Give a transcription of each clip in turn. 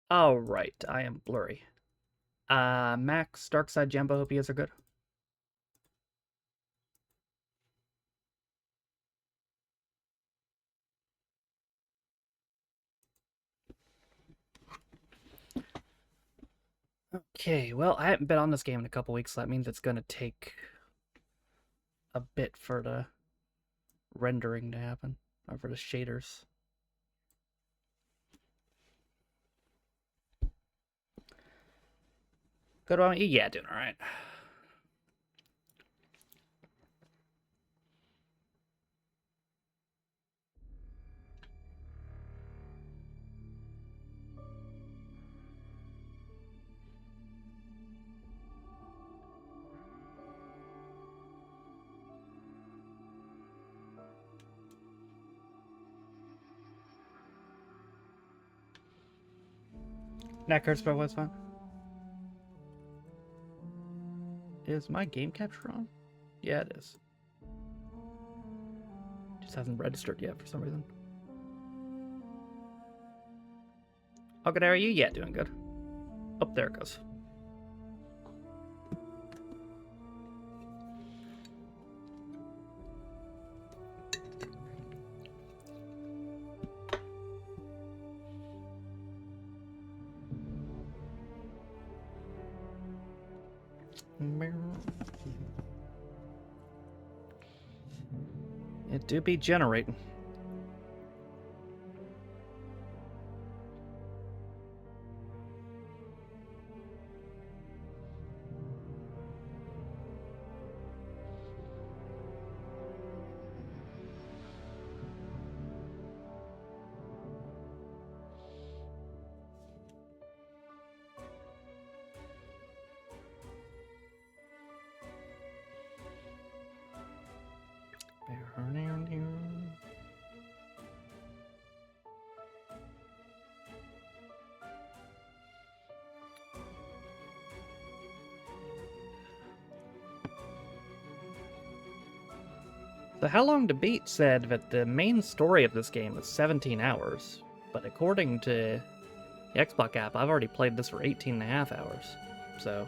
Oh, right. I am blurry. Max, Darkside, Jumbo, hope you guys are good. Okay, well, I haven't been on this game in a couple weeks, so that means it's gonna take a bit for the rendering to happen, or for the shaders. Good on you? Yeah, doing alright. Neck hurts, but what's fine? Is my game capture on? Yeah, it is. Just hasn't registered yet for some reason. How good are you? Yeah, doing good. Oh, there it goes. It do be generating. So How Long to Beat said that the main story of this game is 17 hours, but according to the Xbox app, I've already played this for 18 and a half hours. So,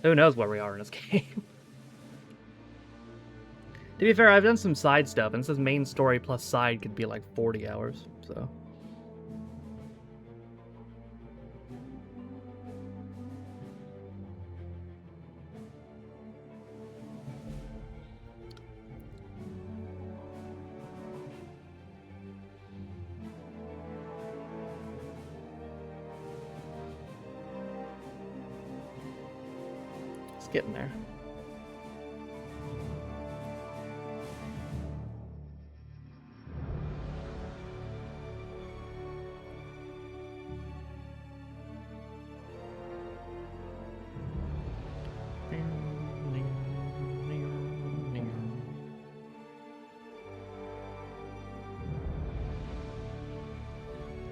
who knows where we are in this game. To be fair, I've done some side stuff, and it says main story plus side could be like 40 hours, so. It's getting there.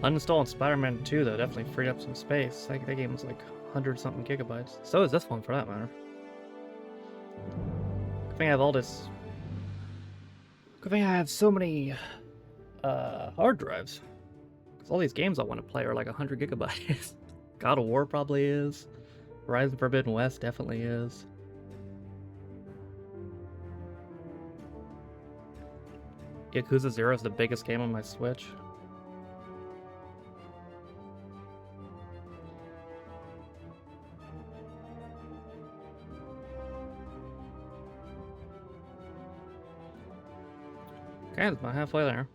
Uninstalling Spider-Man 2, though, definitely freed up some space. Like, that game was like 100-something gigabytes. So is this one, for that matter. Good thing I have all this... Good thing I have so many hard drives. Because all these games I want to play are like 100 gigabytes. God of War probably is. Horizon Forbidden West definitely is. Yakuza 0 is the biggest game on my Switch. Okay, it's about halfway there.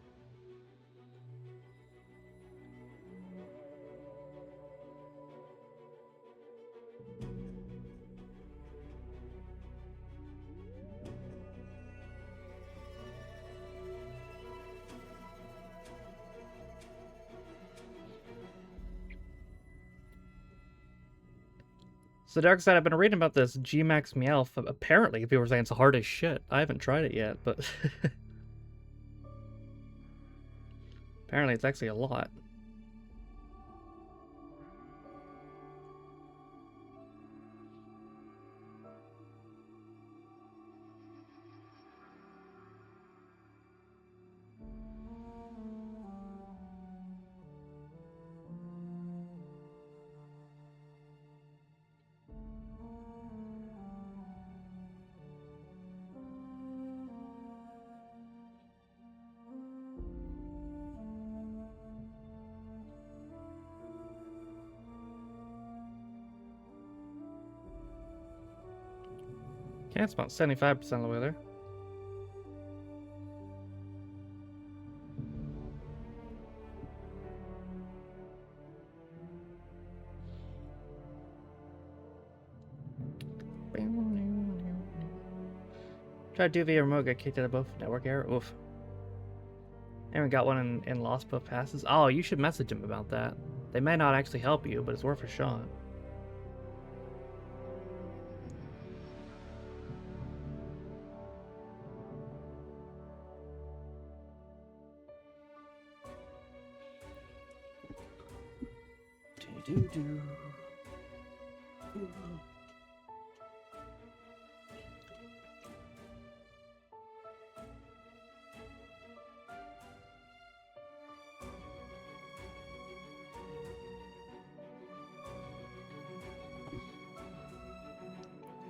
So Dark Side, I've been reading about this G-Max Meowth. Apparently, people are saying it's hard as shit. I haven't tried it yet, but apparently it's actually a lot. Okay, it's about 75% of the way there. Try to do via remote, get kicked out of both network error. Oof. Aaron got one and lost both passes. Oh, you should message him about that. They may not actually help you, but it's worth a shot. Do-do-do.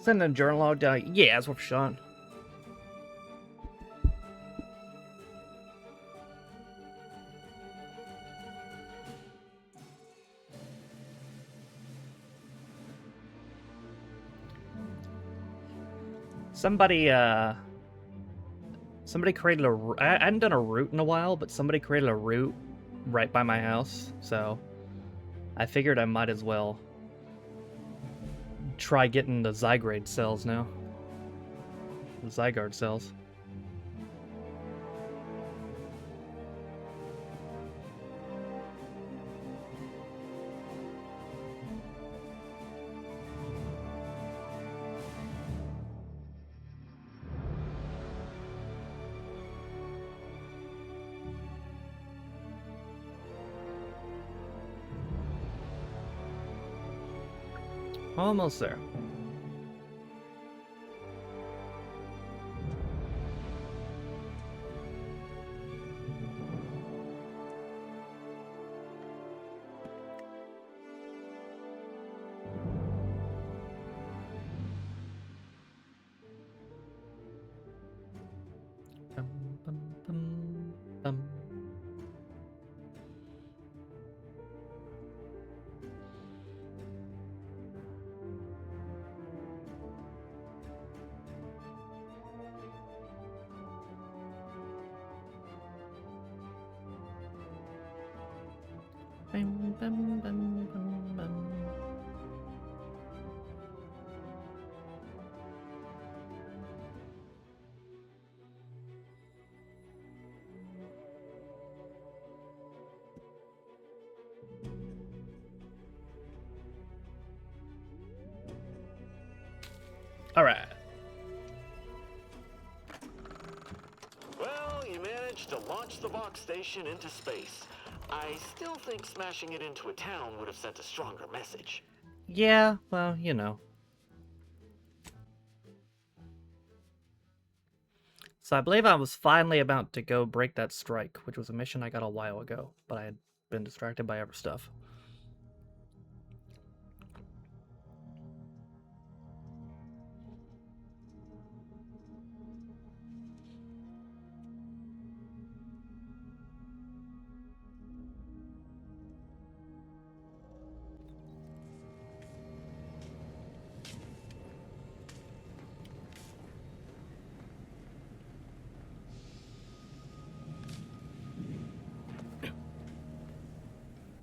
Send a journal log. Yeah, it's worth a shot. Somebody created a. I hadn't done a route in a while, but somebody created a route right by my house, so I figured I might as well try getting the Zygrade cells now. The Zygarde cells. Almost there. Bum, bum, bum, bum. Bum, bum, bum, bum, bum. All right. Well, you managed to launch the box station into space. I still think smashing it into a town would have sent a stronger message. Yeah, well, you know. So I believe I was finally about to go break that strike, which was a mission I got a while ago, but I had been distracted by other stuff.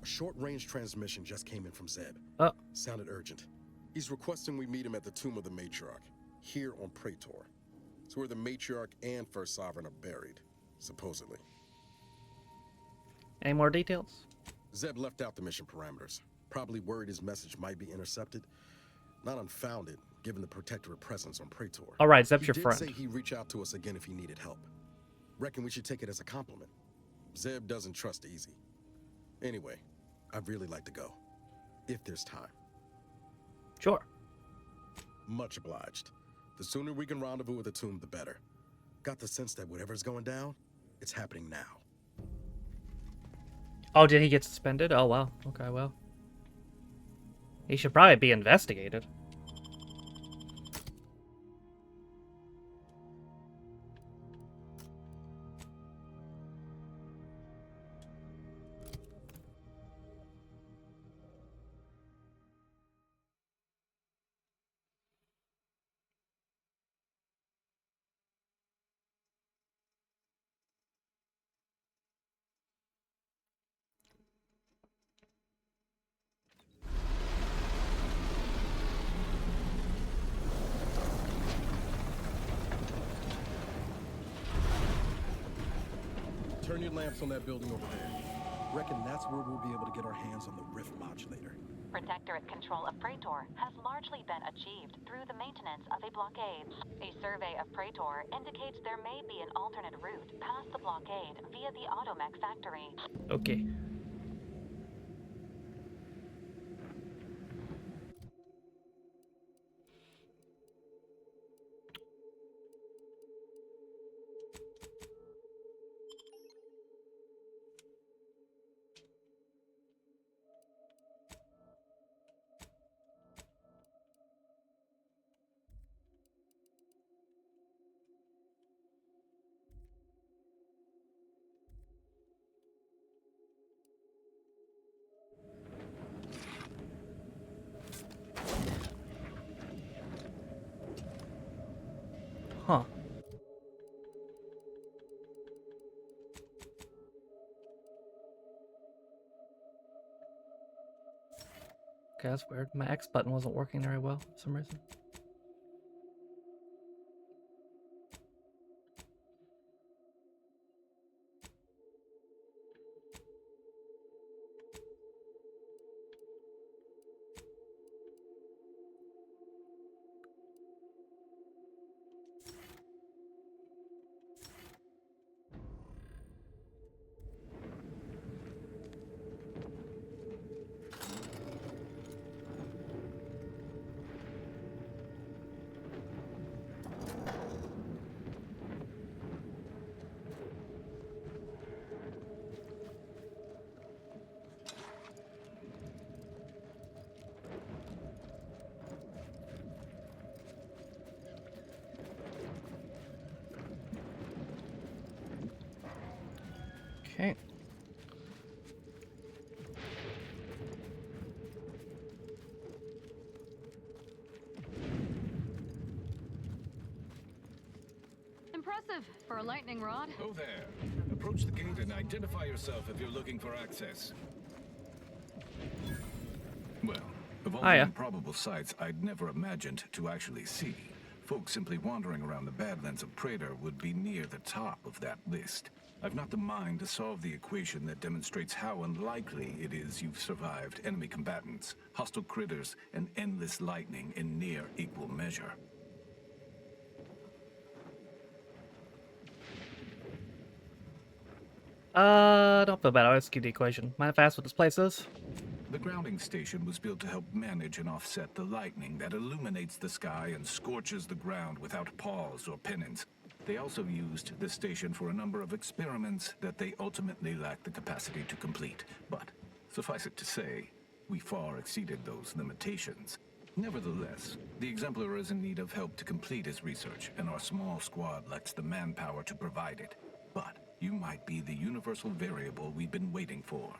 A short-range transmission just came in from Zeb. Oh. Sounded urgent. He's requesting we meet him at the tomb of the matriarch, here on Praetor. It's where the matriarch and first sovereign are buried, supposedly. Any more details? Zeb left out the mission parameters. Probably worried his message might be intercepted. Not unfounded, given the protectorate presence on Praetor. All right, Zeb's your He friend. did say he'd reach out to us again if he needed help. Reckon we should take it as a compliment. Zeb doesn't trust easy. Anyway, I'd really like to go, if there's time. Sure. Much obliged. The sooner we can rendezvous at the tomb, the better. Got the sense that whatever's going down, it's happening now. Oh, did he get suspended? Oh, wow. Okay, well. He should probably be investigated. Turn your lamps on that building over there. Reckon that's where we'll be able to get our hands on the rift modulator. Protectorate control of Praetor has largely been achieved through the maintenance of a blockade. A survey of Praetor indicates there may be an alternate route past the blockade via the Automech factory. Okay. Huh. Okay, that's weird. My X button wasn't working very well for some reason. Okay. Impressive for a lightning rod. Oh there. Approach the gate and identify yourself if you're looking for access. Well, of all the Hiya. improbable sights I'd never imagined to actually see, folks simply wandering around the Badlands of Praetor would be near the top of that list. I've not the mind to solve the equation that demonstrates how unlikely it is you've survived enemy combatants, hostile critters, and endless lightning in near equal measure. Don't feel bad. I'll execute the equation. Mind if I ask what this place is? The grounding station was built to help manage and offset the lightning that illuminates the sky and scorches the ground without pause or penance. They also used the station for a number of experiments that they ultimately lacked the capacity to complete. But, suffice it to say, we far exceeded those limitations. Nevertheless, the Exemplar is in need of help to complete his research, and our small squad lacks the manpower to provide it. But you might be the universal variable we've been waiting for.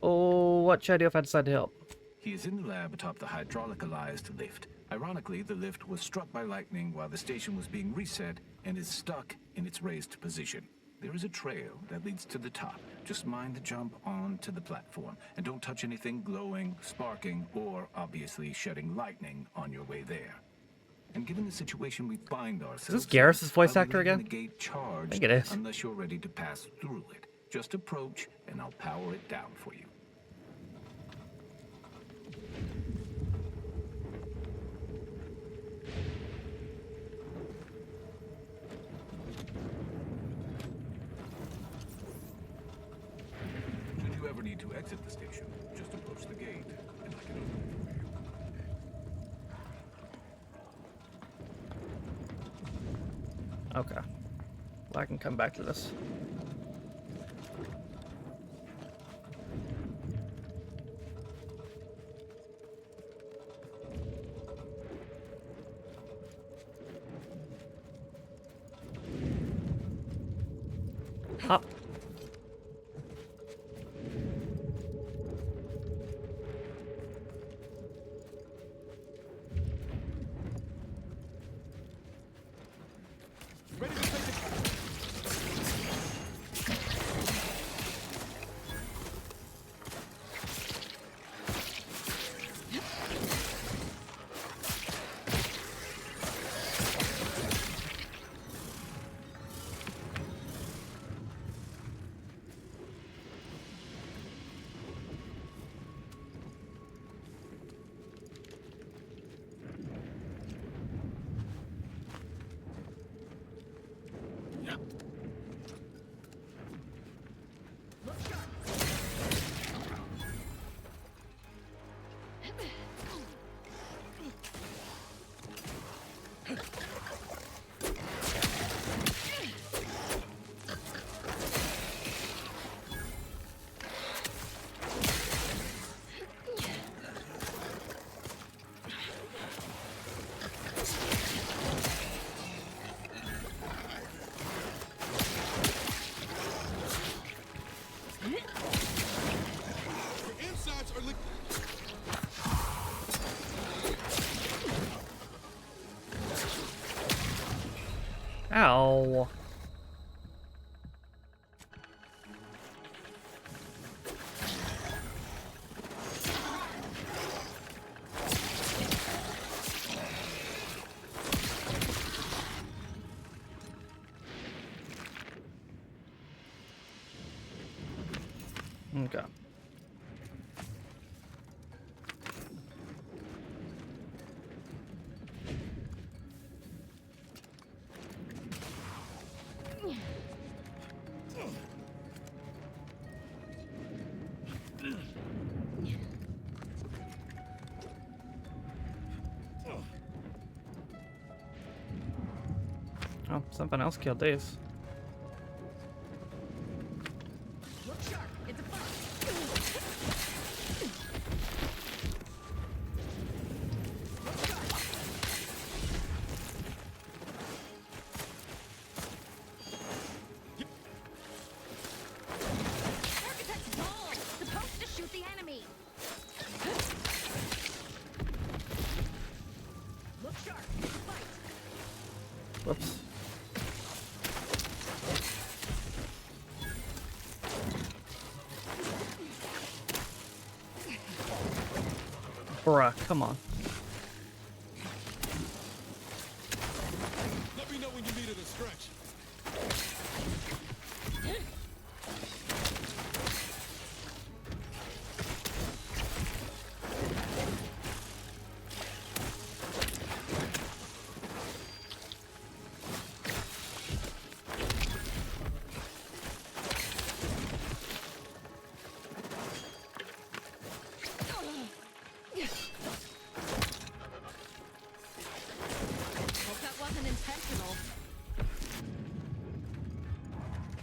Oh, what should I do if I decide to help? He is in the lab atop the hydraulicalized lift. Ironically, the lift was struck by lightning while the station was being reset and is stuck in its raised position. There is a trail that leads to the top. Just mind the jump onto the platform, and don't touch anything glowing, sparking, or obviously shedding lightning on your way there. And given the situation we find ourselves Is this Garrus's voice I'll be actor leaving again? the gate charged I think it is. unless you're ready to pass through it. Just approach, and I'll power it down for you. Should you ever need to exit the station, just approach the gate, and I can open it for you. Okay. Well, I can come back to this. Hop. Ready to take it. Ow. Okay. Oh, something else killed these. Look sharp. It's a bug. Architect's ball. Supposed to shoot the enemy. Look sharp. It's a fight. Whoops. Bruh, come on. Let me know when you needed a stretch. Hope that wasn't intentional.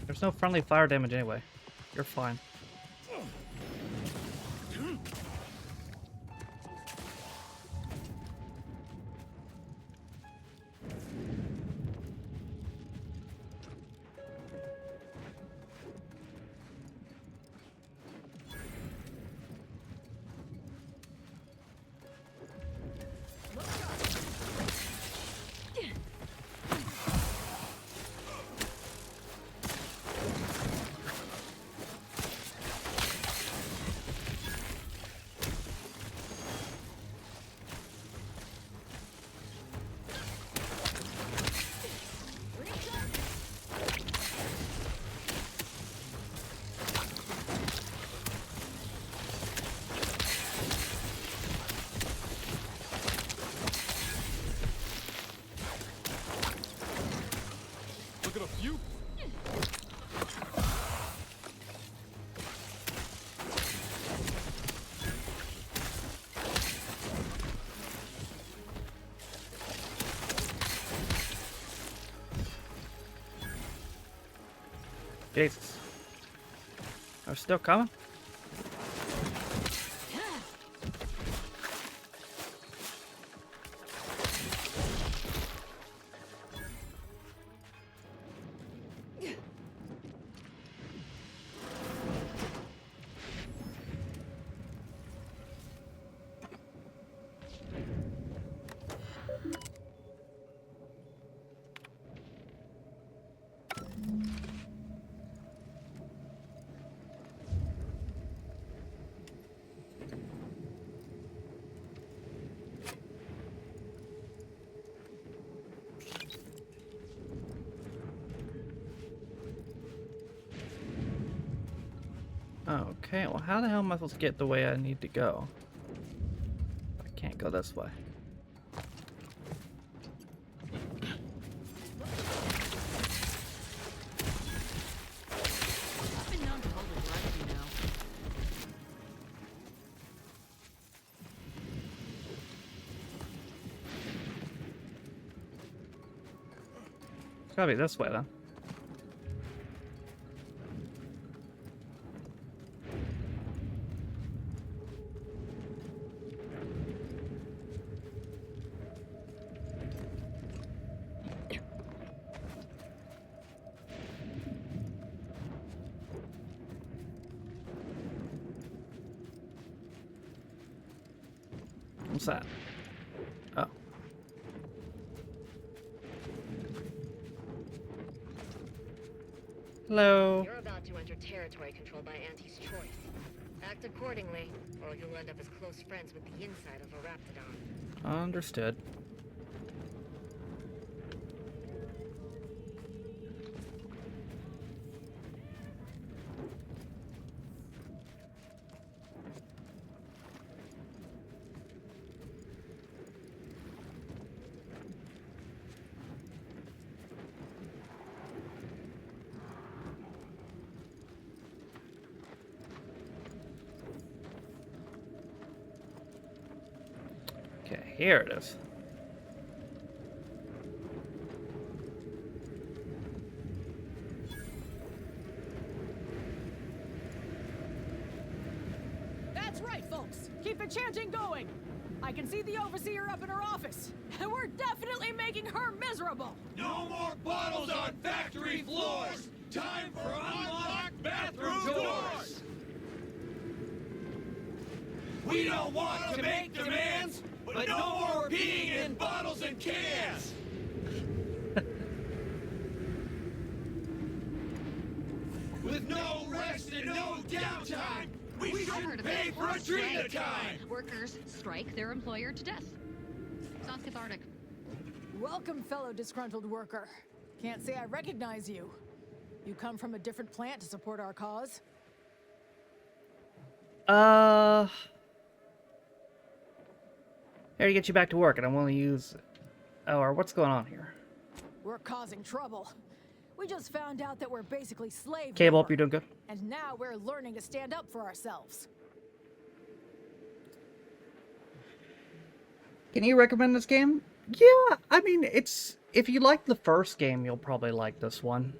There's no friendly fire damage anyway. You're fine. Look at a few. Jesus. They're still coming? Okay, well how the hell am I supposed to get the way I need to go? I can't go this way. I've been known to hold a grudge, you know. It's gotta be this way then. What's that? Oh. Hello. You're about to enter territory controlled by Auntie's choice. Act accordingly, or you'll end up as close friends with the inside of a raptidon. Understood. Okay, here it is. That's right, folks. Keep the chanting going. I can see the overseer up in her office, and we're definitely making her miserable. No more bottles on factory floors! Time for unlocked bathroom doors! We don't want to make demands, but no more peeing in bottles and cans! With no rest and no downtime, we shouldn't pay for a drink time! Workers strike their employer to death. Sounds cathartic. Welcome, fellow disgruntled worker. Can't say I recognize you. You come from a different plant to support our cause? Here to get you back to work, and I want to use... Oh, or what's going on here? We're causing trouble. We just found out that we're basically slave Cable, labor, hope you're doing good. and now we're learning to stand up for ourselves. Can you recommend this game? Yeah, I mean, it's... If you like the first game, you'll probably like this one.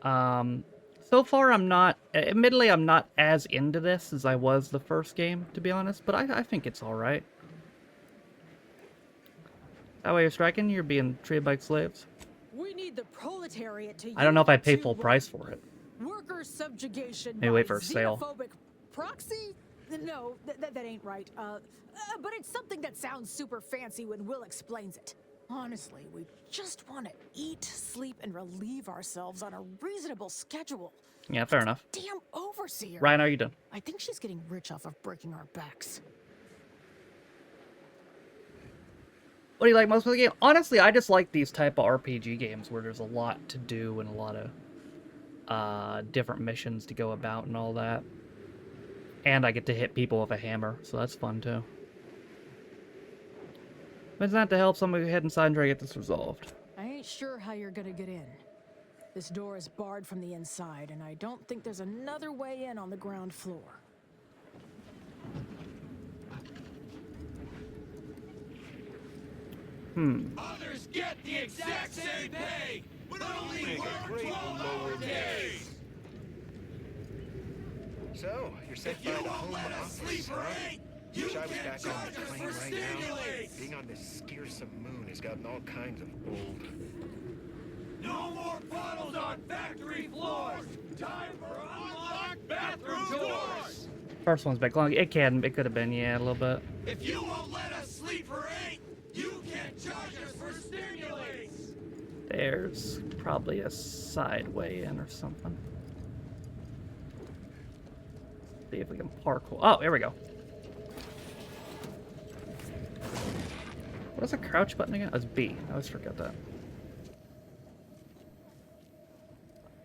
So far, I'm not... Admittedly, I'm not as into this as I was the first game, to be honest, but I think it's alright. That way you're striking, you're being treated like slaves. We need the proletariat to I don't know if I yield pay to full price for it. worker subjugation. Maybe wait by for a sale. xenophobic proxy? No, that ain't right. But it's something that sounds super fancy when Will explains it. Honestly, we just want to eat, sleep, and relieve ourselves on a reasonable schedule. Yeah, fair enough. Damn overseer. Ryan, how are you doing? I think she's getting rich off of breaking our backs. What do you like most of the game? Honestly, I just like these type of RPG games where there's a lot to do and a lot of different missions to go about and all that. And I get to hit people with a hammer, so that's fun too. But it's not to help somebody head inside and try to get this resolved. I ain't sure how you're gonna get in. This door is barred from the inside, and I don't think there's another way in on the ground floor. Others get the exact same pay, but only work 12-hour days! So, you're sent by the home office, huh? Wish I was back on the plane right now. Being on this scarcome moon has gotten all kinds of old. No more bottles on factory floors! Time for unlocked bathroom doors! First one's back long. It could have been, yeah, a little bit. If you won't let us sleep for 8, you can't charge us for stimulants! There's probably a side way in or something. See if we can parkour. Oh, here we go. What's the crouch button again? Oh, it's B. I always forget that.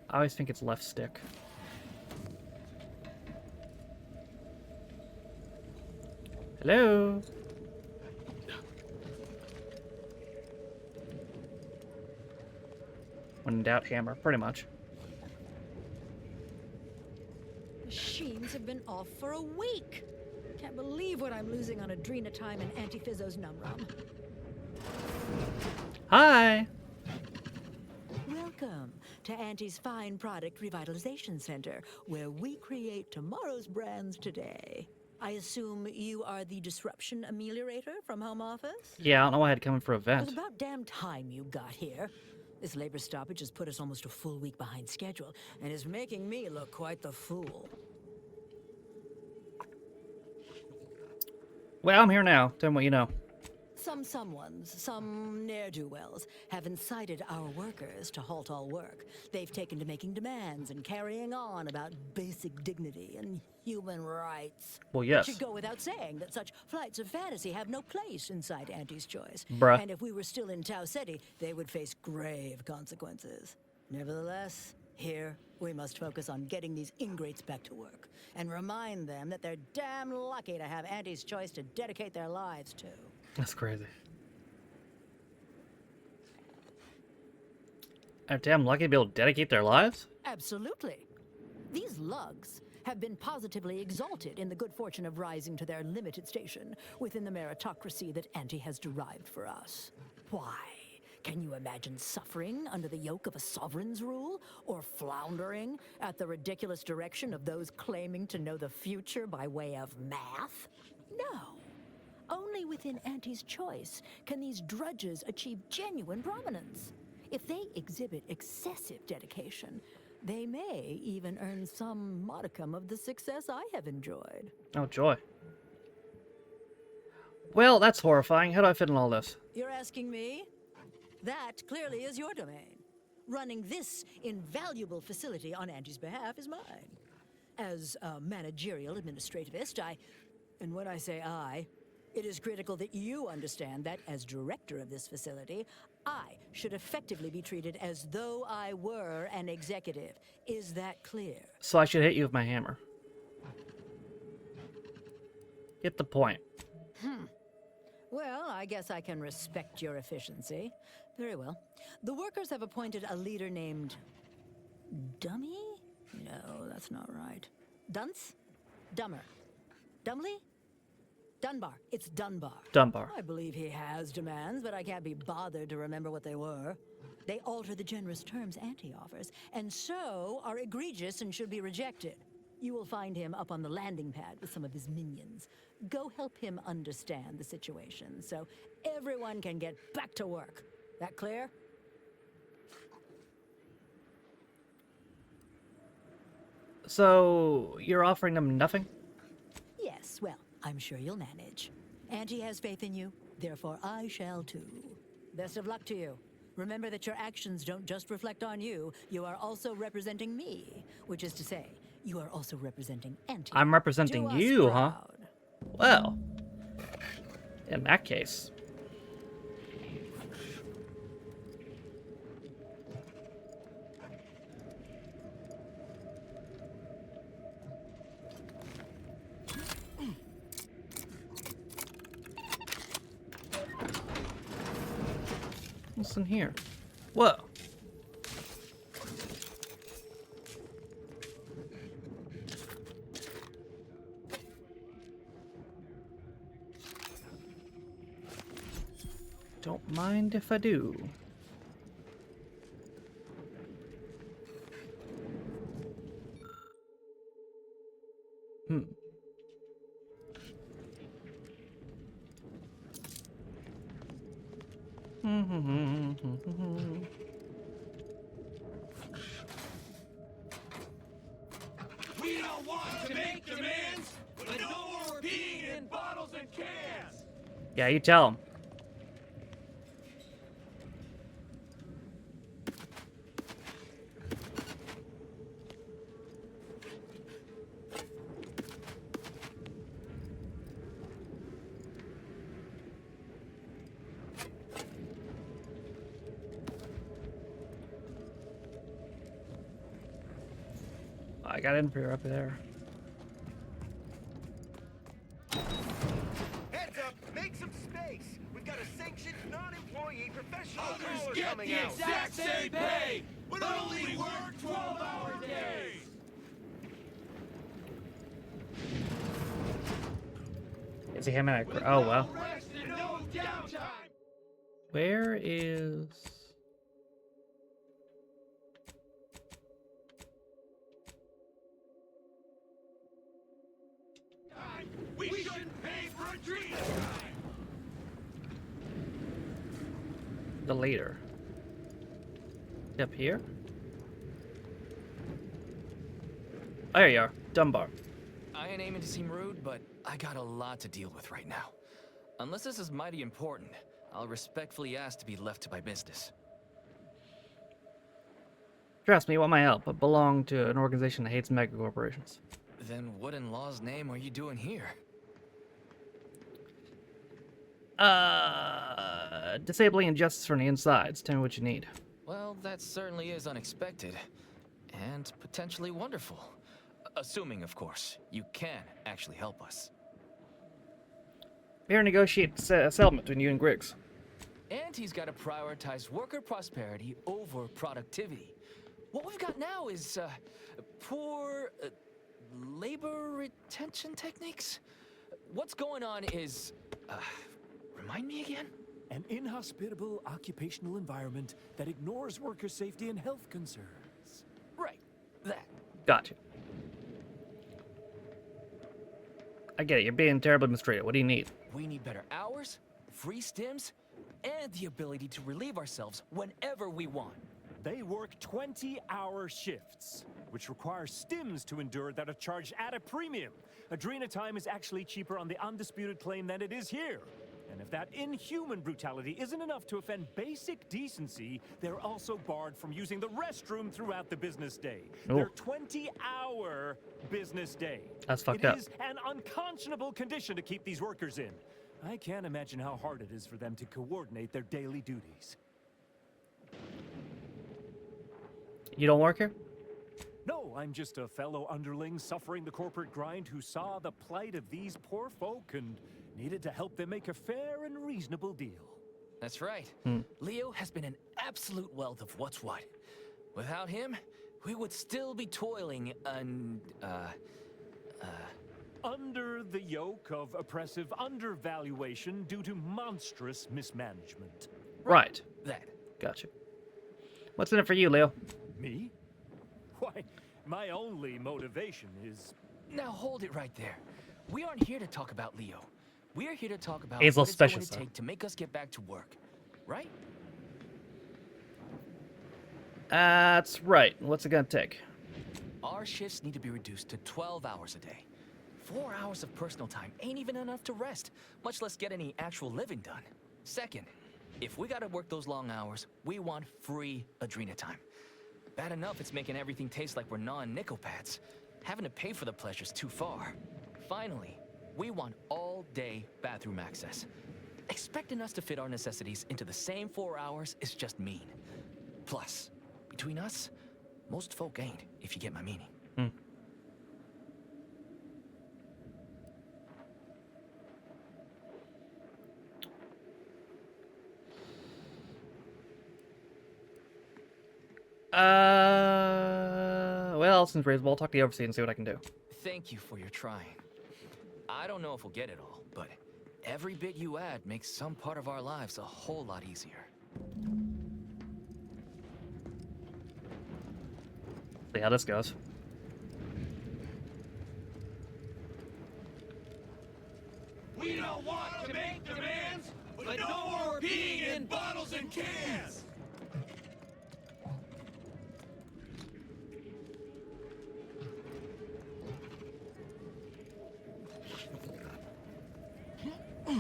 I always think it's left stick. Hello? When in doubt, hammer, pretty much. Machines have been off for a week. Can't believe what I'm losing on adrenatime and antifizzo's numrum. Hi! Welcome to Auntie's Fine Product Revitalization Center, where we create tomorrow's brands today. I assume you are the disruption ameliorator from home office? Yeah, I don't know why I had to come in for an It event. was about damn time you got here. This labor stoppage has put us almost a full week behind schedule, and is making me look quite the fool. Well, I'm here now. Tell me what you know. Some ne'er-do-wells, have incited our workers to halt all work. They've taken to making demands and carrying on about basic dignity and human rights. Well, It yes. should go without saying that such flights of fantasy have no place inside Auntie's Choice. Bruh. And if we were still in Tau Ceti, they would face grave consequences. Nevertheless, here, we must focus on getting these ingrates back to work and remind them that they're damn lucky to have Auntie's Choice to dedicate their lives to. That's crazy. I'm damn lucky to be able to dedicate their lives? Absolutely. These lugs have been positively exalted in the good fortune of rising to their limited station within the meritocracy that Auntie has derived for us. Why? Can you imagine suffering under the yoke of a sovereign's rule? Or floundering at the ridiculous direction of those claiming to know the future by way of math? No. Only within Auntie's Choice can these drudges achieve genuine prominence. If they exhibit excessive dedication, they may even earn some modicum of the success I have enjoyed. Oh, joy. Well, that's horrifying. How do I fit in all this? You're asking me? That clearly is your domain. Running this invaluable facility on Auntie's behalf is mine. As a managerial administrativist, and when I say I, it is critical that you understand that as director of this facility, I should effectively be treated as though I were an executive. Is that clear? So I should hit you with my hammer. Get the point. Well, I guess I can respect your efficiency. Very well. The workers have appointed a leader named... Dummy? No, that's not right. Dunce? Dummer. Dumley? Dunbar. It's Dunbar. Dunbar. I believe he has demands, but I can't be bothered to remember what they were. They alter the generous terms Auntie offers, and so are egregious and should be rejected. You will find him up on the landing pad with some of his minions. Go help him understand the situation so everyone can get back to work. That clear? So, you're offering them nothing? Yes, well, I'm sure you'll manage. Auntie has faith in you, therefore I shall too. Best of luck to you. Remember that your actions don't just reflect on you, you are also representing me, which is to say, you are also representing Auntie. I'm representing you, huh? Well, in that case. What's in here? Whoa. Don't mind if I do. We don't want to make demands, but no more peeing in bottles and cans! Yeah, you tell him. I got inferior up there. Heads up! Make some space! We've got a sanctioned, non-employee professional Others caller get coming the out! exact same pay, but only work 12-hour days! Is he him at oh well. No rest and no downtime! Where is We shouldn't pay for a dream time! the leader? Up here? Oh, there you are. Dunbar. I ain't aiming to seem rude, but I got a lot to deal with right now. Unless this is mighty important, I'll respectfully ask to be left to my business. Trust me, want my help, but belong to an organization that hates megacorporations. Then what in law's name are you doing here? Disabling injustice from the insides. Tell me what you need. Well, that certainly is unexpected. And potentially wonderful. Assuming, of course, you can actually help us. Here, negotiate a settlement between you and Griggs. And he's got to prioritize worker prosperity over productivity. What we've got now is poor labor retention techniques. What's going on is, remind me again? An inhospitable occupational environment that ignores worker safety and health concerns. Right, that. Gotcha. I get it, you're being terribly mistreated. What do you need? We need better hours, free stims, and the ability to relieve ourselves whenever we want. They work 20-hour shifts, which requires stims to endure that are charged at a premium. Adrena time is actually cheaper on the undisputed claim than it is here. And if that inhuman brutality isn't enough to offend basic decency, they're also barred from using the restroom throughout the business day. Ooh. Their 20-hour business day. That's fucked up. It is an unconscionable condition to keep these workers in. I can't imagine how hard it is for them to coordinate their daily duties. You don't work here? No, I'm just a fellow underling suffering the corporate grind who saw the plight of these poor folk and needed to help them make a fair and reasonable deal. That's right. Leo has been an absolute wealth of what's what. Without him, we would still be toiling under the yoke of oppressive undervaluation due to monstrous mismanagement. Right. That. Gotcha. What's in it for you, Leo? Me? Why, my only motivation is... Now hold it right there. We aren't here to talk about Leo. We're here to talk about Hazel what it's going to special, take to make us get back to work. Right? That's right. What's it gonna take? Our shifts need to be reduced to 12 hours a day. 4 hours of personal time ain't even enough to rest, much less get any actual living done. Second, if we gotta work those long hours, we want free Adrena time. Bad enough it's making everything taste like we're gnawing nickel pads. Having to pay for the pleasure's too far. Finally, we want all-day bathroom access. Expecting us to fit our necessities into the same 4 hours is just mean. Plus, between us, most folk ain't, if you get my meaning. Well, since reasonable, I'll talk to the overseer and see what I can do. Thank you for your trying. I don't know if we'll get it all, but every bit you add makes some part of our lives a whole lot easier. See how this goes. We don't want to make demands, but no more peeing in bottles and cans!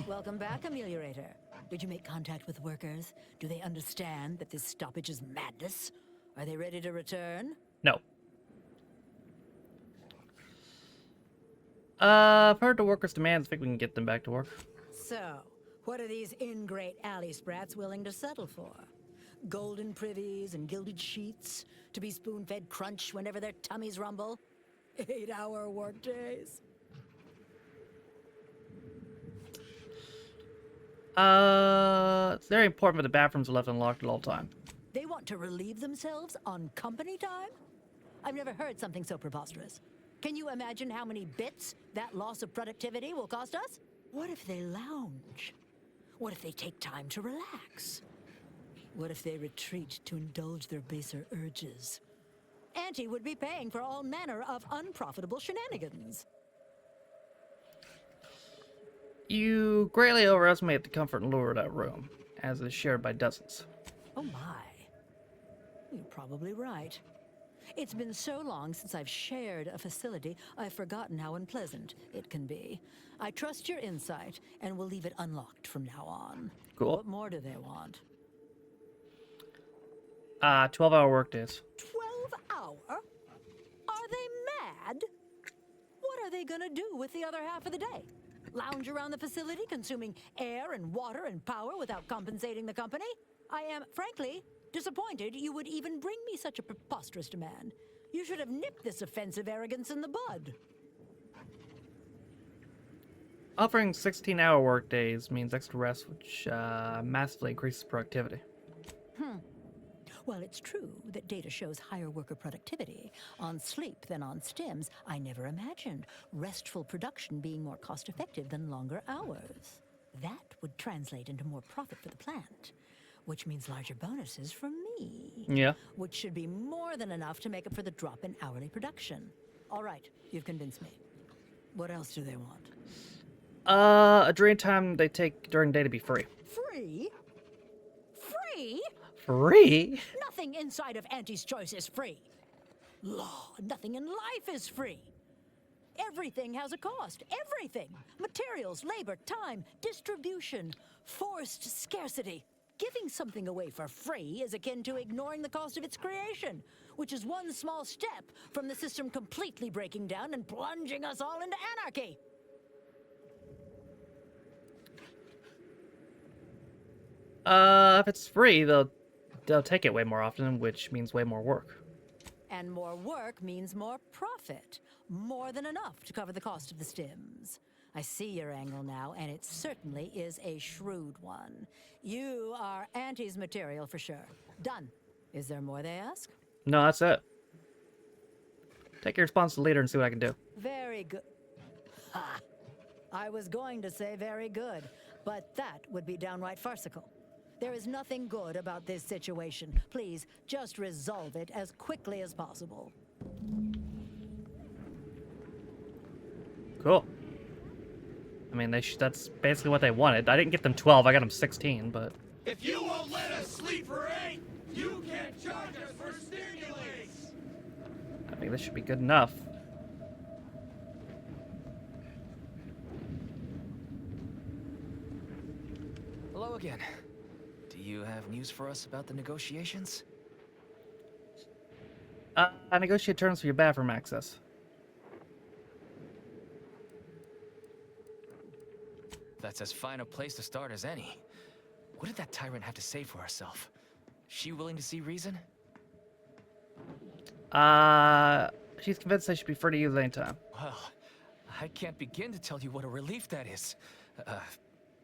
Welcome back, Ameliorator. Did you make contact with workers? Do they understand that this stoppage is madness? Are they ready to return? No. I've heard the workers' demands. I think we can get them back to work. So, what are these ingrate alley sprats willing to settle for? Golden privies and gilded sheets? To be spoon-fed crunch whenever their tummies rumble? 8-hour workdays? It's very important that the bathrooms are left unlocked at all time. They want to relieve themselves on company time? I've never heard something so preposterous. Can you imagine how many bits that loss of productivity will cost us? What if they lounge? What if they take time to relax? What if they retreat to indulge their baser urges? Auntie would be paying for all manner of unprofitable shenanigans. You greatly overestimate the comfort and lure of that room, as is shared by dozens. Oh my. You're probably right. It's been so long since I've shared a facility, I've forgotten how unpleasant it can be. I trust your insight, and will leave it unlocked from now on. Cool. What more do they want? 12-hour workdays. 12-hour? Are they mad? What are they gonna do with the other half of the day? Lounge around the facility, consuming air and water and power without compensating the company? I am, frankly, disappointed you would even bring me such a preposterous demand. You should have nipped this offensive arrogance in the bud. Offering 16-hour workdays means extra rest, which massively increases productivity. Well, it's true that data shows higher worker productivity on sleep than on stims. I never imagined restful production being more cost-effective than longer hours. That would translate into more profit for the plant, which means larger bonuses for me. Yeah. Which should be more than enough to make up for the drop in hourly production. All right, you've convinced me. What else do they want? Adrenaline time they take during the day to be free. Free? Free? Free? Nothing inside of Auntie's Choice is free. Law, nothing in life is free. Everything has a cost. Everything. Materials, labor, time, distribution, forced scarcity. Giving something away for free is akin to ignoring the cost of its creation, which is one small step from the system completely breaking down and plunging us all into anarchy. If it's free, they'll take it way more often, which means way more work. And more work means more profit. More than enough to cover the cost of the stims. I see your angle now, and it certainly is a shrewd one. You are Auntie's material for sure. Done. Is there more they ask? No, that's it. Take your response to the leader and see what I can do. Very good. Ha! I was going to say very good, but that would be downright farcical. There is nothing good about this situation. Please, just resolve it as quickly as possible. Cool. I mean, that's basically what they wanted. I didn't get them 12, I got them 16, but... If you won't let us sleep for 8, you can't charge us for stimulants! I think this should be good enough. Hello again. Do you have news for us about the negotiations? I negotiate terms for your bathroom access. That's as fine a place to start as any. What did that tyrant have to say for herself? She willing to see reason? She's convinced I should be free to use at any time. Well, I can't begin to tell you what a relief that is.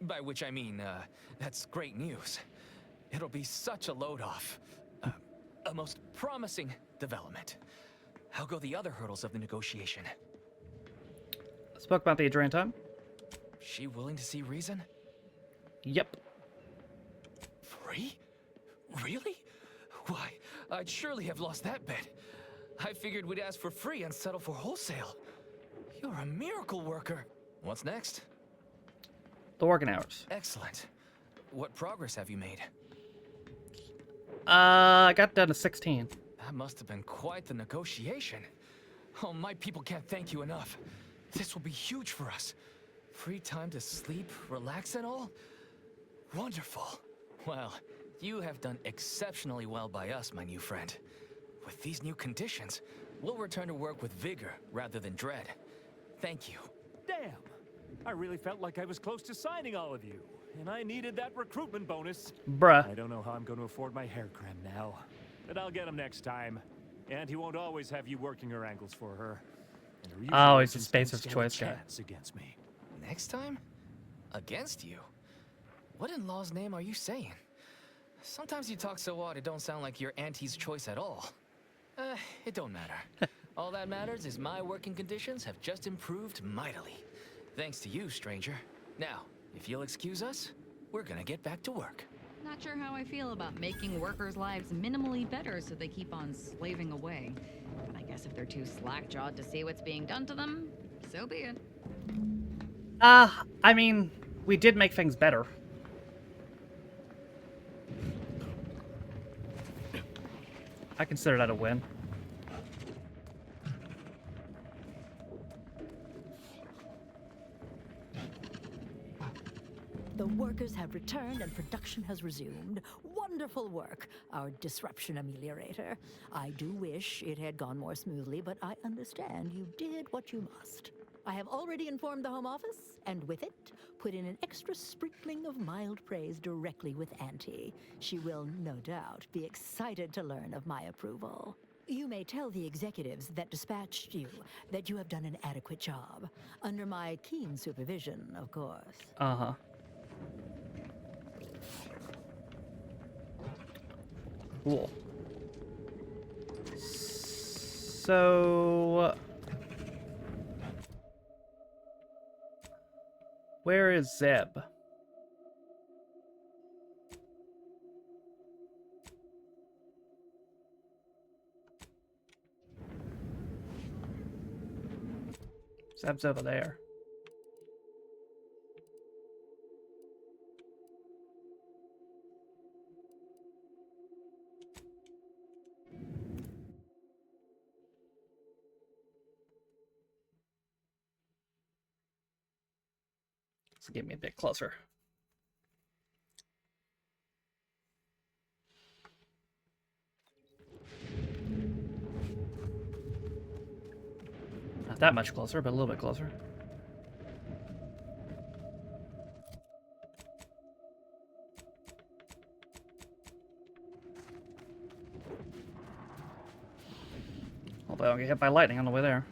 By which I mean, that's great news. It'll be such a load off. A most promising development. How go the other hurdles of the negotiation? I spoke about the adrenaline time. She willing to see reason? Yep. Free? Really? Why, I'd surely have lost that bet. I figured we'd ask for free and settle for wholesale. You're a miracle worker. What's next? The working hours. Excellent. What progress have you made? I got down to 16. That must have been quite the negotiation. Oh, my people can't thank you enough. This will be huge for us. Free time to sleep, relax and all? Wonderful. Well, you have done exceptionally well by us, my new friend. With these new conditions, we'll return to work with vigor rather than dread. Thank you. Damn! I really felt like I was close to signing all of you, and I needed that recruitment bonus. Bruh. I don't know how I'm going to afford my hair creme now, but I'll get him next time. And he won't always have you working her ankles for her. And her usual Oh, he's a agents space don't of stand a choice guy. chance against me. Next time? Against you? What in law's name are you saying? Sometimes you talk so odd it don't sound like you're Auntie's choice at all. It don't matter. All that matters is my working conditions have just improved mightily. Thanks to you, stranger. Now, if you'll excuse us, we're gonna get back to work. Not sure how I feel about making workers' lives minimally better so they keep on slaving away. But I guess if they're too slack-jawed to see what's being done to them, so be it. I mean, we did make things better. I consider that a win. workers have returned and production has resumed. Wonderful work, our disruption ameliorator. I do wish it had gone more smoothly, but I understand you did what you must. I have already informed the Home Office, and with it, put in an extra sprinkling of mild praise directly with Auntie. She will, no doubt, be excited to learn of my approval. You may tell the executives that dispatched you that you have done an adequate job. Under my keen supervision, of course. Uh-huh. Cool. So... where is Zeb? Zeb's over there. Let's get me a bit closer. Not that much closer, but a little bit closer. Hopefully I don't get hit by lightning on the way there.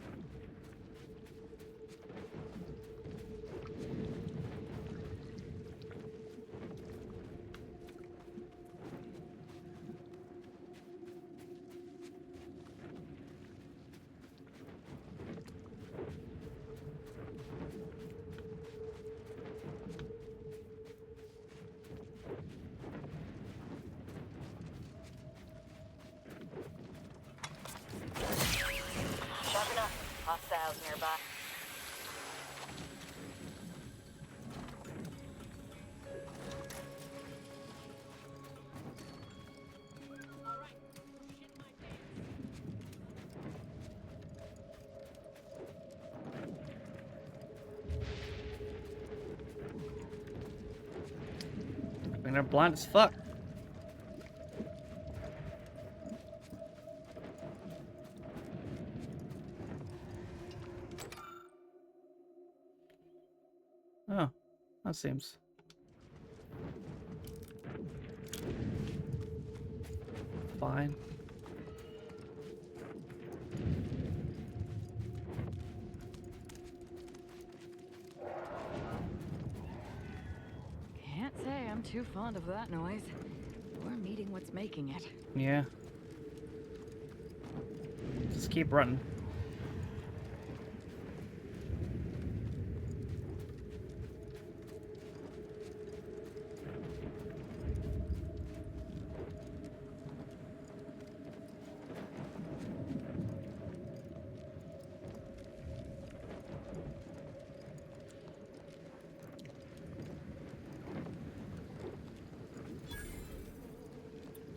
Sharp enough. Hostiles nearby. I mean, they're blind as fuck. Oh, that seems fine. Can't say I'm too fond of that noise. We're meeting what's making it. Yeah. Just keep running.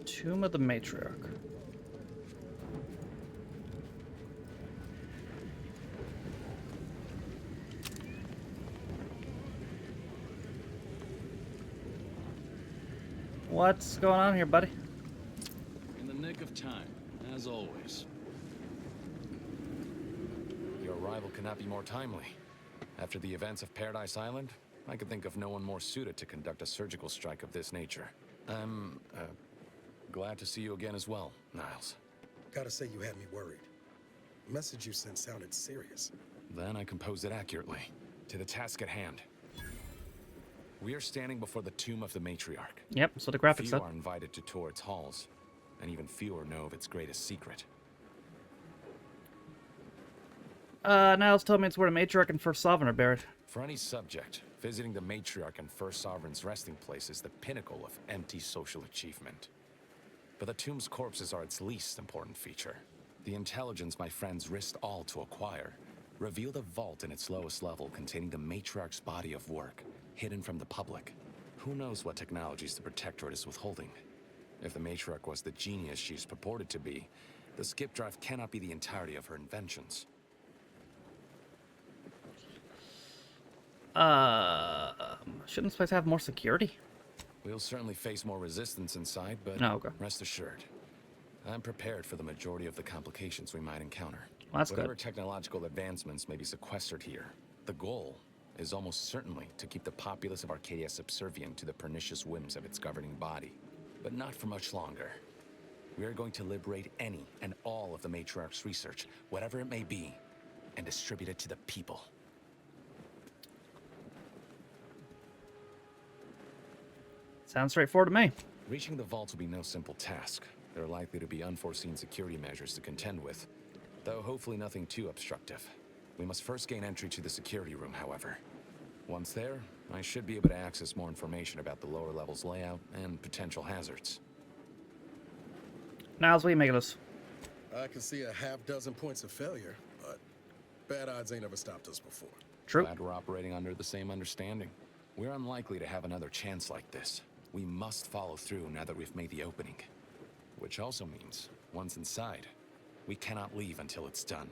Tomb of the Matriarch. What's going on here, buddy? In the nick of time, as always. Your arrival cannot be more timely. After the events of Paradise Island, I could think of no one more suited to conduct a surgical strike of this nature. I'm, glad to see you again as well, Niles. Gotta say you had me worried. The message you sent sounded serious. Then I composed it accurately. To the task at hand. We are standing before the tomb of the Matriarch. Yep, so the graphics Few said. are invited to tour its halls, and even fewer know of its greatest secret. Niles told me it's where the Matriarch and First Sovereign are buried. For any subject, visiting the Matriarch and First Sovereign's resting place is the pinnacle of empty social achievement. But the tomb's corpses are its least important feature. The intelligence my friends risked all to acquire revealed a vault in its lowest level containing the Matriarch's body of work, hidden from the public. Who knows what technologies the Protectorate is withholding? If the Matriarch was the genius she's purported to be, the skip drive cannot be the entirety of her inventions. Shouldn't this place have more security? We'll certainly face more resistance inside, but Oh, okay. rest assured, I'm prepared for the majority of the complications we might encounter. Well, that's Whatever good. technological advancements may be sequestered here, the goal is almost certainly to keep the populace of Arcadia subservient to the pernicious whims of its governing body. But not for much longer. We are going to liberate any and all of the Matriarch's research, whatever it may be, and distribute it to the people. Sounds straightforward to me. Reaching the vaults will be no simple task. There are likely to be unforeseen security measures to contend with, though hopefully nothing too obstructive. We must first gain entry to the security room, however. Once there, I should be able to access more information about the lower levels layout and potential hazards. Now, as we make this. I can see a half-dozen points of failure, but bad odds ain't ever stopped us before. True. Glad we're operating under the same understanding. We're unlikely to have another chance like this. We must follow through now that we've made the opening. Which also means, once inside, we cannot leave until it's done.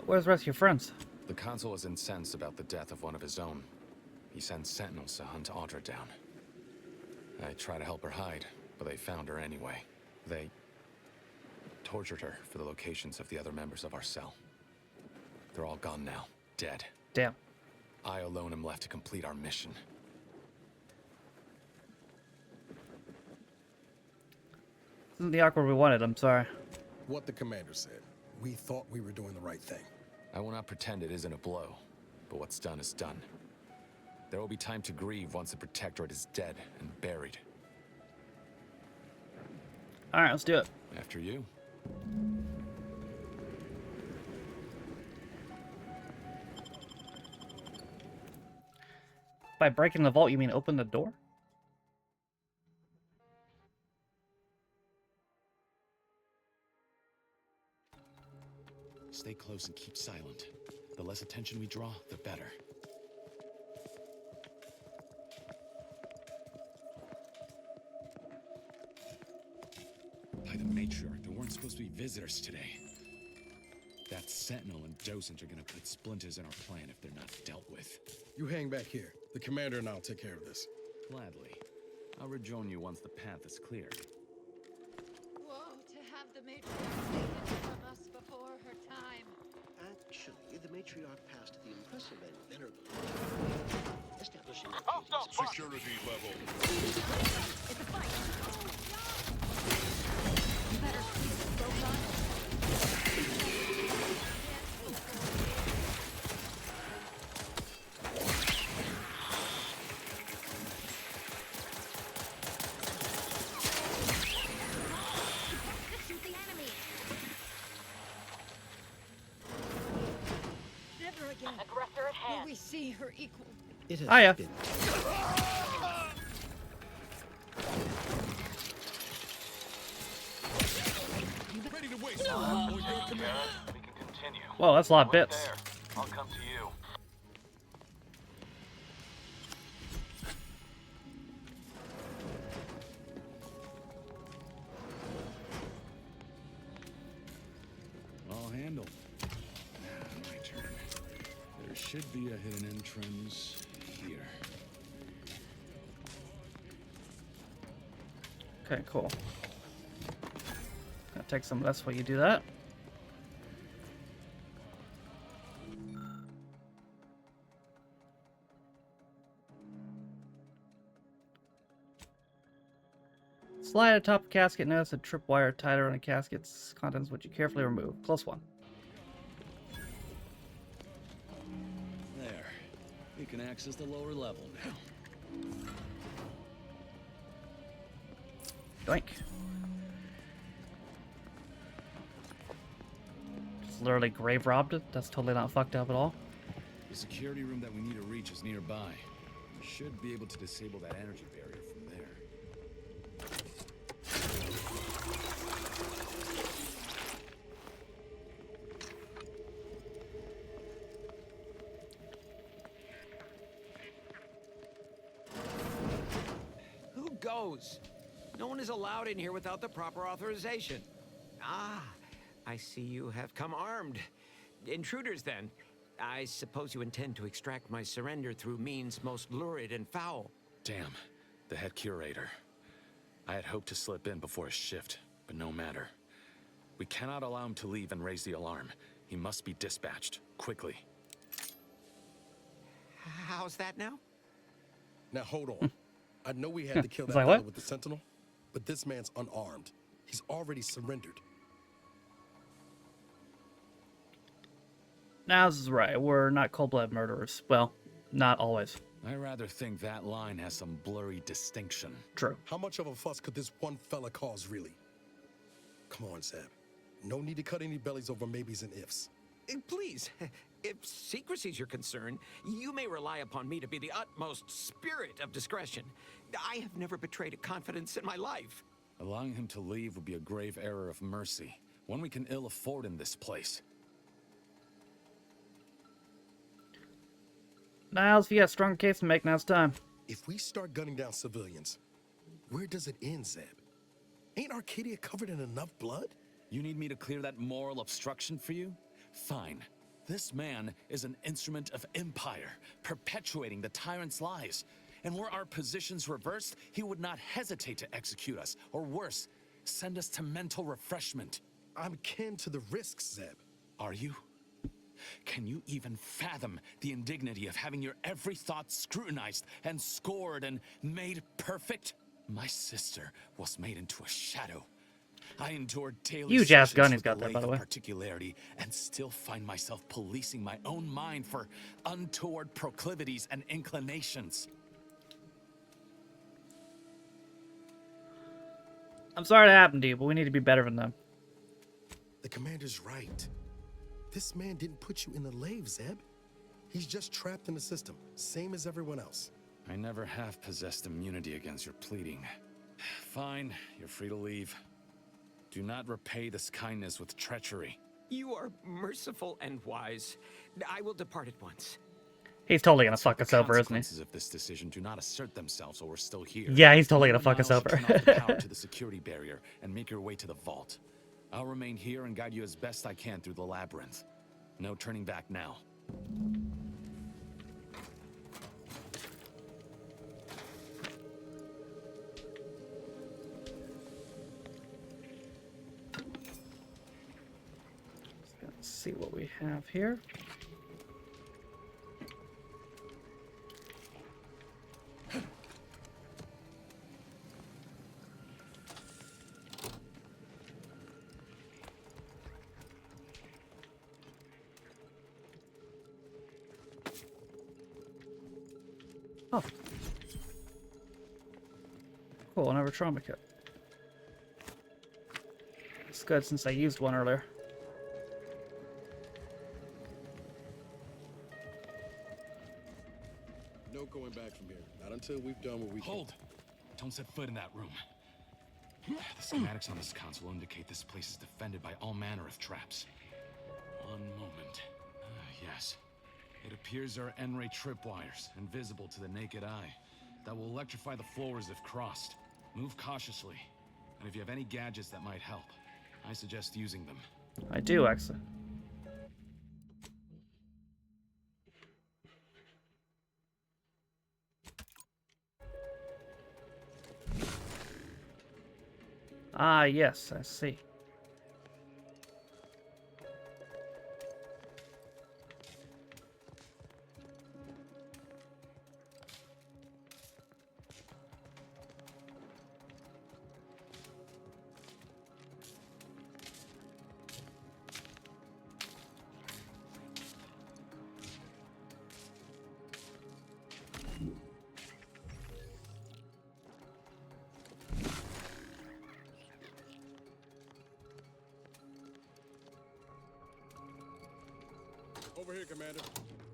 Where's the rest of your friends? The consul is incensed about the death of one of his own. He sends sentinels to hunt Audra down. I try to help her hide, but they found her anyway. They tortured her for the locations of the other members of our cell. They're all gone now, dead. Damn. I alone am left to complete our mission. This isn't the awkward we wanted, I'm sorry. What the commander said. We thought we were doing the right thing. I will not pretend it isn't a blow, but what's done is done. There will be time to grieve once the Protectorate is dead and buried. Alright, let's do it. After you. By breaking the vault, you mean open the door? Stay close and keep silent. The less attention we draw, the better. By the Matriarch, there weren't supposed to be visitors today. That Sentinel and Docent are gonna put splinters in our plan if they're not dealt with. You hang back here. The commander and I'll take care of this. Gladly. I'll rejoin you once the path is clear. Woe to have the matriarch taken from us before her time. Actually, the matriarch passed the impressive and venerable establishing Security level. It's a fight. You better keep it focused. Shoot the enemy! Never again. Aggressor at hand. Will we see her equal? It has Hiya. been. Ready to waste on your command. We can continue. Whoa, that's a lot of Wait bits. there. I'll come to you. I'll handle. Now, my turn. There should be a hidden entrance here. Okay, cool. Gonna take some of this while you do that. Slide atop a casket. Notice a tripwire tied around a casket's contents, which you carefully remove. Close one. There. We can access the lower level now. Doink. Just literally grave robbed it. That's totally not fucked up at all. The security room that we need to reach is nearby. We should be able to disable that energy barrier from there. Who goes? No one is allowed in here without the proper authorization. Ah, I see you have come armed. Intruders, then. I suppose you intend to extract my surrender through means most lurid and foul. Damn, the head curator. I had hoped to slip in before his shift, but no matter. We cannot allow him to leave and raise the alarm. He must be dispatched, quickly. How's that now? Now hold on. I know we had to kill that Like fella what? with the Sentinel, but this man's unarmed. He's already surrendered. Naz is right. We're not cold-blooded murderers. Well, not always. I rather think that line has some blurry distinction. True. How much of a fuss could this one fella cause, really? Come on, Zeb. No need to cut any bellies over maybes and ifs. Please, if secrecy's your concern, you may rely upon me to be the utmost spirit of discretion. I have never betrayed a confidence in my life. Allowing him to leave would be a grave error of mercy, one we can ill afford in this place. Niles, if you got a strong case to make, now's time. If we start gunning down civilians, where does it end, Zeb? Ain't Arcadia covered in enough blood? You need me to clear that moral obstruction for you? Fine. This man is an instrument of empire, perpetuating the tyrant's lies. And were our positions reversed, he would not hesitate to execute us, or worse, send us to mental refreshment. I'm kin to the risks, Zeb. Are you? Can you even fathom the indignity of having your every thought scrutinized and scored and made perfect? My sister was made into a shadow. I endured daily Huge ass sessions gun he's with got there, by the lathe way. of particularity, and still find myself policing my own mind for untoward proclivities and inclinations. I'm sorry it happened to you, but we need to be better than them. The commander's right. This man didn't put you in the lave, Zeb. He's just trapped in the system, same as everyone else. I never have possessed immunity against your pleading. Fine, you're free to leave. Do not repay this kindness with treachery. You are merciful and wise. I will depart at once. He's totally gonna fuck The us over, isn't he? consequences of this decision do not assert themselves while we're still here. Yeah, he's totally You gonna and fuck us Miles should over. turn off the power to the security barrier and make your way to the vault. I'll remain here and guide you as best I can through the labyrinth. No turning back now. Let's see what we have here. Oh. Cool, another trauma kit. It's good since I used one earlier. No going back from here. Not until we've done what we Hold! Don't set foot in that room. The schematics on this console indicate this place is defended by all manner of traps. One moment. Yes. It appears there are N-ray tripwires, invisible to the naked eye, that will electrify the floors if crossed. Move cautiously, and if you have any gadgets that might help, I suggest using them. I do, actually. Ah, yes, I see. Over here, Commander.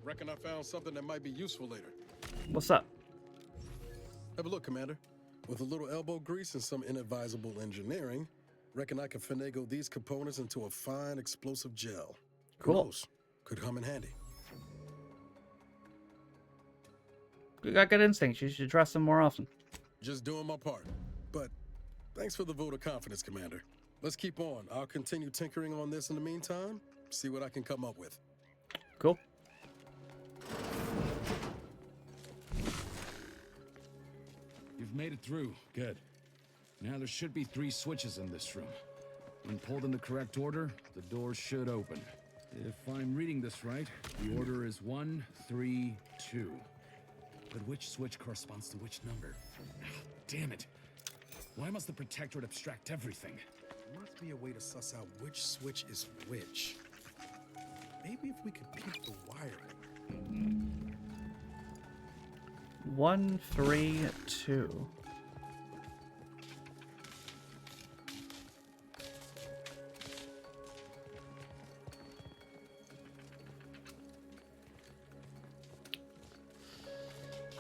Reckon I found something that might be useful later. What's up? Have a look, Commander. With a little elbow grease and some inadvisable engineering, reckon I can finagle these components into a fine explosive gel. Cool. Who knows? Could come in handy. You got good instincts. You should trust them more often. Just doing my part. But Thanks for the vote of confidence, Commander. Let's keep on. I'll continue tinkering on this in the meantime, see what I can come up with. Cool. You've made it through. Good. Now there should be 3 switches in this room. When pulled in the correct order, the doors should open. If I'm reading this right, the order is 1, 3, 2. But which switch corresponds to which number? Ah, damn it. Why must the Protectorate abstract everything? There must be a way to suss out which switch is which. Maybe if we could peek the wiring. 1, 3, 2.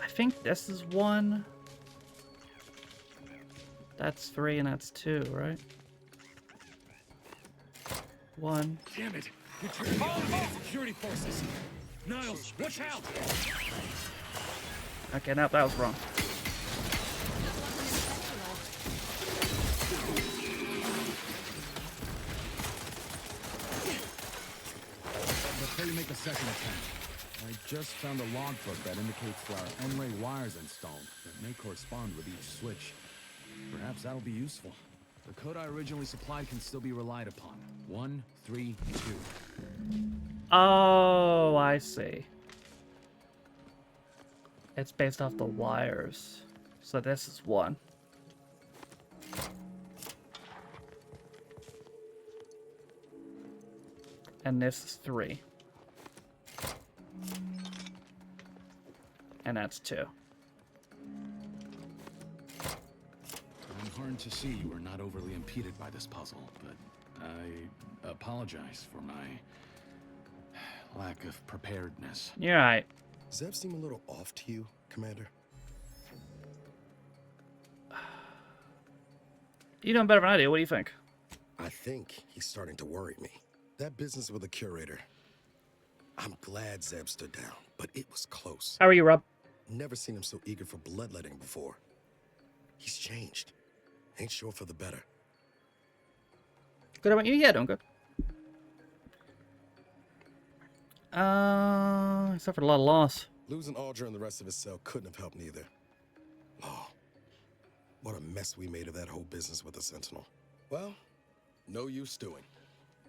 I think this is 1. That's 3 and that's 2, right? 1. Damn it! You're turning me on the security forces! Niles, watch out! Okay, no, that was wrong. Before you make a second attempt, I just found a logbook that indicates there are N-ray wires installed that may correspond with each switch. Perhaps that'll be useful. The code I originally supplied can still be relied upon. 1, 3, 2. Oh, I see. It's based off the wires. So this is 1. And this is 3. And that's 2. I'm hard to see you are not overly impeded by this puzzle, but I apologize for my lack of preparedness. You're right. Does that seem a little off to you, Commander? You know better than I do. What do you think? I think he's starting to worry me. That business with the curator. I'm glad Zeb stood down, but it was close. How are you, Rob? Never seen him so eager for bloodletting before. He's changed. Ain't sure for the better. Good about you? Yeah, doing good. Suffered a lot of loss. Losing Aldra and the rest of his cell couldn't have helped neither. Oh, what a mess we made of that whole business with the Sentinel. Well, no use stewing.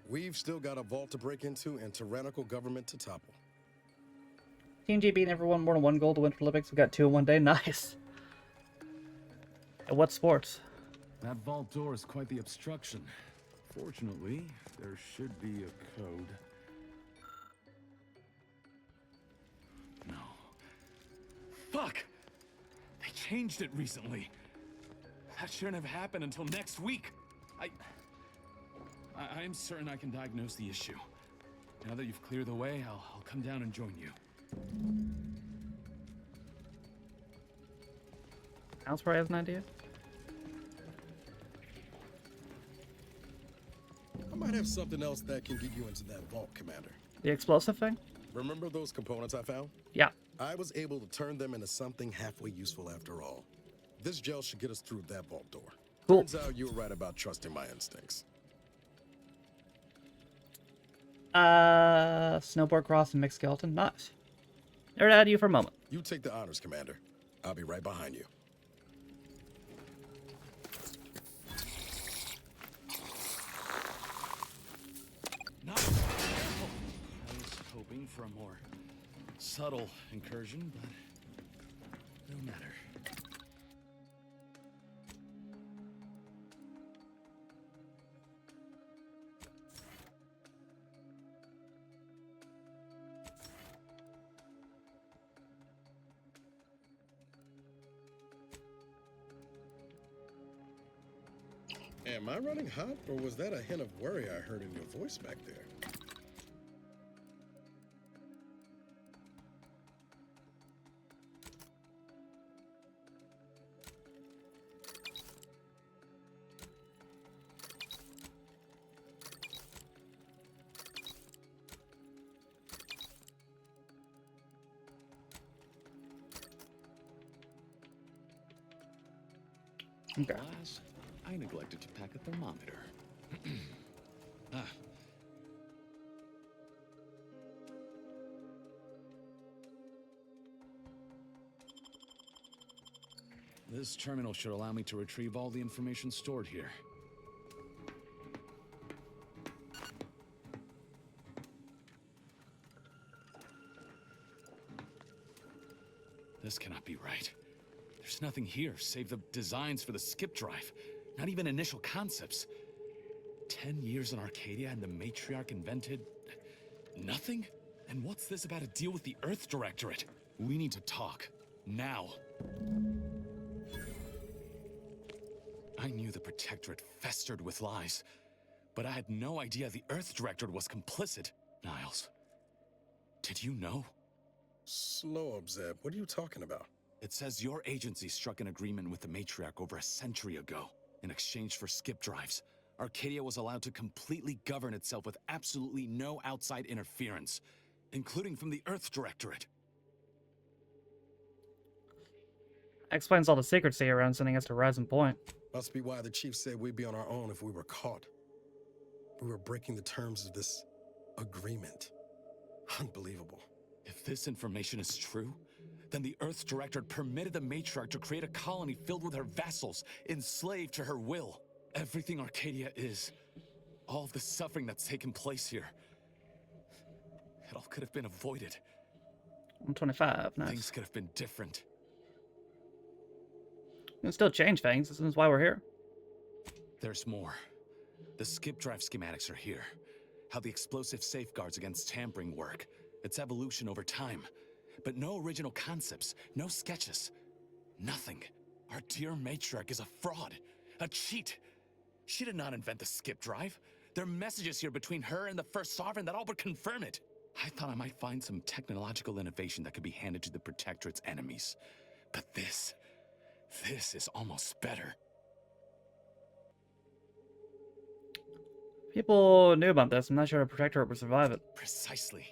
We've still got a vault to break into and tyrannical government to topple. Team G beat everyone more than 1 goal to Winter Olympics. We got 2 in 1 day. Nice. And what sports? That vault door is quite the obstruction. Fortunately, there should be a code. No. Fuck! They changed it recently. That shouldn't have happened until next week. I'm certain I can diagnose the issue. Now that you've cleared the way, I'll come down and join you. Alice probably has an idea. I might have something else that can get you into that vault, Commander. The explosive thing? Remember those components I found? Yeah. I was able to turn them into something halfway useful after all. This gel should get us through that vault door. Cool. Turns out you were right about trusting my instincts. Snowboard cross and mixed skeleton. Nice. There to add you for a moment. You take the honors, Commander. I'll be right behind you. Not careful. I was hoping for a more subtle incursion, but no matter. Am I running hot, or was that a hint of worry I heard in your voice back there? Okay. Alas, I I neglected to pack a thermometer. Ah. This terminal should allow me to retrieve all the information stored here. This cannot be right. There's nothing here save the designs for the skip drive. Not even initial concepts. 10 years in Arcadia and the Matriarch invented... nothing? And what's this about a deal with the Earth Directorate? We need to talk. Now. I knew the Protectorate festered with lies, but I had no idea the Earth Directorate was complicit. Niles, did you know? Slow up, Zeb. What are you talking about? It says your agency struck an agreement with the Matriarch over a century ago. In exchange for skip drives, Arcadia was allowed to completely govern itself with absolutely no outside interference, including from the Earth Directorate. Explains all the secrecy around sending us to Horizon Point. Must be why the chief said we'd be on our own if we were caught. We were breaking the terms of this agreement. Unbelievable. If this information is true, then the Earth Directorate permitted the Matriarch to create a colony filled with her vassals, enslaved to her will. Everything Arcadia is, all of the suffering that's taken place here, it all could have been avoided. 125, nice. Things could have been different. We can still change things, this is why we're here. There's more. The skip drive schematics are here. How the explosive safeguards against tampering work. Its evolution over time. But no original concepts, no sketches. Nothing. Our dear Matriarch is a fraud. A cheat. She did not invent the skip drive. There are messages here between her and the First Sovereign that all but confirm it. I thought I might find some technological innovation that could be handed to the Protectorate's enemies. But this is almost better. People knew about this. I'm not sure the Protectorate would survive it. Precisely.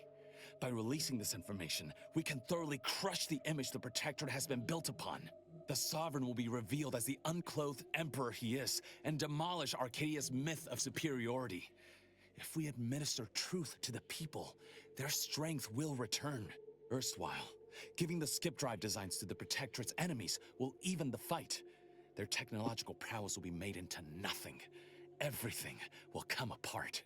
By releasing this information, we can thoroughly crush the image the Protectorate has been built upon. The Sovereign will be revealed as the unclothed Emperor he is, and demolish Arcadia's myth of superiority. If we administer truth to the people, their strength will return. Erstwhile, giving the skip drive designs to the Protectorate's enemies will even the fight. Their technological prowess will be made into nothing. Everything will come apart.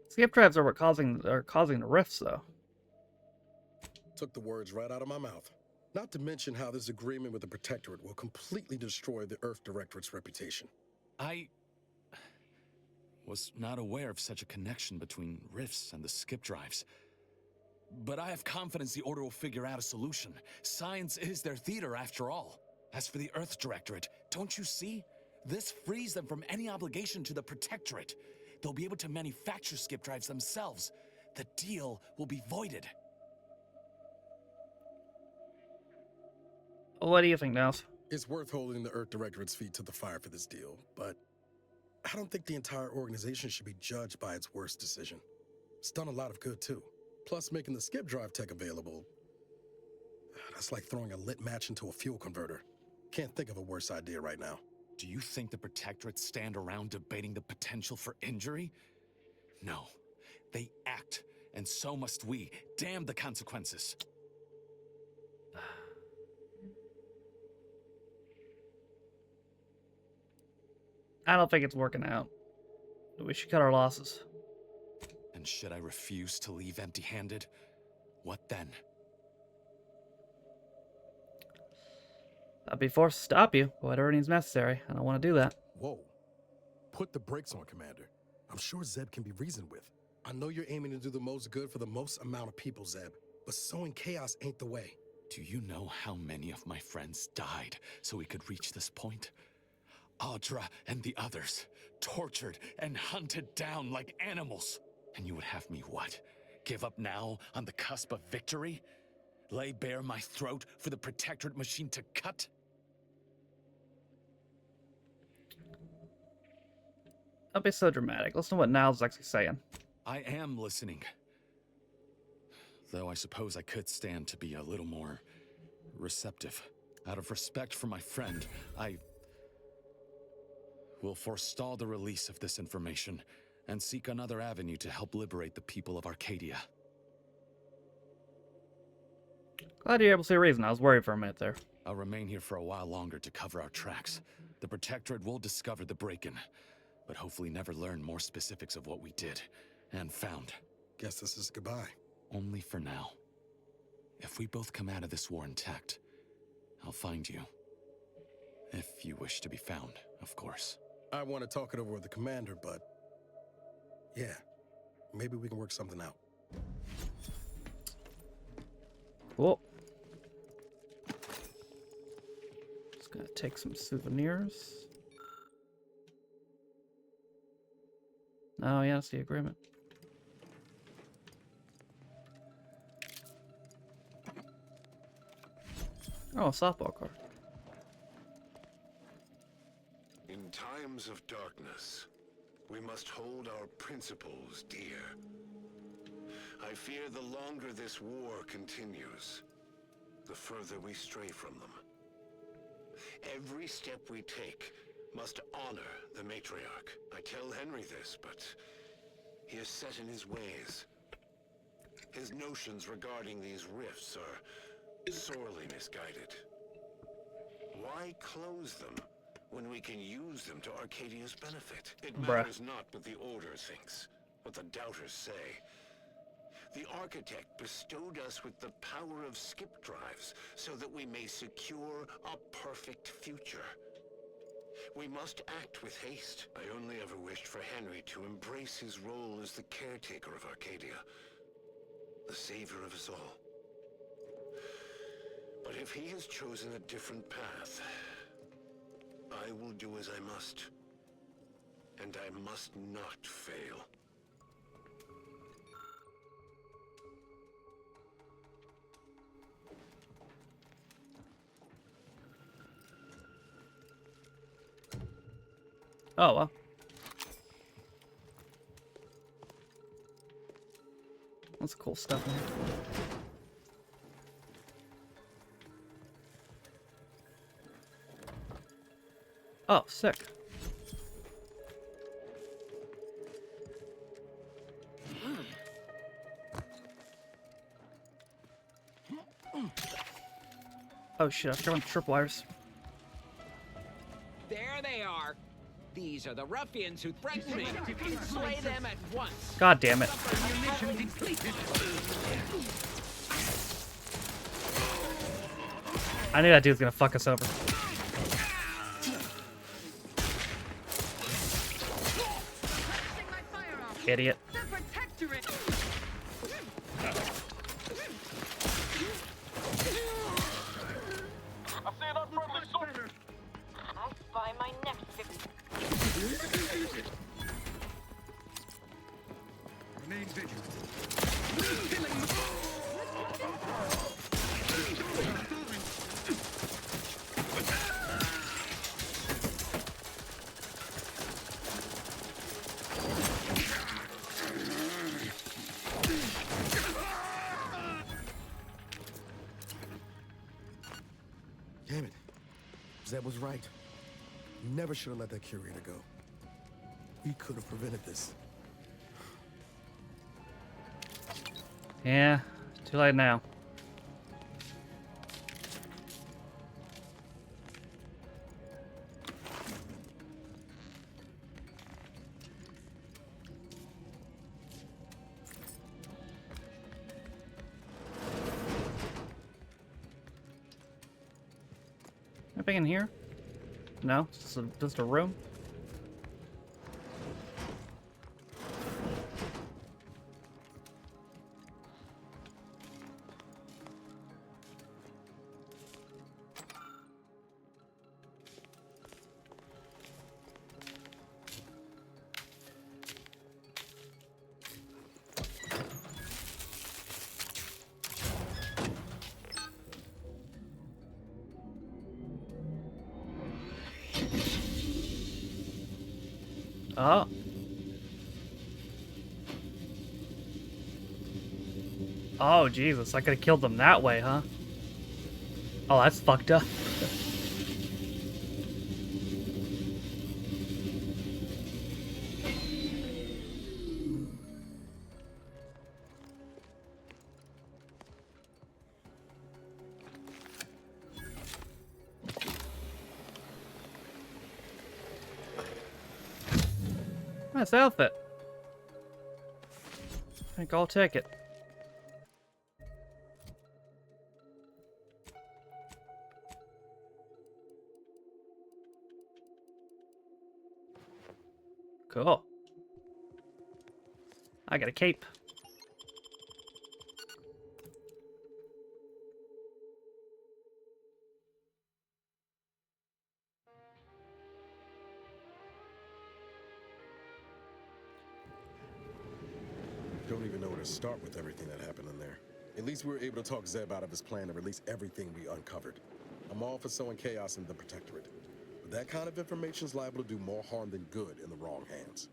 Skip drives are what causing the rifts, though. Took the words right out of my mouth. Not to mention how this agreement with the Protectorate will completely destroy the Earth Directorate's reputation. I was not aware of such a connection between rifts and the skip drives. But I have confidence the Order will figure out a solution. Science is their theater, after all. As for the Earth Directorate, don't you see? This frees them from any obligation to the Protectorate. They'll be able to manufacture skip drives themselves. The deal will be voided. What do you think, Nels? It's worth holding the Earth Directorate's feet to the fire for this deal, but I don't think the entire organization should be judged by its worst decision. It's done a lot of good, too. Plus, making the skip drive tech available, that's like throwing a lit match into a fuel converter. Can't think of a worse idea right now. Do you think the Protectorate stand around debating the potential for injury? No. They act, and so must we. Damn the consequences. I don't think it's working out. We should cut our losses. And should I refuse to leave empty-handed? What then? I'd be forced to stop you, whatever needs necessary. I don't want to do that. Whoa. Put the brakes on, Commander. I'm sure Zeb can be reasoned with. I know you're aiming to do the most good for the most amount of people, Zeb, but sowing chaos ain't the way. Do you know how many of my friends died so we could reach this point? Audra and the others, tortured and hunted down like animals. And you would have me what? Give up now on the cusp of victory? Lay bare my throat for the Protectorate machine to cut? Don't be so dramatic. Listen to what Niles is actually saying. I am listening. Though I suppose I could stand to be a little more receptive. Out of respect for my friend, I will forestall the release of this information and seek another avenue to help liberate the people of Arcadia. Glad you're able to see a reason. I was worried for a minute there. I'll remain here for a while longer to cover our tracks. The Protectorate will discover the break-in, but hopefully never learn more specifics of what we did and found. Guess this is goodbye. Only for now. If we both come out of this war intact, I'll find you. If you wish to be found, of course. I want to talk it over with the commander, but... yeah, maybe we can work something out. Cool. Just gonna take some souvenirs. Oh yeah, that's the agreement. Oh, a softball card. In times of darkness, we must hold our principles dear. I fear the longer this war continues, the further we stray from them. Every step we take must honor the matriarch. I tell Henry this, but he is set in his ways. His notions regarding these rifts are sorely misguided. Why close them when we can use them to Arcadia's benefit? It matters not what the Order thinks, what the doubters say. The Architect bestowed us with the power of skip drives so that we may secure a perfect future. We must act with haste. I only ever wished for Henry to embrace his role as the caretaker of Arcadia, the savior of us all. But if he has chosen a different path, I will do as I must. And I must not fail. Oh, well. That's cool stuff in here. Oh, sick. Oh shit, I forgot the tripwires. There they are. These are the ruffians who threatened me. Slay them at once. God damn it. I knew that dude's gonna fuck us over. Idiot. By my next Remain vigilant. Damn it. Zeb was right. We never should have let that curator go. We could have prevented this. Yeah, too late now. Anything in here? No, it's just a room. Oh, Jesus. I could have killed them that way, huh? Oh, that's fucked up. Nice outfit. I think I'll take it. Cool. I got a cape. Don't even know where to start with everything that happened in there. At least we were able to talk Zeb out of his plan to release everything we uncovered. I'm all for sowing chaos in the Protectorate, but that kind of information is liable to do more harm than good in the wrong hands.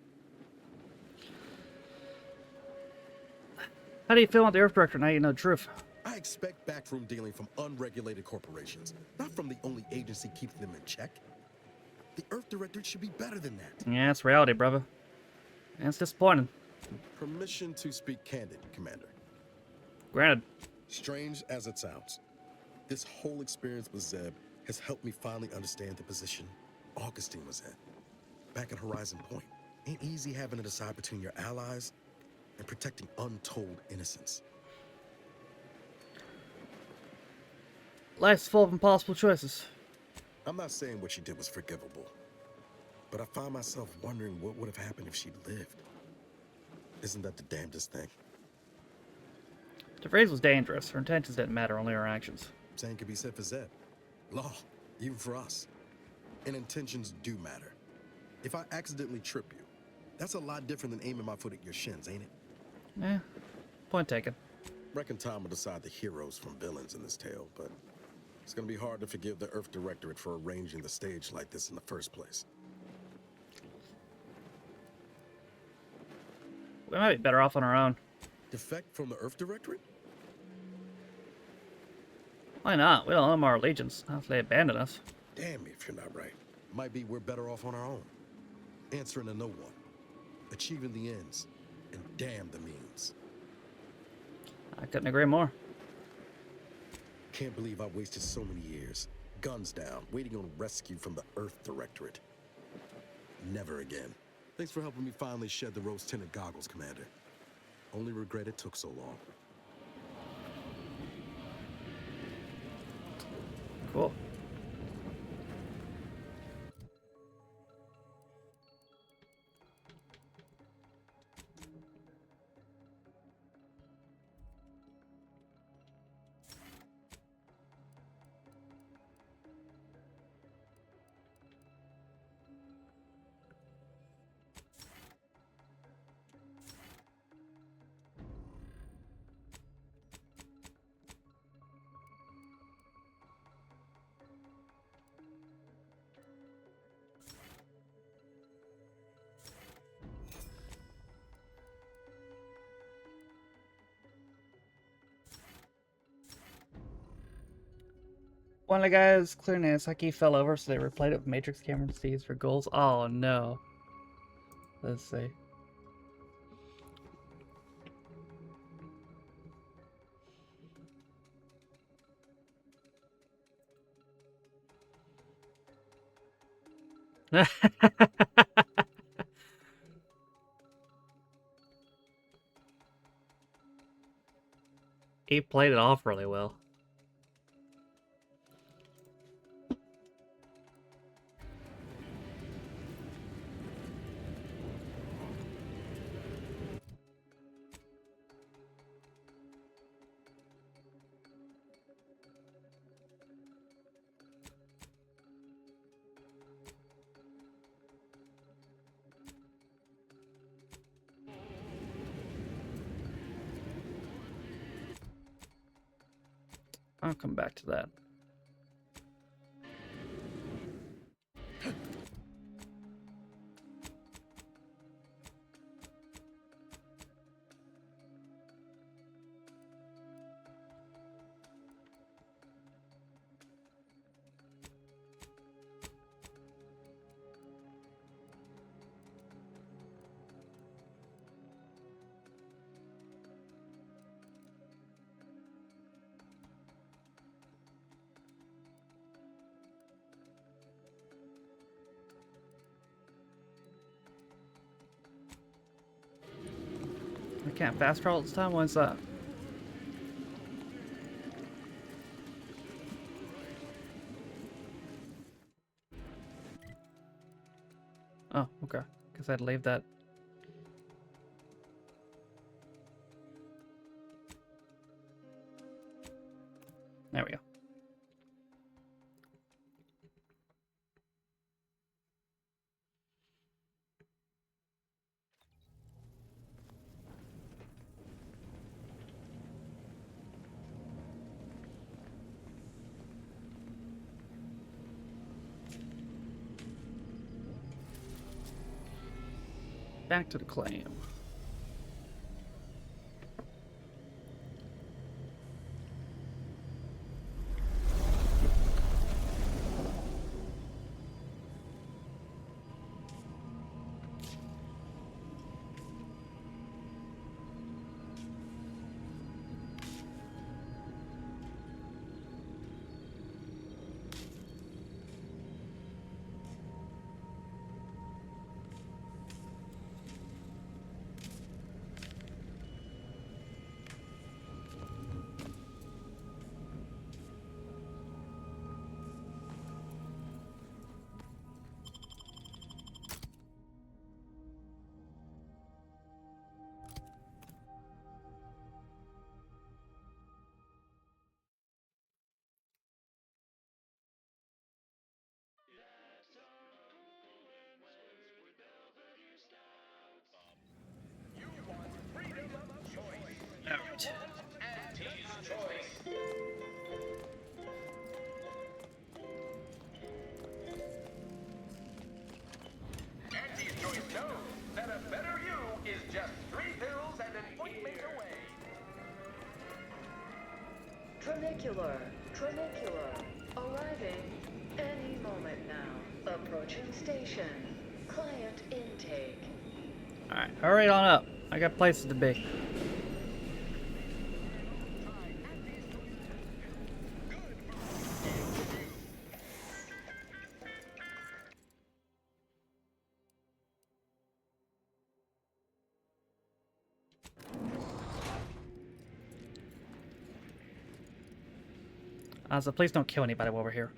How do you feel about the Earth Director now you know the truth? I expect backroom dealing from unregulated corporations, not from the only agency keeping them in check. The Earth Directorate should be better than that. Yeah, it's reality, brother. And it's disappointing. Permission to speak candid, Commander. Granted. Strange as it sounds, this whole experience with Zeb has helped me finally understand the position Augustine was in. Back at Horizon Point, ain't easy having to decide between your allies and protecting untold innocence. Life's full of impossible choices. I'm not saying what she did was forgivable, but I find myself wondering what would have happened if she'd lived. Isn't that the damnedest thing? Taffe316 was dangerous. Her intentions didn't matter, only her actions. Same could be said for Zeb. Law, even for us. And intentions do matter. If I accidentally trip you, that's a lot different than aiming my foot at your shins, ain't it? Eh, point taken. Reckon time will decide the heroes from villains in this tale, but it's gonna be hard to forgive the Earth Directorate for arranging the stage like this in the first place. We might be better off on our own. Defect from the Earth Directorate? Why not? We don't owe them our allegiance. Not if they abandon us. Damn me if you're not right. Might be we're better off on our own. Answering to no one. Achieving the ends. And damn the means. I couldn't agree more. Can't believe I wasted so many years. Guns down, waiting on rescue from the Earth Directorate. Never again. Thanks for helping me finally shed the rose-tinted goggles, Commander. Only regret it took so long. Cool. One of the guys clearing his hockey fell over, so they replayed it with Matrix camera sees for goals. Oh no. Let's see. He played it off really well. I'll come back to that. can't fast travel this time? What's that? Oh, okay. Guess I'd leave that. There we go. Back to the claim. Alright. Auntie's Choice knows that a better you is just 3 pills and an ointment away. Tranicular. Arriving any moment now. Approaching station. Client intake. Alright, hurry on up. I got places to be. So please don't kill anybody while we're here.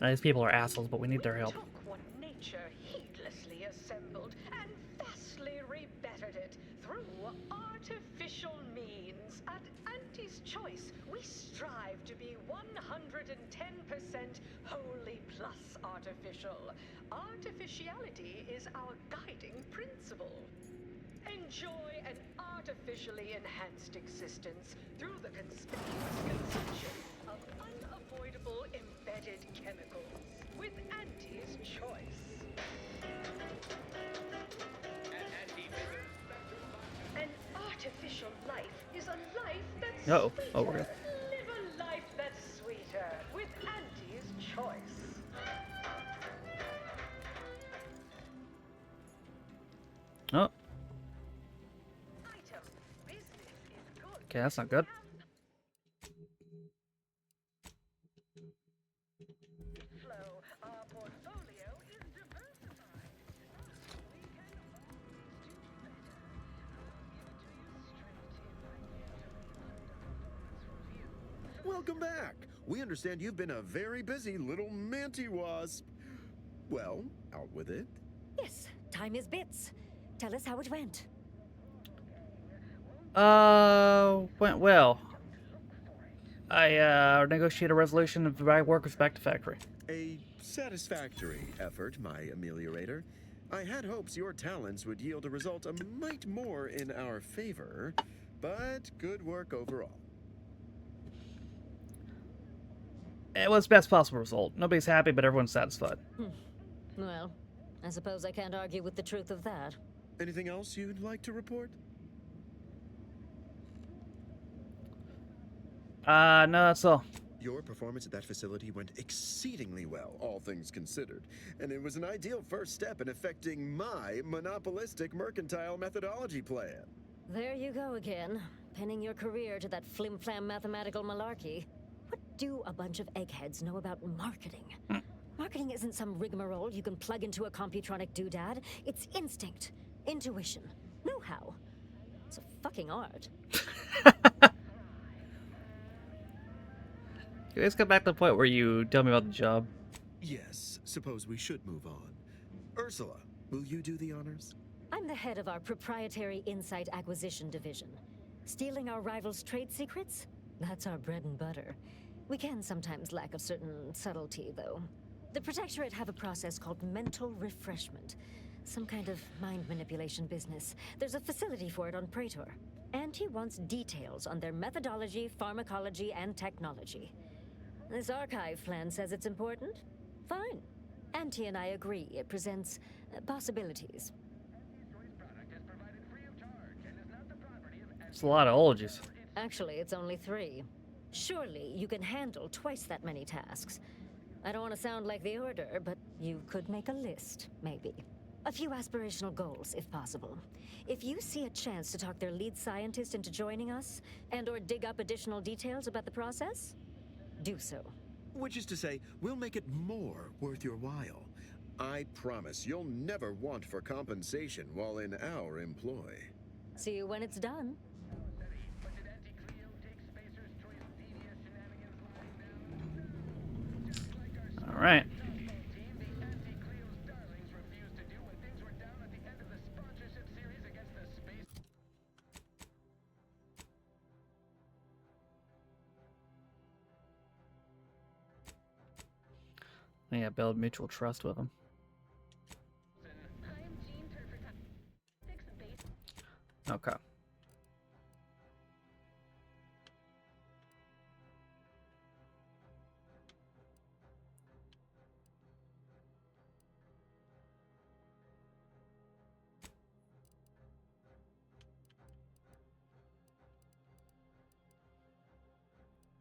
These people are assholes, but we need their help. Took what nature heedlessly assembled and vastly rebettered it through artificial means. At Auntie's Choice, we strive to be 110% wholly plus artificial. Artificiality is our guiding principle. Enjoy an artificially enhanced existence through the conspicuous consumption of unavoidable embedded chemicals with Auntie's Choice. An artificial life is a life that's Uh-oh. sweeter. Oh, we're good. Live a life that's sweeter with Auntie's Choice. Oh. Okay, that's not good. Welcome back. We understand you've been a very busy little manty-wasp. Well, out with it. Yes, time is bits. Tell us how it went. Went well. I negotiated a resolution of my workers back to factory. A satisfactory effort, my ameliorator. I had hopes your talents would yield a result a mite more in our favor, but good work overall. It was best possible result. Nobody's happy, but everyone's satisfied. Well, I suppose I can't argue with the truth of that. Anything else you'd like to report? No, that's all. Your performance at that facility went exceedingly well, all things considered. And it was an ideal first step in effecting my monopolistic mercantile methodology plan. There you go again, pinning your career to that flim-flam mathematical malarkey. What do a bunch of eggheads know about marketing? Marketing isn't some rigmarole you can plug into a computronic doodad. It's instinct, intuition, know-how. It's a fucking art. You guys get back to the point where you tell me about the job. Yes, suppose we should move on. Ursula, will you do the honors? I'm the head of our proprietary insight acquisition division. Stealing our rivals' trade secrets? That's our bread and butter. We can sometimes lack a certain subtlety, though. The Protectorate have a process called mental refreshment. Some kind of mind manipulation business. There's a facility for it on Praetor. And he wants details on their methodology, pharmacology, and technology. This archive plan says it's important? Fine. Auntie and I agree it presents possibilities. It's a lot of ologies. Actually, it's only 3. Surely you can handle twice that many tasks. I don't want to sound like the Order, but you could make a list, maybe. A few aspirational goals, if possible. If you see a chance to talk their lead scientist into joining us, and/or dig up additional details about the process, do so. Which is to say, we'll make it more worth your while. I promise you'll never want for compensation while in our employ. See you when it's done. All right. Yeah, build mutual trust with them. Okay.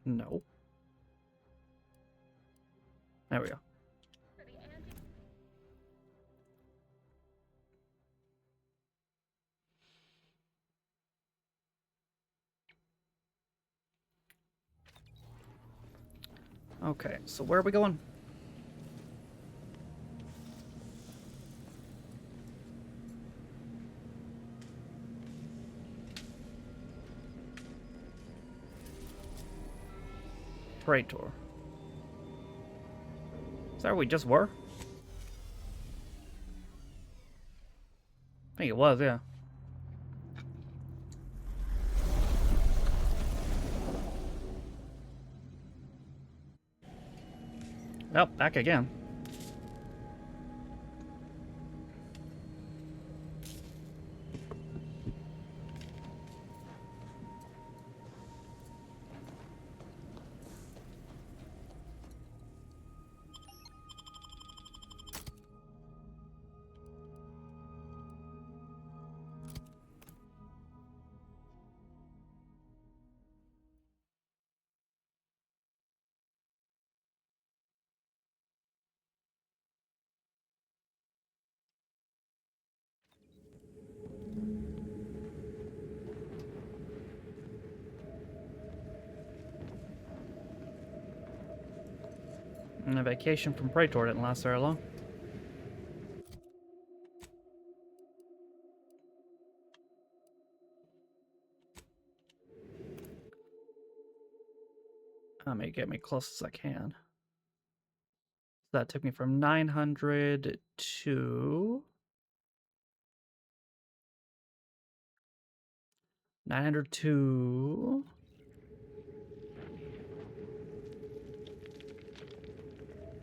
No. There we go. Okay, so where are we going? Praetor. Is that where we just were? I think it was, yeah. Oh, back again. And a vacation from Praetor didn't last very long. I may get me close as I can. So that took me from 900 to 900 to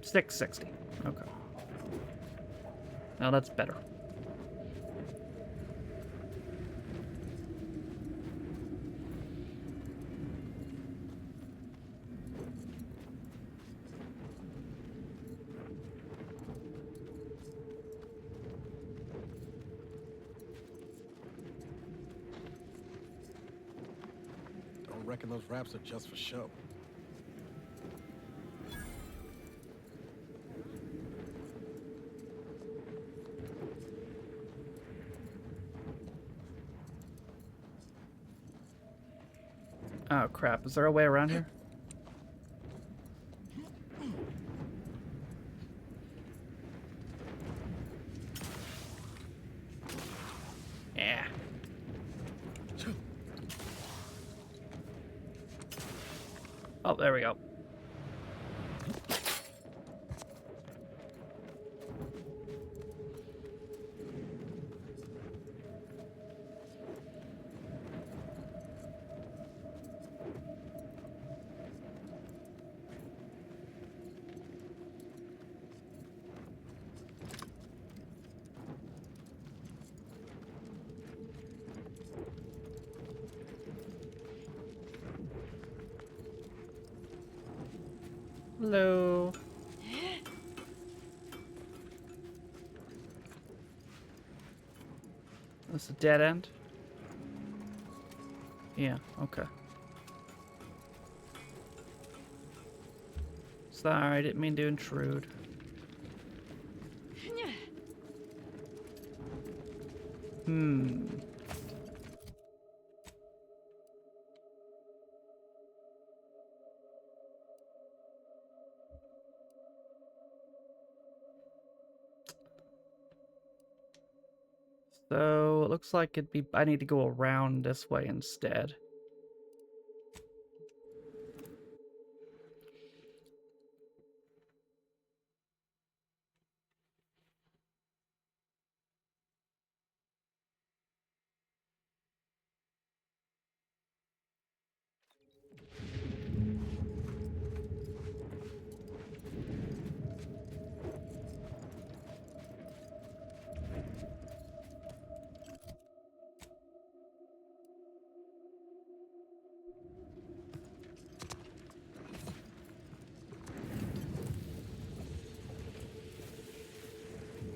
660. Okay. Now that's better. Don't reckon those raps are just for show. Oh crap, is there a way around here? Yeah. Oh, there we go. Hello. This a dead end? Yeah, okay. Sorry, I didn't mean to intrude. Hmm. So it looks like I need to go around this way instead.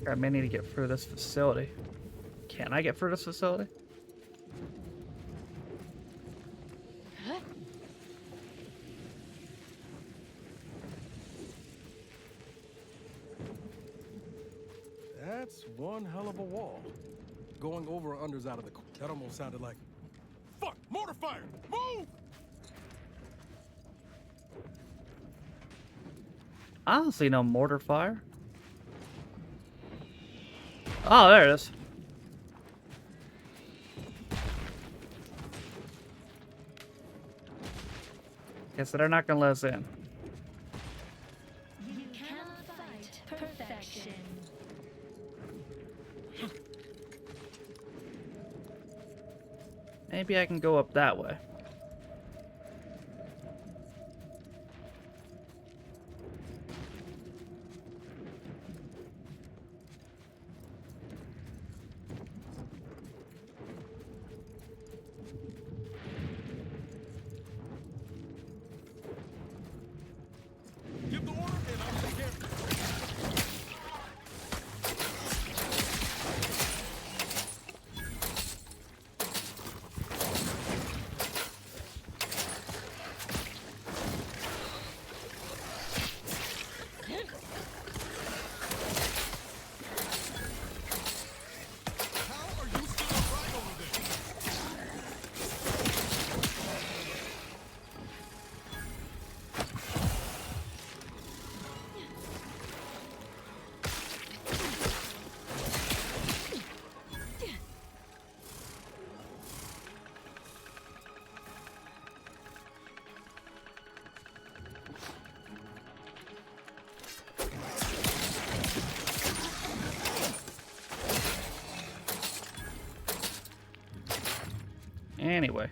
I may need to get through this facility. Can I get through this facility? That's one hell of a wall. Going over or under's out of the... That almost sounded like... Fuck! Mortar fire! Move! I don't see no mortar fire. Oh, there it is. Guess they're not gonna let us in. You cannot fight perfection. Maybe I can go up that way. Give the order and I'll take care of it. Anyway.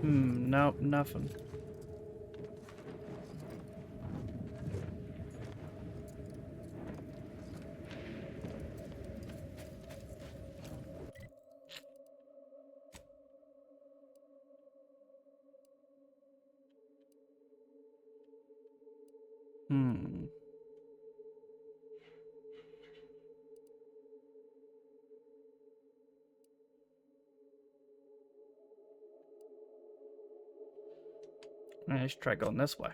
Nope, nothing. Let's try going this way.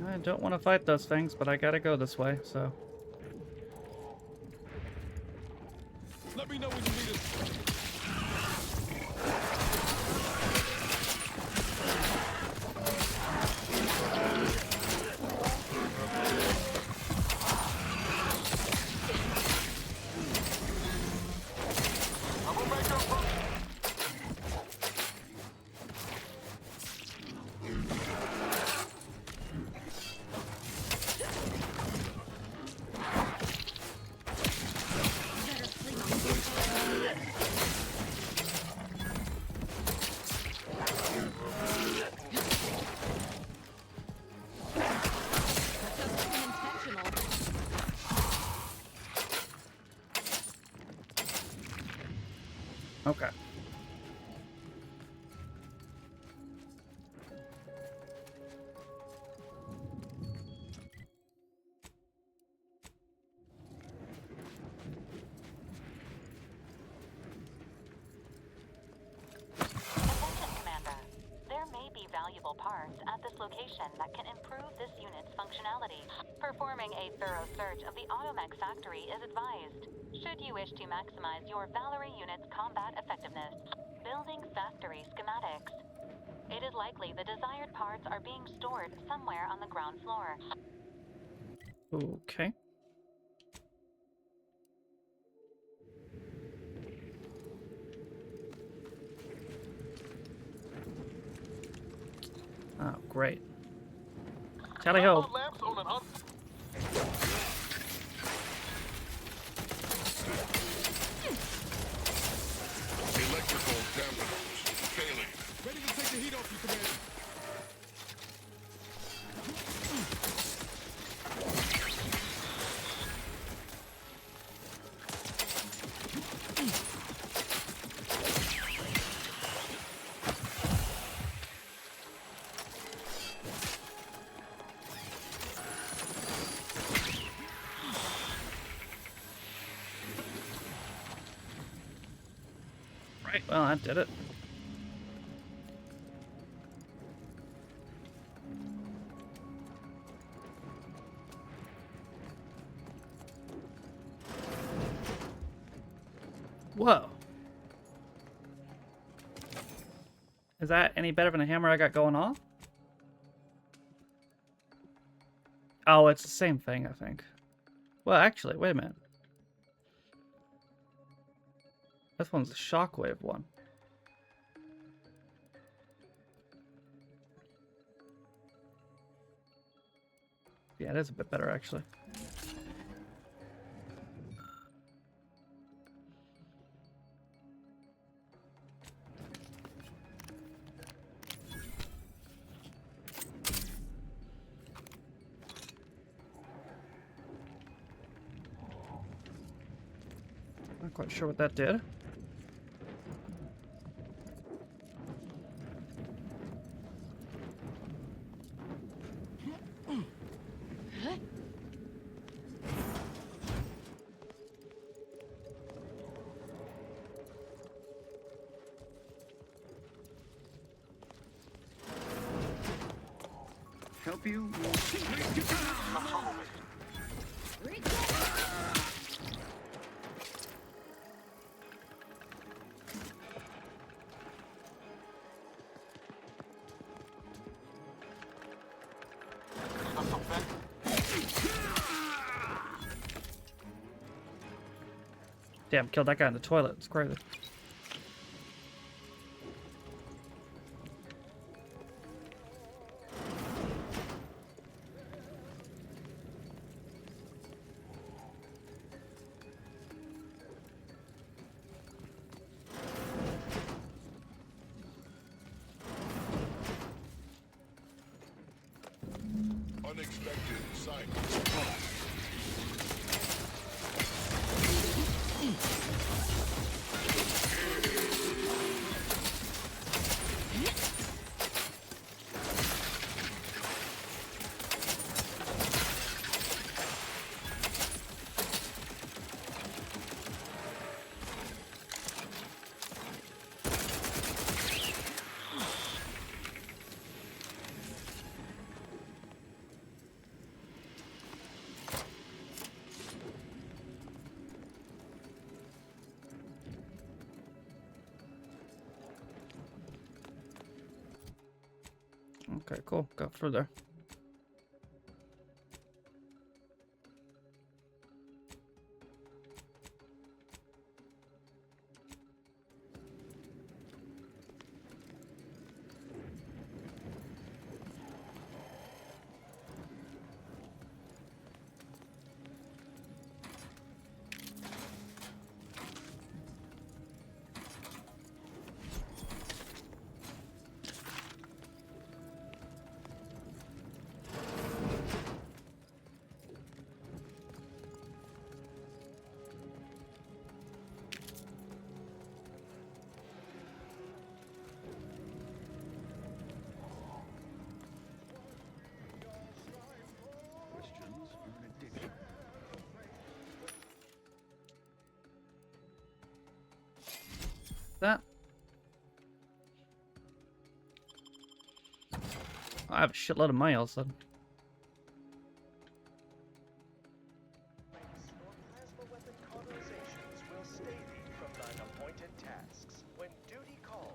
I don't want to fight those things, but I gotta go this way, so. Let me know when you need us. Okay. Valuable parts at this location that can improve this unit's functionality. Performing a thorough search of the Automech factory is advised, should you wish to maximize your Valerie unit's combat effectiveness. Building factory schematics. It is likely the desired parts are being stored somewhere on the ground floor. Okay. Oh, great. Tally ho. Electrical damage failing. Ready to take the heat off you, Commander. Right, well, I did it. Whoa. Is that any better than the hammer I got going off? Oh, it's the same thing, I think. Well, actually, wait a minute. This one's the shockwave one. Yeah, it is a bit better, actually. Not quite sure what that did. Help you? Damn, killed that guy in the toilet. It's crazy. Unexpected sight. cool. Go through there. Questions are an addiction. That. I have a shitload of money all of a sudden. Plasma weapon cauterizations will stay thee from thine appointed tasks. When duty calls.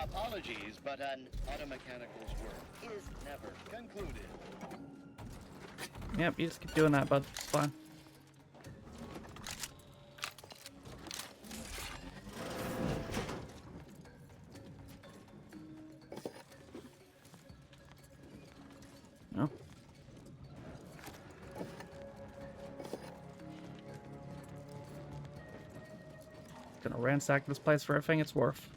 Apologies, but an automechanical's work is never concluded. Yep, you just keep doing that, bud. It's fine. No. Gonna ransack this place for everything it's worth.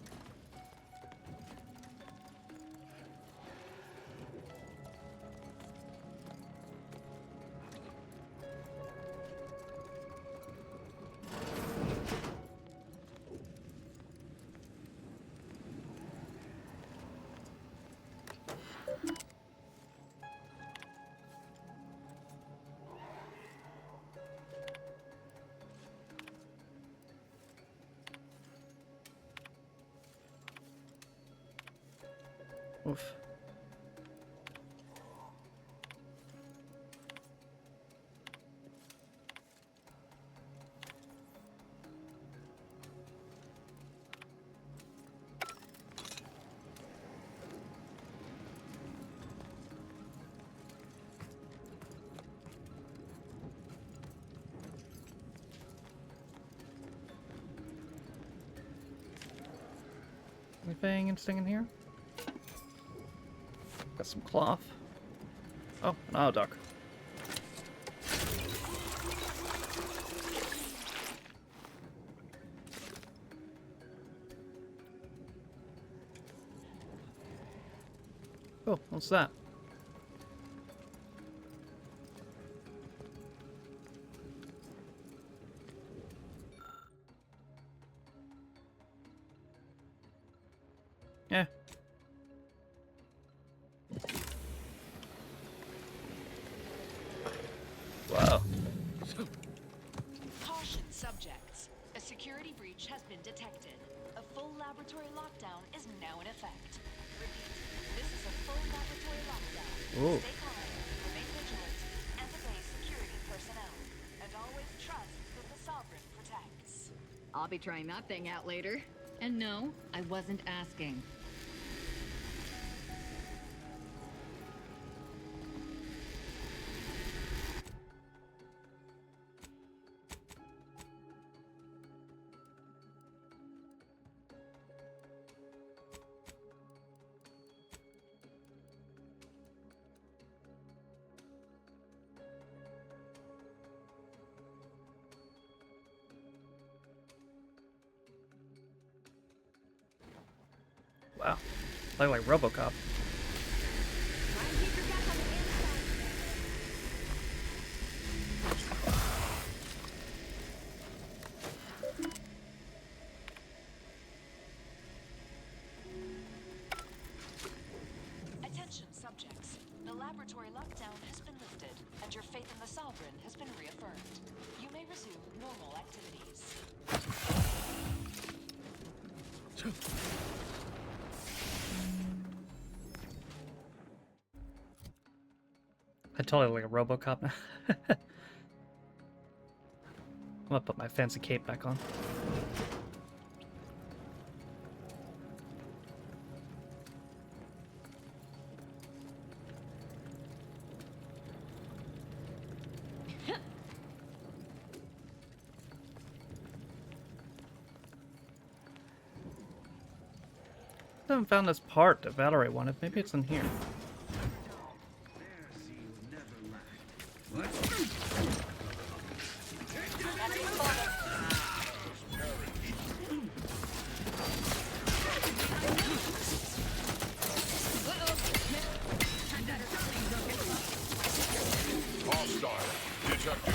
Oof. Anything interesting in here? Got some cloth. Oh, an auto duck. Oh, what's that? Yeah. Wow. Caution subjects. A security breach has been detected. A full laboratory lockdown is now in effect. Repeat, this is a full laboratory lockdown. Ooh. Stay calm, remain vigilant, and obey security personnel. And always trust that the Sovereign protects. I'll be trying that thing out later. And no, I wasn't asking. Wow. Like RoboCop. Attention subjects. The laboratory lockdown has been lifted, and your faith in the Sovereign has been reaffirmed. You may resume normal activities. I totally look like a RoboCop now. I'm gonna put my fancy cape back on. I haven't found this part that Valerie wanted. Maybe it's in here. Hostile detected.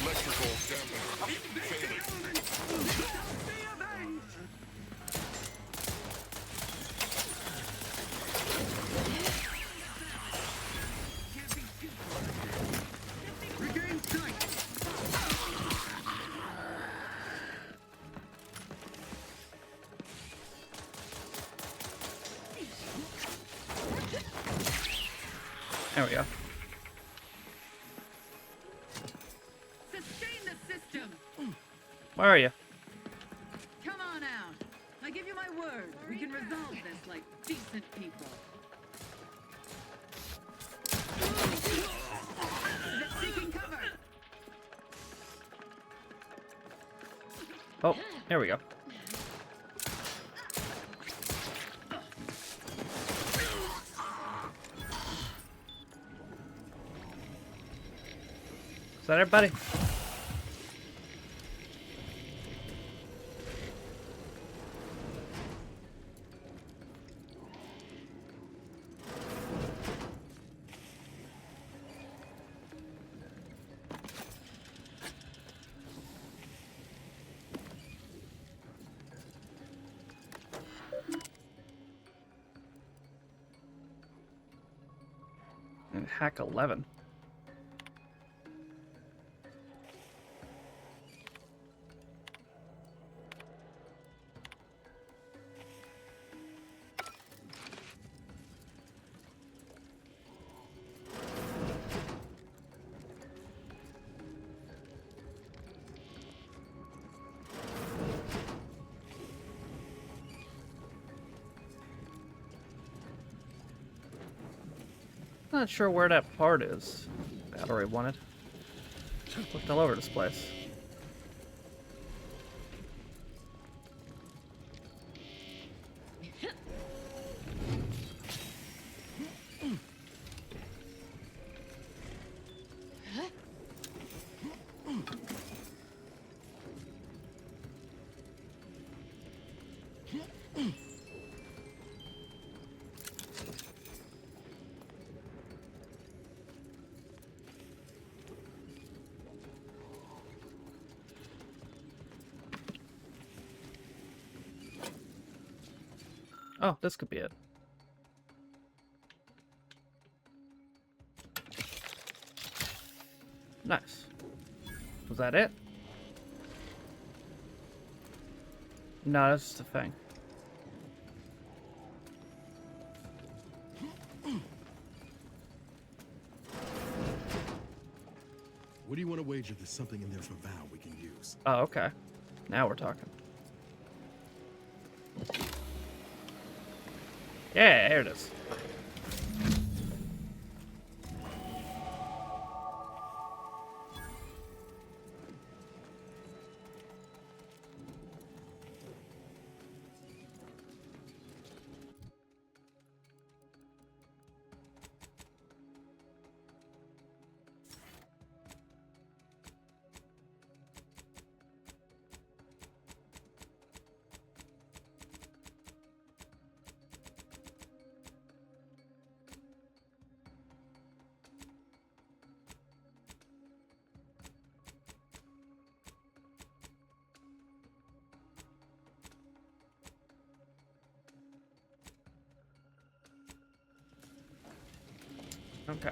Electrical damage failing. There we go. Sustain the system. Where are you? Come on out. I give you my word. We can resolve this like decent people. Seeking cover. Oh, there we go. Is that everybody? And hack 11. Not sure where that part is. Battery wanted. Looked all over this place. Oh, this could be it. Nice. Was that it? No, that's just a thing. What do you want to wager there's something in there for Val we can use? Oh, okay. Now we're talking. Yeah, there it is. Okay.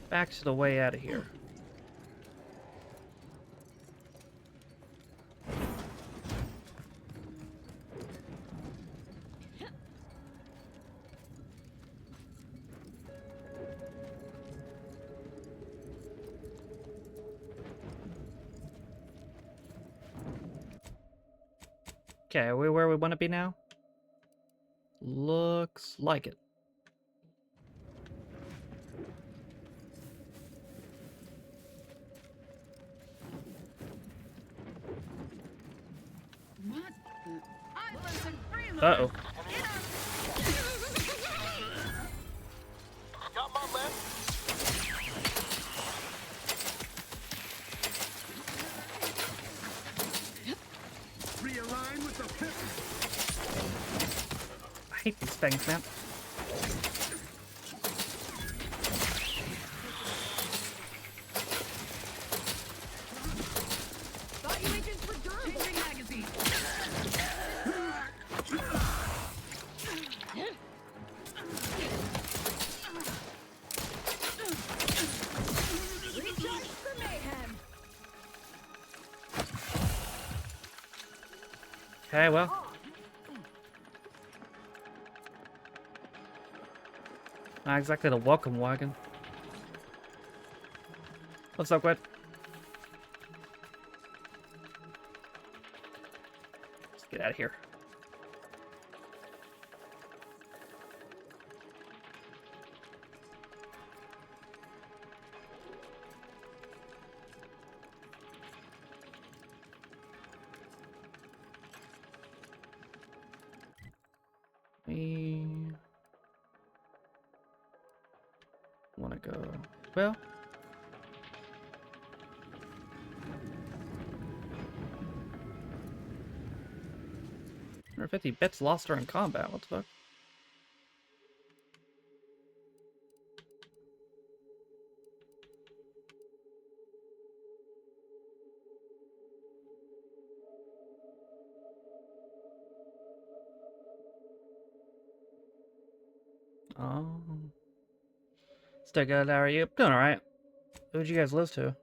Back to the way out of here. Okay, are we where we want to be now? Looks like it. What? I listen freely. Uh-oh. Got my left. Realign with the pip. I hate these things, man. Thought you agents were durable. Changing magazine. Recharge for mayhem. Okay, well. Not exactly the welcome wagon. What's up, Quid? Let's get out of here. We want to go, well, 150 bits lost during combat, what the fuck? Oh. Still good, how are you? Doing alright. Who'd you guys lose to?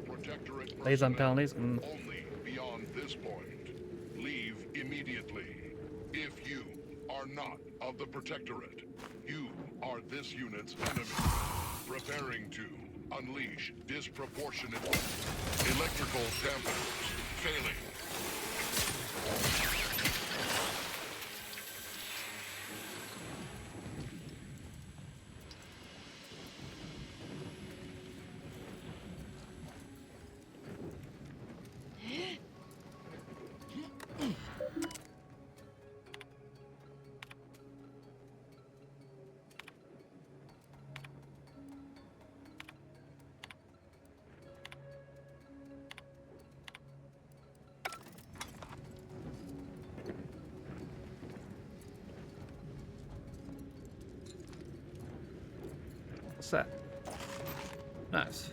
Protectorate Plays on personnel penalties. only beyond this point. Leave immediately. If you are not of the Protectorate, you are this unit's enemy. Preparing to unleash disproportionate electrical dampeners. Failing. What's that? Nice.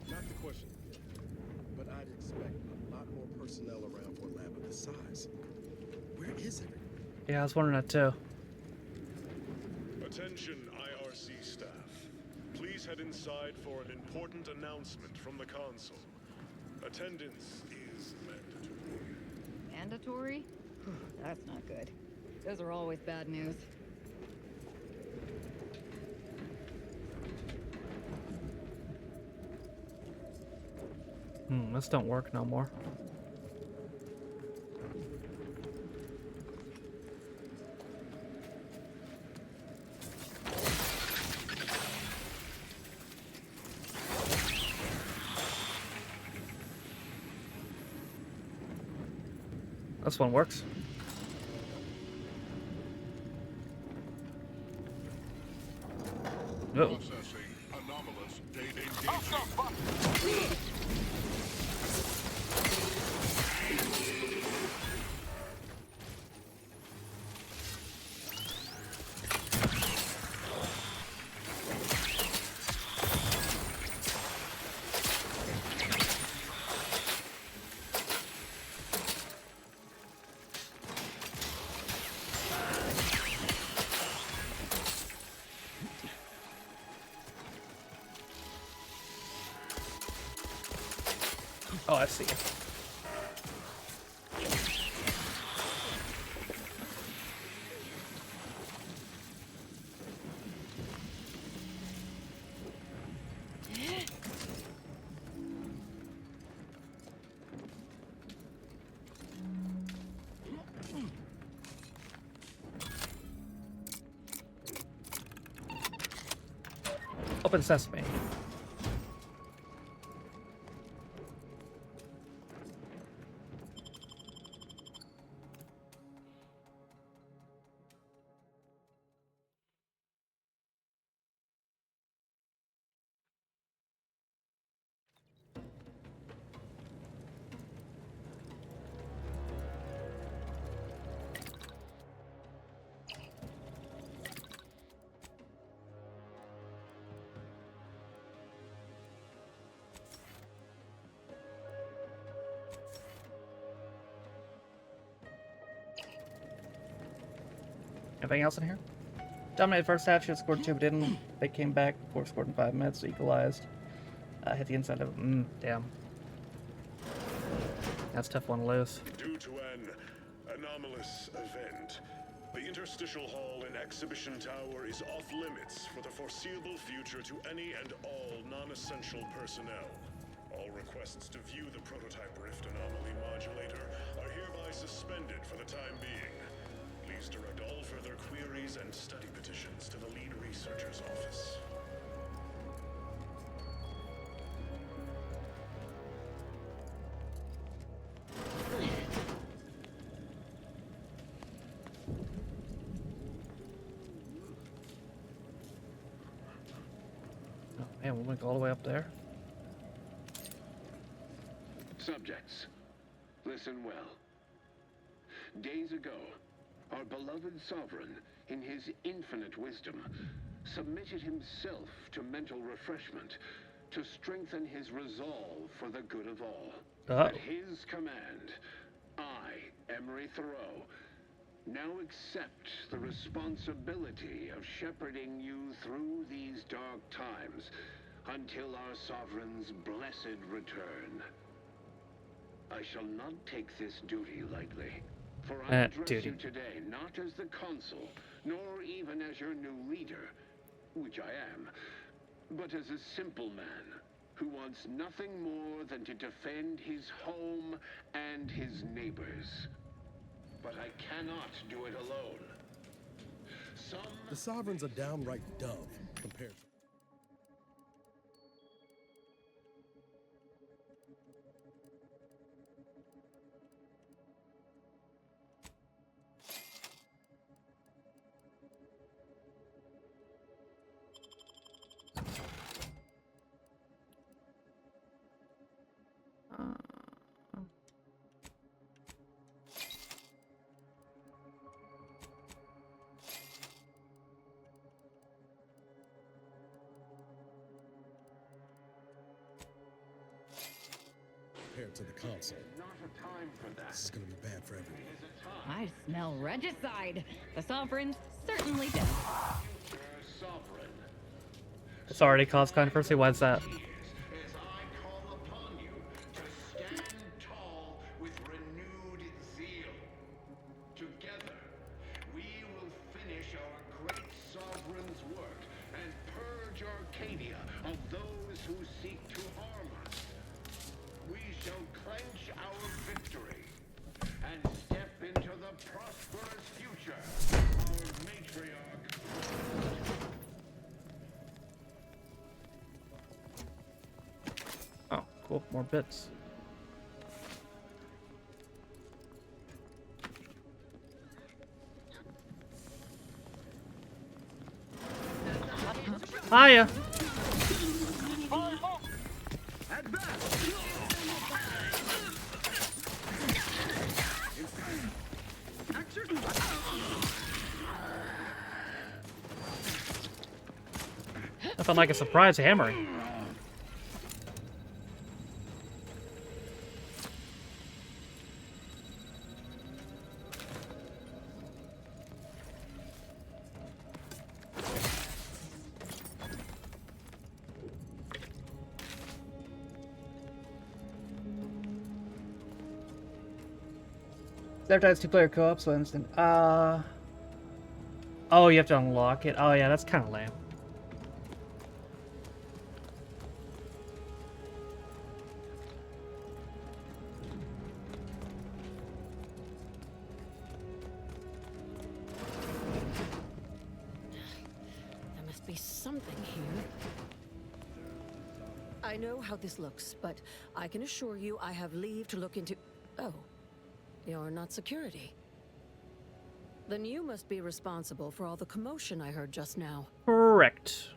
Not to question you, but I'd expect a lot more personnel around for a lab of this size. Where is everyone? Yeah, I was wondering that too. Attention, IRC staff. Please head inside for an important announcement from the console. Attendance is mandatory. Mandatory? Whew, that's not good. Those are always bad news. This don't work no more. This one works. Oh. Processing anomalous data engaging. Oh, I see. Open sesame. Anything else in here? Dominated first half, should have scored 2 but didn't. They came back, before scored in 5 minutes, equalized. Hit the inside of damn. That's a tough one to lose. Due to an anomalous event, the interstitial hall in Exhibition Tower is off limits for the foreseeable future to any and all non-essential personnel. All requests to view the prototype rift anomaly modulator are hereby suspended for the time being. Please direct all further queries and study petitions to the lead researcher's office. Oh man, we'll link all the way up there. Subjects, listen well. Days ago, our beloved sovereign, in his infinite wisdom, submitted himself to mental refreshment to strengthen his resolve for the good of all. At his command, I, Emery Thoreau, now accept the responsibility of shepherding you through these dark times until our sovereign's blessed return. I shall not take this duty lightly, for I address you today not as the consul, nor even as your new leader, which I am, but as a simple man who wants nothing more than to defend his home and his neighbors. But I cannot do it alone. The Sovereign's a downright dove compared to... compared to the console. This is gonna be bad for everyone. I smell regicide. The Sovereign's certainly dead. It's already caused controversy. Why's that? Together, we will finish our great sovereign's work and purge Arcadia of those who seek to harm us. We shall clench our victory and step into the prosperous future our matriarch. Oh, cool. More bits. Hiya. Nothing like a surprise hammering. Advertise 2-player co-op, so instant. Oh, you have to unlock it. Oh yeah, that's kind of lame. There must be something here. I know how this looks, but I can assure you I have leave to look into... Oh. You're not security. Then you must be responsible for all the commotion I heard just now. Correct.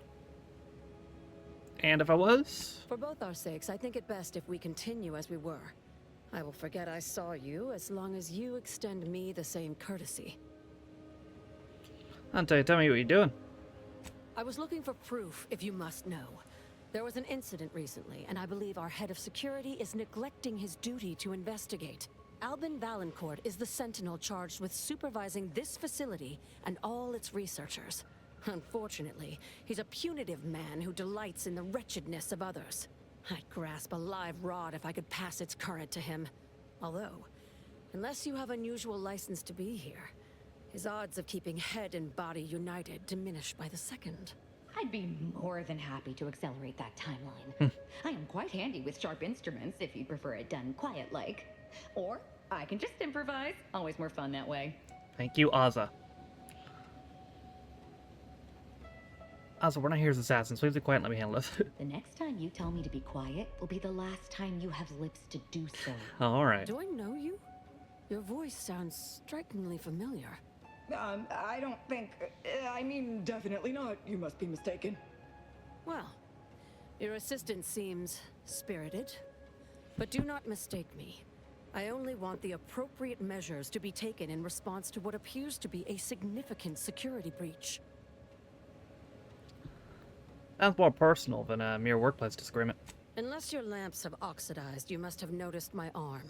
And if I was? For both our sakes, I think it best if we continue as we were. I will forget I saw you as long as you extend me the same courtesy. Tell me what you're doing. I was looking for proof, if you must know. There was an incident recently, and I believe our head of security is neglecting his duty to investigate. Albin Valancourt is the sentinel charged with supervising this facility and all its researchers. Unfortunately, he's a punitive man who delights in the wretchedness of others. I'd grasp a live rod if I could pass its current to him. Although, unless you have unusual license to be here, his odds of keeping head and body united diminish by the second. I'd be more than happy to accelerate that timeline. I am quite handy with sharp instruments if you'd prefer it done quiet-like. Or I can just improvise. Always more fun that way. Thank you, Azza. Azza, we're not here as assassins. Please be quiet and let me handle this. The next time you tell me to be quiet will be the last time you have lips to do so. Alright. Do I know you? Your voice sounds strikingly familiar. I don't think... I mean, definitely not. You must be mistaken. Well, your assistant seems spirited. But do not mistake me. I only want the appropriate measures to be taken in response to what appears to be a significant security breach. Sounds more personal than a mere workplace disagreement. Unless your lamps have oxidized, you must have noticed my arm.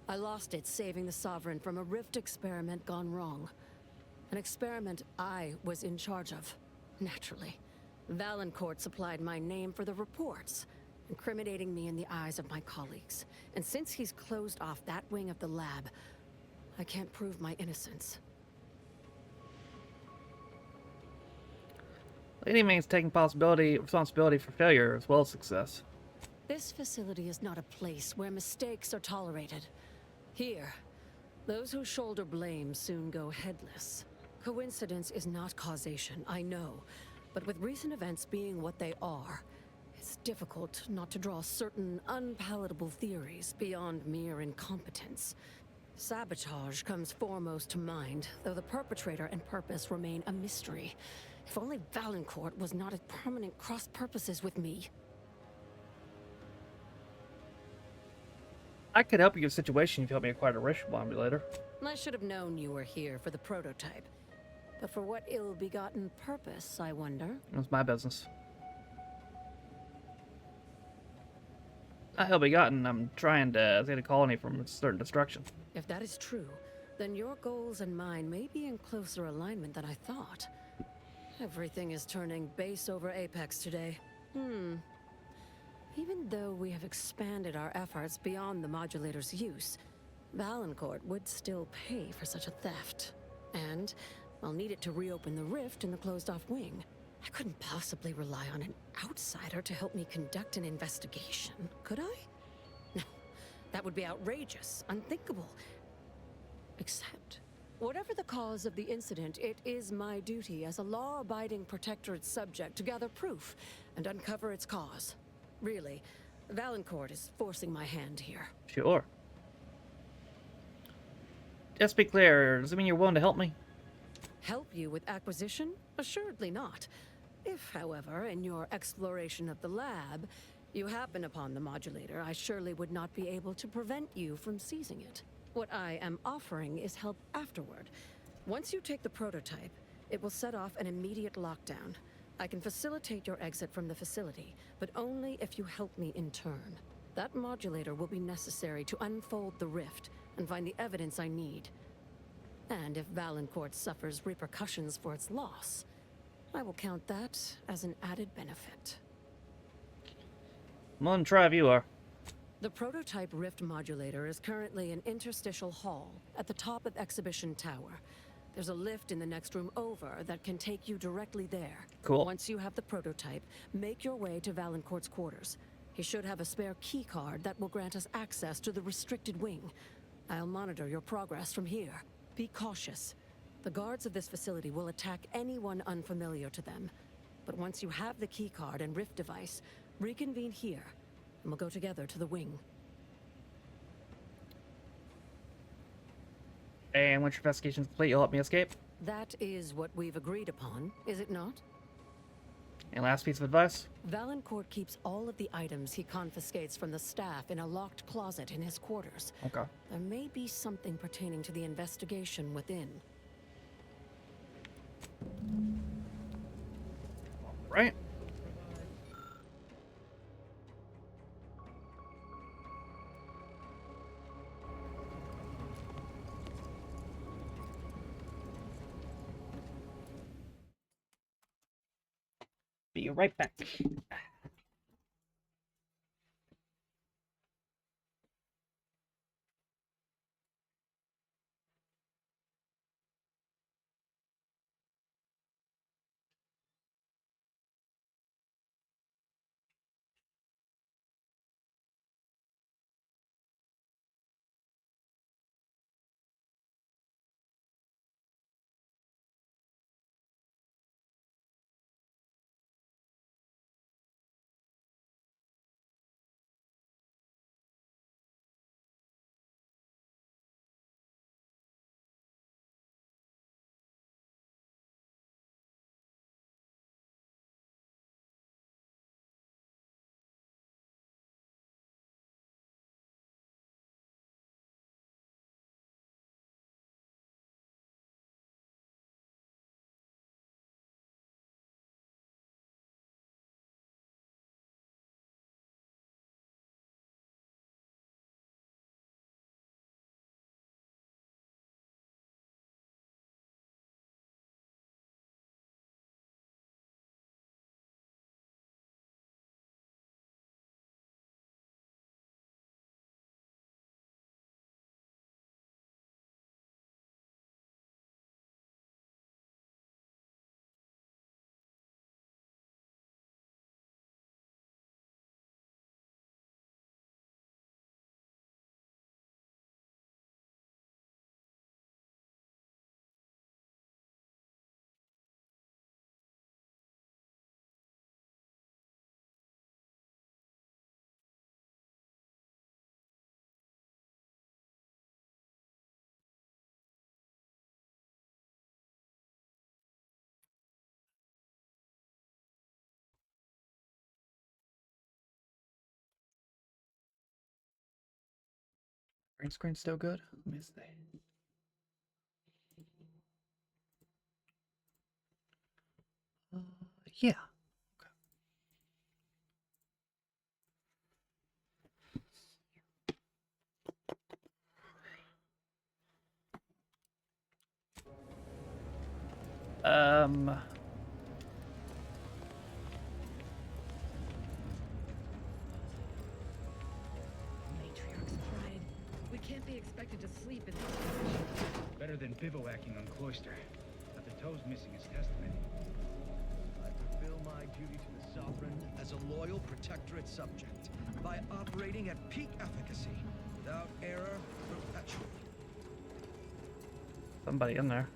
I lost it saving the Sovereign from a rift experiment gone wrong. An experiment I was in charge of, naturally. Valancourt supplied my name for the reports, incriminating me in the eyes of my colleagues. And since he's closed off that wing of the lab, I can't prove my innocence. Lady means taking responsibility for failure as well as success. This facility is not a place where mistakes are tolerated. Here, those who shoulder blame soon go headless. Coincidence is not causation, I know. But with recent events being what they are, it's difficult not to draw certain unpalatable theories beyond mere incompetence. Sabotage comes foremost to mind, though the perpetrator and purpose remain a mystery. If only Valancourt was not at permanent cross-purposes with me. I could help you with a situation if you help me acquire a wish bomb later. I should have known you were here for the prototype. But for what ill-begotten purpose, I wonder? That's my business. Not ill-begotten, I'm trying to save the colony from certain destruction. If that is true, then your goals and mine may be in closer alignment than I thought. Everything is turning base over apex today. Even though we have expanded our efforts beyond the modulator's use, Valancourt would still pay for such a theft. And I'll need it to reopen the rift in the closed-off wing. I couldn't possibly rely on an outsider to help me conduct an investigation, could I? No, that would be outrageous, unthinkable. Except, whatever the cause of the incident, it is my duty as a law-abiding protectorate subject to gather proof and uncover its cause. Really, Valancourt is forcing my hand here. Sure. Just be clear, does it mean you're willing to help me? Help you with acquisition? Assuredly not. If, however, in your exploration of the lab, you happen upon the modulator, I surely would not be able to prevent you from seizing it. What I am offering is help afterward. Once you take the prototype, it will set off an immediate lockdown. I can facilitate your exit from the facility, but only if you help me in turn. That modulator will be necessary to unfold the rift and find the evidence I need. And if Valancourt suffers repercussions for its loss, I will count that as an added benefit. I'm on Trav, you are. The prototype rift modulator is currently in Interstitial Hall at the top of Exhibition Tower. There's a lift in the next room over that can take you directly there. Cool. Once you have the prototype, make your way to Valancourt's quarters. He should have a spare key card that will grant us access to the restricted wing. I'll monitor your progress from here. Be cautious. The guards of this facility will attack anyone unfamiliar to them. But once you have the key card and rift device, reconvene here, and we'll go together to the wing. And once your investigation's complete, you'll help me escape? That is what we've agreed upon, is it not? And last piece of advice? Valancourt keeps all of the items he confiscates from the staff in a locked closet in his quarters. Okay. There may be something pertaining to the investigation within. Right. Be right back. Green screen still good? Let me see. Yeah. Matriarch's pride. We can't be expected to sleep in these conditions. Better than bivouacking on Cloister. But the toe's missing his testament. I fulfill my duty to the Sovereign as a loyal Protectorate subject by operating at peak efficacy, without error, perpetually. Somebody in there.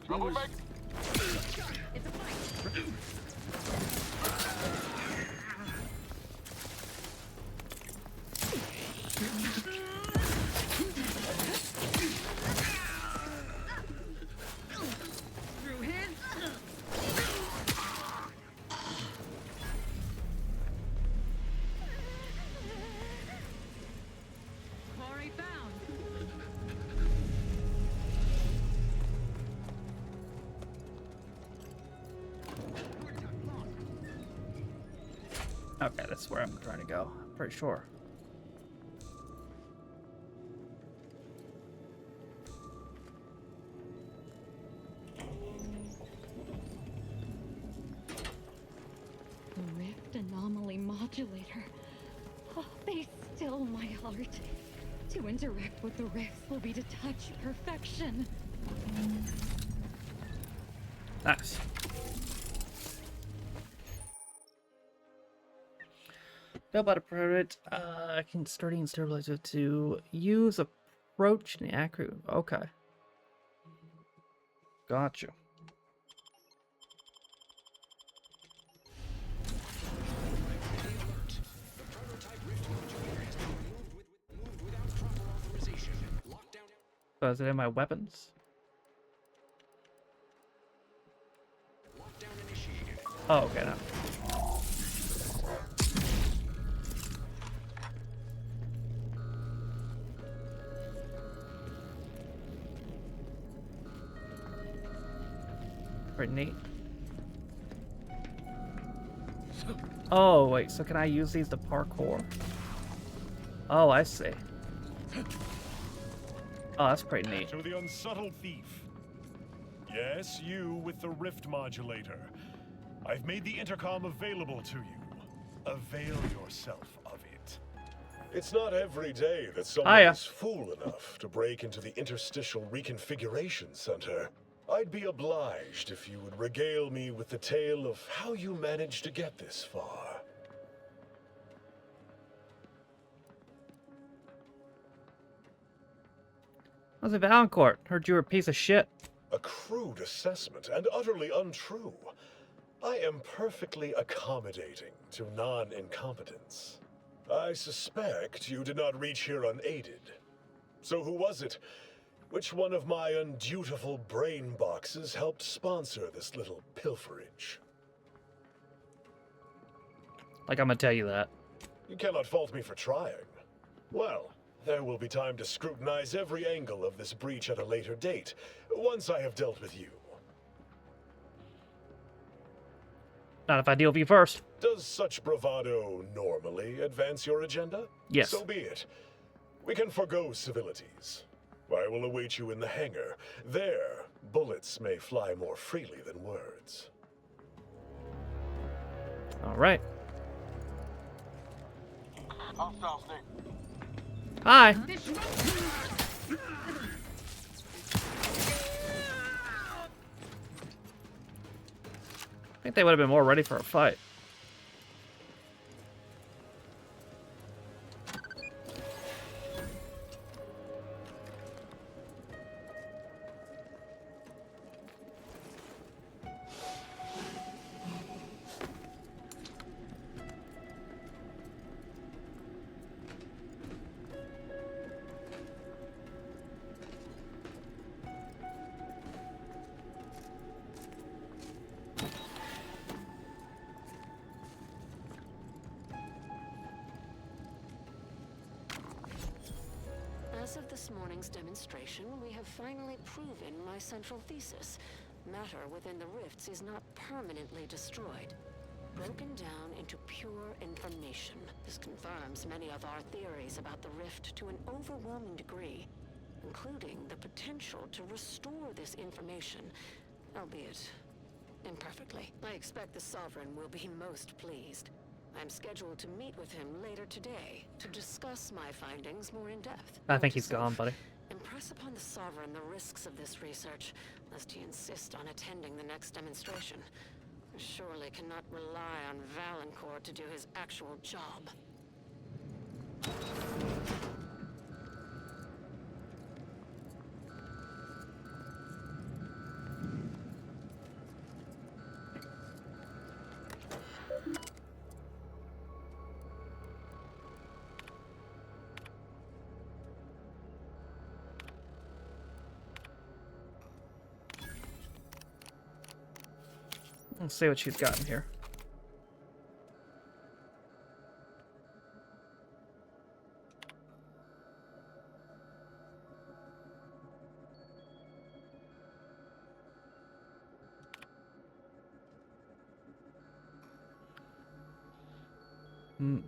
It's a fight. Through his. Quarry found. Okay, that's where I'm trying to go. I'm pretty sure. The Rift Anomaly Modulator. Oh, they still my heart. To interact with the rifts will be to touch perfection. Nice. Know about a product. I can starting stabilizer to use approach and accurate. Okay. Gotcha. So is it in my weapons? Oh, okay, now. Pretty neat. Oh, wait, so can I use these to parkour? Oh, I see. Oh, that's pretty neat. To the unsubtle thief. Yes, you with the rift modulator. I've made the intercom available to you. Avail yourself of it. It's not every day that someone is fool enough to break into the Interstitial Reconfiguration Center. I'd be obliged if you would regale me with the tale of how you managed to get this far. How's it Valancourt? Heard you were a piece of shit. A crude assessment and utterly untrue. I am perfectly accommodating to non-incompetence. I suspect you did not reach here unaided. So who was it? Which one of my undutiful brain boxes helped sponsor this little pilferage? Like, I'm gonna tell you that. You cannot fault me for trying. Well, there will be time to scrutinize every angle of this breach at a later date, once I have dealt with you. Not if I deal with you first. Does such bravado normally advance your agenda? Yes. So be it. We can forgo civilities. I will await you in the hangar. There, bullets may fly more freely than words. All right. Hostile snake. Hi. I think they would have been more ready for a fight. As of this morning's demonstration, we have finally proven my central thesis. Matter within the rifts is not permanently destroyed. Broken down into pure information. This confirms many of our theories about the rift to an overwhelming degree, including the potential to restore this information, albeit imperfectly. I expect the Sovereign will be most pleased. I'm scheduled to meet with him later today to discuss my findings more in depth. I think he's gone, buddy. Impress upon the Sovereign the risks of this research, lest he insist on attending the next demonstration. I surely cannot rely on Valancourt to do his actual job. Let's see what she's got in here. Hmm.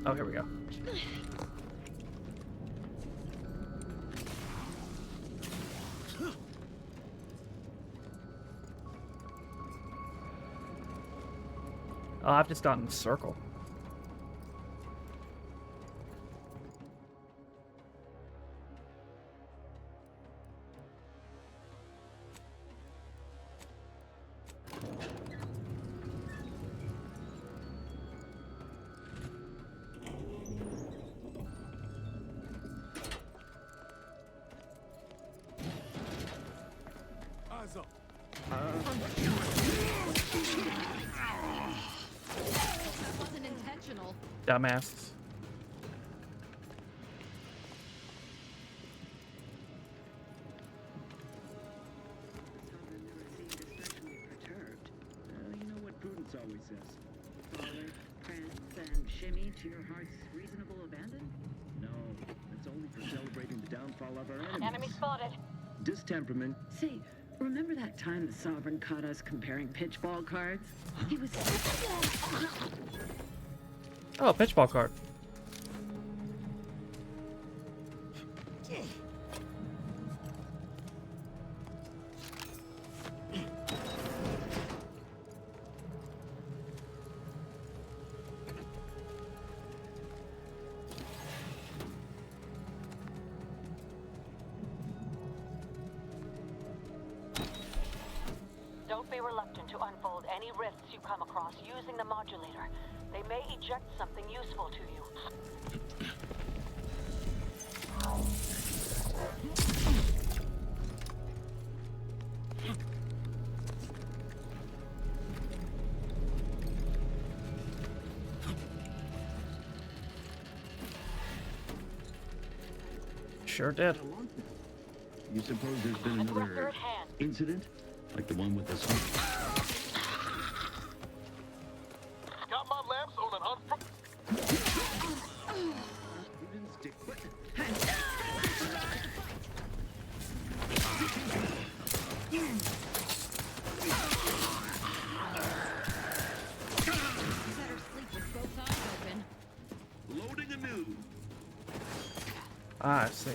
Oh, here we go. Oh, I've just gotten in a circle. Eyes up. That wasn't intentional. Dumbasses. You know what Prudence always says. Follow, prance, and shimmy to your heart's reasonable abandon? No, that's only for celebrating the downfall of our enemies. Enemy spotted. Distemperament. Say, remember that time the Sovereign caught us comparing pitchball cards? He was... Oh, pitchball card. Don't be reluctant to unfold any rifts you come across using the modulator. They may eject something useful to you. Sure did. You suppose there's been another incident? Like the one with the sun? Got my lamps on an Better sleep with both eyes open. Loading anew. Ah, I see.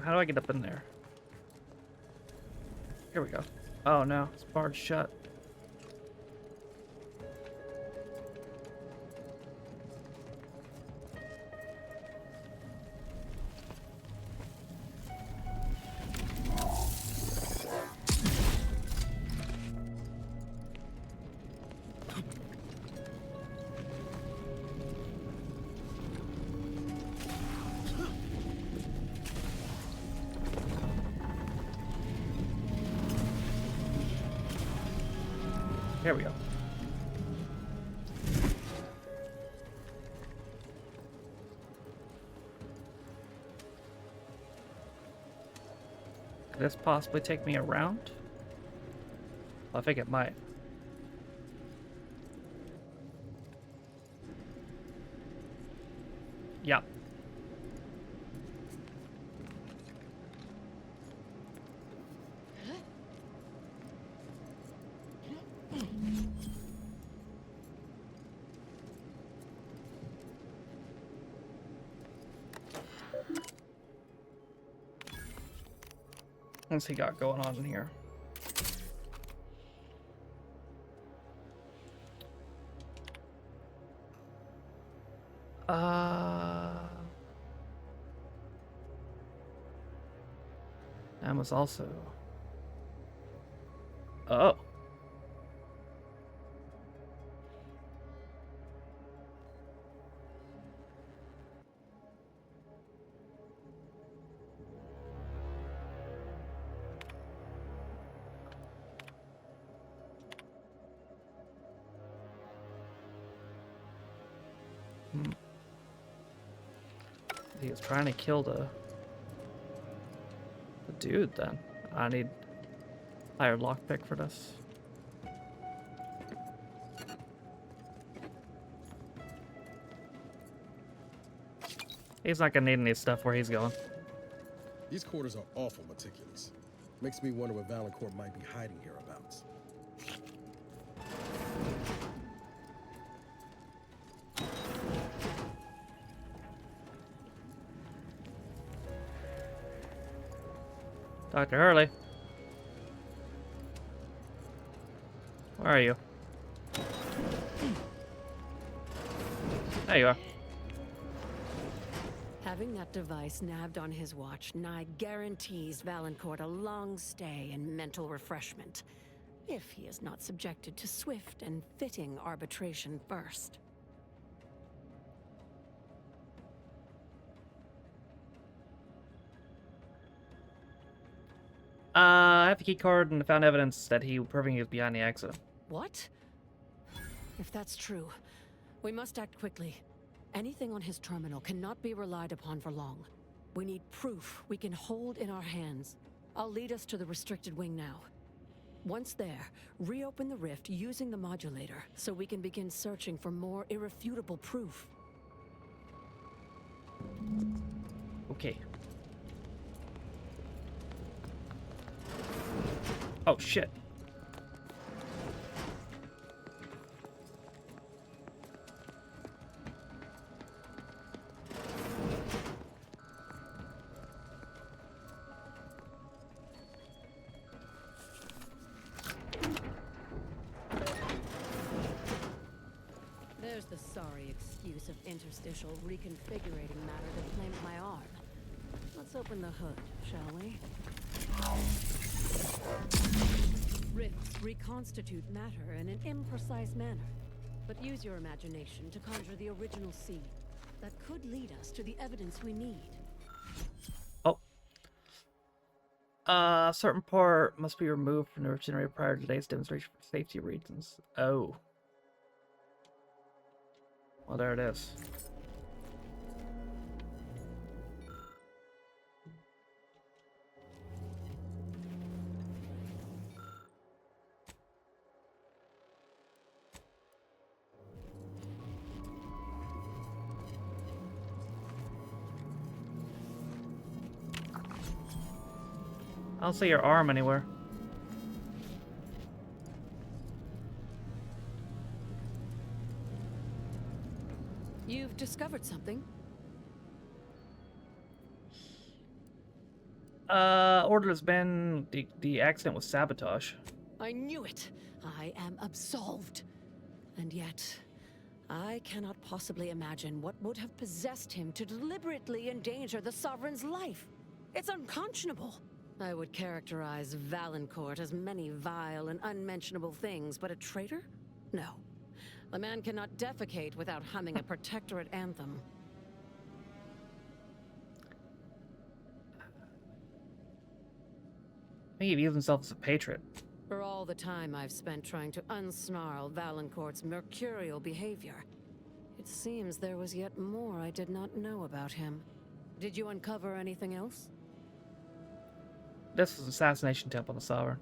How do I get up in there? Here we go. Oh no, it's barred shut. Here we go. Could this possibly take me around? I think it might. Yeah. What's he got going on in here? That was also... Oh. He was trying to kill the dude then. I need higher lockpick for this. He's not gonna need any stuff where he's going. These quarters are awful meticulous. Makes me wonder what Valancourt might be hiding hereabouts. Dr. Hurley. Where are you? There you are. Having that device nabbed on his watch nigh guarantees Valancourt a long stay and mental refreshment, if he is not subjected to swift and fitting arbitration first. I have a key card and found evidence that proving he was behind the accident. What? If that's true, we must act quickly. Anything on his terminal cannot be relied upon for long. We need proof we can hold in our hands. I'll lead us to the restricted wing now. Once there, reopen the rift using the modulator so we can begin searching for more irrefutable proof. Okay. Oh, shit. There's the sorry excuse of interstitial reconfigurating matter that claimed my arm. Let's open the hood, shall we? Rifts reconstitute matter in an imprecise manner, but use your imagination to conjure the original seed that could lead us to the evidence we need. Oh. A certain part must be removed from the generator prior to today's demonstration for safety reasons. Oh. Well, there it is. I don't see your arm anywhere. You've discovered something? Order has been... The accident was sabotage. I knew it! I am absolved. And yet, I cannot possibly imagine what would have possessed him to deliberately endanger the Sovereign's life. It's unconscionable. I would characterize Valancourt as many vile and unmentionable things, but a traitor? No. A man cannot defecate without humming a protectorate anthem. He views himself as a patriot. For all the time I've spent trying to unsnarl Valancourt's mercurial behavior, it seems there was yet more I did not know about him. Did you uncover anything else? This was an assassination attempt on the Sovereign.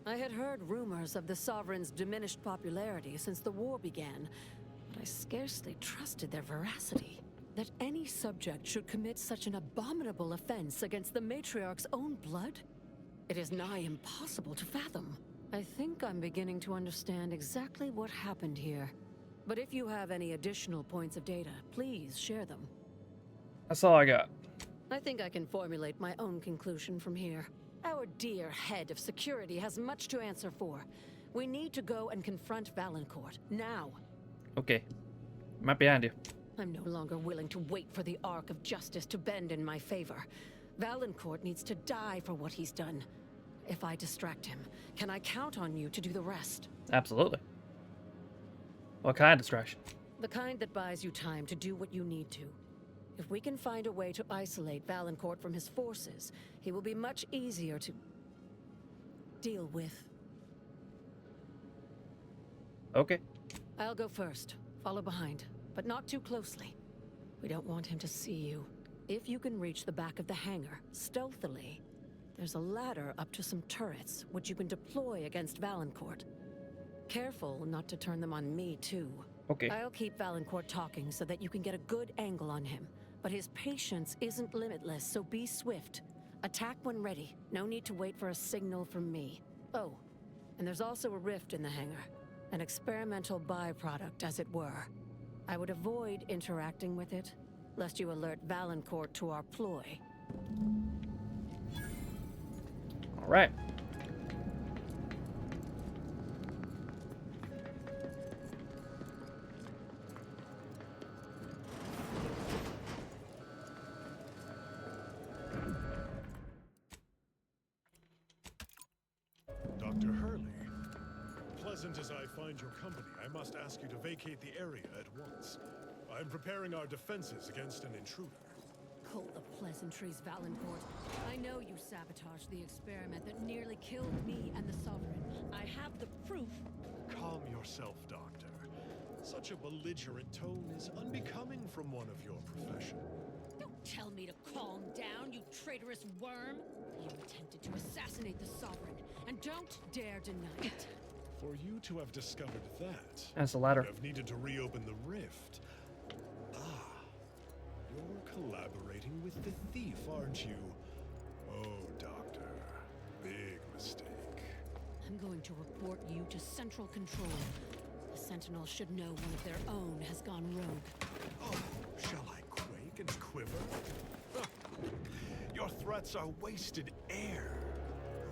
I had heard rumors of the Sovereign's diminished popularity since the war began, but I scarcely trusted their veracity. That any subject should commit such an abominable offense against the Matriarch's own blood? It is nigh impossible to fathom. I think I'm beginning to understand exactly what happened here. But if you have any additional points of data, please share them. That's all I got. I think I can formulate my own conclusion from here. Our dear head of security has much to answer for. We need to go and confront Valancourt, now. Okay. I'm right behind you. I'm no longer willing to wait for the arc of justice to bend in my favor. Valancourt needs to die for what he's done. If I distract him, can I count on you to do the rest? Absolutely. What kind of distraction? The kind that buys you time to do what you need to. If we can find a way to isolate Valancourt from his forces, he will be much easier to deal with. Okay. I'll go first. Follow behind, but not too closely. We don't want him to see you. If you can reach the back of the hangar, stealthily, there's a ladder up to some turrets, which you can deploy against Valancourt. Careful not to turn them on me, too. Okay. I'll keep Valancourt talking so that you can get a good angle on him. But his patience isn't limitless, so be swift. Attack when ready. No need to wait for a signal from me. Oh, and there's also a rift in the hangar. An experimental byproduct, as it were. I would avoid interacting with it, lest you alert Valancourt to our ploy. All right. Dr. Hurley, pleasant as I find your company, I must ask you to vacate the area at once. I'm preparing our defenses against an intruder. Hold the pleasantries, Valancourt. I know you sabotaged the experiment that nearly killed me and the Sovereign. I have the proof. Calm yourself, Doctor. Such a belligerent tone is unbecoming from one of your profession. Don't tell me to calm down, you traitorous worm. You attempted to assassinate the Sovereign, and don't dare deny it. For you to have discovered that, That's a ladder. you have needed to reopen the rift. You're collaborating with the thief, aren't you? Oh, Doctor. Big mistake. I'm going to report you to Central Control. The Sentinels should know one of their own has gone rogue. Oh, shall I quake and quiver? Huh. Your threats are wasted air.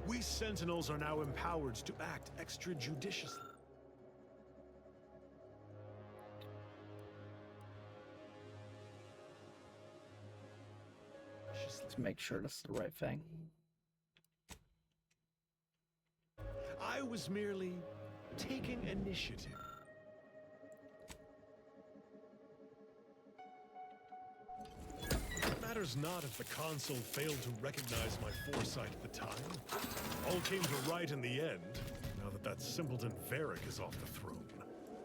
We Sentinels are now empowered to act extrajudiciously. Let's make sure this is the right thing. I was merely taking initiative. It matters not if the console failed to recognize my foresight at the time. All came to right in the end, now that that simpleton Varric is off the throne.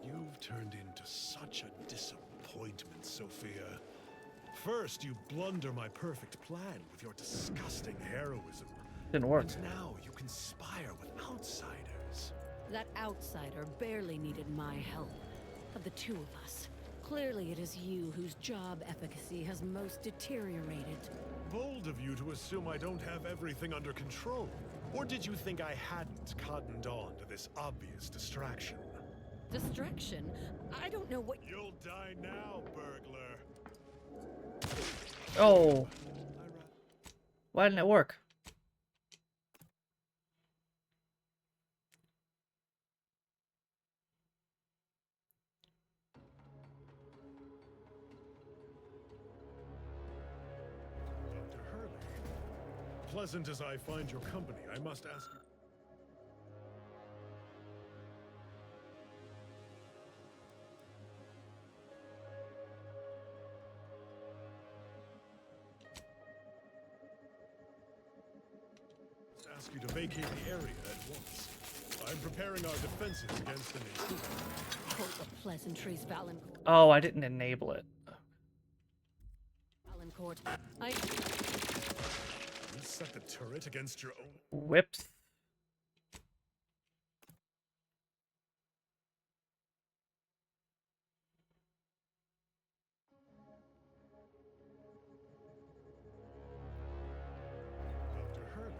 You've turned into such a disappointment, Sophia. First, you blunder my perfect plan with your disgusting heroism. Didn't work. And now you conspire with outsiders. That outsider barely needed my help. Of the two of us, clearly it is you whose job efficacy has most deteriorated. Bold of you to assume I don't have everything under control. Or did you think I hadn't cottoned on to this obvious distraction? Distraction? I don't know what— You'll die now, burglar. Oh. Why didn't it work? Dr. Hurley, pleasant as I find your company, I must ask you. Ask you to vacate the area at once. I'm preparing our defenses against an intruder. Hold the pleasantries, Valancourt. Oh, I didn't enable it. Valancourt, You set the turret against your own. Whips. Dr. Hurley.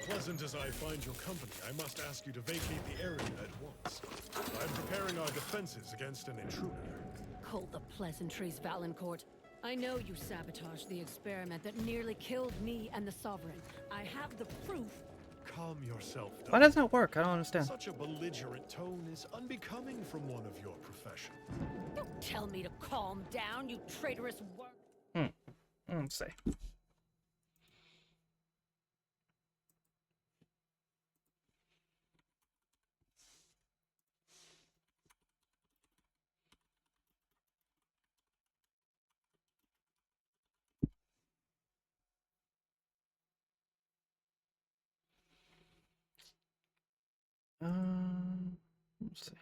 Unpleasant as I find your company, I must ask you to vacate the area at once. I'm preparing our defenses against an intruder. Hold the pleasantries, Valancourt. I know you sabotaged the experiment that nearly killed me and the Sovereign. I have the proof. Calm yourself, Doc. Why doesn't it work? I don't understand. Such a belligerent tone is unbecoming from one of your profession. Don't tell me to calm down, you traitorous worm. Let's see. Let's see.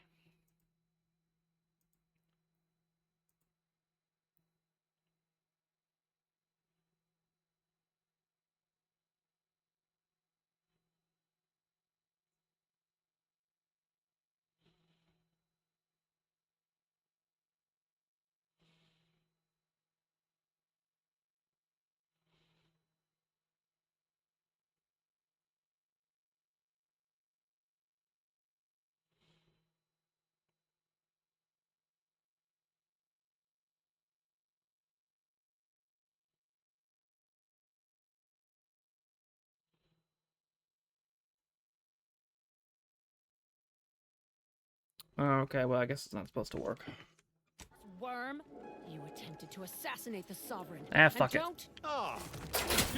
Okay, well, I guess it's not supposed to work. Worm, you attempted to assassinate the Sovereign. Ah, fuck it. Don't... Ah!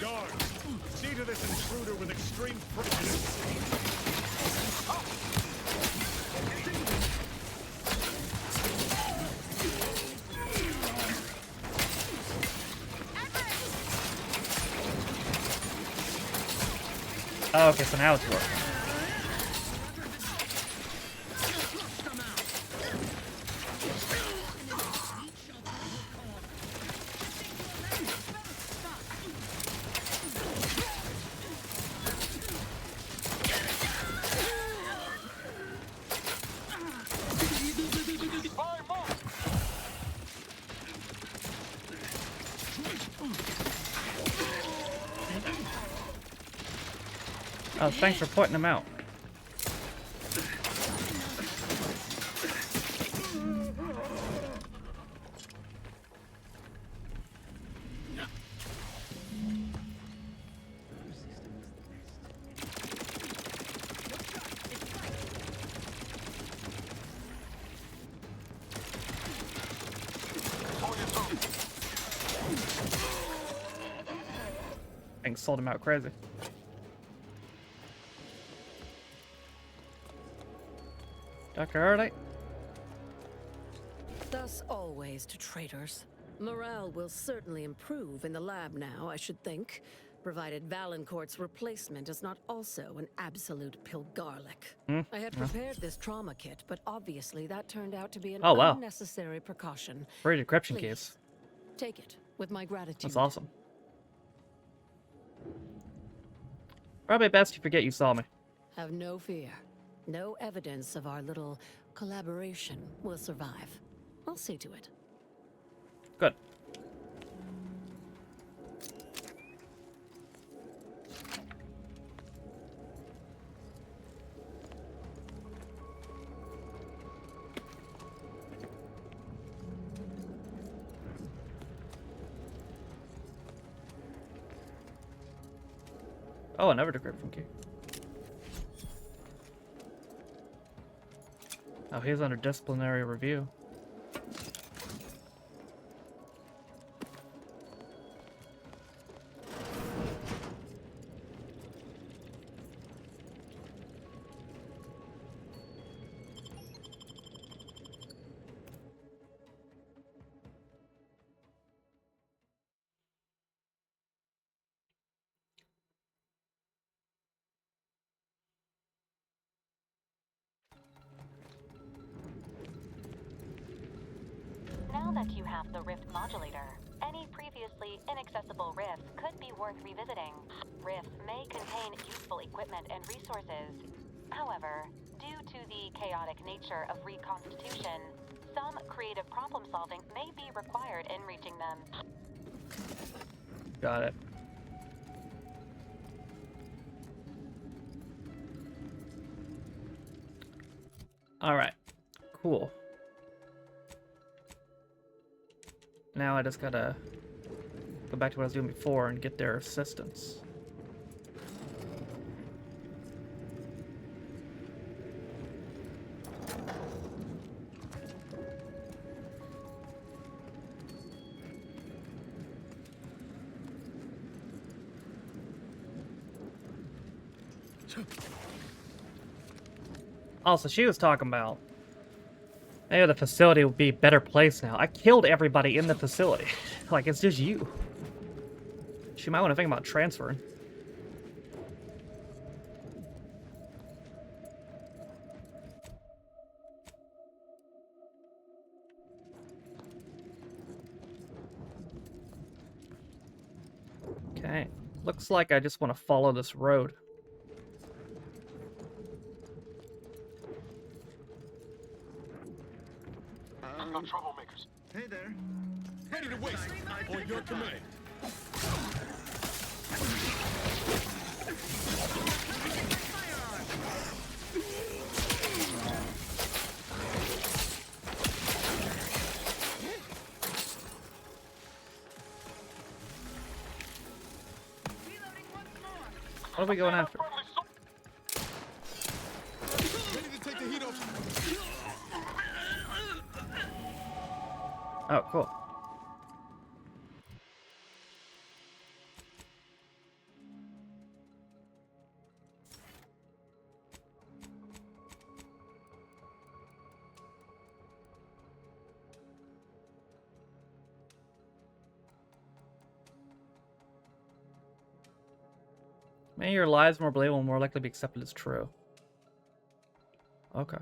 Guards! See to this intruder with extreme friction. Oh, okay, so now it's working. Oh, thanks for pointing them out. I think sold him out crazy. Dr. Hardite? Thus always to traitors. Morale will certainly improve in the lab now, I should think, provided Valancourt's replacement is not also an absolute pilgarlic. I had prepared this trauma kit, but obviously that turned out to be an unnecessary precaution. Free decryption Please, case. take it, with my gratitude. That's awesome. Probably best you forget you saw me. Have no fear. No evidence of our little collaboration will survive. I'll see to it. Good. Oh, another decryption key. Oh, he's under disciplinary review. Now that you have the Rift modulator, any previously inaccessible rifts could be worth revisiting. Rifts may contain useful equipment and resources. However, due to the chaotic nature of reconstitution, some creative problem solving may be required in reaching them. Got it. Alright. Cool. Now I just gotta go back to what I was doing before and get their assistance. Also, she was talking about maybe the facility would be a better place now. I killed everybody in the facility. Like, it's just you. She might want to think about transferring. Okay. Looks like I just want to follow this road. No troublemakers. Hey there. Ready to waste. On your command. What are we going after? Ready to take the heat off. Oh, cool. May your lives more believable and more likely to be accepted as true. Okay.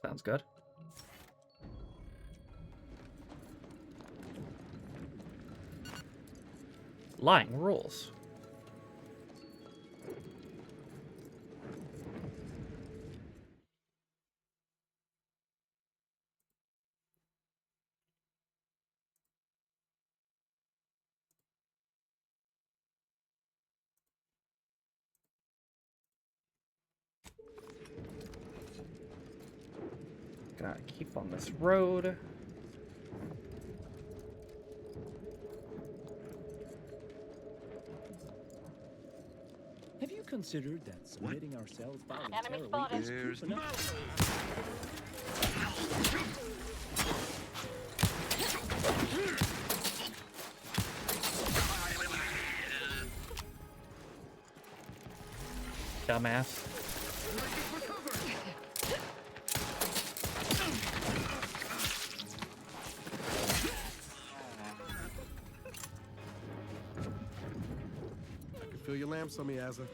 Sounds good. Lying rules. Gotta keep on this road. Have you considered that submitting ourselves Enemy voluntarily spotted. is proof enough? Dumbass. I can feel your lamps on me, Azza.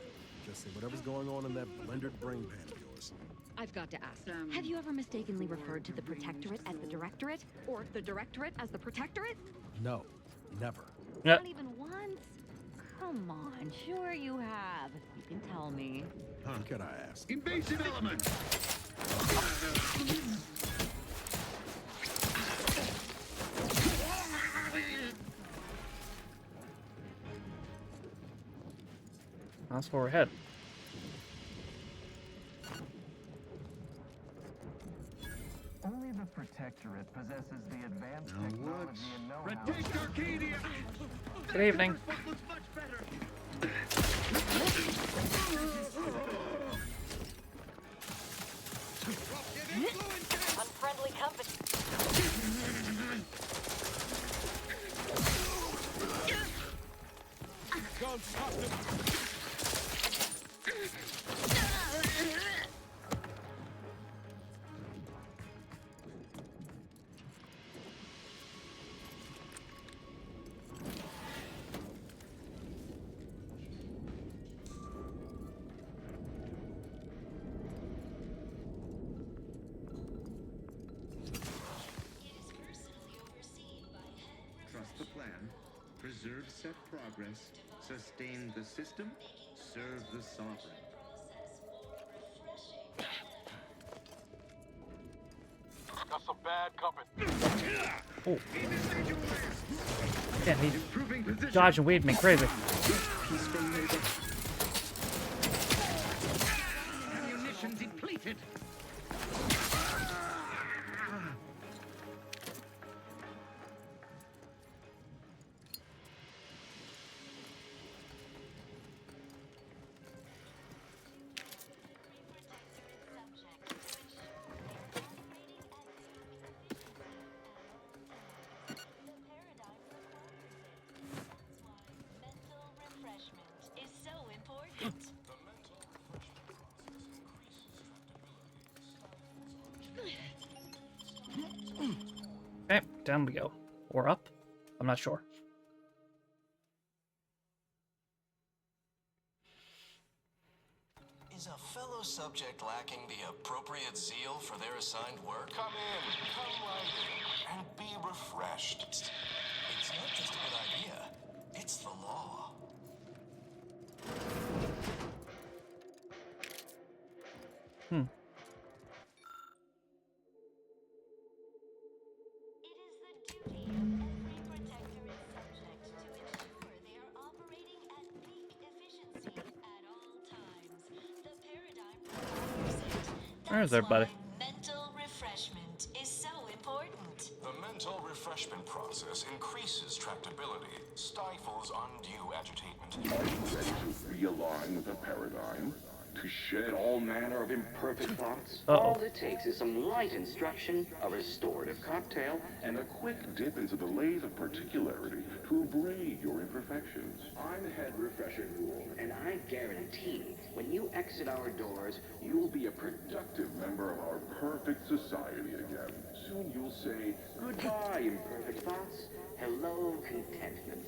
Just say whatever's going on in that blended brain pan of yours. I've got to ask, have you ever mistakenly referred to the Protectorate as the Directorate? Or the Directorate as the Protectorate? No, never. Not even once? Come on, sure you have. You can tell me. Huh, could I ask? Invasive element. That's where we're headed. Only the Protectorate possesses the advanced technology and know-how. Retake Arcadia. Good evening. Unfriendly company. Don't stop them. Trust the plan, preserve set progress, sustain the system, serve the sovereign. Got some bad company. Oh. Yeah, he's dodging weed me crazy. Peaceful labor. Okay, down we go. Or up? I'm not sure. Is a fellow subject lacking the appropriate zeal for their assigned work? Come right in, and be refreshed. It's not just a good idea, it's the law. Hmm. Where's everybody? Mental refreshment is so important. The mental refreshment process increases tractability, stifles undue agitation. Are you ready to realign with the paradigm? To shed all manner of imperfect thoughts? All it takes is some light instruction, a restorative cocktail, and a quick dip into the lathe of particularity to abrade your imperfections. I'm head refresher Ghoul, and I guarantee when you exit our doors, you'll be a productive member of our perfect society again. Soon you'll say, goodbye, imperfect thoughts. Hello, contentment.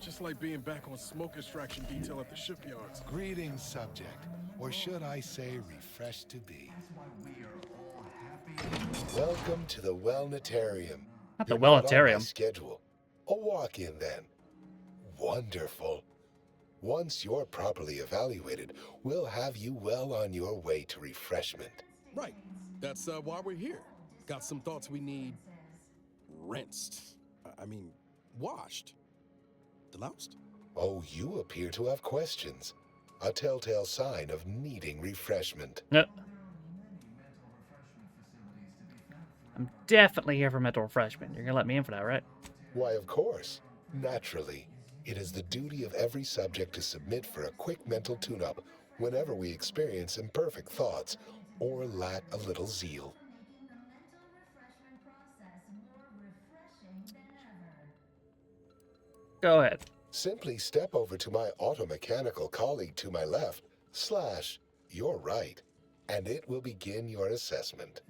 Just like being back on smoke extraction detail at the shipyards. Greetings, subject. Or should I say, refreshed to be. Welcome to the Wellnetarium. Not the You're not on my Wellnetarium. schedule. A walk-in, then. Wonderful. Once you're properly evaluated, we'll have you well on your way to refreshment. Right. That's why we're here. Got some thoughts we need rinsed. I mean, washed. Deloused? Oh, you appear to have questions. A telltale sign of needing refreshment. I'm definitely here for mental refreshment. You're gonna let me in for that, right? Why, of course. Naturally. It is the duty of every subject to submit for a quick mental tune-up whenever we experience imperfect thoughts or lack a little zeal. Go ahead. Simply step over to my automechanical colleague to my left, / your right, and it will begin your assessment.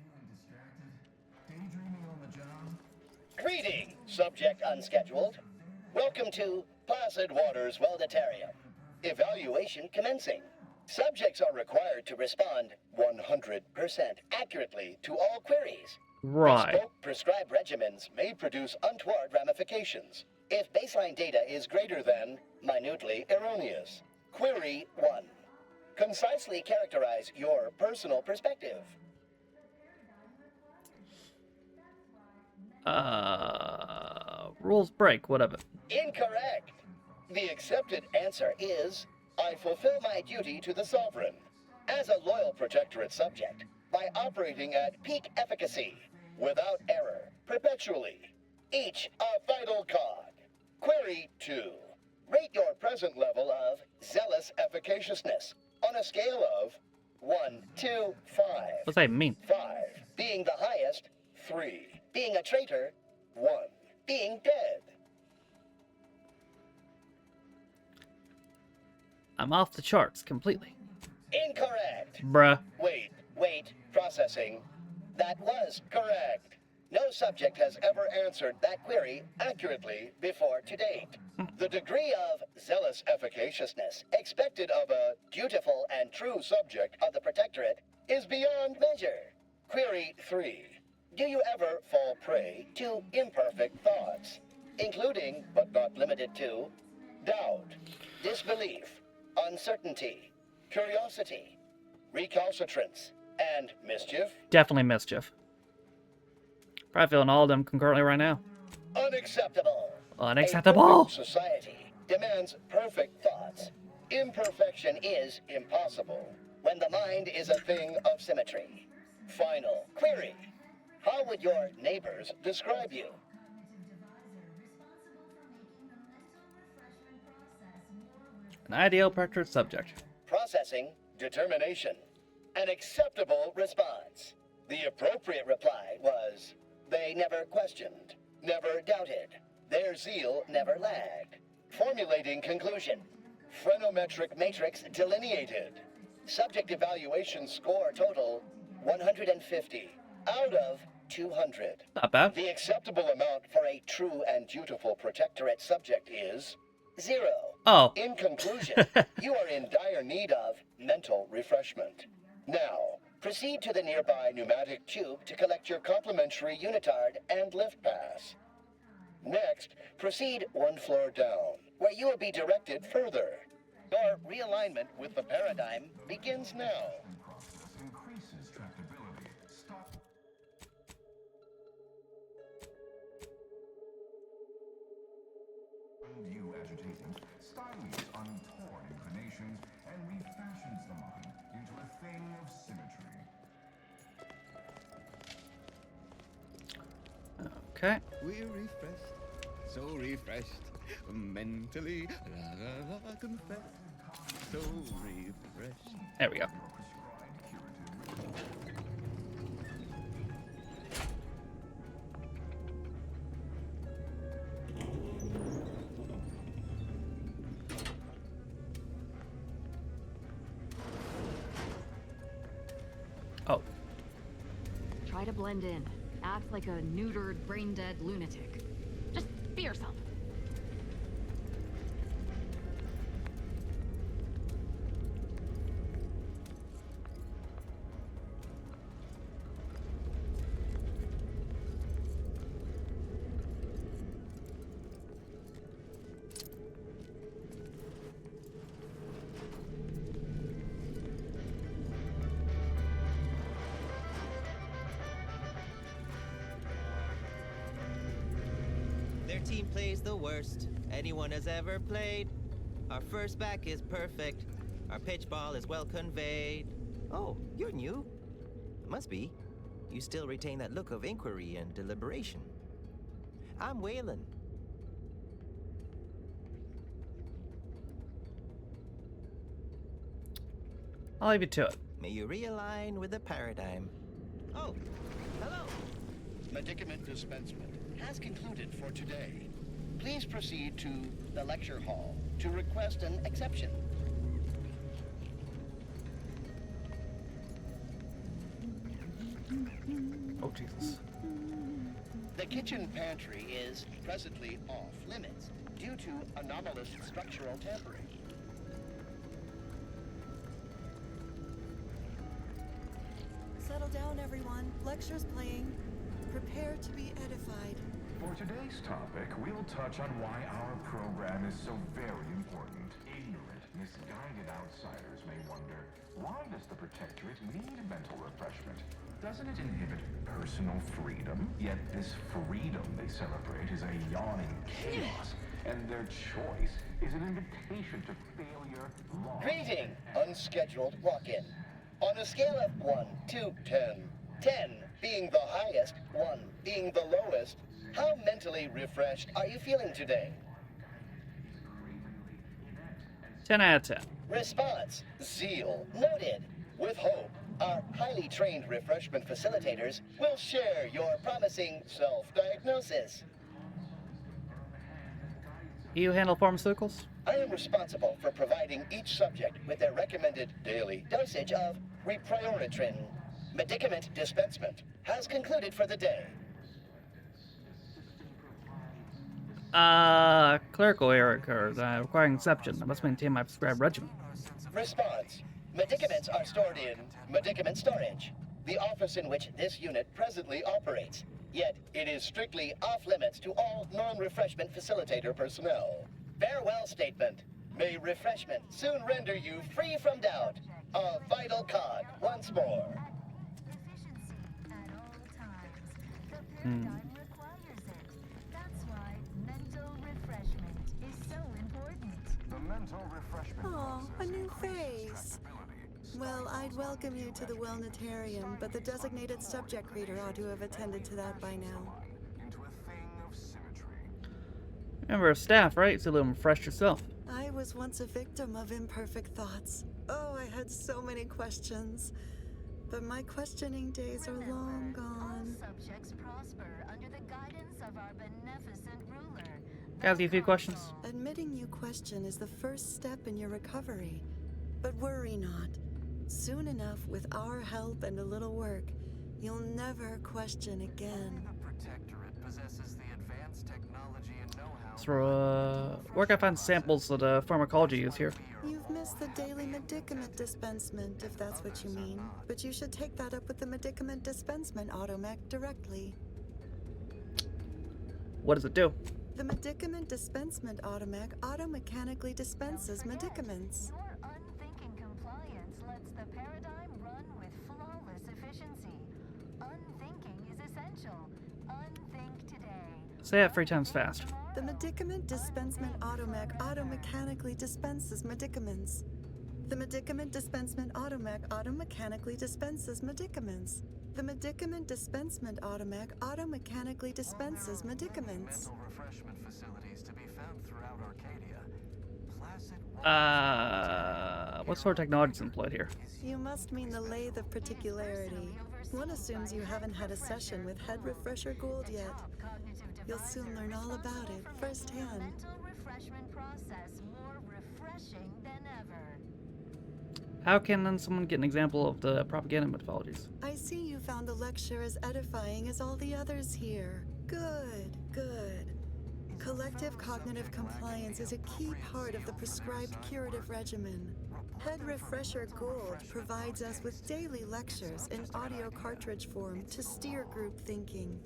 Greeting, subject unscheduled. Welcome to Placid Waters Wellnetarium. Evaluation commencing. Subjects are required to respond 100% accurately to all queries. Right. Bespoke prescribed regimens may produce untoward ramifications if baseline data is greater than minutely erroneous. Query 1. Concisely characterize your personal perspective. Rules break. What of it? Incorrect. The accepted answer is, I fulfill my duty to the Sovereign as a loyal protectorate subject by operating at peak efficacy, without error, perpetually, each a vital cog. Query 2. Rate your present level of zealous efficaciousness on a scale of 1 to 5. What's that mean? 5 being the highest, 3 being a traitor, 1 being dead. I'm off the charts completely. Incorrect. Bruh. Wait, processing. That was correct. No subject has ever answered that query accurately before to date. The degree of zealous efficaciousness expected of a dutiful and true subject of the Protectorate is beyond measure. Query 3. Do you ever fall prey to imperfect thoughts, including, but not limited to, doubt, disbelief, uncertainty, curiosity, recalcitrance, and mischief? Definitely mischief. Probably feeling all of them concurrently right now. Unacceptable. Unacceptable. A perfect society demands perfect thoughts. Imperfection is impossible when the mind is a thing of symmetry. Final query. How would your neighbors describe you? An ideal portrait subject. Processing, determination, an acceptable response. The appropriate reply was, they never questioned, never doubted. Their zeal never lagged. Formulating conclusion. Phrenometric matrix delineated. Subject evaluation score total 150 out of 200. Not bad. The acceptable amount for a true and dutiful protectorate subject is 0. Oh. In conclusion, you are in dire need of mental refreshment. Now, proceed to the nearby pneumatic tube to collect your complimentary unitard and lift pass. Next, proceed 1 floor down, where you will be directed further. Your realignment with the paradigm begins now. Increases tractability. Stop. Undue agitation stymies untorn inclinations and refashions the mind into a thing of symmetry. Okay. We're refreshed, so refreshed, mentally, confessed, so refreshed. There we go. Oh. Try to blend in. Act like a neutered, brain-dead lunatic. Just be yourself. Their team plays the worst anyone has ever played. Our first back is perfect. Our pitch ball is well conveyed. Oh, you're new. Must be. You still retain that look of inquiry and deliberation. I'm Waylon. I'll leave you to it. May you realign with the paradigm. Oh, hello. Medicament dispensement has concluded for today. Please proceed to the lecture hall to request an exception. Oh, Jesus. The kitchen pantry is presently off limits due to anomalous structural tampering. Settle down, everyone. Lecture's playing. Prepare to be edified. For today's topic, we'll touch on why our program is so very important. Ignorant, misguided outsiders may wonder, why does the Protectorate need mental refreshment? Doesn't it inhibit personal freedom? Yet this freedom they celebrate is a yawning chaos, and their choice is an invitation to failure, loss. Greeting, unscheduled walk-in. On a scale of 1 to 10, 10 being the highest, 1 being the lowest, how mentally refreshed are you feeling today? 10 out of 10. Response, zeal, noted. With hope, our highly trained refreshment facilitators will share your promising self-diagnosis. You handle pharmaceuticals? I am responsible for providing each subject with their recommended daily dosage of reprioritrin. Medicament dispensement has concluded for the day. Clerical error occurs, requiring exception. I must maintain my prescribed regimen. Response. Medicaments are stored in medicament storage, the office in which this unit presently operates. Yet, it is strictly off-limits to all non-refreshment facilitator personnel. Farewell statement. May refreshment soon render you free from doubt. A vital cog once more. Aw, a new face. Well, I'd welcome you to the Wellnitarium, but the designated subject reader ought to have attended to that by now. Member of staff, right? So a little refresh yourself. I was once a victim of imperfect thoughts. Oh, I had so many questions. But my questioning days are long gone. All subjects prosper under the guidance of our beneficent ruler. Can I ask you a few questions? Admitting you question is the first step in your recovery. But worry not. Soon enough, with our help and a little work, You'll never question again. The Protectorate possesses the advanced technology and know-how. So, where can I find samples of the pharmacology used here? You've missed the daily medicament dispensement, if that's what you mean. But you should take that up with the medicament dispensement automech directly. What does it do? The medicament dispensement automech auto-mechanically dispenses medicaments. Your unthinking compliance lets the paradigm run with flawless efficiency. Unthinking is essential. Unthink today. Say it 3 times fast. The medicament dispensement automech auto-mechanically dispenses medicaments. The medicament dispensement automech auto-mechanically dispenses medicaments. The medicament dispensement automech auto-mechanically dispenses medicaments. Mental refreshment facilities to be found throughout Arcadia. Placid What sort of technology is employed here? You must mean the lathe of particularity. One assumes you haven't had a session with Head Refresher Gould yet. You'll soon learn all about it firsthand. Mental refreshment process more refreshing than ever. How can then someone get an example of the propaganda methodologies? I see you found the lecture as edifying as all the others here. Good, good. Collective cognitive compliance is a key part of the prescribed curative regimen. Head Refresher Gould provides us with daily lectures in audio cartridge form to steer group thinking.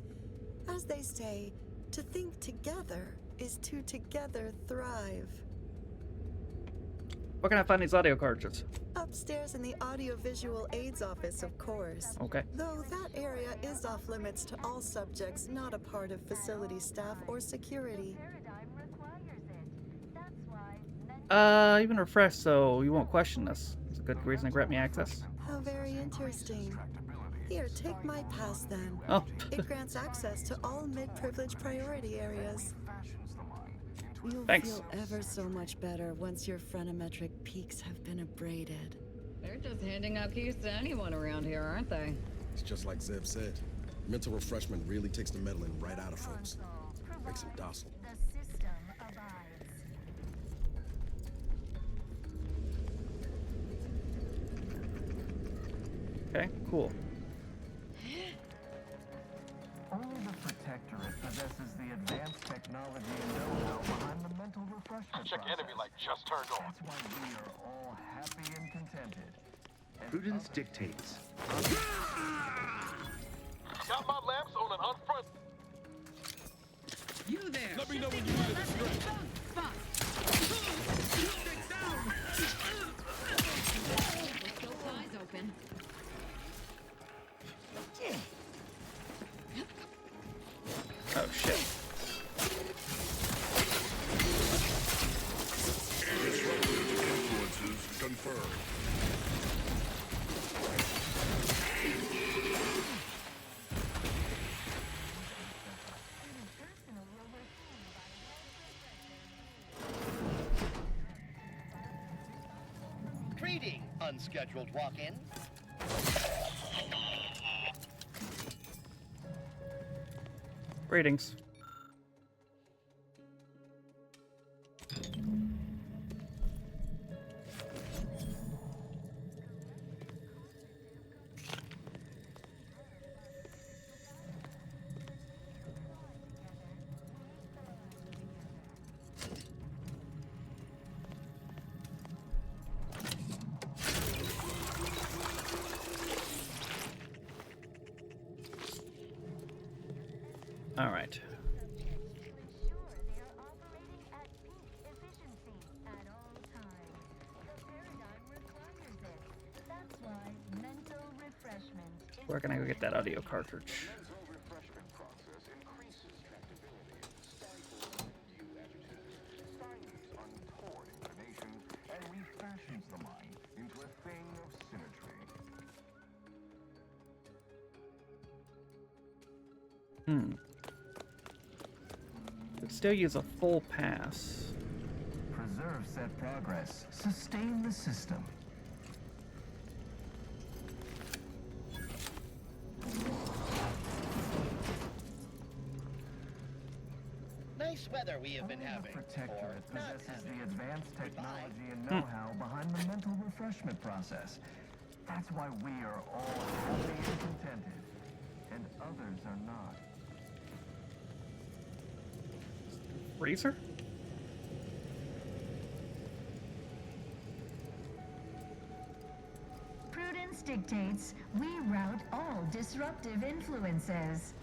As they say, to think together is to together thrive. Where can I find these audio cartridges? Upstairs in the audiovisual aids office, of course. Okay. Though that area is off limits to all subjects not a part of facility staff or security. You've been refreshed, so you won't question this. It's a good reason to grant me access. How very interesting. Here, take my pass then. Oh. It grants access to all mid-privilege priority areas. You'll Thanks. feel ever so much better once your phrenometric peaks have been abraded. They're just handing out keys to anyone around here, aren't they? It's just like Zeb said. Mental refreshment really takes the meddling right out of folks. Makes them docile. The system abides. Okay, cool. Only the Protectorate possesses the advanced technology and know-how behind the mental refreshment Check process. enemy light just turned on. That's why we are all happy and contented. Prudence dictates. Got my lamps on an unfront. You there! Let me know when you need a stretch. Still eyes open. Oh shit. Disruptive influences confirmed. Greeting, unscheduled walk-in. Ratings. All right. Where can I go get that audio cartridge? And refashions the mind into a thing of symmetry. Could still use a full pass. Preserve set progress. Sustain the system. Nice weather we have been having. The Protectorate Or not possesses having. the advanced technology and know-how behind the mental refreshment process. That's why we are all happy and contented. and others are not. Freezer? Prudence dictates we rout all disruptive influences.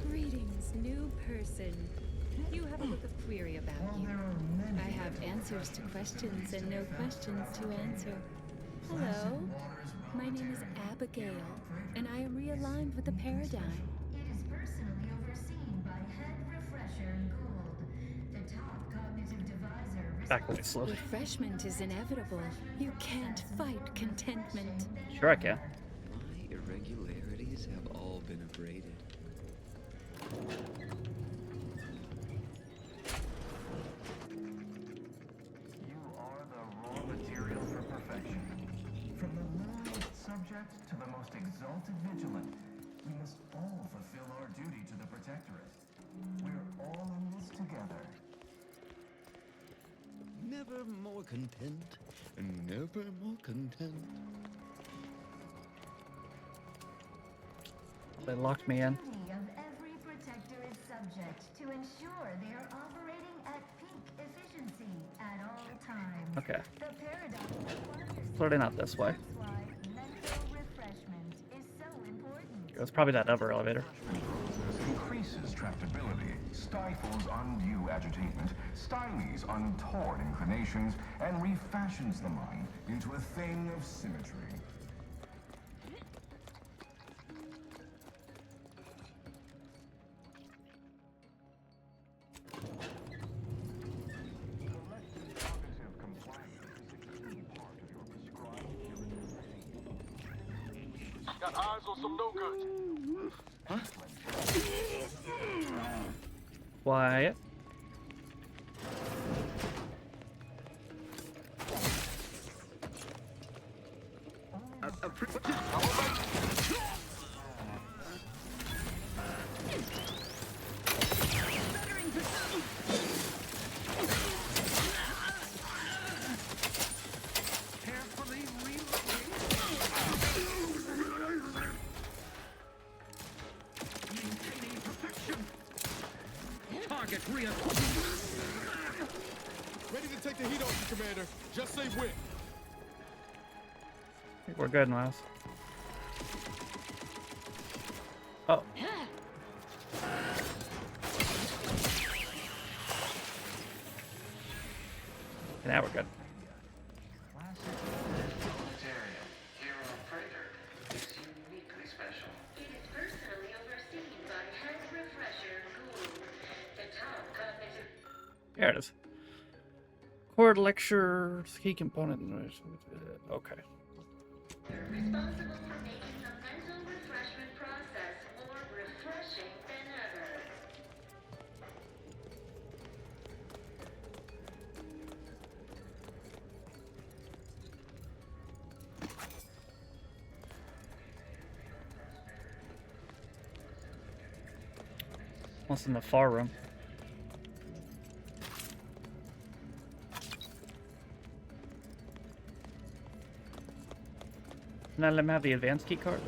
Greetings, new person. You have a look of query about you. I have answers to questions and no questions to answer. Hello, my name is Abigail, and I am realigned with the paradigm. It is personally overseen by Head Refresher Gould, the top cognitive divisor. Back away slowly. Refreshment is inevitable. You can't fight contentment. Sure I can. My irregularities have all been abraded. You are the raw material for perfection. From the lowliest subject to the most exalted vigilant, we must all fulfill our duty to the Protectorate. We're all in this together. Never more content, never more content. They locked me in. Duty of every Protectorate subject to ensure they are operating at peak efficiency at all times. Okay. The paradigm Clearly not this way. that's why mental refreshment is so important. It was probably that other elevator. Increases tractability, stifles undue agitation, stymies untoward inclinations, and refashions the mind into a thing of symmetry. Got eyes on some no goods. Huh? Quiet. Carefully maintaining perfection. Target real. Ready to take the heat off you, Commander. Just say when. I think we're good, Miles. Oh. Now we're good. Material here on Praetor is uniquely special. It is personally overseen by Head Refresher Gould, the top cognitive. There it is. Cord lecture, key component. Okay. Responsible for making the mental refreshment process more refreshing than ever. What's in the far room? Now let me have the advanced key card.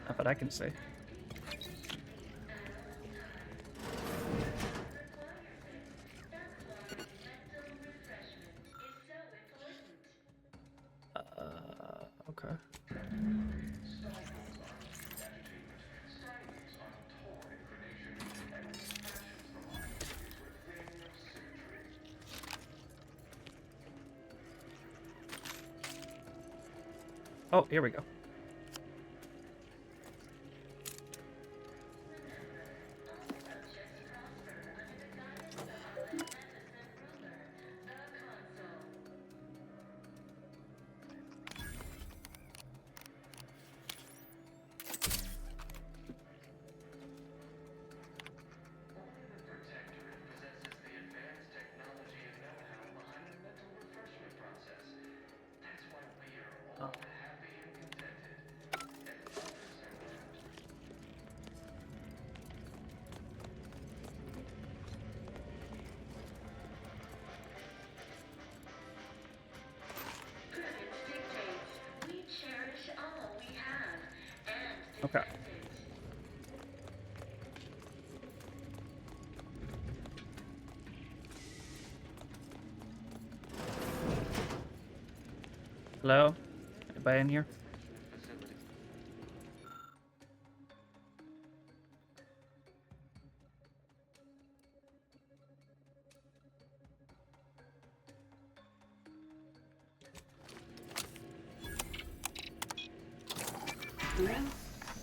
Not that I can see. Okay. Oh, here we go. Okay. Hello? Anybody in here?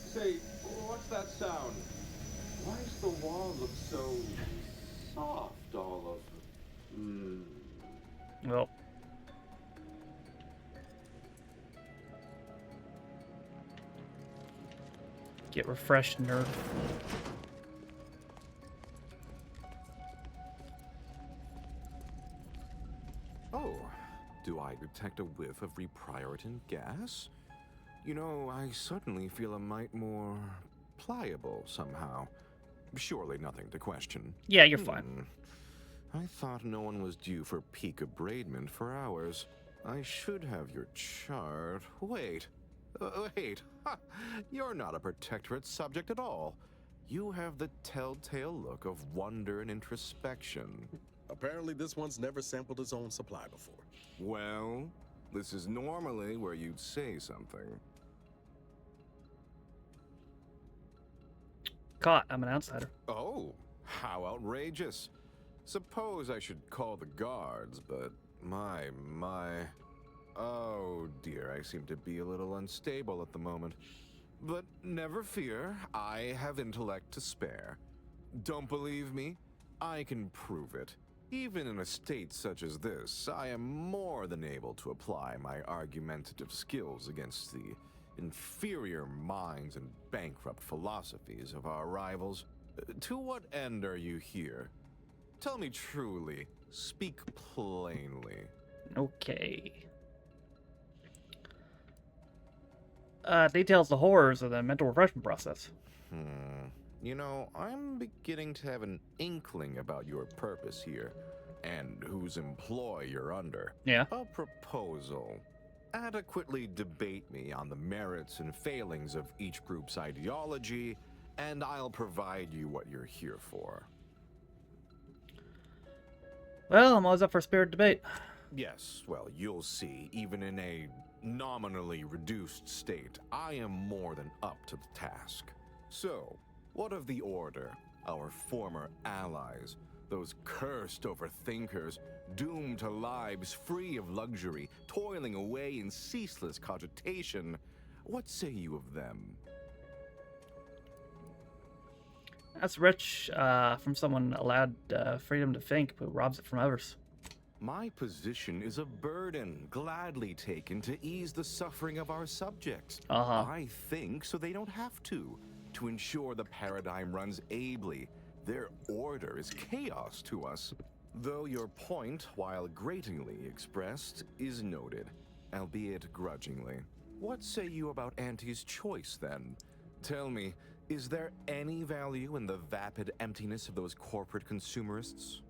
Say, what's that sound? Why does the wall look so soft all of... Well. Get refreshed, nerd. Oh, do I detect a whiff of reprioritant gas? You know, I suddenly feel a mite more pliable somehow. Surely nothing to question. Yeah, you're fine. I thought no one was due for peak abradement for hours. I should have your chart. Wait. Wait. Ha! You're not a Protectorate subject at all. You have the telltale look of wonder and introspection. Apparently this one's never sampled his own supply before. Well, this is normally where you'd say something. Caught. I'm an outsider. Oh, how outrageous. Suppose I should call the guards, but my. Oh dear, I seem to be a little unstable at the moment. But never fear, I have intellect to spare. Don't believe me? I can prove it. Even in a state such as this, I am more than able to apply my argumentative skills against the inferior minds and bankrupt philosophies of our rivals. To what end are you here? Tell me truly. Speak plainly. Okay. Details the horrors of the mental refreshment process. You know, I'm beginning to have an inkling about your purpose here, and whose employ you're under. Yeah. A proposal. Adequately debate me on the merits and failings of each group's ideology, and I'll provide you what you're here for. Well, I'm always up for a spirited debate. Yes, well, you'll see, even in a nominally reduced state, I am more than up to the task. So, what of the Order, our former allies, those cursed overthinkers, doomed to lives free of luxury, toiling away in ceaseless cogitation? What say you of them? That's rich from someone allowed freedom to think, but robs it from others. My position is a burden, gladly taken to ease the suffering of our subjects. I think so they don't have to ensure the paradigm runs ably. Their order is chaos to us. Though your point, while gratingly expressed, is noted, albeit grudgingly. What say you about Auntie's choice, then? Tell me, is there any value in the vapid emptiness of those corporate consumerists?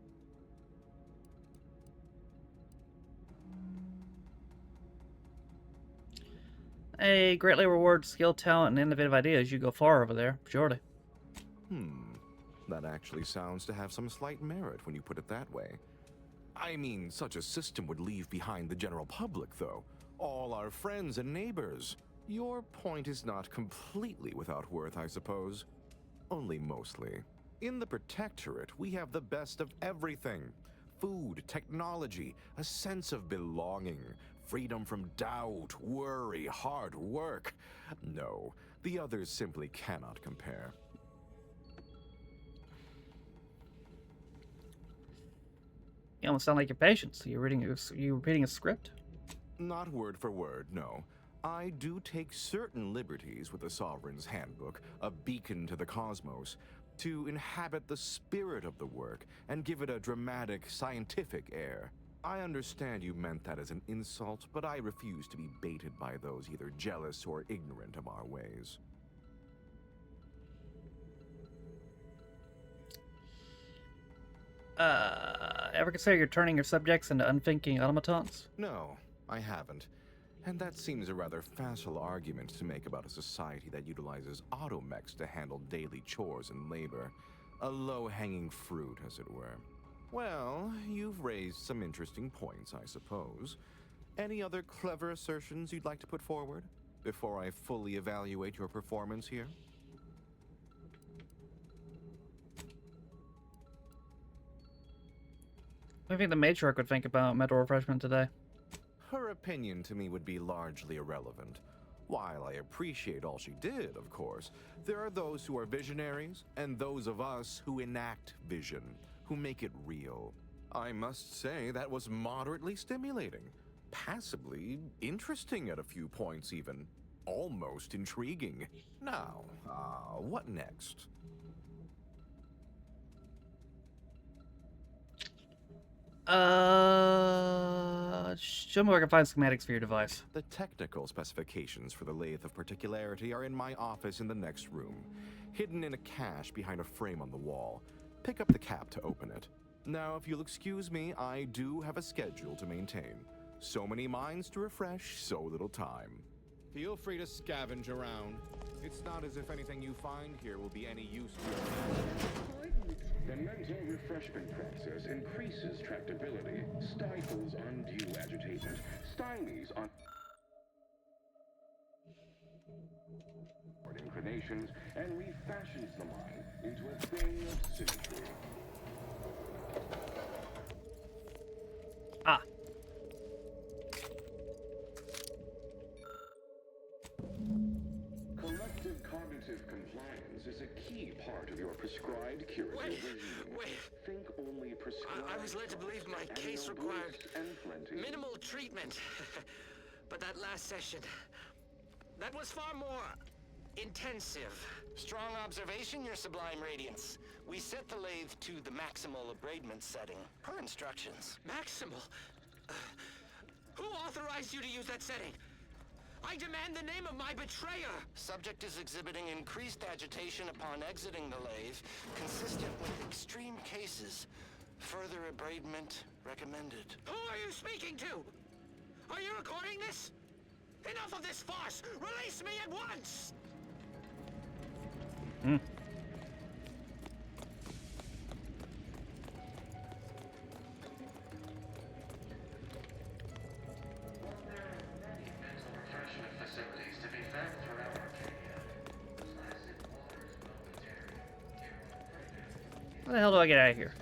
Hey, greatly reward skill, talent, and innovative ideas. You go far over there, surely. That actually sounds to have some slight merit when you put it that way. I mean, such a system would leave behind the general public, though. All our friends and neighbors. Your point is not completely without worth, I suppose. Only mostly. In the Protectorate, we have the best of everything. Food, technology, a sense of belonging, freedom from doubt, worry, hard work. No, the others simply cannot compare. You almost sound like your patients. You repeating a script? Not word for word, no. I do take certain liberties with the Sovereign's Handbook, a beacon to the cosmos, to inhabit the spirit of the work and give it a dramatic, scientific air. I understand you meant that as an insult, but I refuse to be baited by those either jealous or ignorant of our ways. Ever consider you're turning your subjects into unthinking automatons? No, I haven't. And that seems a rather facile argument to make about a society that utilizes automechs to handle daily chores and labor. A low-hanging fruit, as it were. Well, you've raised some interesting points, I suppose. Any other clever assertions you'd like to put forward before I fully evaluate your performance here? I think the matriarch would think about mental refreshment today. Her opinion to me would be largely irrelevant. While I appreciate all she did, of course, there are those who are visionaries and those of us who enact vision, who make it real. I must say that was moderately stimulating, passably interesting at a few points even, almost intriguing. Now, what next? Show me where I can find schematics for your device. The technical specifications for the Lathe of Particularity are in my office in the next room, hidden in a cache behind a frame on the wall. Pick up the cap to open it. Now, if you'll excuse me, I do have a schedule to maintain. So many minds to refresh, so little time. Feel free to scavenge around. It's not as if anything you find here will be any use to you. The mental refreshment process increases tractability, stifles undue agitation, stymies on inclinations, and refashions the mind into a thing of symmetry. Ah. Collective cognitive compliance is a key part of your prescribed curative regime. Wait. Think only prescribed. I was led to believe my case required minimal treatment. But that last session, that was far more intensive. Strong observation, Your Sublime Radiance. We set the lathe to the maximal abradement setting, per instructions. Maximal? Who authorized you to use that setting? I demand the name of my betrayer! Subject is exhibiting increased agitation upon exiting the lathe, consistent with extreme cases. Further abradement recommended. Who are you speaking to? Are you recording this? Enough of this farce! Release me at once! How the hell do I get out of here?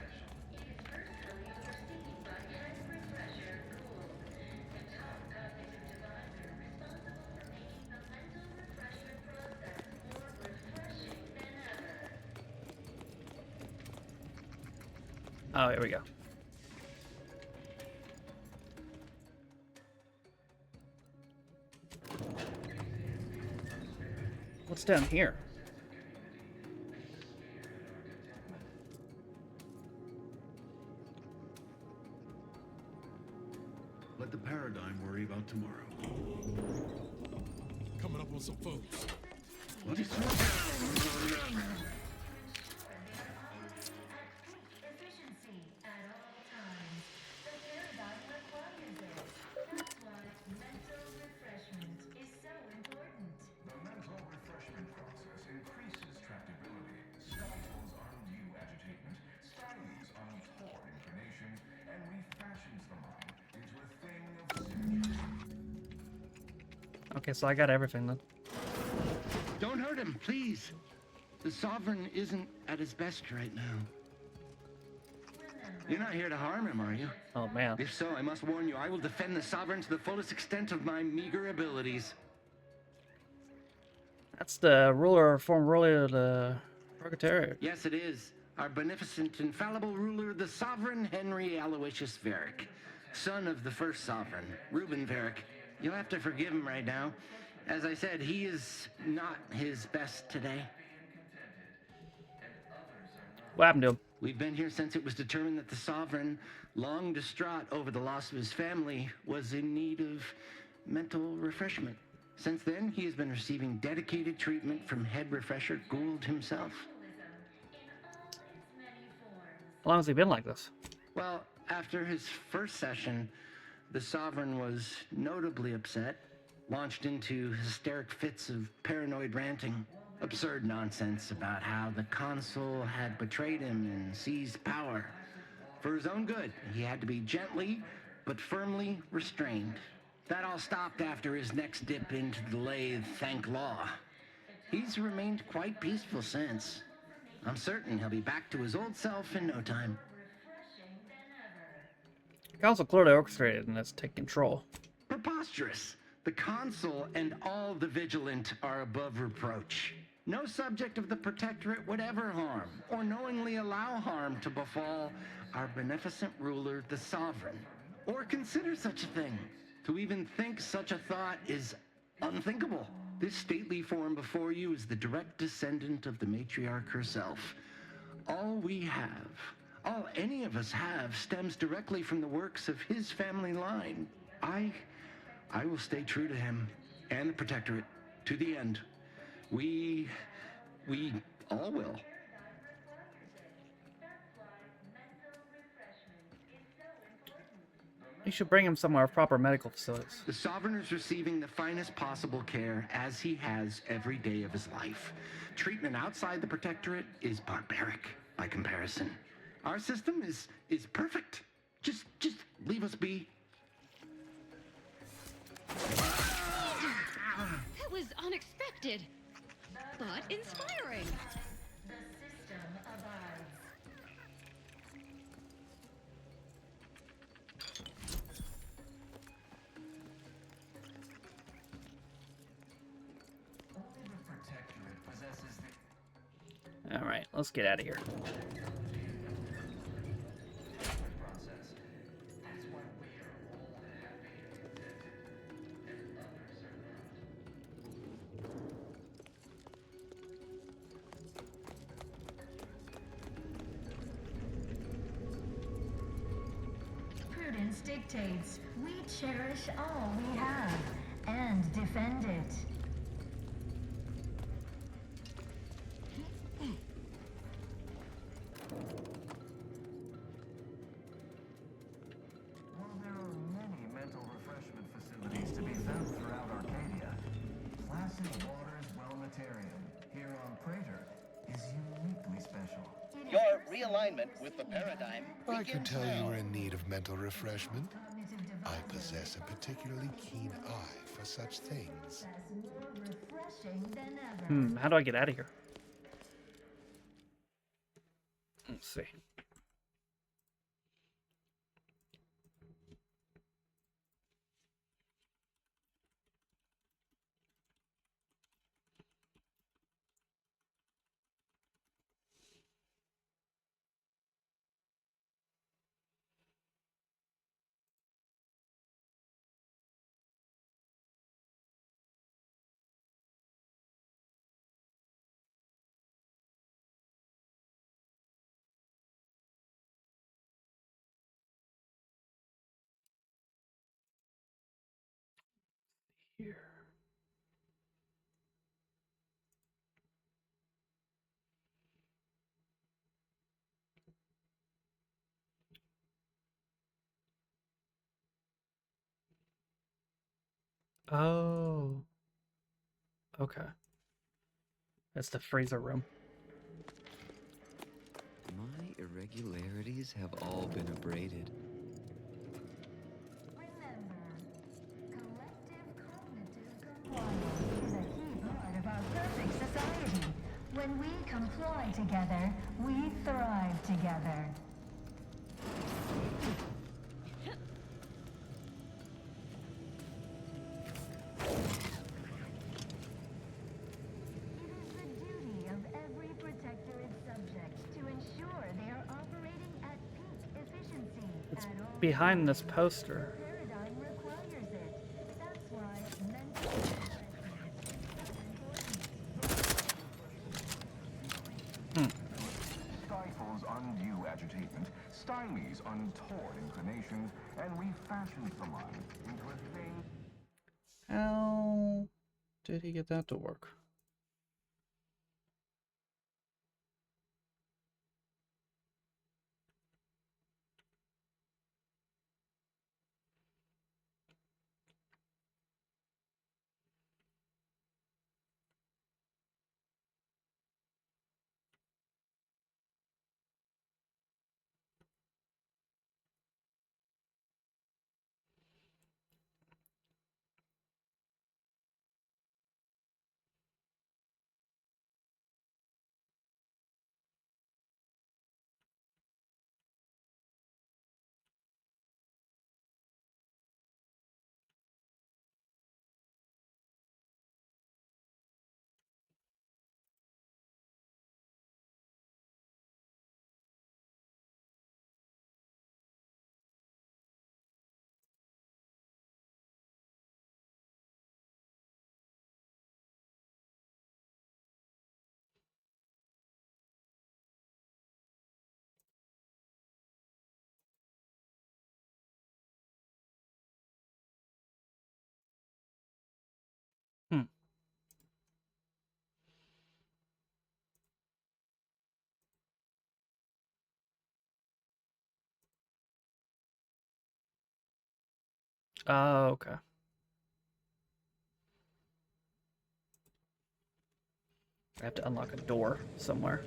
Oh, here we go. What's down here? Let the paradigm worry about tomorrow. Coming up on some folks. What is Okay, so I got everything then. Don't hurt him, please. The Sovereign isn't at his best right now. You're not here to harm him, are you? Oh, man. If so, I must warn you, I will defend the Sovereign to the fullest extent of my meager abilities. That's the former ruler of the Purgatory. Yes, it is. Our beneficent, infallible ruler, the Sovereign Henry Aloysius Varick, son of the first Sovereign, Reuben Varick. You'll have to forgive him right now. As I said, he is not his best today. What happened to him? We've been here since it was determined that the Sovereign, long distraught over the loss of his family, was in need of mental refreshment. Since then, he has been receiving dedicated treatment from head refresher Gould himself. How long has he been like this? Well, after his first session, the Sovereign was notably upset. launched into hysteric fits of paranoid ranting. Absurd nonsense about how the consul had betrayed him and seized power. For his own good, he had to be gently but firmly restrained. That all stopped after his next dip into the lathe, thank law. He's remained quite peaceful since. I'm certain he'll be back to his old self in no time. The council clearly orchestrated and has taken control. Preposterous. The consul and all the vigilant are above reproach. No subject of the Protectorate would ever harm or knowingly allow harm to befall our beneficent ruler, the Sovereign, or consider such a thing. To even think such a thought is unthinkable. This stately form before you is the direct descendant of the matriarch herself. All we have, all any of us have, stems directly from the works of his family line. I will stay true to him and the Protectorate to the end. We all will. You should bring him somewhere with proper medical facilities. The Sovereign is receiving the finest possible care, as he has every day of his life. Treatment outside the Protectorate is barbaric by comparison. Our system is perfect. Just leave us be. That was unexpected, but inspiring. The system abides. Only the Protectorate possesses the All right, let's get out of here. process. That's why we are all happy and contented, and others are not. Prudence dictates we cherish all we have and defend it. While there are many mental refreshment facilities to be found throughout Arcadia, placid waters Wellmatarium here on Praetor is uniquely special. Your realignment with the paradigm I could begins tell now. you were in need of mental refreshment. I possess a particularly keen eye for such things. More refreshing than ever. How do I get out of here? Let's see. Here. Oh. Okay. That's the freezer room. My irregularities have all been abraded. Compliance is a key part of our perfect society. When we comply together, we thrive together. It is the duty of every Protectorate subject to ensure they are operating at peak efficiency. It's at all behind this poster. paradigm requires it. That's why mental Stifles undue agitation, stymies untoward inclinations, and refashions the mind into a thing. How did he get that to work? Oh, okay. I have to unlock a door somewhere.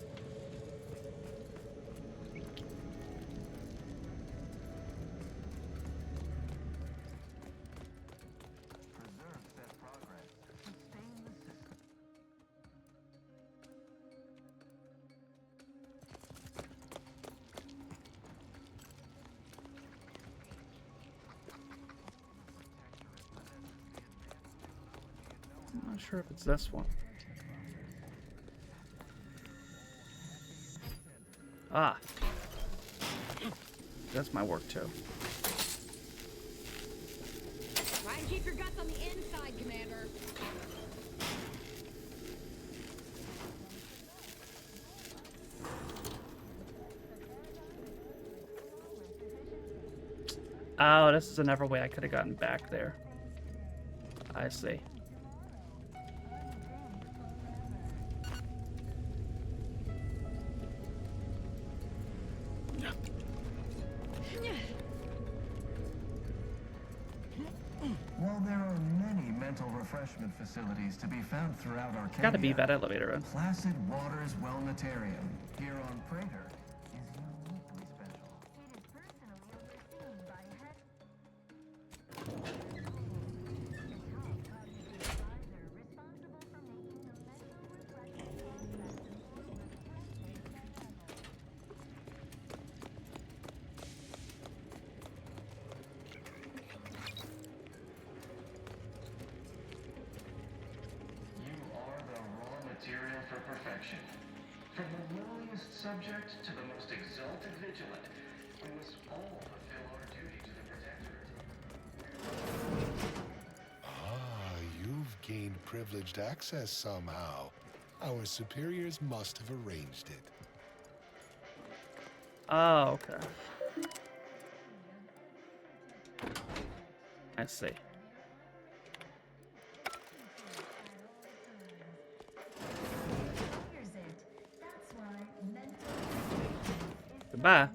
I'm not sure if it's this one. Ah. That's my work too. Try and keep your guts on the inside, Commander. Oh, this is another way I could have gotten back there. I see. While there are many mental refreshment facilities to be found throughout Arcadia, Gotta be that elevator in. Placid Waters Wellnatarium here on Praetor is uniquely special. It is personally overseen by head. Responsible for making the mental reflection process more refreshing than ever. You are the raw material for perfection. From the lowliest subject to the most exalted vigilant, we must all fulfill our duty to the Protectorate. Ah, you've gained privileged access somehow. Our superiors must have arranged it. Oh, okay. I see. Goodbye.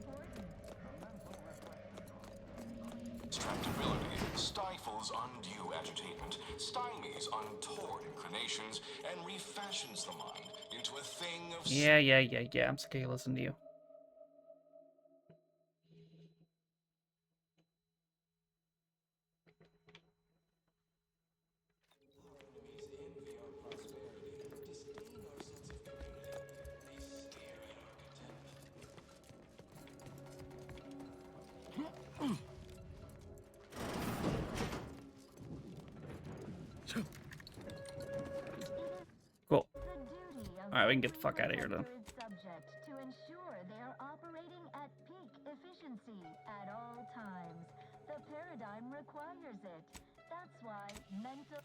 Distractibility stifles undue agitation, stymies untoward inclinations, and refashions the mind into a thing of... Yeah. I'm scared to listen to you. Cool. Alright, we can get the fuck out of here then. Subject to ensure they are operating at peak efficiency at all times. The paradigm requires it. That's why mental...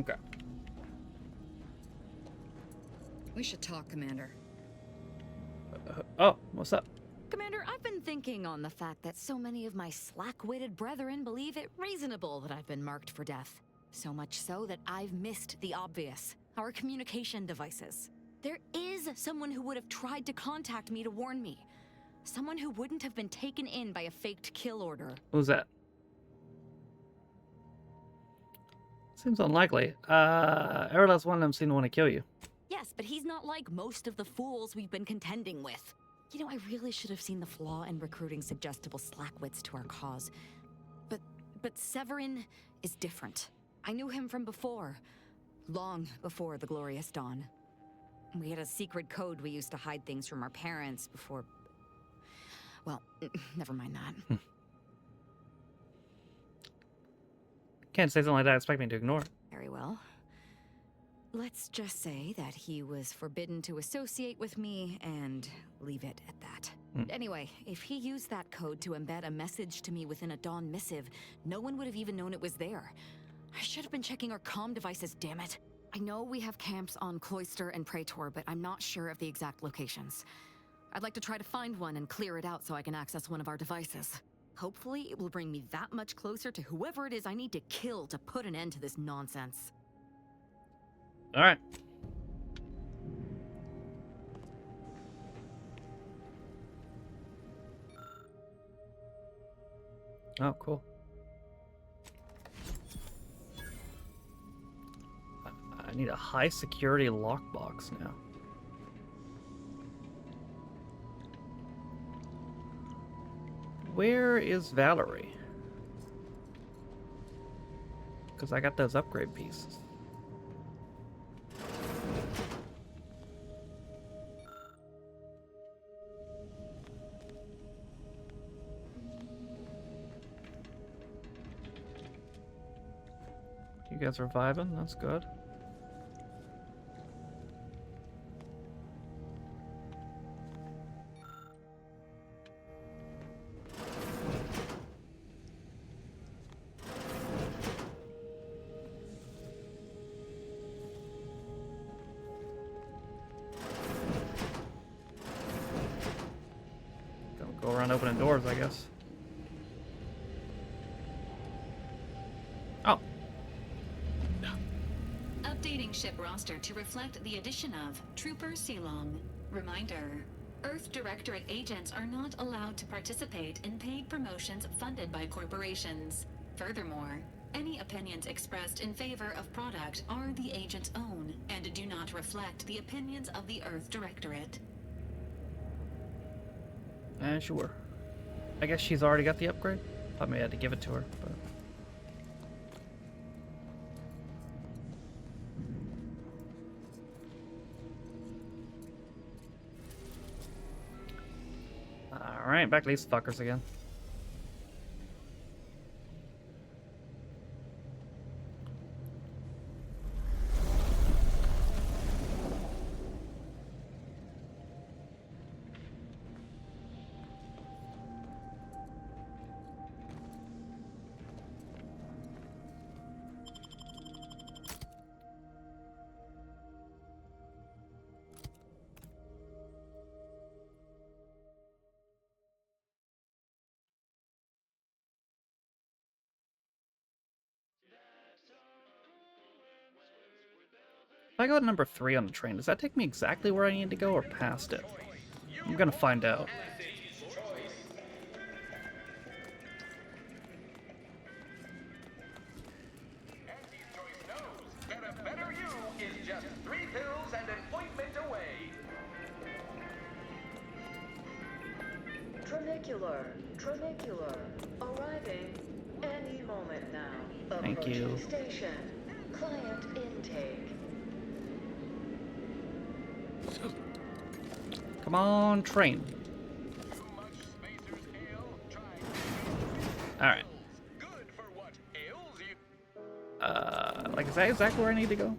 Okay. We should talk, Commander. Oh, what's up? Commander, I've been thinking on the fact that so many of my slack-witted brethren believe it reasonable that I've been marked for death. So much so that I've missed the obvious, our communication devices. There is someone who would have tried to contact me to warn me. Someone who wouldn't have been taken in by a faked kill order. Who's that? Seems unlikely. Every last one of them seem to want to kill you. Yes, but he's not like most of the fools we've been contending with. You know, I really should have seen the flaw in recruiting suggestible slackwits to our cause. But Severin is different. I knew him from before. Long before the Glorious Dawn. We had a secret code we used to hide things from our parents before... Well, never mind that. Can't say something like that, expect me to ignore it. Very well. Let's just say that he was forbidden to associate with me and leave it at that. Anyway, if he used that code to embed a message to me within a Dawn missive, no one would have even known it was there. I should have been checking our comm devices, damn it. I know we have camps on Cloister and Praetor, but I'm not sure of the exact locations. I'd like to try to find one and clear it out so I can access one of our devices. Hopefully, it will bring me that much closer to whoever it is I need to kill to put an end to this nonsense. All right. Oh, cool. I need a high security lockbox now. Where is Valerie? Because I got those upgrade pieces. You guys are vibing, that's good. Don't go around opening doors, I guess. Oh. Updating ship roster to reflect the addition of Trooper Silong. Reminder: Earth Directorate agents are not allowed to participate in paid promotions funded by corporations. Furthermore, any opinions expressed in favor of product are the agent's own and do not reflect the opinions of the Earth Directorate. Sure. I guess she's already got the upgrade. Thought maybe I had to give it to her, but... Alright, back to these fuckers again. If I go to number 3 on the train, does that take me exactly where I need to go or past it? I'm gonna find out. Tronicular, arriving any moment now. Thank you. Station, client intake. Come on, train. Alright. Like, is that exactly where I need to go?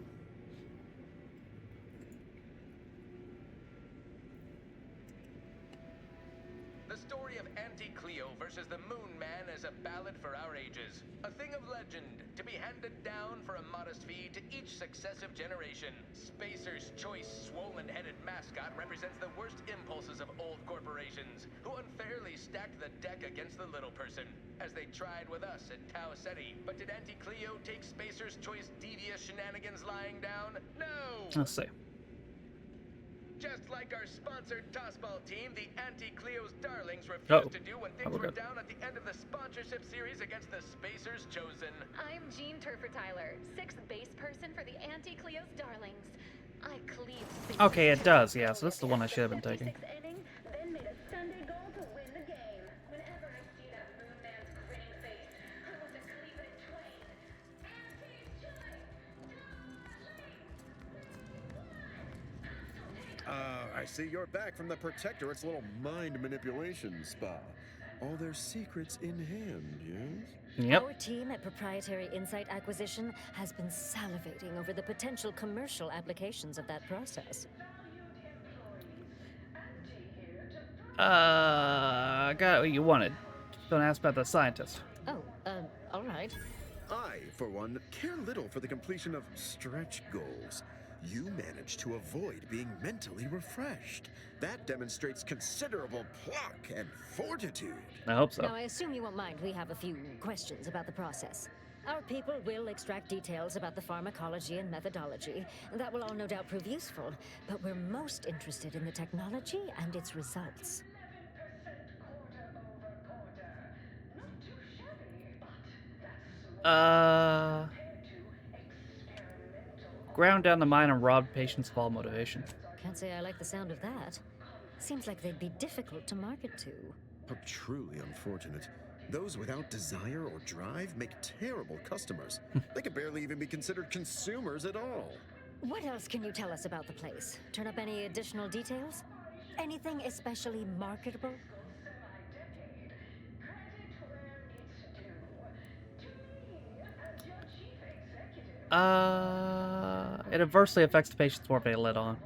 The story of Auntie Cleo versus the Moon Man is a ballad for our ages. A thing of legend, to be handed down for a modest fee to each successive generation. Spacer's Choice swollen-headed mascot represents the worst impulses of old corporations, who unfairly stacked the deck against the little person, as they tried with us at Tau Ceti. But did Auntie Cleo take Spacer's Choice devious shenanigans lying down? No! Let's see. Just like our sponsored tossball team, the Anti-Cleo's Darlings refused to do when things were down at the end of the sponsorship series against the Spacers Chosen. I'm Jean Turfer-Tyler, 6th base person for the Anti-Cleo's Darlings. I cleaved Spacers. Okay, it does, yeah, so this is the one I should have been taking. Inning, then made a Sunday goal to win the game. Whenever I see that Moon Man's grinning face, I want to cleave it in twain. Anti's choice! I see you're back from the Protectorate's little mind manipulation spa. All their secrets in hand, yes? Yep. Our team at Proprietary Insight Acquisition has been salivating over the potential commercial applications of that process. Got what you wanted. Don't ask about the scientist. Oh, all right. I for one, care little for the completion of stretch goals. You managed to avoid being mentally refreshed. That demonstrates considerable pluck and fortitude. I hope so. Now, I assume you won't mind we have a few questions about the process. Our people will extract details about the pharmacology and methodology. That will all no doubt prove useful, but we're most interested in the technology and its results. Ground down the mine and robbed patients of all motivation. Can't say I like the sound of that. Seems like they'd be difficult to market to. How truly unfortunate. Those without desire or drive make terrible customers. They could barely even be considered consumers at all. What else can you tell us about the place? Turn up any additional details? Anything especially marketable? It adversely affects the patient's more if they let on.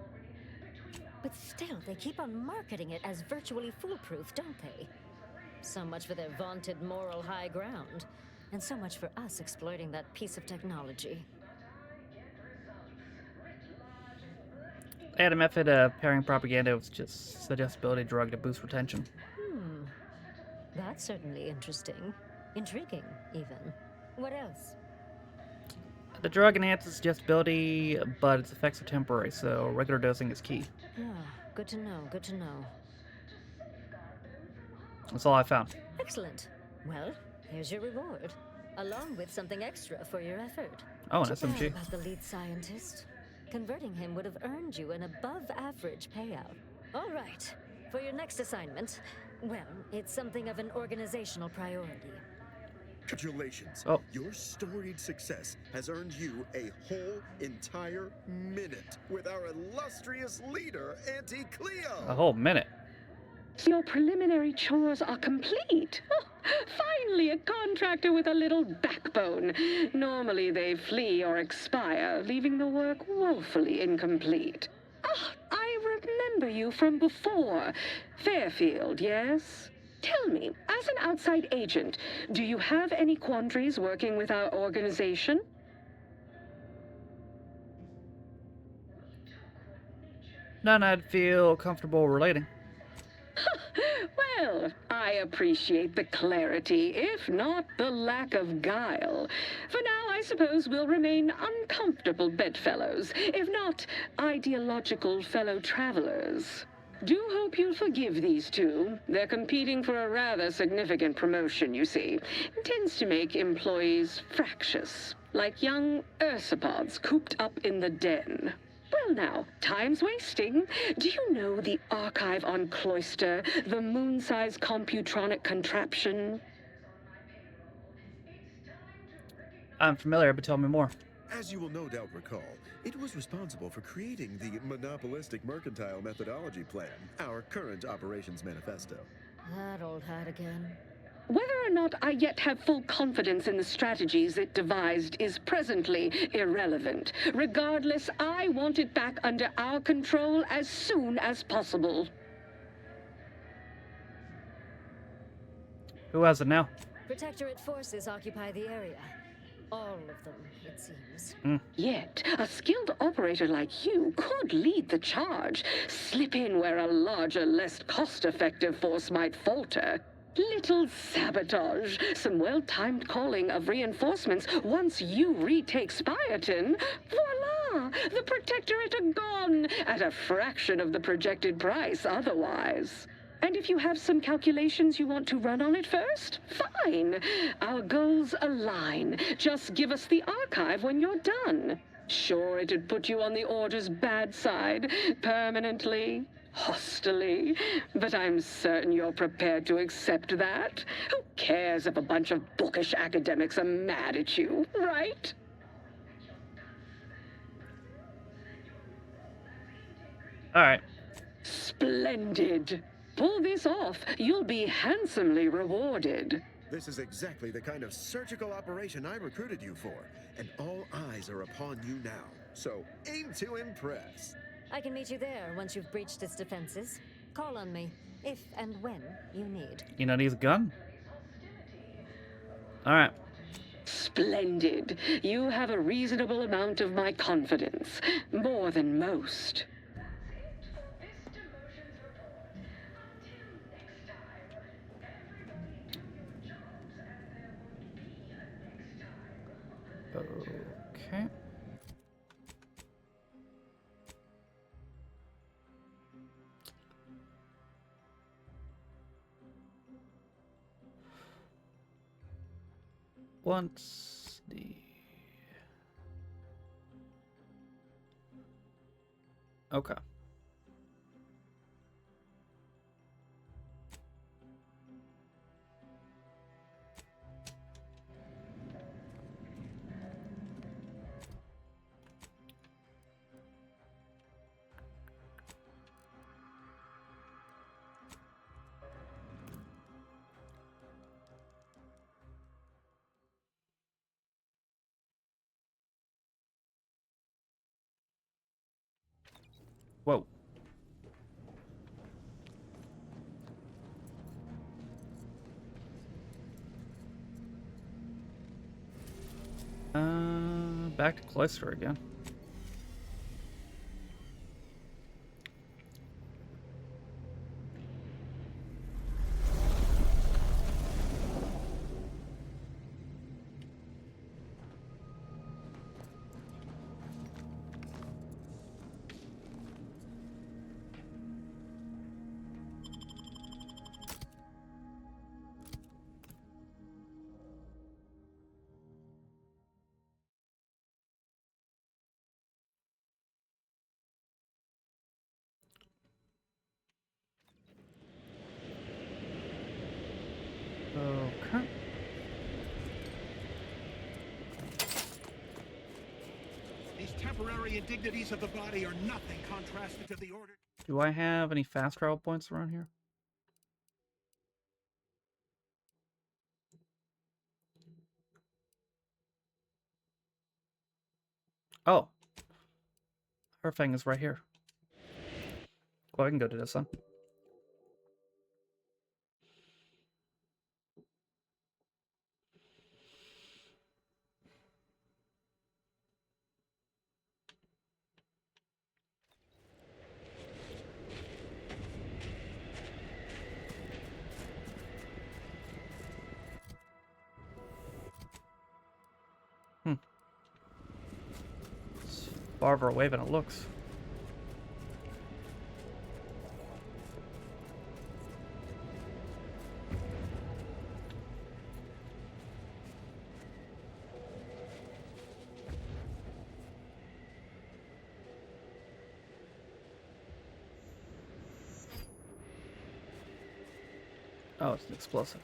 But still, they keep on marketing it as virtually foolproof, don't they? So much for their vaunted moral high ground, and so much for us exploiting that piece of technology. They had a method of pairing propaganda with just suggestibility drug to boost retention. That's certainly interesting. Intriguing, even. What else? The drug enhances suggestibility, but its effects are temporary, so regular dosing is key. Good to know, good to know. That's all I found. Excellent. Well, here's your reward, along with something extra for your effort. Oh, an Too bad SMG. about the lead scientist. Converting him would have earned you an above-average payout. All right, for your next assignment, well, it's something of an organizational priority. Congratulations. Oh. Your storied success has earned you a whole entire minute with our illustrious leader, Auntie Cleo. A whole minute. Your preliminary chores are complete. Oh, finally, a contractor with a little backbone. Normally, they flee or expire, leaving the work woefully incomplete. Ah, I remember you from before. Fairfield, yes? Tell me, as an outside agent, do you have any quandaries working with our organization? None I'd feel comfortable relating. Well, I appreciate the clarity, if not the lack of guile. For now, I suppose we'll remain uncomfortable bedfellows, if not ideological fellow travelers. Do hope you'll forgive these two. They're competing for a rather significant promotion, you see. It tends to make employees fractious, like young ursopods cooped up in the den. Well now, time's wasting. Do you know the archive on Cloister, the moon-sized computronic contraption? I'm familiar, but tell me more. As you will no doubt recall, it was responsible for creating the monopolistic mercantile methodology plan, our current operations manifesto. That old hat again. Whether or not I yet have full confidence in the strategies it devised is presently irrelevant. Regardless, I want it back under our control as soon as possible. Who has it now? Protectorate forces occupy the area. All of them, it seems. Yet, a skilled operator like you could lead the charge. Slip in where a larger, less cost-effective force might falter. Little sabotage, some well-timed calling of reinforcements once you retake Spiraton. Voila! The Protectorate are gone, at a fraction of the projected price otherwise. And if you have some calculations you want to run on it first, fine. Our goals align. Just give us the archive when you're done. Sure, it'd put you on the Order's bad side, permanently, hostilely, but I'm certain you're prepared to accept that. Who cares if a bunch of bookish academics are mad at you, right? All right. Splendid. Pull this off, you'll be handsomely rewarded. This is exactly the kind of surgical operation I recruited you for, and all eyes are upon you now. So aim to impress. I can meet you there once you've breached its defenses. Call on me, if and when you need. You know, needs a gun? All right. Splendid. You have a reasonable amount of my confidence. More than most. Okay. Once the okay. Whoa. Back to Cloister again. Okay. These temporary indignities of the body are nothing contrasted to the order. Do I have any fast travel points around here? Oh. Her thing is right here. Well, I can go to this one. It's farther away than it looks. Oh, it's an explosive.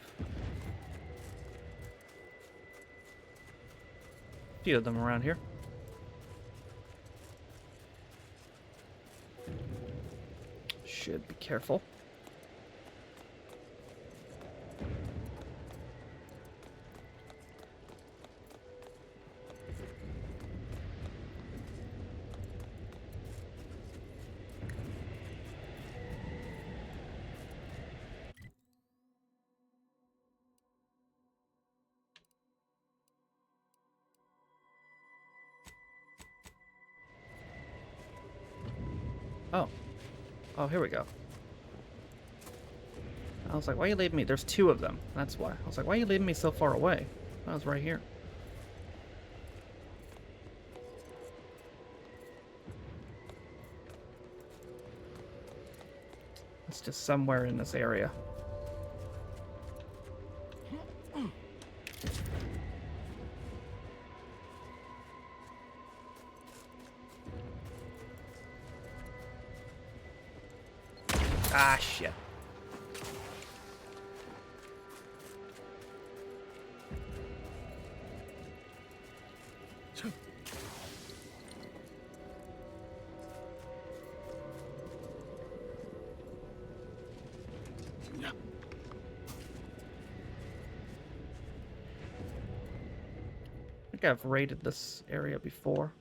A few of them around here. Should be careful. Oh. Oh, here we go. I was like, why are you leaving me? There's two of them. That's why. I was like, why are you leaving me so far away? I was right here. It's just somewhere in this area. Ah, shit. I think I've raided this area before.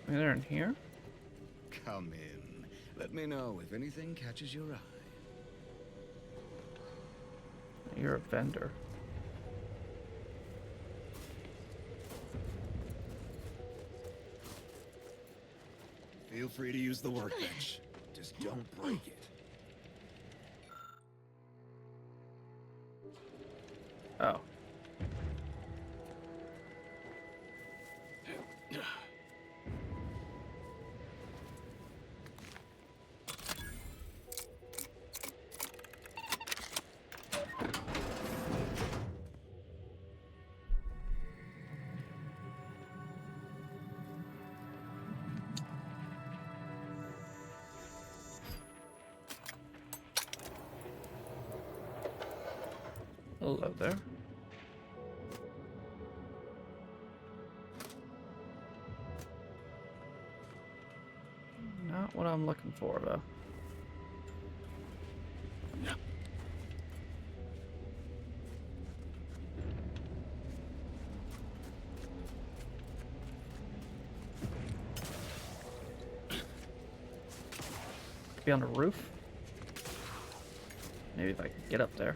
They're in here? Come in. Let me know if anything catches your eye. You're a vendor. Feel free to use the workbench. Just don't break it. Oh. Hello there. Not what I'm looking for, though. Be on the roof? Maybe if I can get up there.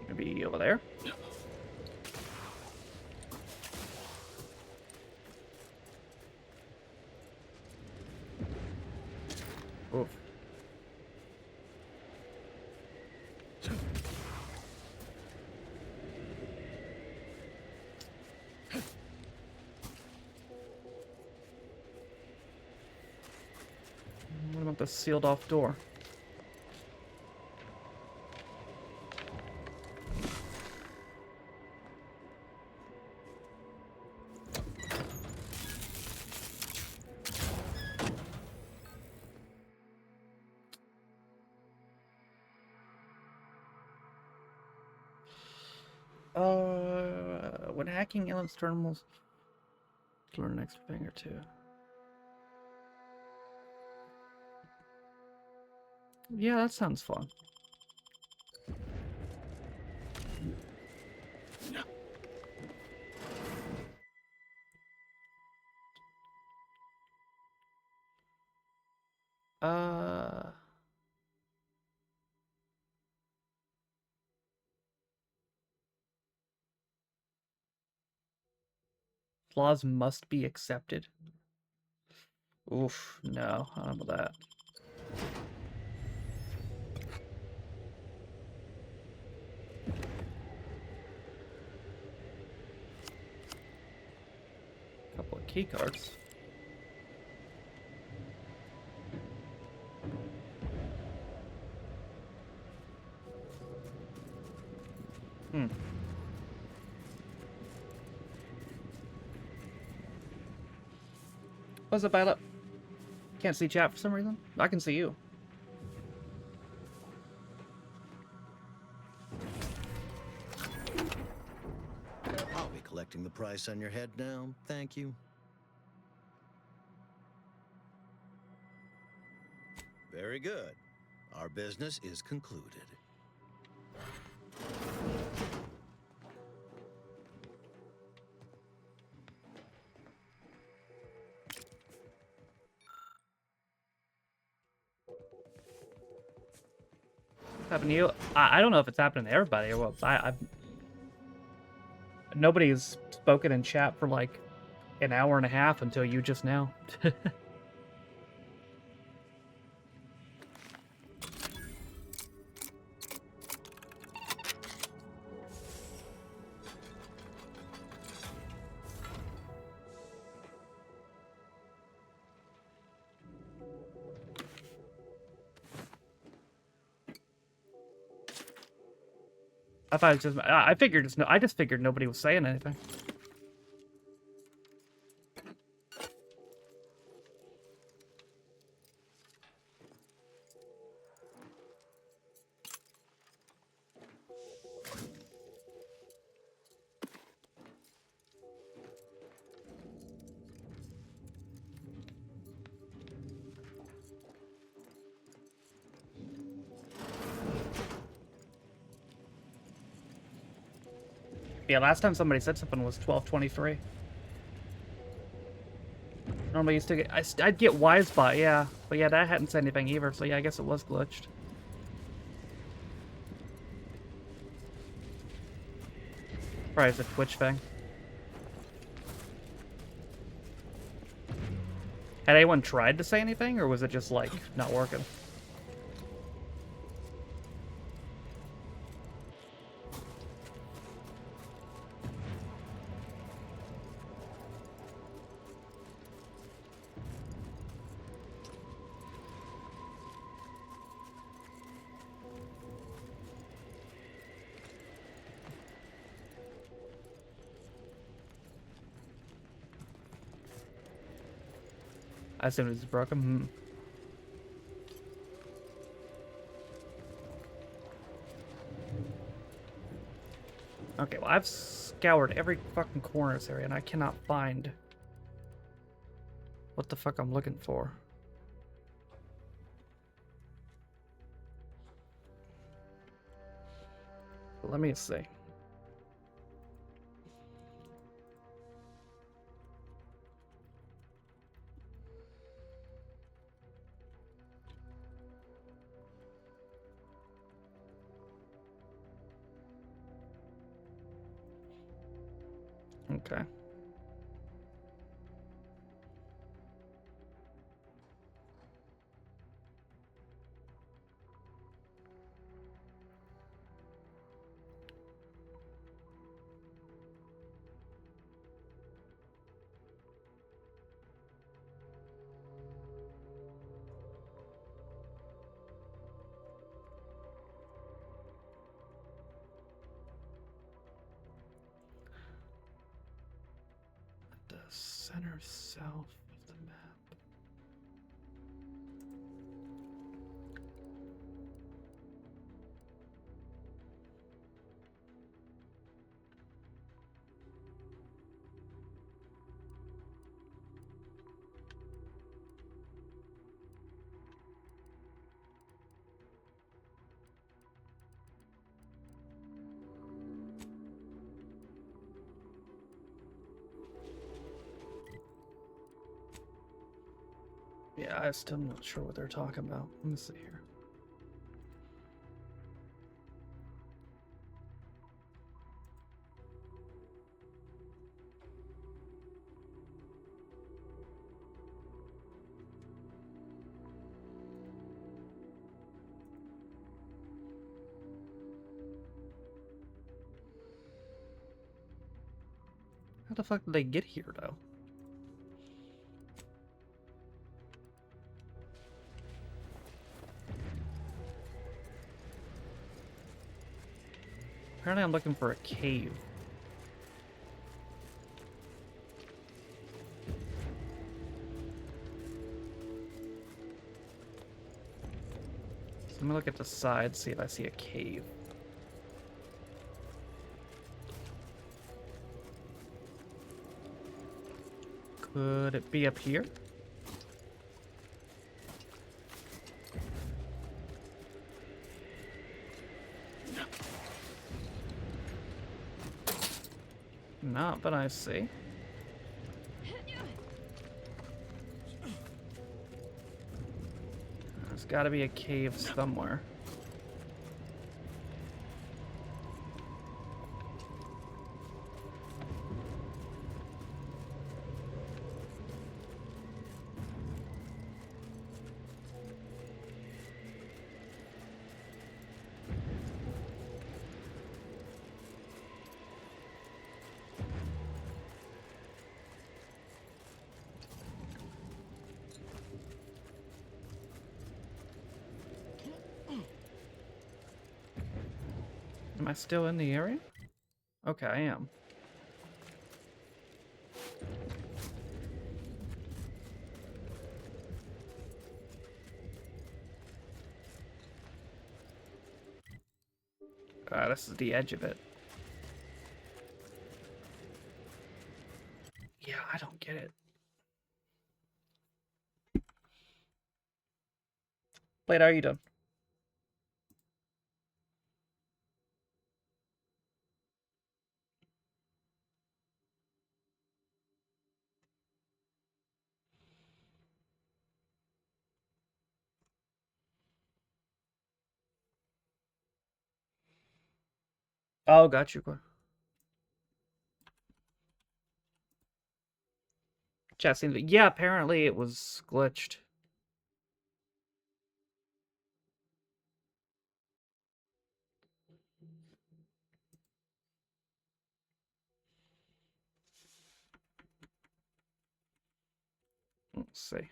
Maybe over there? Oof. What about the sealed off door? When hacking Ellen's terminals, learn an extra thing or two. Yeah, that sounds fun. Flaws must be accepted. Oof, no, I don't know about that. Couple of key cards. What's up, Violet? Can't see chat for some reason? I can see you. I'll be collecting the price on your head now. Thank you. Very good. Our business is concluded. Happened to you? I don't know if it's happening to everybody or what. I've nobody's spoken in chat for like an hour and a half until you just now. I thought it was just. I figured it's no. I just figured nobody was saying anything. Yeah, last time somebody said something was 12:23. Normally used to get, I'd get Y-Spot, yeah. But yeah, that hadn't said anything either, so yeah, I guess it was glitched. Probably it's a Twitch thing. Had anyone tried to say anything, or was it just, like, not working? I assume it's broken. Hmm. Okay, well, I've scoured every fucking corner of this area, and I cannot find what the fuck I'm looking for. Let me see. Okay. The center south of the map. Yeah, I'm still not sure what they're talking about. Let me see here. How the fuck did they get here, though? Apparently I'm looking for a cave. So let me look at the side, see if I see a cave. Could it be up here? Not, but I see. There's gotta be a cave somewhere. Am I still in the area? Okay, I am. This is the edge of it. Yeah, I don't get it. Blade, how are you doing? Oh, got you. Chat seems to... Yeah, apparently it was glitched. Let's see.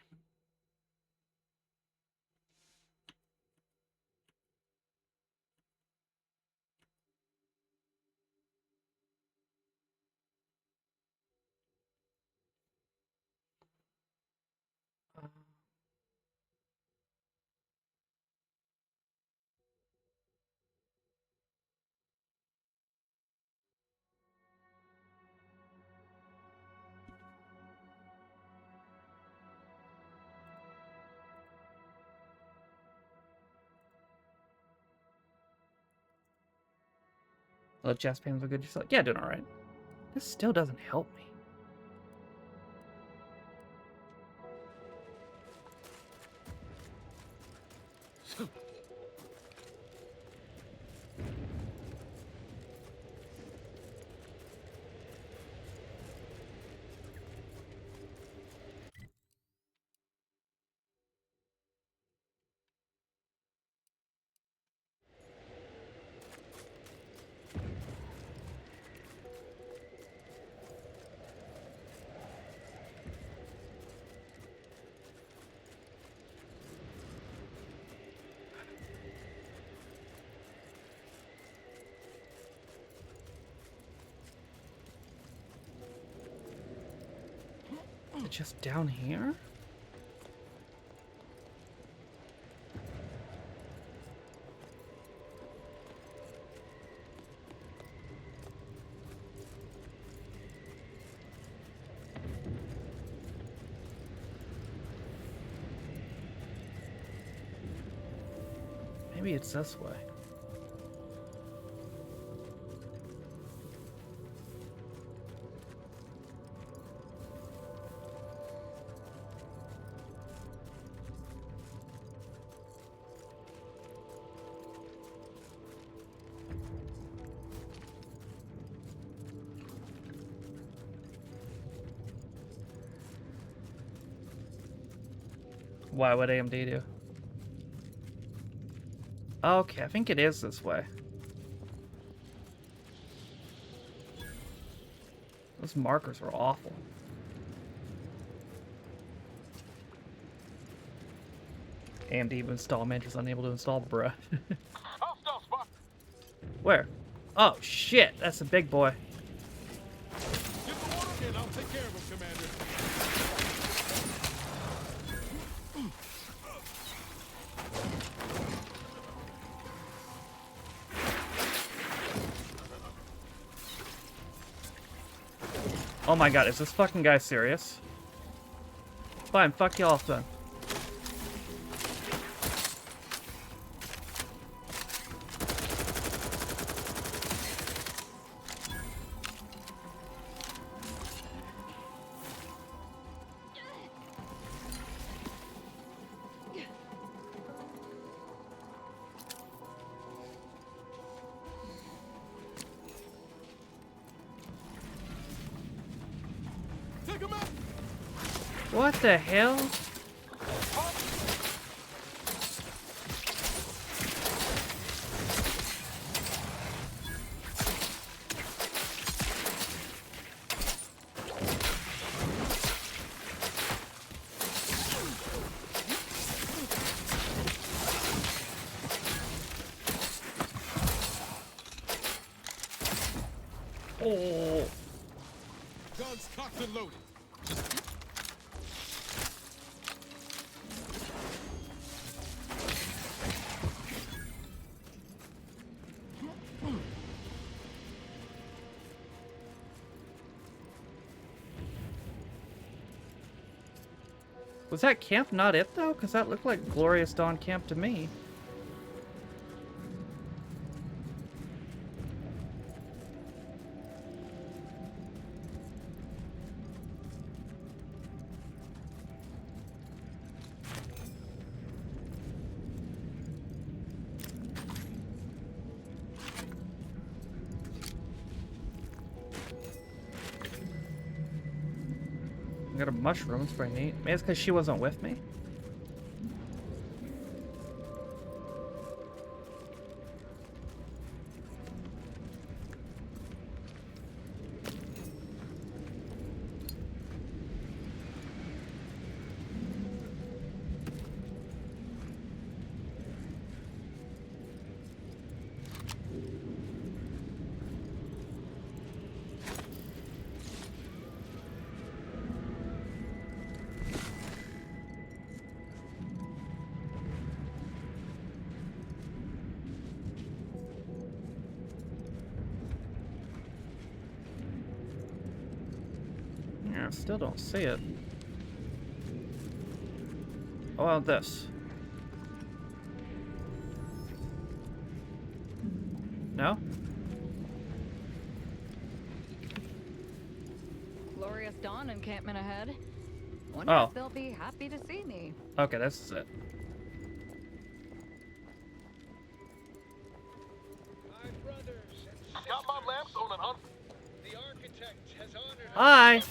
Oh, chest pains are good. Just like, yeah, doing all right. This still doesn't help me. Is it just down here? Maybe it's this way. Why would AMD do? Okay, I think it is this way. Those markers are awful. AMD install manager is unable to install, bruh. Where? Oh shit, that's a big boy. Get the water in, I'll take care of him, Commander. Oh my god, is this fucking guy serious? Fine, fuck you off then. What the hell? Oh. Guns cocked and loaded. Was that camp not it though? Because that looked like Glorious Dawn camp to me. I got a mushroom, it's pretty neat. Maybe it's because she wasn't with me? I still don't see it. Oh, well, this. No? Glorious dawn encampment ahead. Wonder Oh. if they'll be happy to see me. Okay, this is it. Got my lamps on an un. The architect has honored. Hi.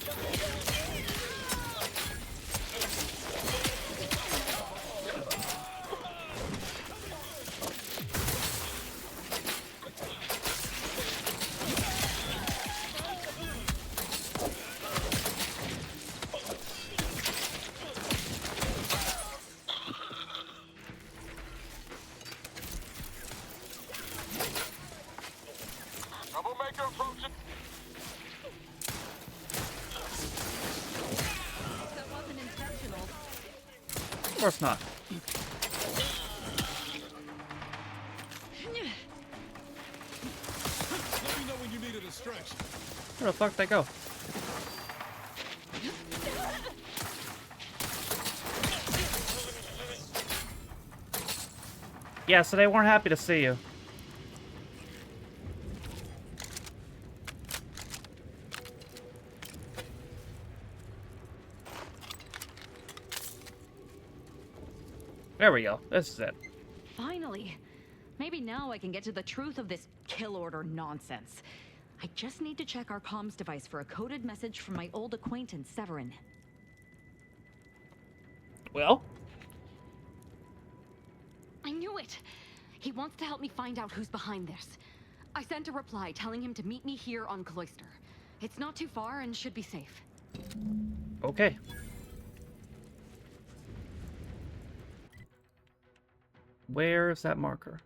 Troublemaker approaching. That wasn't intentional. Of course not. Let me know when you need a distraction. Where the fuck did they go? Yeah, so they weren't happy to see you. There we go. This is it. Finally. Maybe now I can get to the truth of this kill order nonsense. I just need to check our comms device for a coded message from my old acquaintance, Severin. Well? I knew it! He wants to help me find out who's behind this. I sent a reply telling him to meet me here on Cloister. It's not too far and should be safe. Okay. Where's that marker?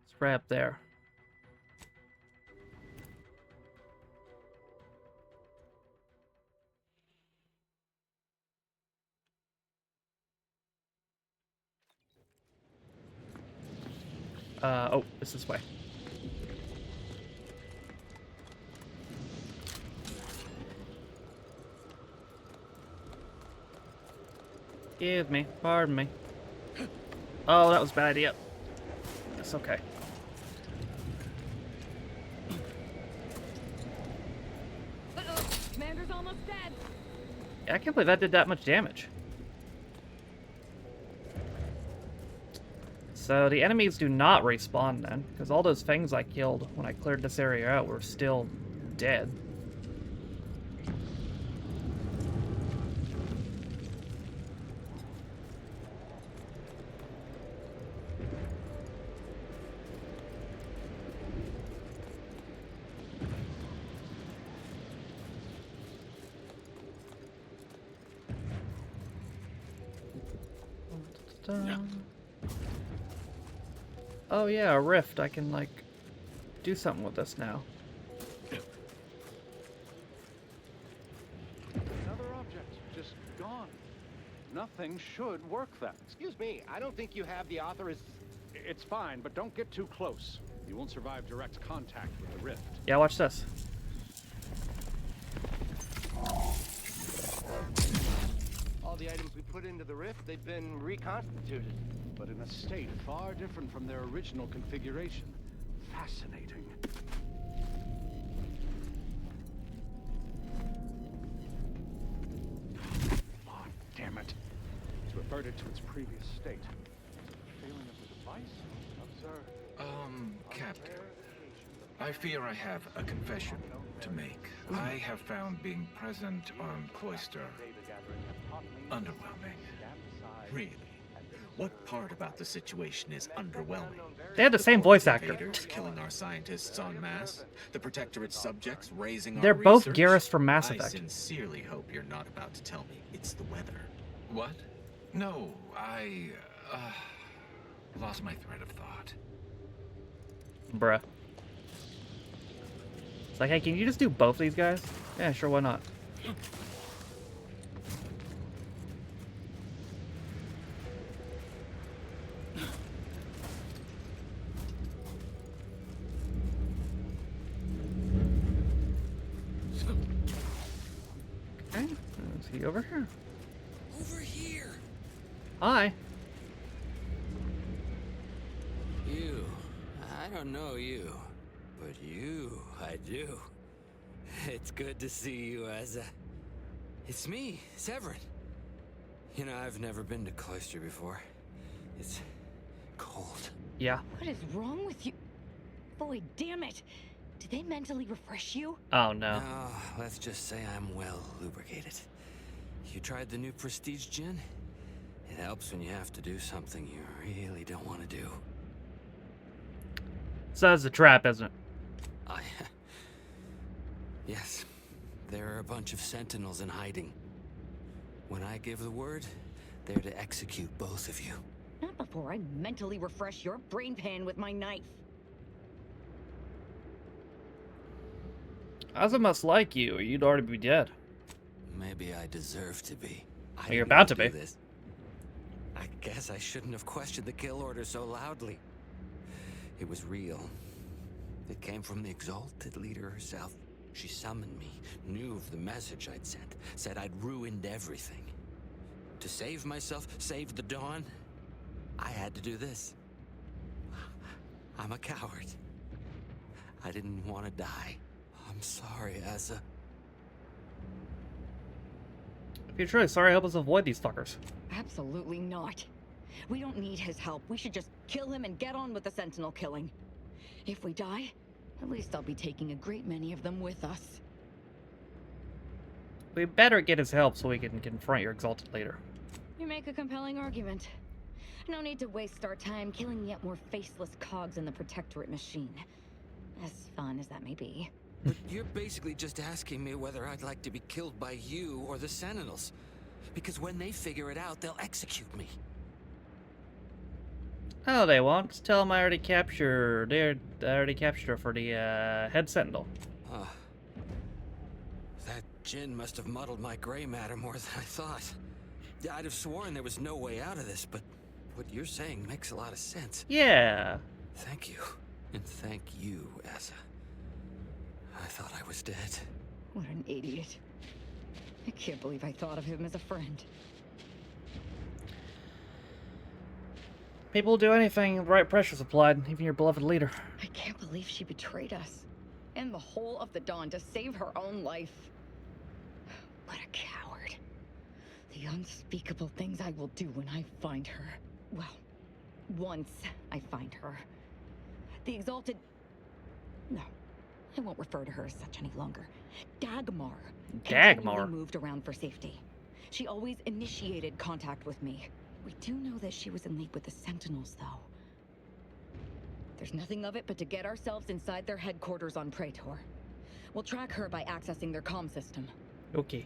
It's right up there. Oh, it's this way. Excuse me, pardon me. Oh, that was a bad idea. It's okay. Uh-oh, Commander's almost dead. Yeah, I can't believe that did that much damage. So the enemies do not respawn then, because all those things I killed when I cleared this area out were still dead. Oh yeah, a rift. I can, like, do something with this now. Another object, just gone. Nothing should work then. Excuse me, I don't think you have the author's... It's fine, but don't get too close. You won't survive direct contact with the rift. Yeah, watch this. All the items we put into the rift, they've been reconstituted. But in a state far different from their original configuration. Fascinating. Oh, damn it. It's reverted to its previous state. Failing of the Captain, I fear I have a confession to make. I have found being present on Cloister underwhelming. Really? What part about the situation is underwhelming? They had the same voice actor. Invaders killing our scientists en masse? The Protectorate's subjects raising They're our both research? Garrus from Mass I Effect. sincerely hope you're not about to tell me it's the weather. What? No, I lost my thread of thought. Bruh. It's like, hey, can you just do both these guys? Yeah, sure, why not? Okay, let's see over here. Over here. Hi. You. I don't know you. But you, I do. It's good to see you, Asa. It's me, Severin. You know, I've never been to Cloister before. It's cold. Yeah. What is wrong with you? Boy, damn it. Did they mentally refresh you? Oh, no. No, let's just say I'm well lubricated. You tried the new Prestige gin? It helps when you have to do something you really don't want to do. So that's a trap, isn't it? Yes, there are a bunch of sentinels in hiding. When I give the word, they're to execute both of you. Not before I mentally refresh your brain pan with my knife. Asa must like you, or you'd already be dead. Maybe I deserve to be. You're about to be. This. I guess I shouldn't have questioned the kill order so loudly. It was real. It came from the exalted leader herself. She summoned me, knew of the message I'd sent, said I'd ruined everything. To save myself, save the Dawn, I had to do this. I'm a coward. I didn't want to die. I'm sorry, Asa. If you're truly sorry, help us avoid these fuckers. Absolutely not. We don't need his help. We should just kill him and get on with the Sentinel killing. If we die, at least I'll be taking a great many of them with us. We better get his help so we can confront your exalted leader. You make a compelling argument. No need to waste our time killing yet more faceless cogs in the Protectorate machine. As fun as that may be. But you're basically just asking me whether I'd like to be killed by you or the Sentinels. Because when they figure it out, they'll execute me. Oh, they won't. Just tell them I already captured. I already captured her for the head sentinel. That gin must have muddled my gray matter more than I thought. I'd have sworn there was no way out of this, but what you're saying makes a lot of sense. Yeah. Thank you. And thank you, Asa. I thought I was dead. What an idiot. I can't believe I thought of him as a friend. People will do anything if the right pressure's applied, even your beloved leader. I can't believe she betrayed us. And the whole of the Dawn to save her own life. What a coward. The unspeakable things I will do when I find her. Well, once I find her. The exalted... No, I won't refer to her as such any longer. Dagmar. Continually moved around for safety. She always initiated contact with me. We do know that she was in league with the Sentinels, though. There's nothing of it but to get ourselves inside their headquarters on Praetor. We'll track her by accessing their comm system. Okay.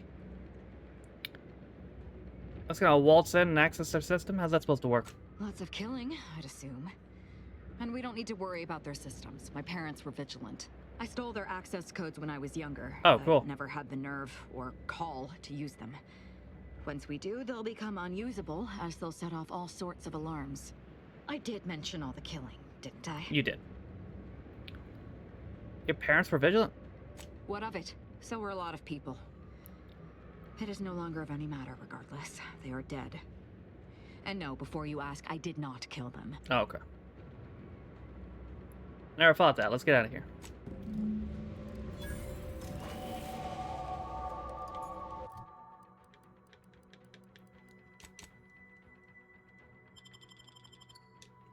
That's gonna waltz in and access their system? How's that supposed to work? Lots of killing, I'd assume. And we don't need to worry about their systems. My parents were vigilant. I stole their access codes when I was younger. Oh, cool. Never had the nerve or call to use them. Once we do, they'll become unusable, as they'll set off all sorts of alarms. I did mention all the killing, didn't I? You did. Your parents were vigilant? What of it? So were a lot of people. It is no longer of any matter, regardless. They are dead. And no, before you ask, I did not kill them. Oh, okay. Never thought that. Let's get out of here.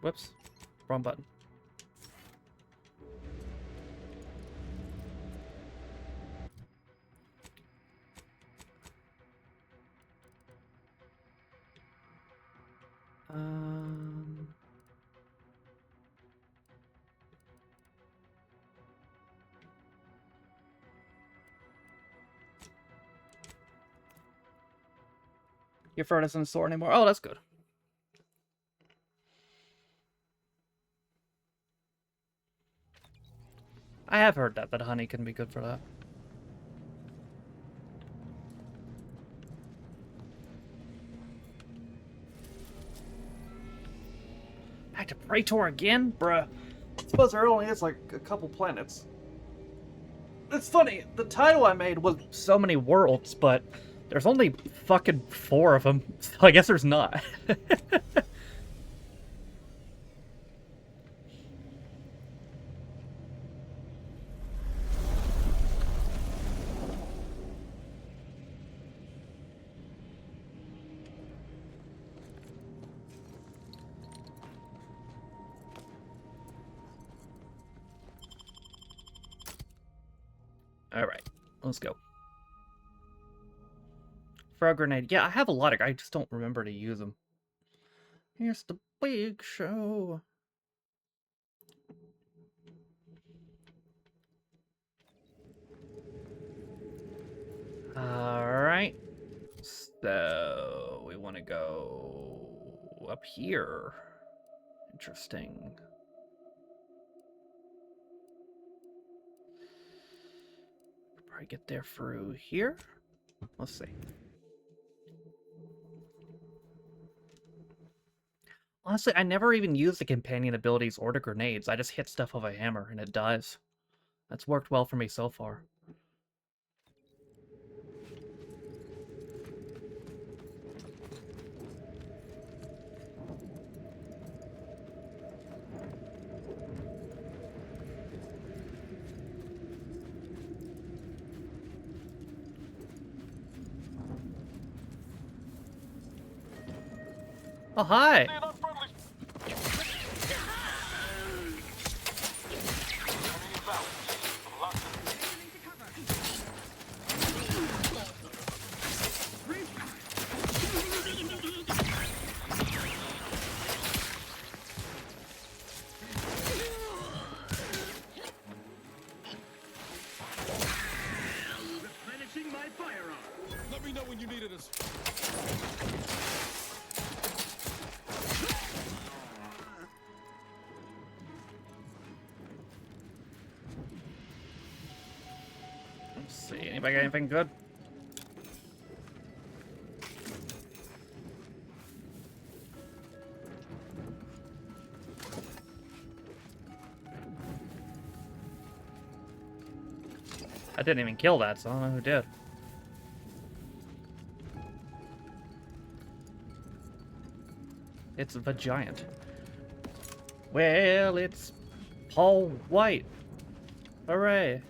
Whoops. Wrong button. Your furnace isn't sore anymore. Oh, that's good. I have heard that honey can be good for that. Back to Praetor again? Bruh. I suppose there only is like a couple planets. It's funny, the title I made was so many worlds, but there's only fucking 4 of them, so I guess there's not. Alright, let's go. Frog grenade. Yeah, I have a lot of... I just don't remember to use them. Here's the big show. Alright. So, we want to go up here. Interesting. Probably get there through here. Let's see. Honestly, I never even use the companion abilities or the grenades. I just hit stuff with a hammer and it dies. That's worked well for me so far. Oh, hi! Replenishing my firearm. Let me know when you needed us. Let's see, anybody got anything good? I didn't even kill that, so I don't know who did. It's the giant. Well, it's Paul White. Hooray.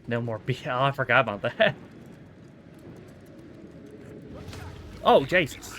No more B. Oh, I forgot about that. Oh, Jesus.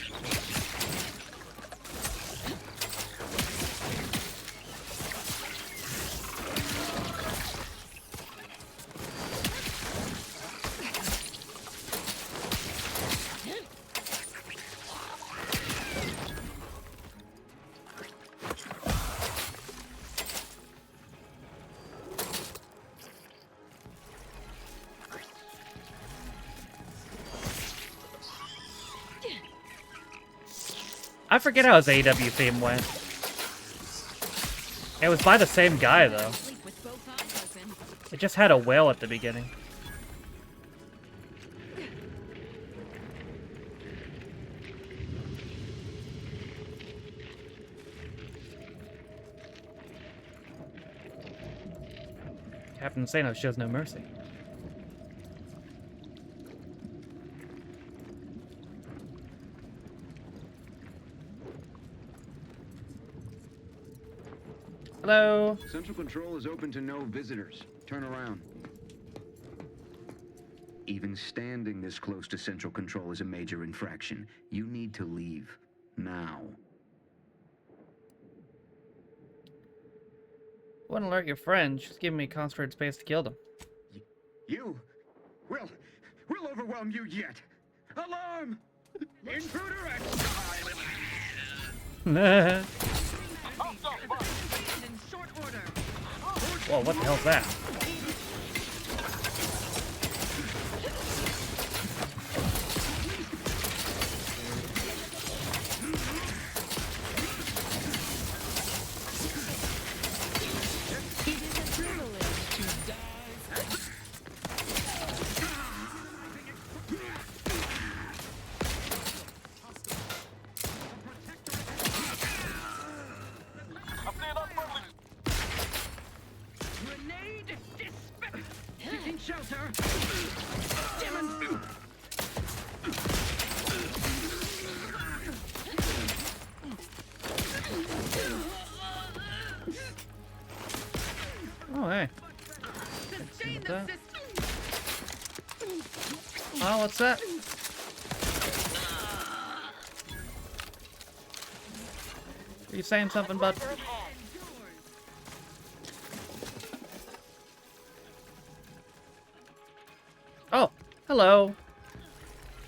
I forget how his AEW theme went. It was by the same guy, though. It just had a whale at the beginning. Captain Insano shows no mercy. Hello. Central Control is open to no visitors. Turn around. Even standing this close to Central Control is a major infraction. You need to leave. Now. Wouldn't alert your friends. Just give me concentrated space to kill them. We'll overwhelm you yet. Alarm! Intruder X! Whoa, what the hell's that? Oh, hey. Oh, what's that? Are you saying something, bud? Oh, hello.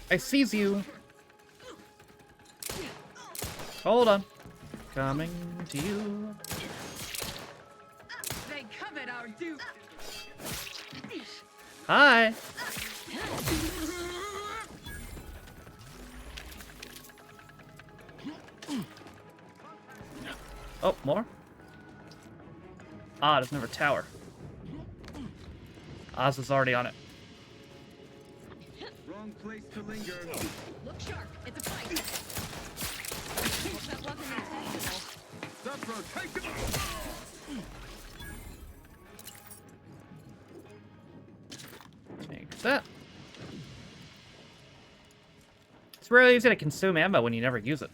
I sees you. Hold on. Coming to you. They covered our duke. Hi. Oh, more? Ah, there's another tower. Oz is already on it. Wrong place to linger. Look sharp. It's a fight. Hope that wasn't intentional. Take that. It's really easy to consume ammo when you never use it.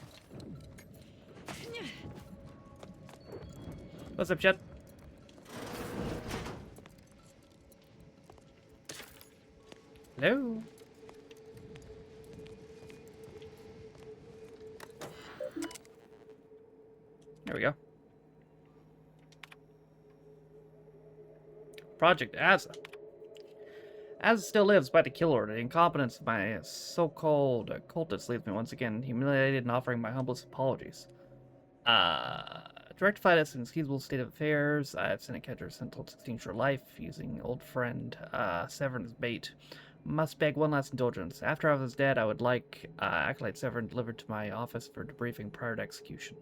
What's up, Jet? Hello? There we go. Project Asa. Asa still lives by the kill order. The incompetence of my so-called cultist leaves me once again humiliated and offering my humblest apologies. To rectify this inexcusable state of affairs, I've sent a catcher Sentinel to extinguish her life using old friend Severin as bait. Must beg one last indulgence. After I was dead, I would like Acolyte Severin delivered to my office for debriefing prior to execution.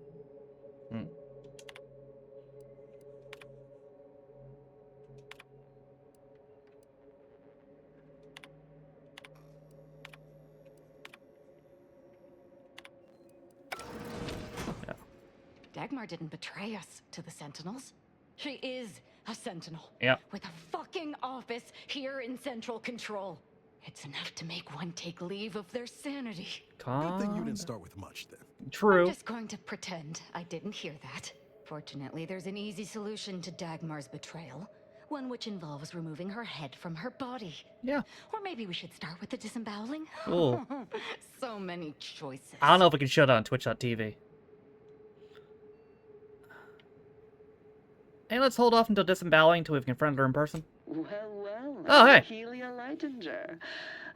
Dagmar didn't betray us to the Sentinels. She is a Sentinel. Yep. With a fucking office here in Central Control. It's enough to make one take leave of their sanity. Good thing you didn't start with much then. True. I'm just going to pretend I didn't hear that. Fortunately, there's an easy solution to Dagmar's betrayal. One which involves removing her head from her body. Yeah. Or maybe we should start with the disemboweling. Ooh. So many choices. I don't know if we can show that on Twitch.tv. Hey, let's hold off until disemboweling until we've confronted her in person. Well, Oh, hey. Helia Leitinger.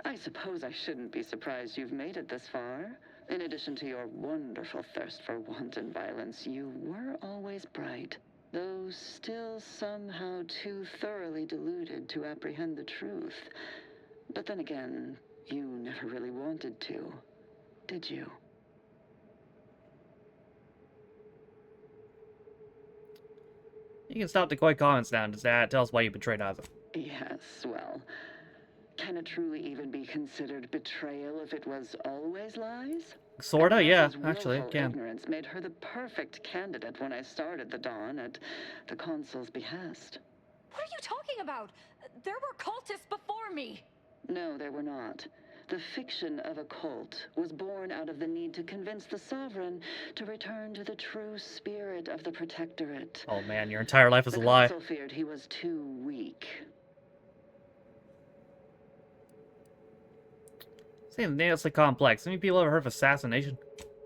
I suppose I shouldn't be surprised you've made it this far. In addition to your wonderful thirst for wanton violence, you were always bright, though still somehow too thoroughly deluded to apprehend the truth. But then again, you never really wanted to, did you? You can stop the quick comments now and just tell us why you betrayed Asa. Yes, well, can it truly even be considered betrayal if it was always lies? Sorta, yeah, Asa's actually, it willful can. ignorance made her the perfect candidate when I started the Dawn at the Consul's behest. What are you talking about? There were cultists before me. No, there were not. The fiction of a cult was born out of the need to convince the Sovereign to return to the true spirit of the Protectorate. Oh man, your entire life is a The lie. Consul feared he was too weak. Seems needlessly complex. How many people ever heard of assassination?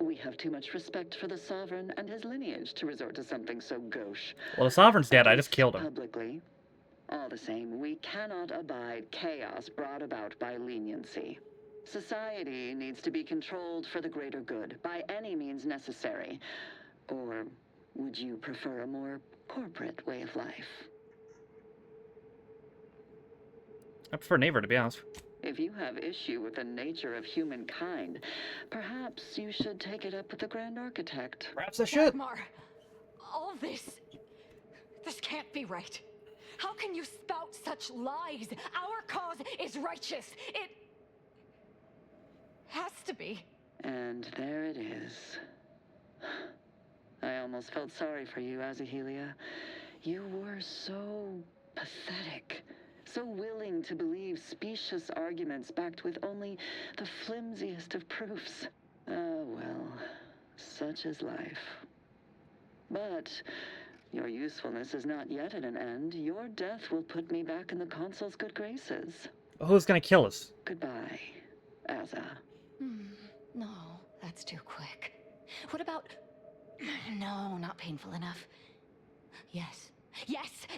We have too much respect for the Sovereign and his lineage to resort to something so gauche. Well, the Sovereign's dead. I just killed him. Publicly. All the same, we cannot abide chaos brought about by leniency. Society needs to be controlled for the greater good, by any means necessary. Or would you prefer a more corporate way of life? I prefer Neighbor, to be honest. If you have issue with the nature of humankind, perhaps you should take it up with the Grand Architect. Perhaps I should. Dagmar, all this can't be right. How can you spout such lies? Our cause is righteous. It has to be. And there it is. I almost felt sorry for you, Azahelia. You were so pathetic. So willing to believe specious arguments backed with only the flimsiest of proofs. Ah, well, such is life. But your usefulness is not yet at an end. Your death will put me back in the Consul's good graces. Who's gonna kill us? Goodbye, Aza. No, that's too quick. What about... No, not painful enough. Yes,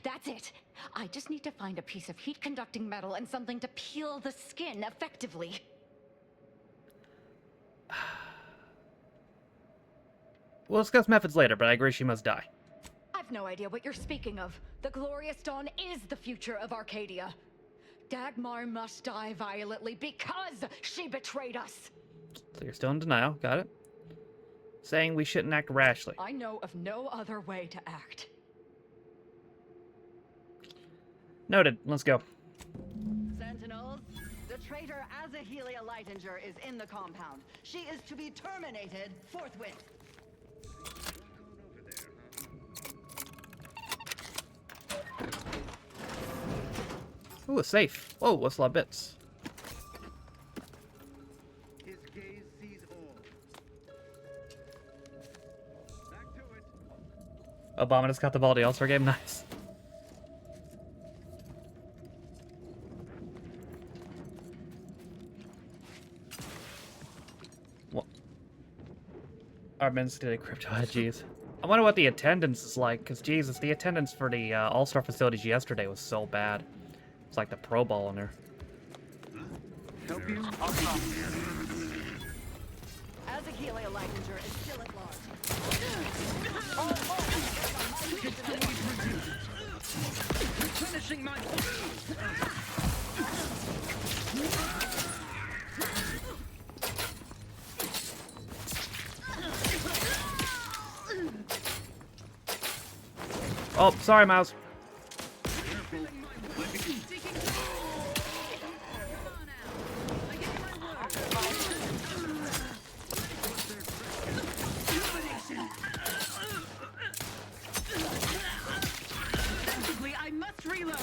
that's it. I just need to find a piece of heat-conducting metal and something to peel the skin effectively. We'll discuss methods later, but I agree she must die. I've no idea what you're speaking of. The Glorious Dawn is the future of Arcadia. Dagmar must die violently because she betrayed us. So you're still in denial. Got it. Saying we shouldn't act rashly. I know of no other way to act. Noted. Let's go. Sentinels, the traitor Azahelia Lightinger is in the compound. She is to be terminated forthwith. Ooh, a safe. Whoa, what's a lot of bits? His gaze sees all. Back to it. Obama just got the ball to the All-Star game. Nice. What? Our men's did a crypto. Jeez. I wonder what the attendance is like, because Jesus, the attendance for the All-Star facilities yesterday was so bad. It's like the Pro Bowl in there. Help you? Azahelia Lightinger is still at large. Finishing my... Oh, sorry, Mouse. I must reload.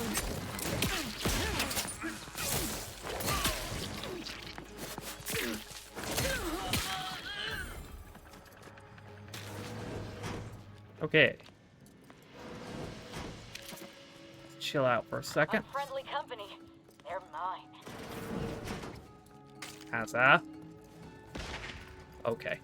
Okay. Chill out for a second. Friendly company. They're mine. Asa. Okay.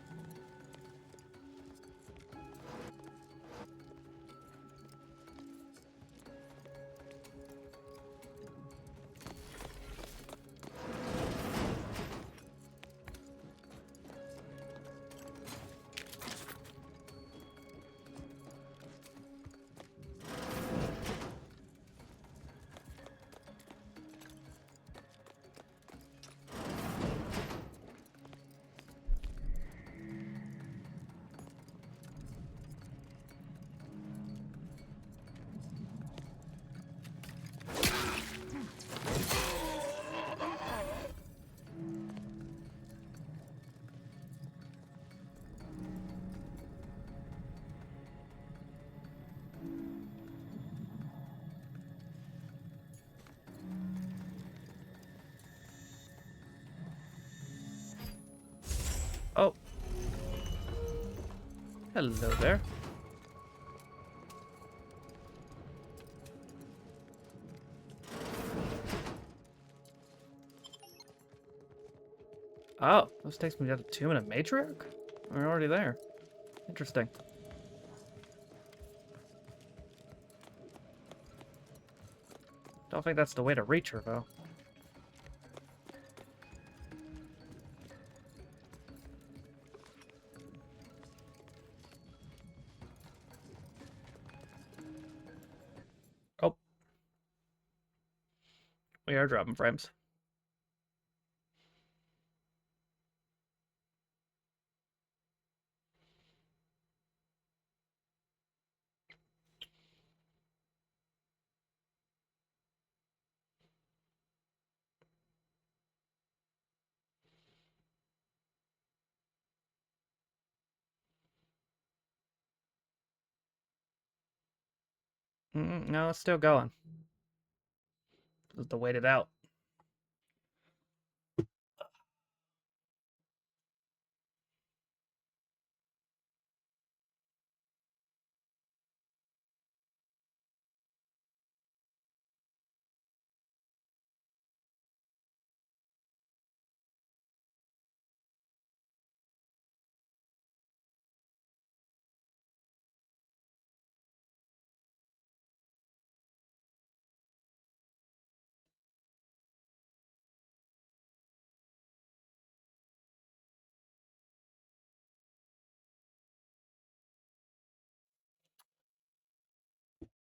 Oh. Hello there. Oh, this takes me to the Tomb of Matriarch? We're already there. Interesting. Don't think that's the way to reach her, though. Oh. We are dropping frames. No, it's still going. Just to wait it out.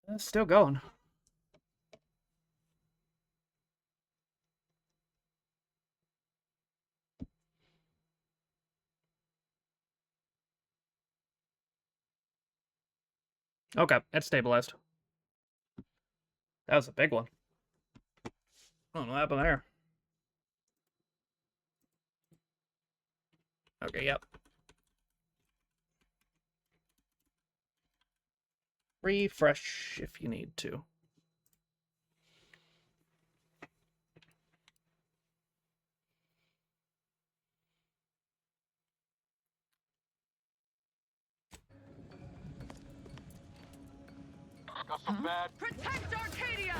It's still going. Okay, it's stabilized. That was a big one. I don't know what happened there. Okay, yep. Refresh if you need to. Got some bad. Protect Arcadia!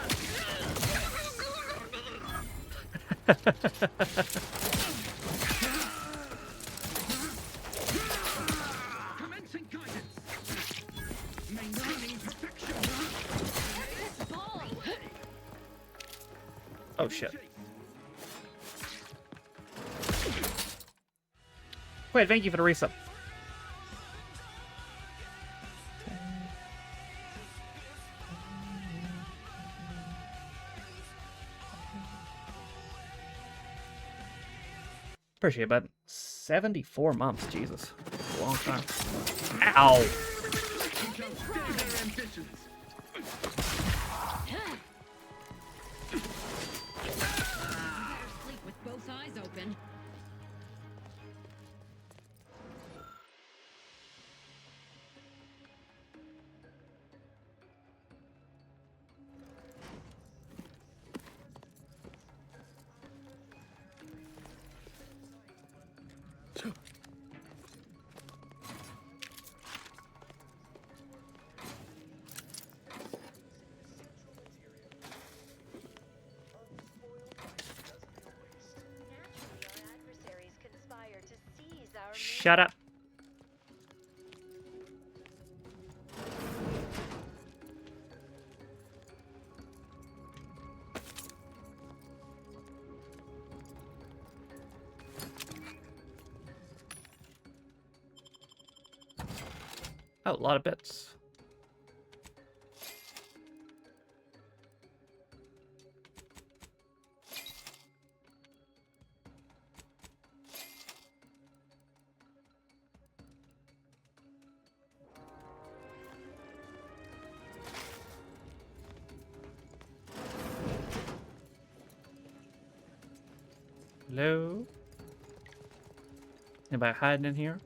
Commencing guidance. Maintaining perfection. Oh shit. Wait, thank you for the resub. Appreciate it, bud. 74 months, Jesus. A long time. Ow! Sleep with both eyes open. Shut up. Oh, a lot of bits. Hello? Anybody hiding in here?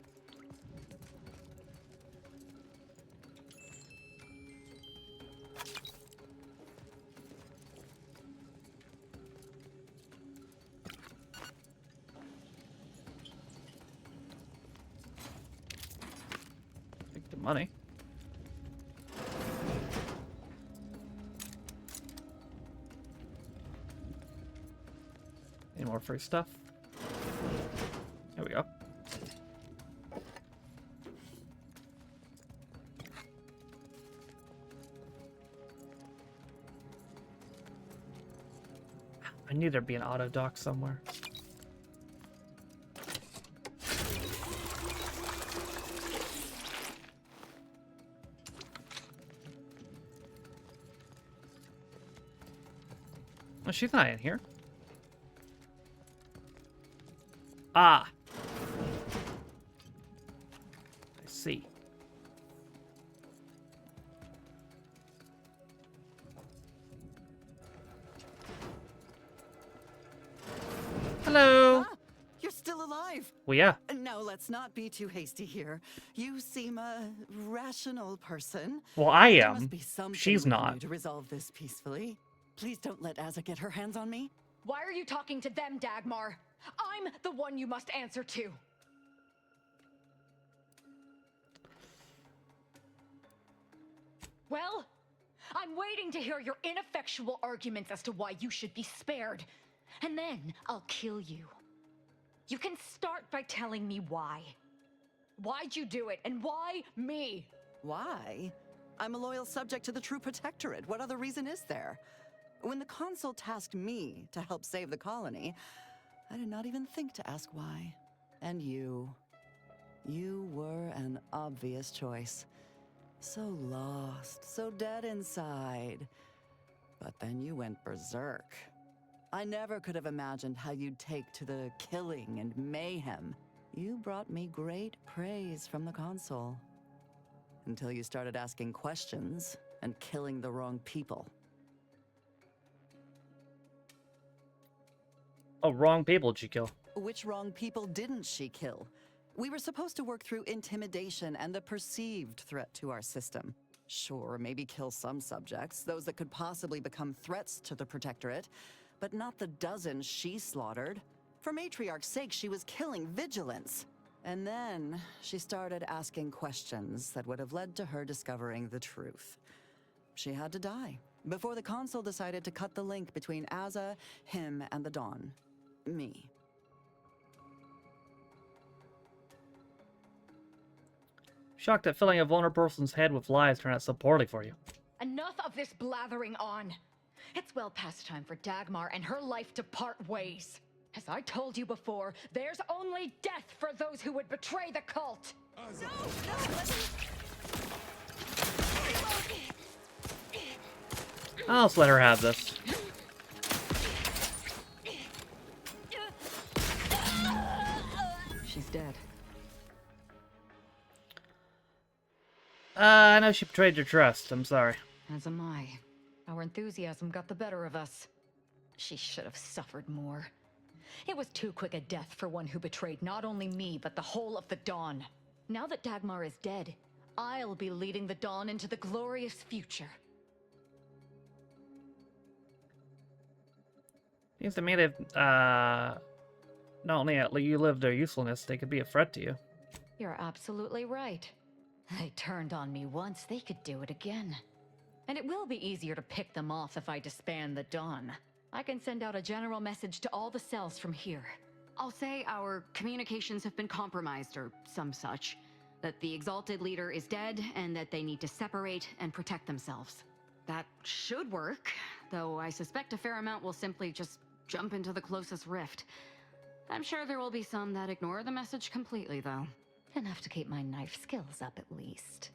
Take the money. Any more free stuff? There we go. I knew there'd be an auto dock somewhere. Oh, she's not in here. Ah. I see. Hello. Ah, you're still alive. Well, yeah. No, let's not be too hasty here. You seem a rational person. Well, I There am. must be something She's we can not. do to resolve this peacefully. Please don't let Asa get her hands on me. Why are you talking to them, Dagmar? I'm the one you must answer to. Well, I'm waiting to hear your ineffectual arguments as to why you should be spared. And then I'll kill you. You can start by telling me why. Why'd you do it, and why me? Why? I'm a loyal subject to the True Protectorate. What other reason is there? When the Consul tasked me to help save the colony, I did not even think to ask why. And you were an obvious choice. So lost, so dead inside. But then you went berserk. I never could have imagined how you'd take to the killing and mayhem. You brought me great praise from the Consul. Until you started asking questions and killing the wrong people. Oh, wrong people did she kill? Which wrong people didn't she kill? We were supposed to work through intimidation and the perceived threat to our system. Sure, maybe kill some subjects, those that could possibly become threats to the Protectorate, but not the dozens she slaughtered. For Matriarch's sake, she was killing vigilance. And then she started asking questions that would have led to her discovering the truth. She had to die before the Consul decided to cut the link between Asa, him, and the Dawn. Me. Shocked that filling a vulnerable person's head with lies turned out so poorly for you. Enough of this blathering on. It's well past time for Dagmar and her life to part ways. As I told you before, there's only death for those who would betray the cult. No, I'll just let her have this. She's dead. I know she betrayed your trust. I'm sorry. As am I. Our enthusiasm got the better of us. She should have suffered more. It was too quick a death for one who betrayed not only me, but the whole of the Dawn. Now that Dagmar is dead, I'll be leading the Dawn into the glorious future. Seems to me they've, not only you live their usefulness, they could be a threat to you. You're absolutely right. They turned on me once, they could do it again. And it will be easier to pick them off if I disband the Dawn. I can send out a general message to all the cells from here. I'll say our communications have been compromised or some such. That the Exalted Leader is dead and that they need to separate and protect themselves. That should work, though I suspect a fair amount will simply just jump into the closest rift. I'm sure there will be some that ignore the message completely, though. Enough to keep my knife skills up at least.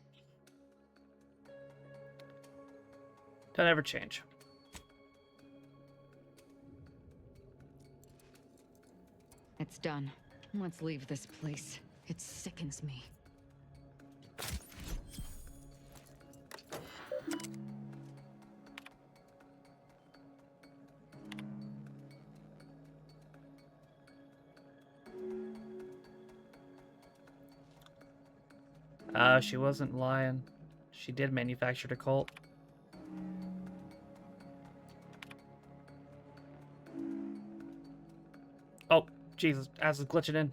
Don't ever change. It's done. Let's leave this place. It sickens me. She wasn't lying. She did manufacture the cult. Oh, Jesus, Asa's glitching in.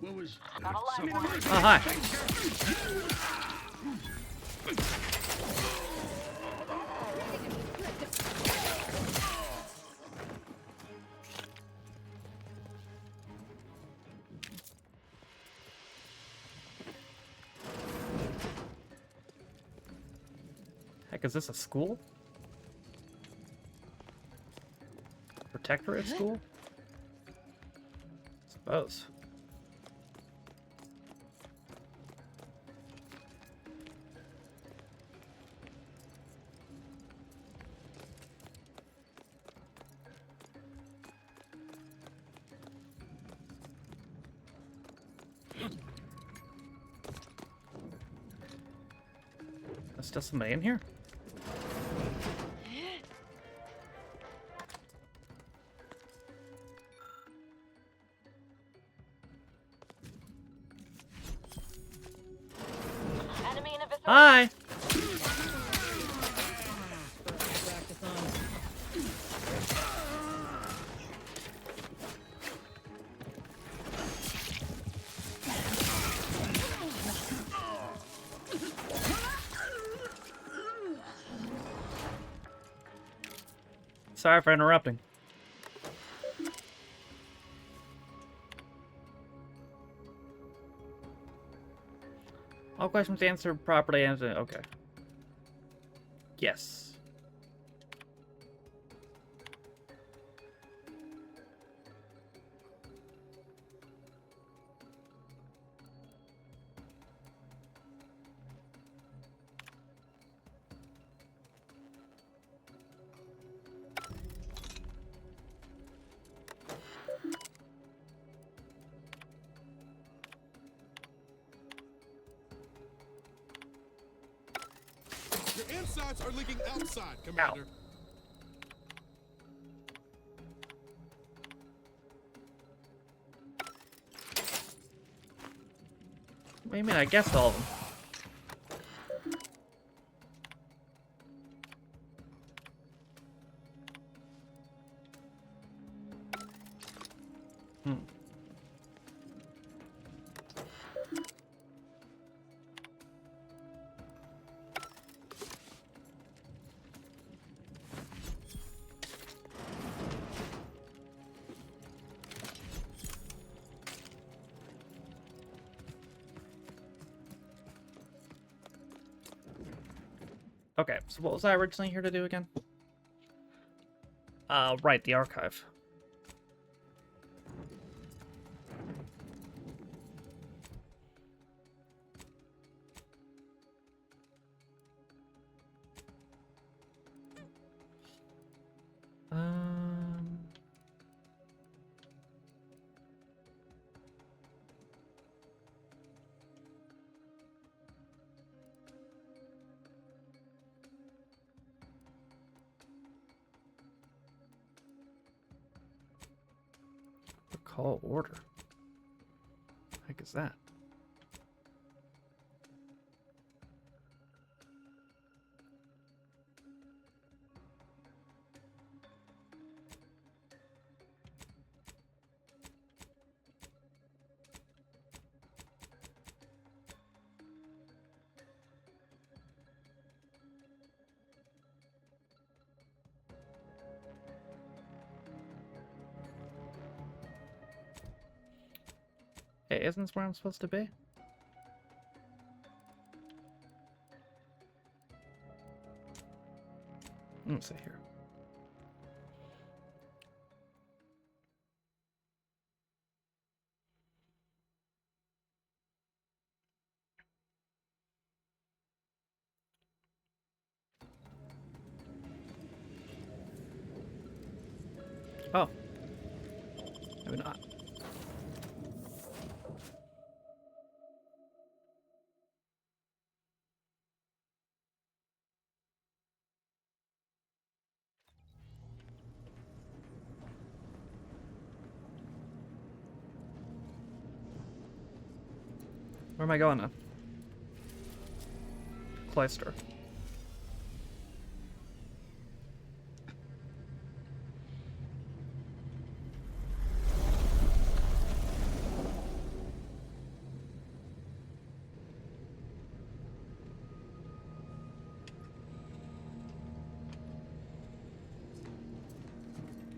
What was... Oh, hi. Heck, is this a school? Protectorate school? Suppose. There's still somebody in here? Hi! Sorry for interrupting. All questions answered properly. Okay. Yes. Your insides are leaking outside, Commander. Ow. What do you mean? I guessed all of them. Okay, so what was I originally here to do again? Right, the archive. Call order. The heck is that? Hey, isn't this where I'm supposed to be? Let me see here. Oh. Maybe not. Where am I going now? Cloister.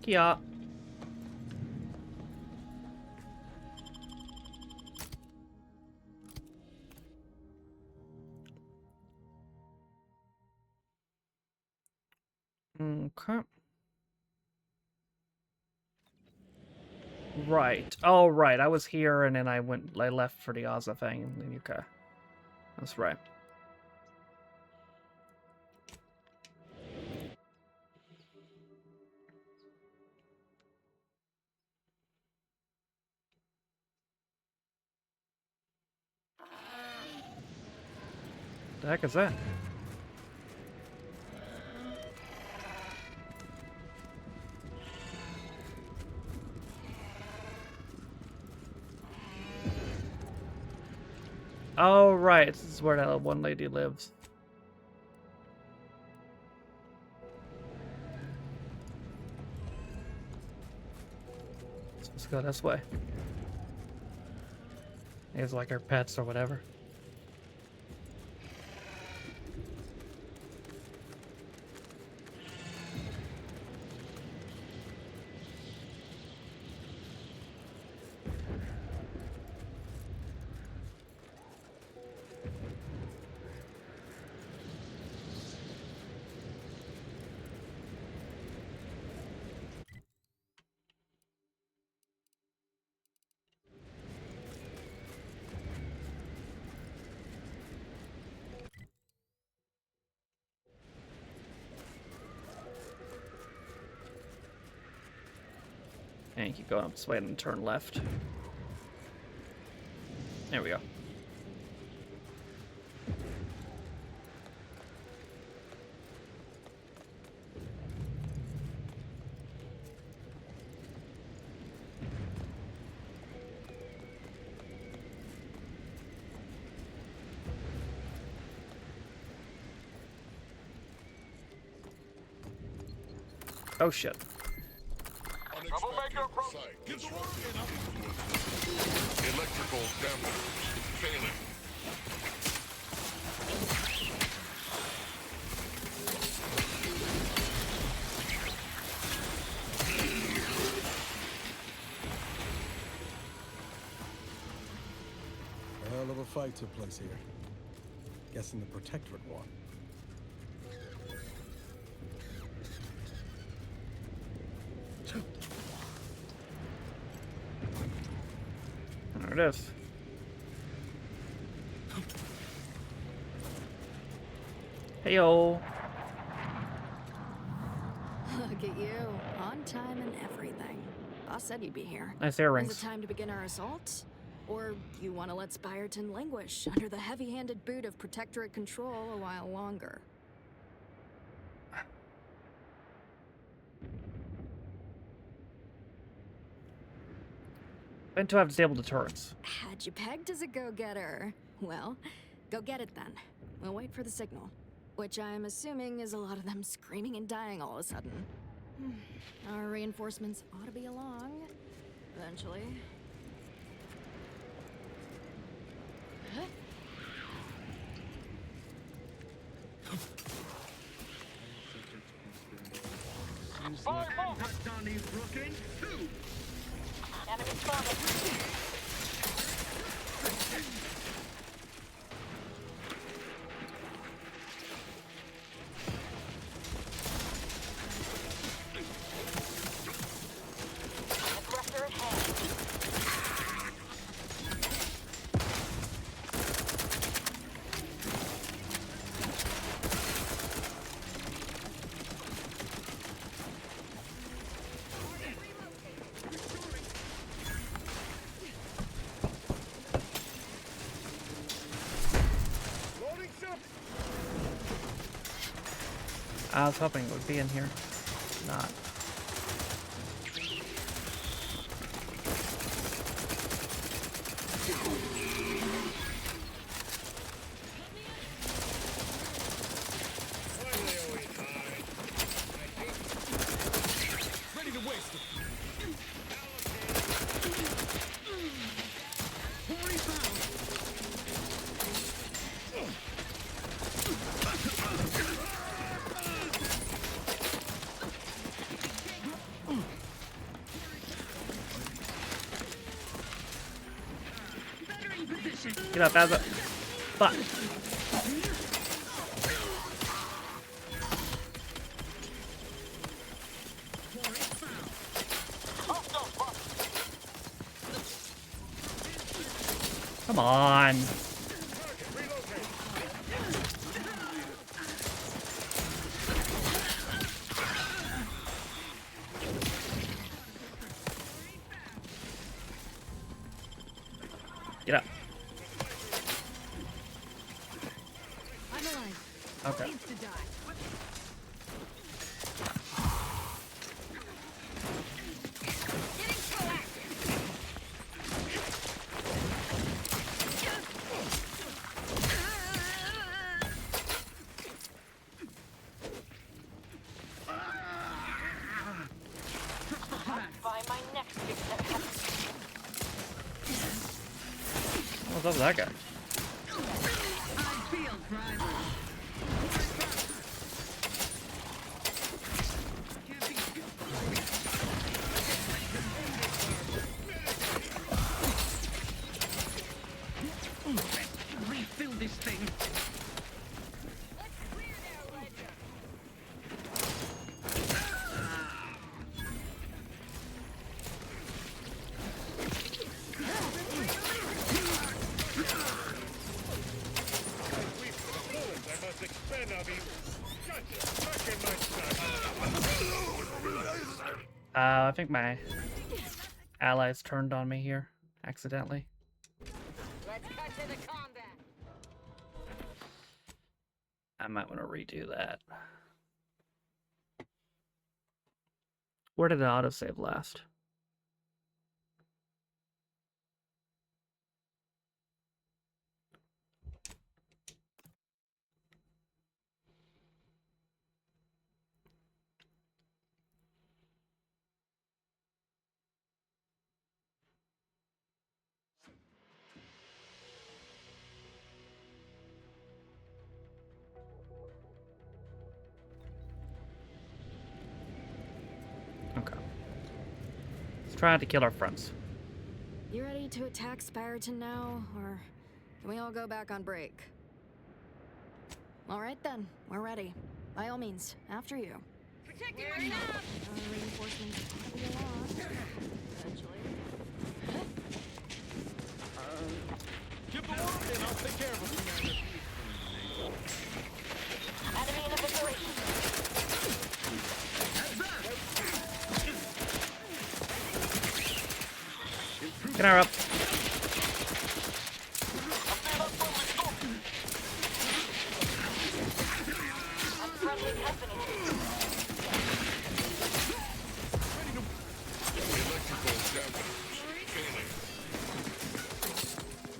Yeah. Okay. Right. Oh, right. I was here and then I left for the Ozza thing in the UK. That's right. The heck is that? Oh, right. This is where that one lady lives. Let's go this way. It's like her pets or whatever. And keep going up this way and then turn left. There we go. Oh shit. Troublemaker approach. Get the word in. Electrical damage. Failing. A hell of a fight took place here. Guessing the Protectorate won. There it is. Heyo. Look at you, on time and everything. Boss said you'd be here. Nice earrings. Is it time to begin our assault? Or you want to let Spyreton languish under the heavy-handed boot of Protectorate control a while longer? Meant to have disabled deterrents. Had you pegged as a go-getter? Well, go get it then. We'll wait for the signal. Which I'm assuming is a lot of them screaming and dying all of a sudden. Our reinforcements ought to be along. Eventually. Enemy spotted. Disruptor at hand. I was hoping it would be in here. Not. Ready to waste it. Get up, Azza. Fuck. Come on. Get up. I'm alive. Okay. Needs to die. What's up with that guy? Refill this thing. I think my allies turned on me here accidentally. Let's cut to the combat. I might want to redo that. Where did the autosave last? Okay. Let's try to kill our friends. You ready to attack Spiriton now, or can we all go back on break? All right then, we're ready. By all means, after you. Protecting myself. Reinforcements ought to be a lot. Eventually. Give the word and I'll take care of it, Commander. Enemy in evacuation. Get her up.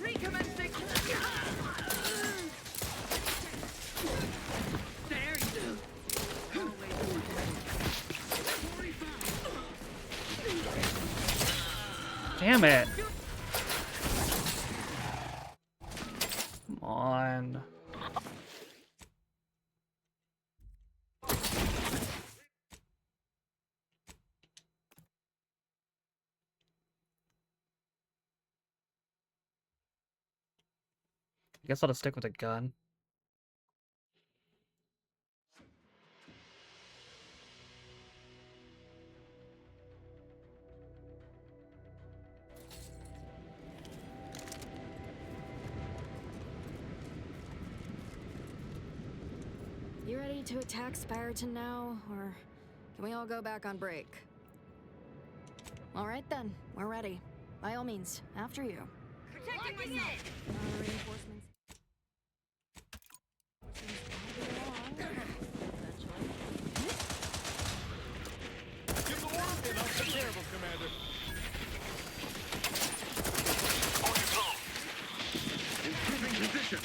Recommencing. There you go. Damn it. Come on. I guess I'll just stick with a gun. You ready to attack Spiriton now, or can we all go back on break? All right then, we're ready. By all means, after you. Protecting myself. Reinforcements. Give the word and I'll take care of it, Commander. Improving position.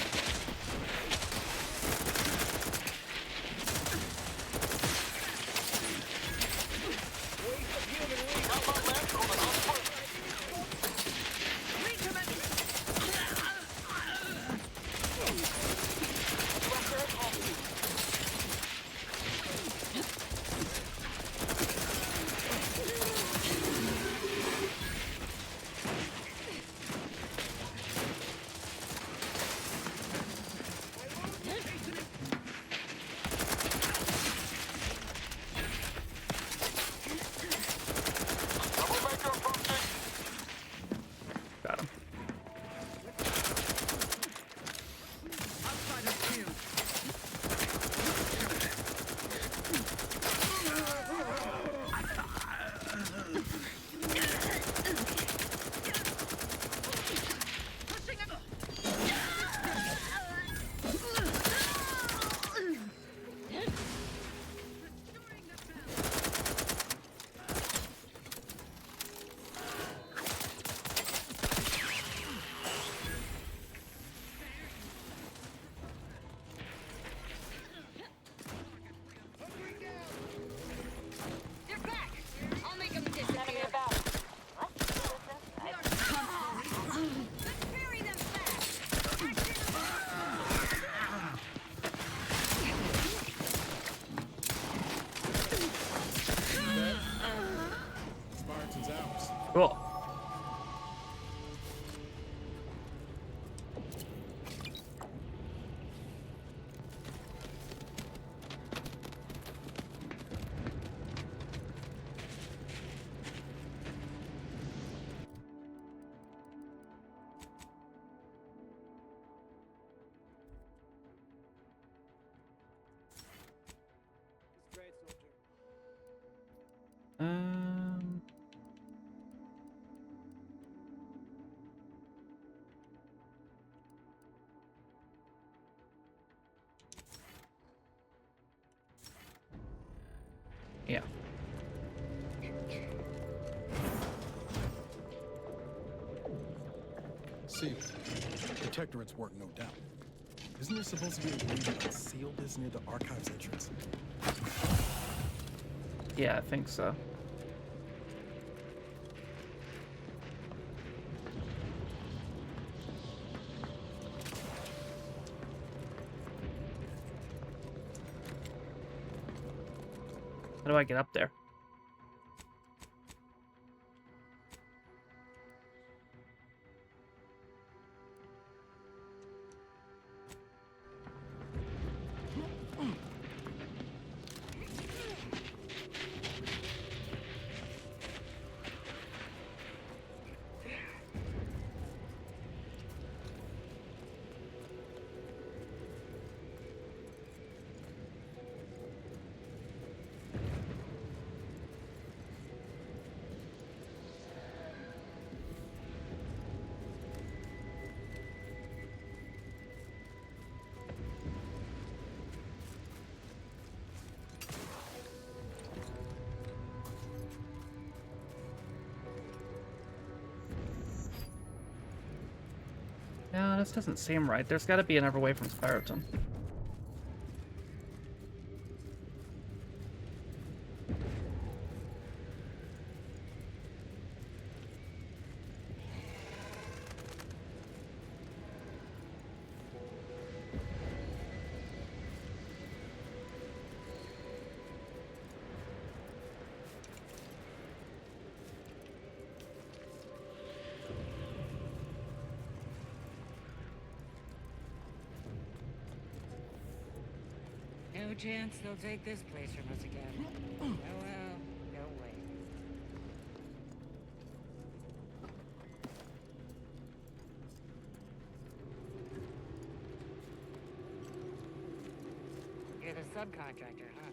Sealed. Protectorate's work, no doubt. Isn't there supposed to be a way to unseal this near the archives entrance? Yeah, I think so. How do I get up there? No, this doesn't seem right. There's got to be another way from Spiriton. No chance they'll take this place from us again. Oh well, go away. You're the subcontractor, huh?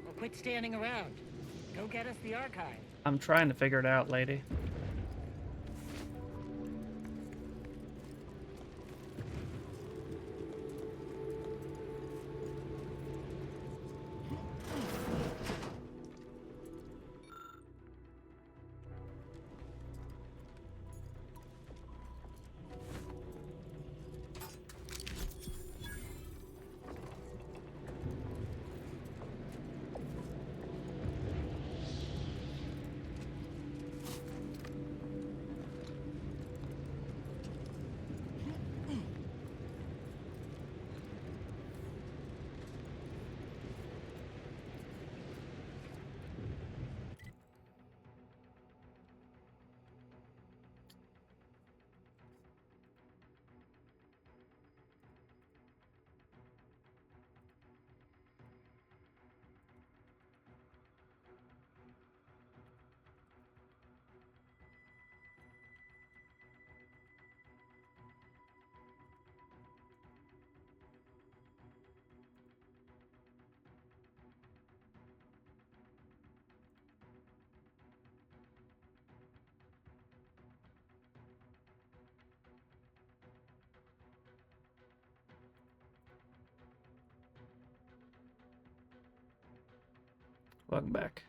Well, quit standing around. Go get us the archive. I'm trying to figure it out, lady. Welcome back.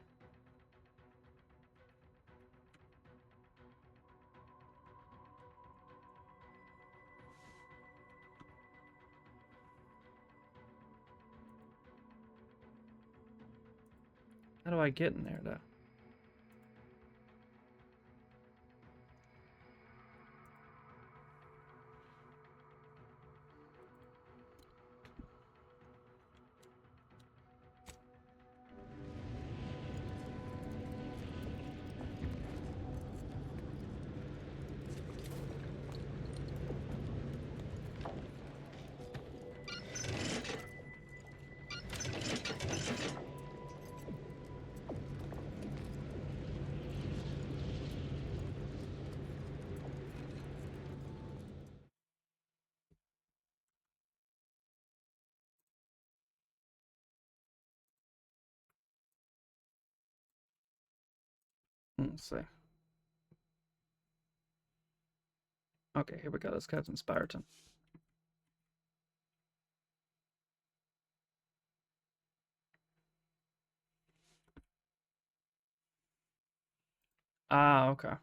How do I get in there, though? Let's see. Okay, here we go. Let's go to Spiriton. Ah, okay.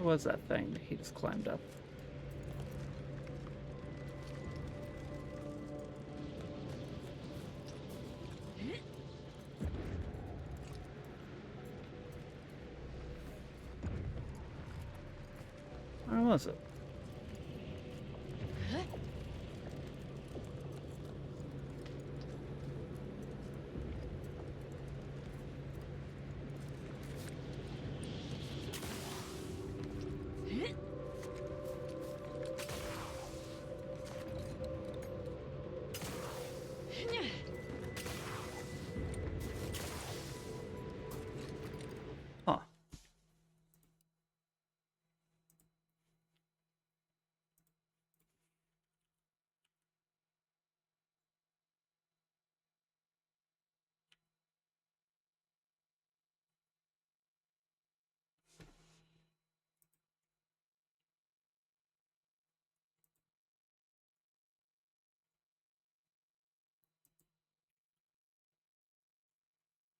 was that thing that he just climbed up? Where was it?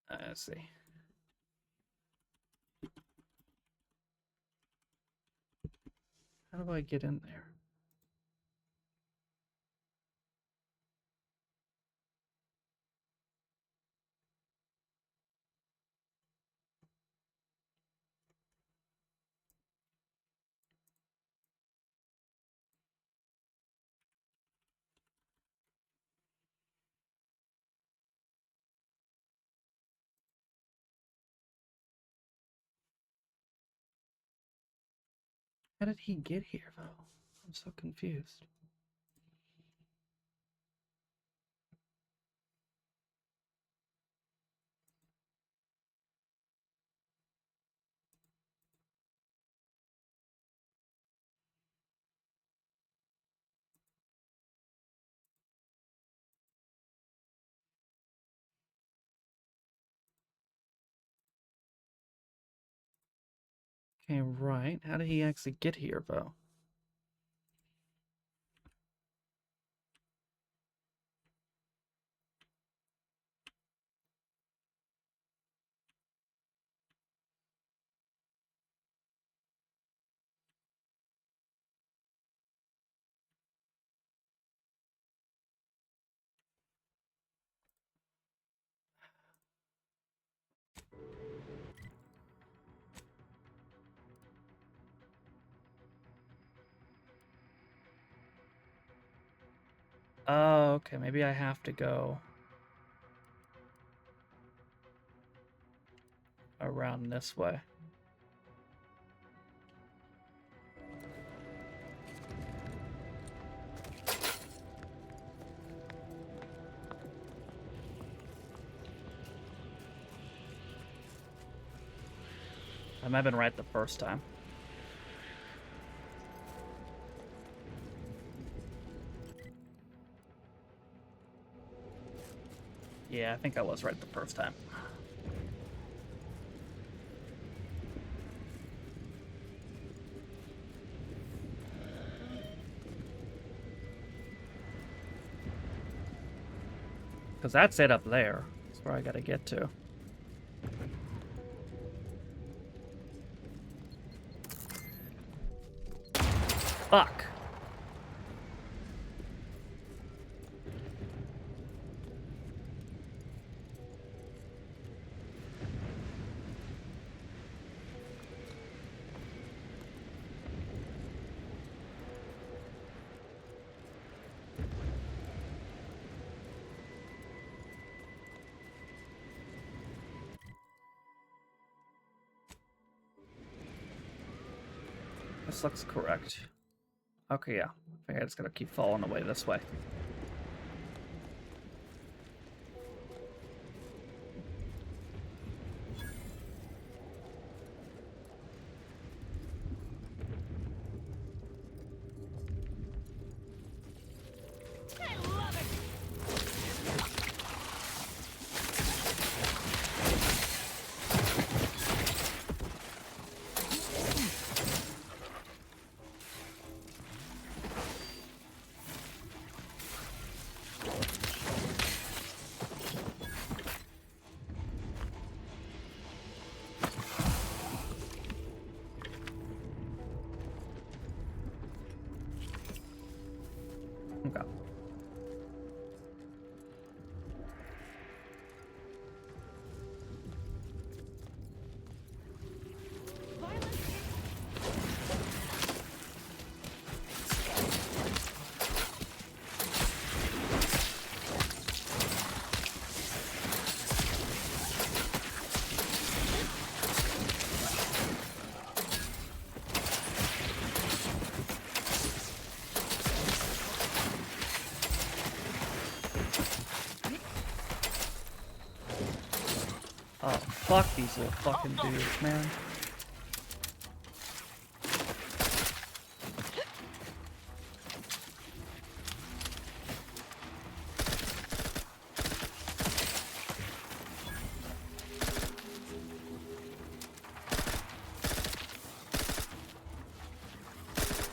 Huh. Let's see. How do I get in there? How did he get here, though? I'm so confused. Okay, right. How did he actually get here, though? Oh, okay. Maybe I have to go around this way. I might have been right the first time. Yeah, I think I was right the first time. Because that's it up there. That's where I gotta get to. Fuck. This looks correct. Okay, yeah. I think I just gotta keep falling away this way. Fuck these little fucking dudes, man.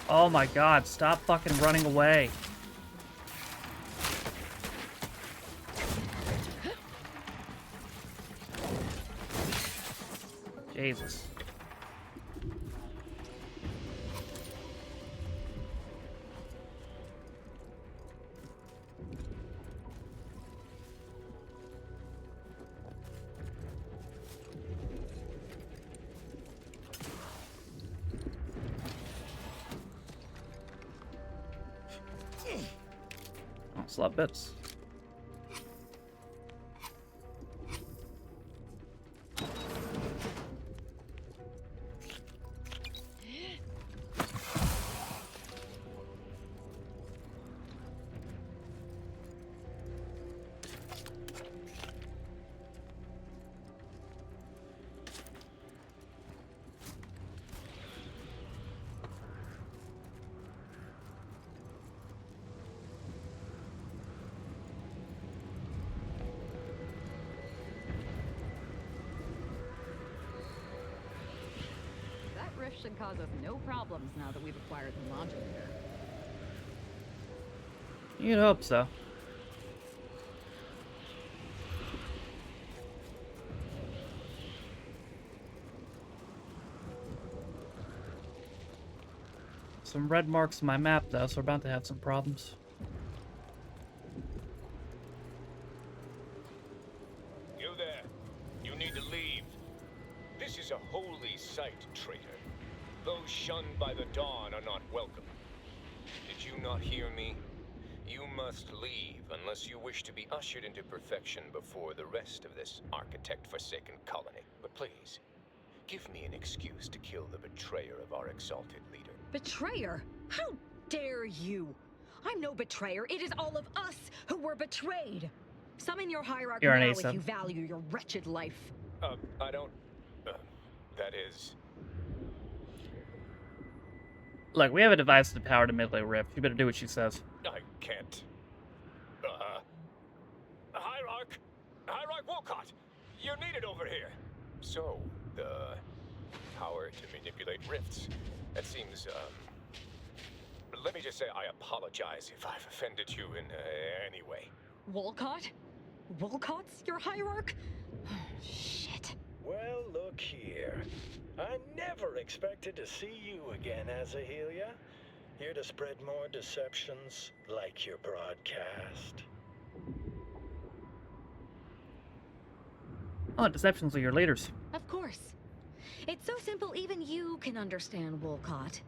Oh my god, stop fucking running away. Jesus. Oh, slap bits. That rift should cause us no problems now that we've acquired the modulator. You'd hope so. Some red marks on my map, though, so we're about to have some problems. You there. You need to leave. This is a holy site, traitor. Those shunned by the dawn are not welcome. Did you not hear me? You must leave unless you wish to be ushered into perfection before the rest of this architect-forsaken colony. But please, give me an excuse to kill the betrayer of our exalted leader. Betrayer? How dare you? I'm no betrayer. It is all of us who were betrayed. Summon your hierarchy You're an now ace, if you value your wretched life. I don't... that is... Look, we have a device with the power to manipulate Rift. You better do what she says. I can't. Hierarch Wolcott! You're needed over here! So, the power to manipulate rifts. That seems, let me just say I apologize if I've offended you in any way. Wolcott? Wolcott's your hierarch? Shit. Well, look here. I never expected to see you again, Azahelia. Here to spread more deceptions, like your broadcast. Oh, deceptions are your leaders. Of course. It's so simple even you can understand Wolcott.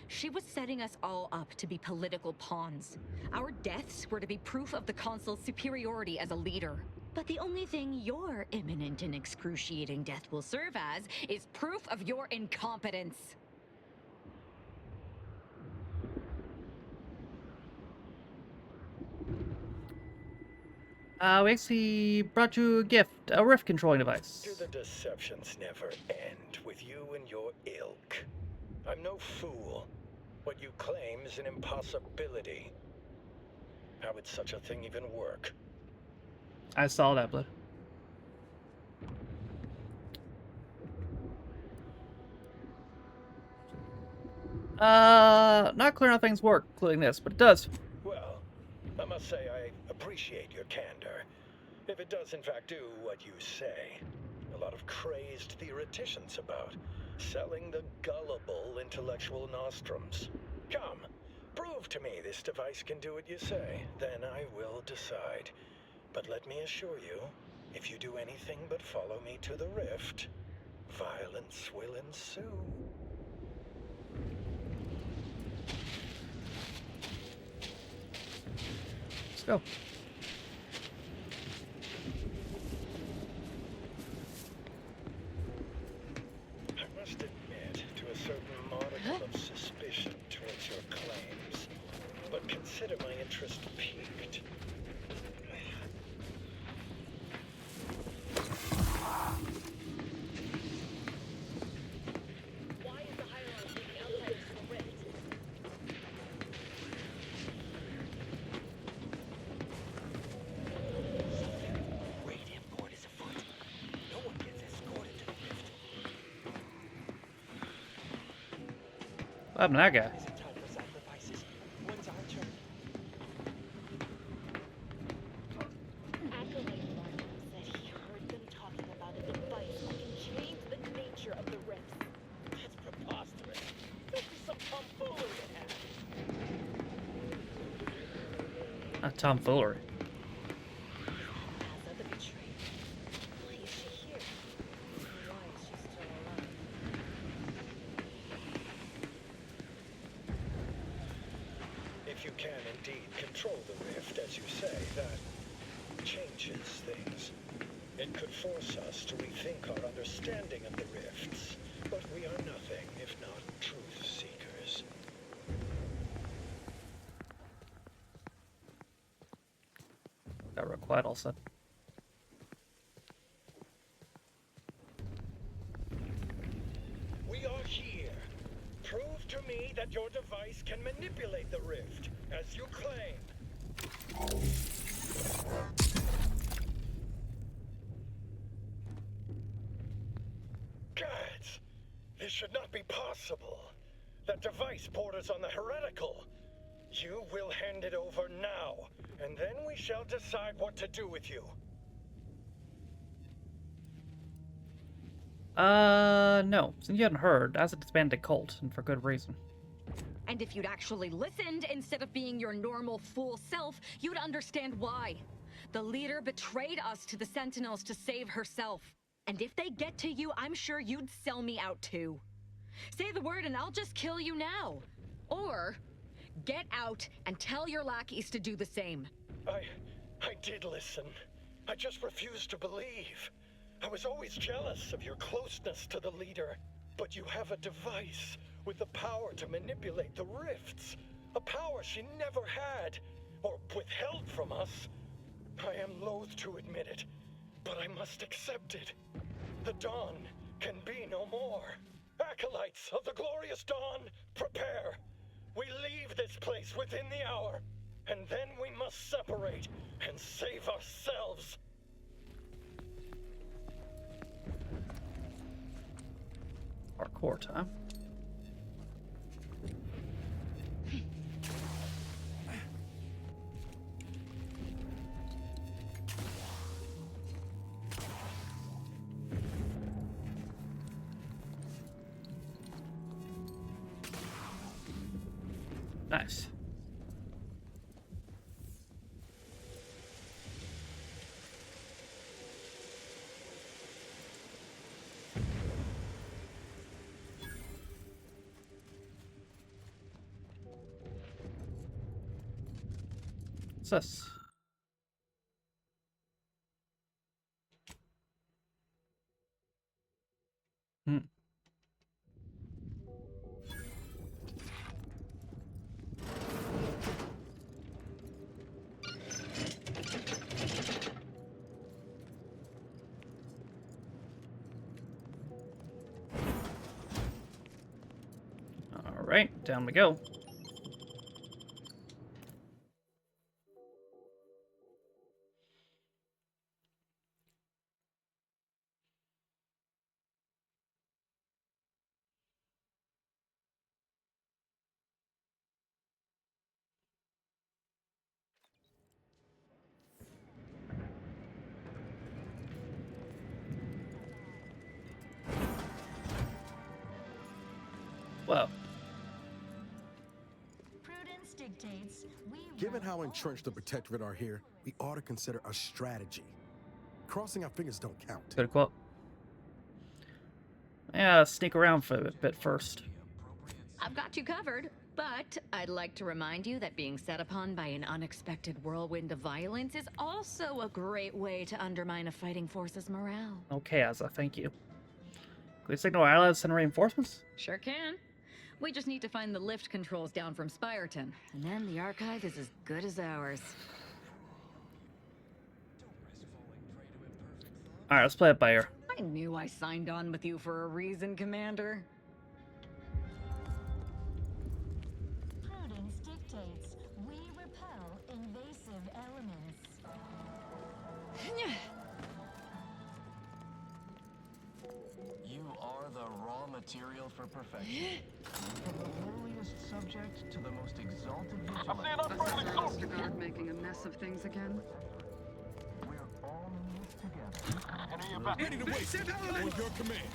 She was setting us all up to be political pawns. Our deaths were to be proof of the Consul's superiority as a leader. But the only thing your imminent and excruciating death will serve as is proof of your incompetence. We actually brought you a gift, a rift controlling device. Do the deceptions never end with you and your ilk? I'm no fool. What you claim is an impossibility. How would such a thing even work? I saw that, but... not clear how things work, including this, but it does. Well, I must say I appreciate your candor. If it does in fact do what you say, a lot of crazed theoreticians about selling the gullible intellectual nostrums. Come, prove to me this device can do what you say, then I will decide. But let me assure you, if you do anything but follow me to the rift, violence will ensue. Let's go. I must admit to a certain modicum of suspicion towards your claims, but consider my interest piqued. What happened to that guy? Is it time for sacrifices? When's our turn? Acolyte Martin said he heard them talking about a device that can change the nature of the rifts. That's preposterous. This is some tomfoolery it has. Not tomfoolery. Asa the betrayed. Why is she here? Why is she still alive? If you can indeed control the rift, as you say, that changes things. It could force us to rethink our understanding of the rifts, but we are nothing if not truth seekers. Got real quiet all of a sudden. We are here. Prove to me that your device can manipulate the rift, as you claim. Gods! This should not be possible. That device borders on the heretical. You will hand it over now, and then we shall decide what to do with you. No. Since you hadn't heard, as a disbanded cult, and for good reason. And if you'd actually listened instead of being your normal fool self, you'd understand why. The leader betrayed us to the Sentinels to save herself. And if they get to you, I'm sure you'd sell me out too. Say the word and I'll just kill you now. Or get out and tell your lackeys to do the same. I did listen. I just refused to believe. I was always jealous of your closeness to the leader. But you have a device with the power to manipulate the rifts. A power she never had, or withheld from us. I am loath to admit it, but I must accept it. The dawn can be no more. Acolytes of the glorious dawn, prepare. We leave this place within the hour, and then we must separate and save ourselves. Hardcore time. Nice. What's this? Hmm. All right, down we go. Whoa. Prudence dictates we Given how entrenched the Protectorate are here, we ought to consider a strategy. Crossing our fingers don't count. Good quote. Yeah, sneak around for a bit first. I've got you covered, but I'd like to remind you that being set upon by an unexpected whirlwind of violence is also a great way to undermine a fighting force's morale. Okay, Asa, thank you. Can we signal our allies and reinforcements? Sure can. We just need to find the lift controls down from Spireton, and then the archive is as good as ours. Alright, let's play it by ear. I knew I signed on with you for a reason, Commander. Prudence dictates we repel invasive elements. You are the raw material for perfection. From the whirling lowliest subject to the most exalted vigilance. Mr. Guard making a mess of things again? We're all in this together. Ready to wait. On your command.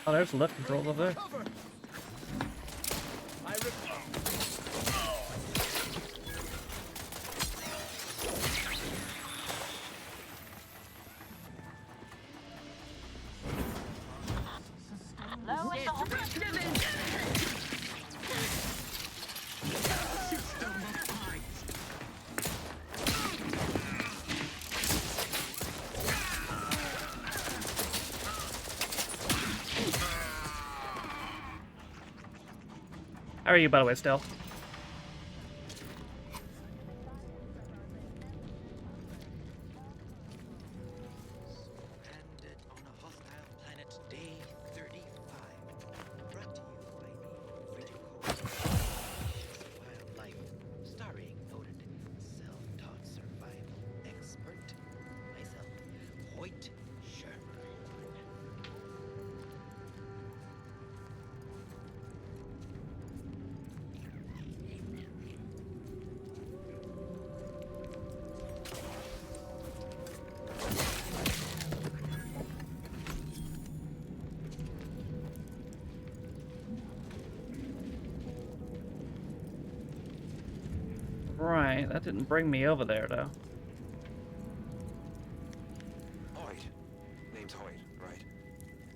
Oh, there's left control over there. How are you, by the way, still? Stranded on a hostile planet, day 35. Brought to you by the Frigid Cold. Wildlife, starring noted self-taught survival expert, myself, Hoyt Sherman. Right, that didn't bring me over there, though. Hoyt. Name's Hoyt, right?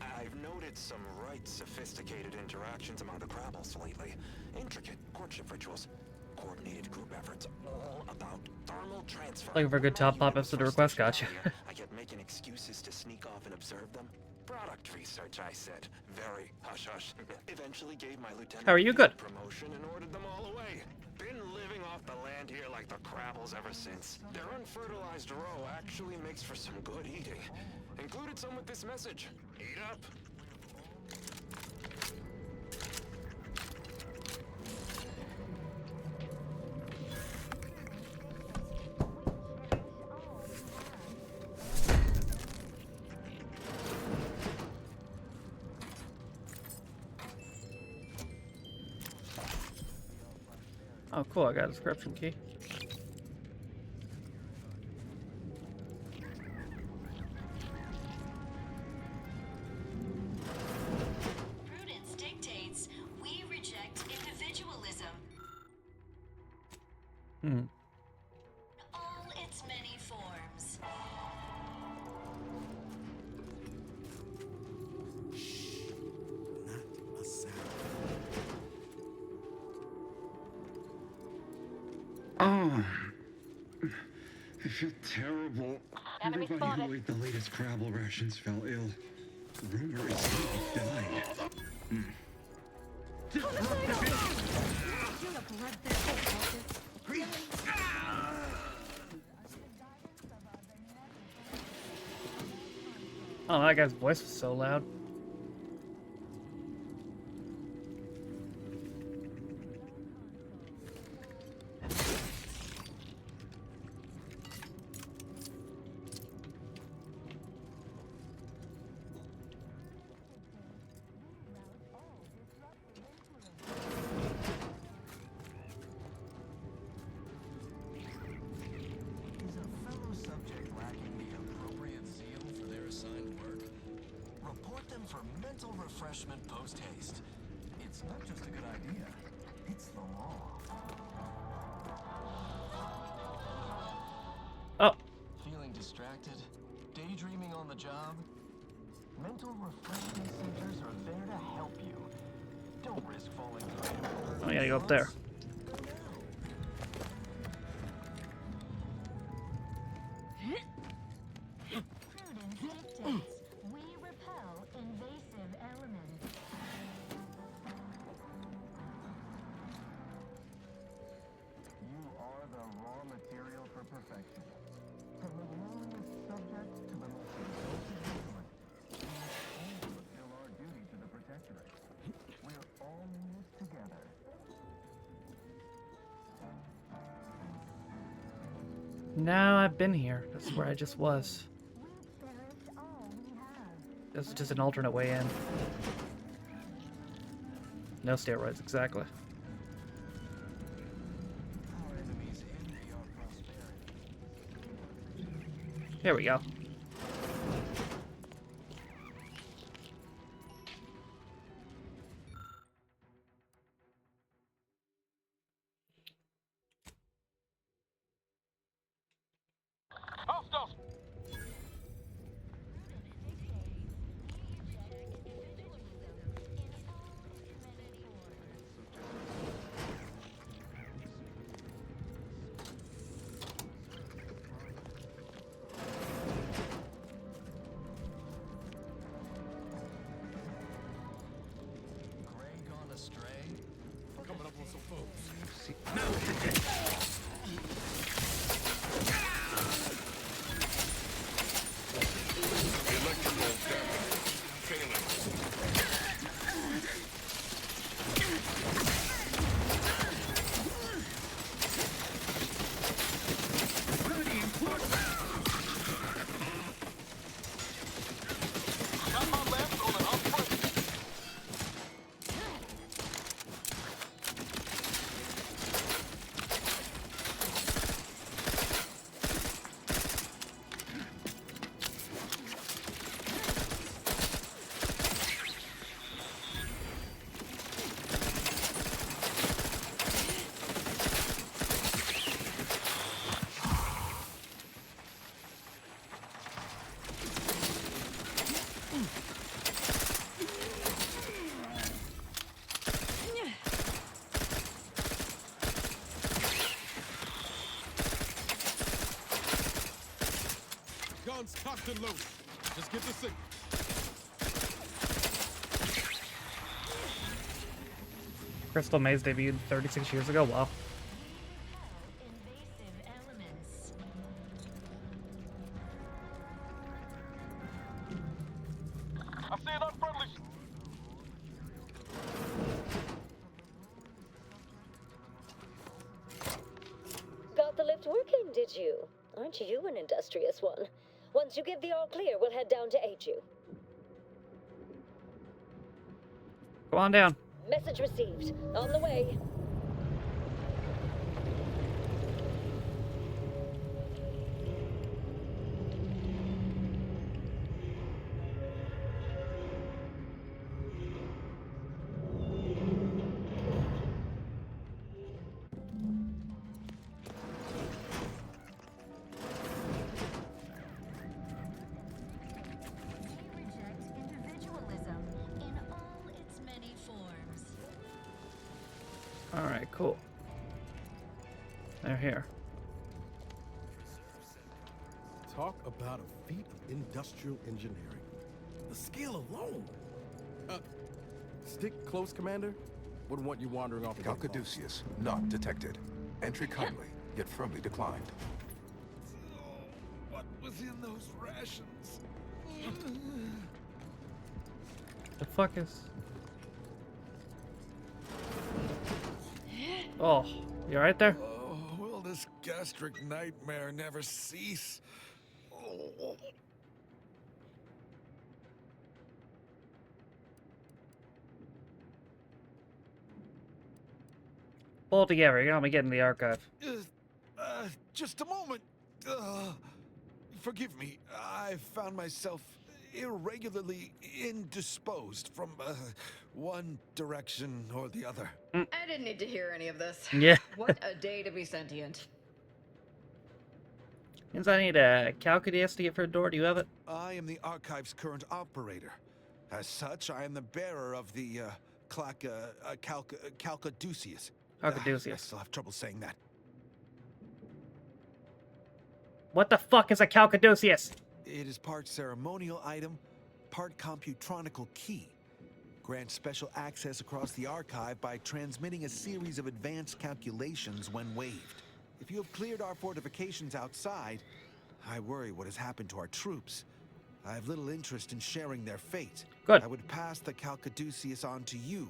I've noted some right sophisticated interactions among the Crabbles lately. Intricate courtship rituals, coordinated group efforts, all about thermal transfer. Looking for a good top pop episode to request, gotcha. I kept making excuses to sneak off and observe them. Product research, I said. Very hush-hush. Eventually gave my lieutenant How are you? Good. promotion and ordered them all away. Been living off the land here like the Crabbles ever since. Their unfertilized roe actually makes for some good eating. Included some with this message. Eat up. Oh, cool, I got a description key. Prudence dictates we reject individualism. All its many forms. Not a sound. Oh, I feel terrible. Everybody who ate the latest Crabble rations fell ill. Rumor is he died. Oh, that guy's voice was so loud. Is a fellow subject lacking the appropriate zeal for their assigned work? Report them for mental refreshment post-haste. It's not just a good idea, it's the law. Oh. Feeling distracted? Daydreaming on the job? Mental refreshment centers are there to help you. Don't risk falling through. I gotta go up there. Prudence dictates we repel invasive elements. You are the raw material for perfection. From the lowliest subject to the most exalted intellect, we must all fulfill our duty to the Protectorate. We're all in this together. No, I've been here. That's where I just was. This is just an alternate way in. No steroids, exactly. Here we go. Coming up on some folks. Electrical damage. Failing. Guns cocked and loaded. Just get the signal. Crystal Maze debuted 36 years ago. Wow. I see an unfriendly. Got the lift working, did you? Aren't you an industrious one? Once you give the all clear, we'll head down to aid you. Go on down. Message received. On the way. Alright, cool. They're here. Talk about a feat of industrial engineering. The scale alone. Stick close, Commander. Wouldn't want you wandering off the Calcaduceus, not detected. Entry kindly, yet firmly declined. What was in those rations? The fuck is... Oh, you right there? Oh, will this gastric nightmare never cease? Oh. Pull it together. You're gonna help me get in the archive. Just a moment. Forgive me. I found myself irregularly indisposed from one direction or the other. I didn't need to hear any of this. Yeah. What a day to be sentient. Means I need a Calcaduceus to get for a door. Do you have it? I am the archive's current operator. As such, I am the bearer of the Calcaduceus. Calcaduceus. I still have trouble saying that. What the fuck is a Calcaduceus? It is part ceremonial item, part computronical key. Grants special access across the archive by transmitting a series of advanced calculations when waved. If you have cleared our fortifications outside, I worry what has happened to our troops. I have little interest in sharing their fate. Good. I would pass the Caduceus on to you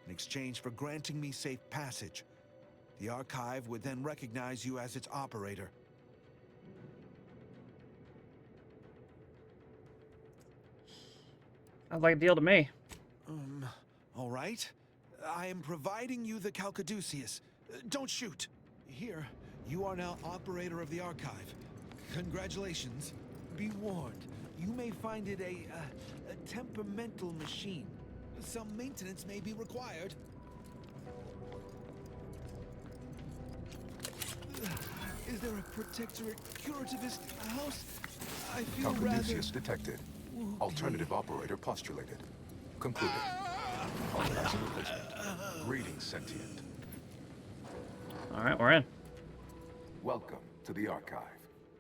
in exchange for granting me safe passage. The Archive would then recognize you as its operator. Sounds like a deal to me. All right. I am providing you the Caduceus. Don't shoot. Here, you are now operator of the Archive. Congratulations. Be warned, you may find it a temperamental machine. Some maintenance may be required. Is there a protectorate curativist house? I feel Caduceus detected. Alternative operator postulated. Concluded. Organizing replacement. Greetings, sentient. Alright, we're in. Welcome to the Archive.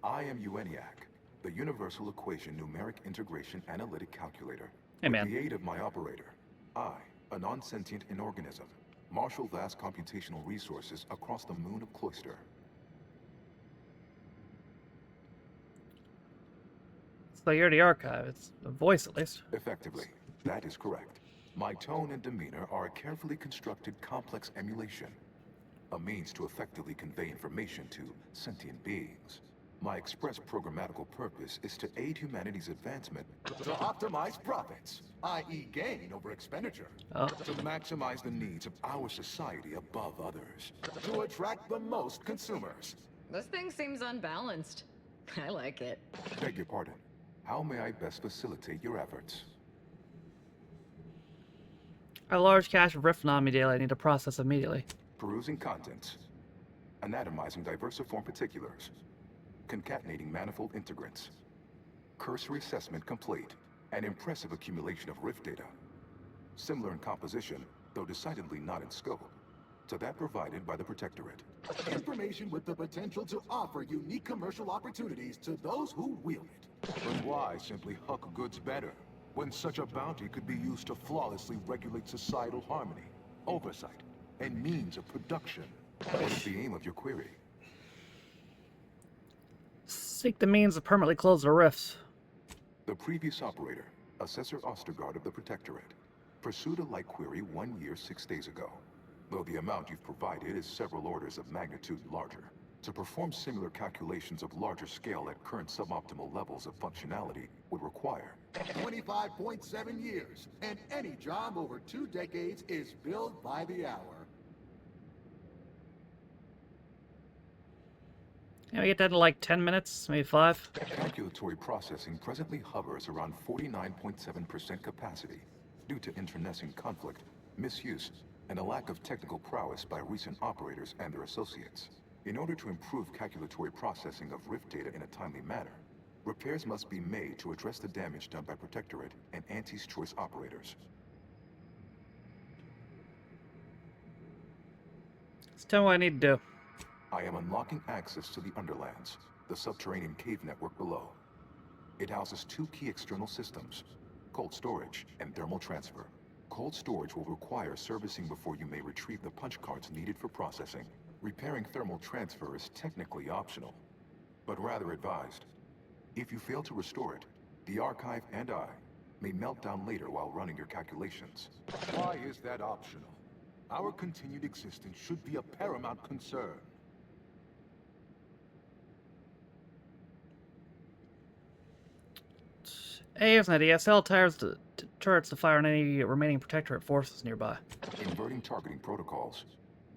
I am ENIAC, the Universal Equation Numeric Integration Analytic Calculator. Hey, man. With the aid of my operator, I, a non-sentient inorganism, marshal vast computational resources across the moon of Cloister. So you're the Archive. It's a voice, at least. Effectively, that is correct. My tone and demeanor are a carefully constructed complex emulation, a means to effectively convey information to sentient beings. My express programmatical purpose is to aid humanity's advancement to optimize profits, i.e. gain over expenditure, to maximize the needs of our society above others, to attract the most consumers. This thing seems unbalanced. I like it. Beg your pardon. How may I best facilitate your efforts? A large cache of Riftnom data I need to process immediately. Perusing contents. Anatomizing diversiform particulars. Concatenating manifold integrants. Cursory assessment complete. An impressive accumulation of Rift data. Similar in composition, though decidedly not in scope, to that provided by the Protectorate. Information with the potential to offer unique commercial opportunities to those who wield it. But why simply huck goods better, when such a bounty could be used to flawlessly regulate societal harmony, oversight, and means of production? What is the aim of your query? Seek the means to permanently close the rifts. The previous operator, Assessor Ostergaard of the Protectorate, pursued a like query 1 year, 6 days ago, though the amount you've provided is several orders of magnitude larger. To perform similar calculations of larger scale at current suboptimal levels of functionality would require 25.7 years, and any job over 2 decades is billed by the hour. Yeah, we get that in like 10 minutes, maybe 5. Calculatory processing presently hovers around 49.7% capacity due to internecine conflict, misuse, and a lack of technical prowess by recent operators and their associates. In order to improve calculatory processing of Rift data in a timely manner, repairs must be made to address the damage done by Protectorate and Anti's Choice operators. Just tell me what I need to do. I am unlocking access to the Underlands, the subterranean cave network below. It houses 2 key external systems, cold storage and thermal transfer. Cold storage will require servicing before you may retrieve the punch cards needed for processing. Repairing thermal transfer is technically optional, but rather advised. If you fail to restore it, the Archive and I may melt down later while running your calculations. Why is that optional? Our continued existence should be a paramount concern. Hey, here's an idea. Sell turrets to fire on any remaining Protectorate forces nearby. Inverting targeting protocols.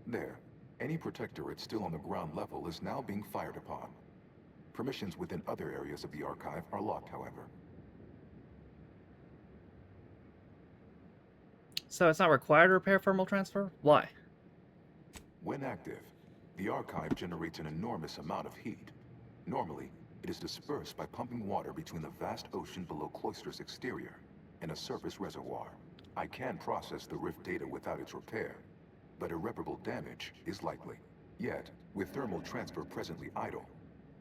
There. Any Protectorate still on the ground level is now being fired upon. Permissions within other areas of the Archive are locked, however. So it's not required to repair thermal transfer? Why? When active, the Archive generates an enormous amount of heat. Normally, it is dispersed by pumping water between the vast ocean below Cloister's exterior and a surface reservoir. I can process the Rift data without its repair, but irreparable damage is likely. Yet, with thermal transfer presently idle,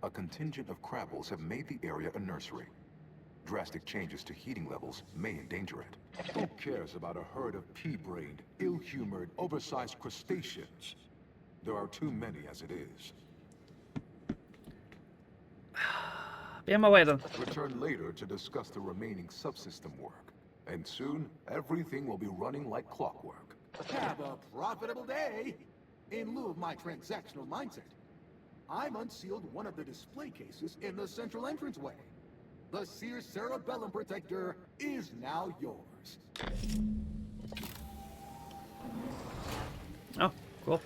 a contingent of Crabbles have made the area a nursery. Drastic changes to heating levels may endanger it. Who cares about a herd of pea-brained, ill-humored, oversized crustaceans? There are too many as it is. Be on my way then. Return later to discuss the remaining subsystem work. And soon, everything will be running like clockwork. Have a profitable day! In lieu of my transactional mindset, I'm unsealed one of the display cases in the central entranceway. The Sears Cerebellum Protector is now yours. Oh, cool.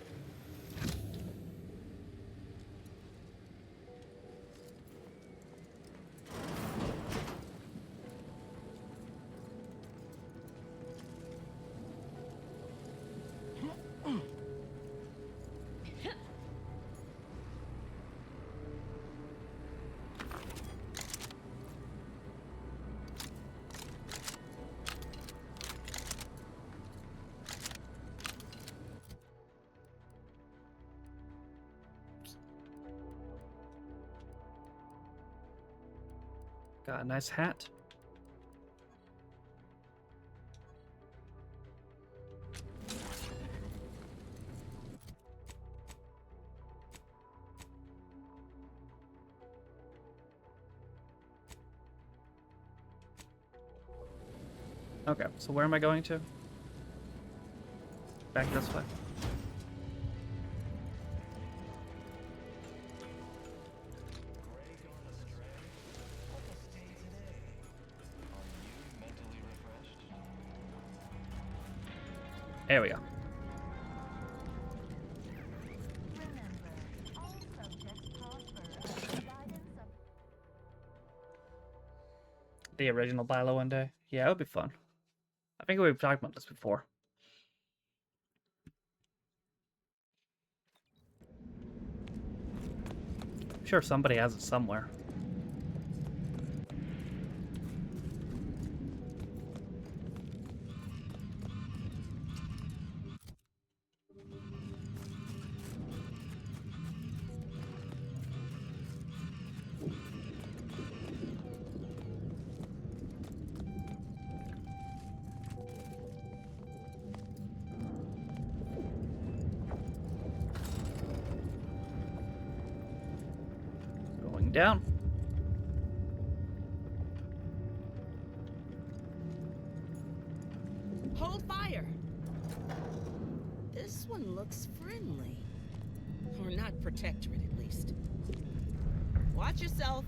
Got a nice hat. Okay, so where am I going to? Back this way. There we go. The original Bilo one day. Yeah, it would be fun. I think we've talked about this before. I'm sure somebody has it somewhere. Going down. Hold fire! This one looks friendly. Or not protectorate, at least. Watch yourself.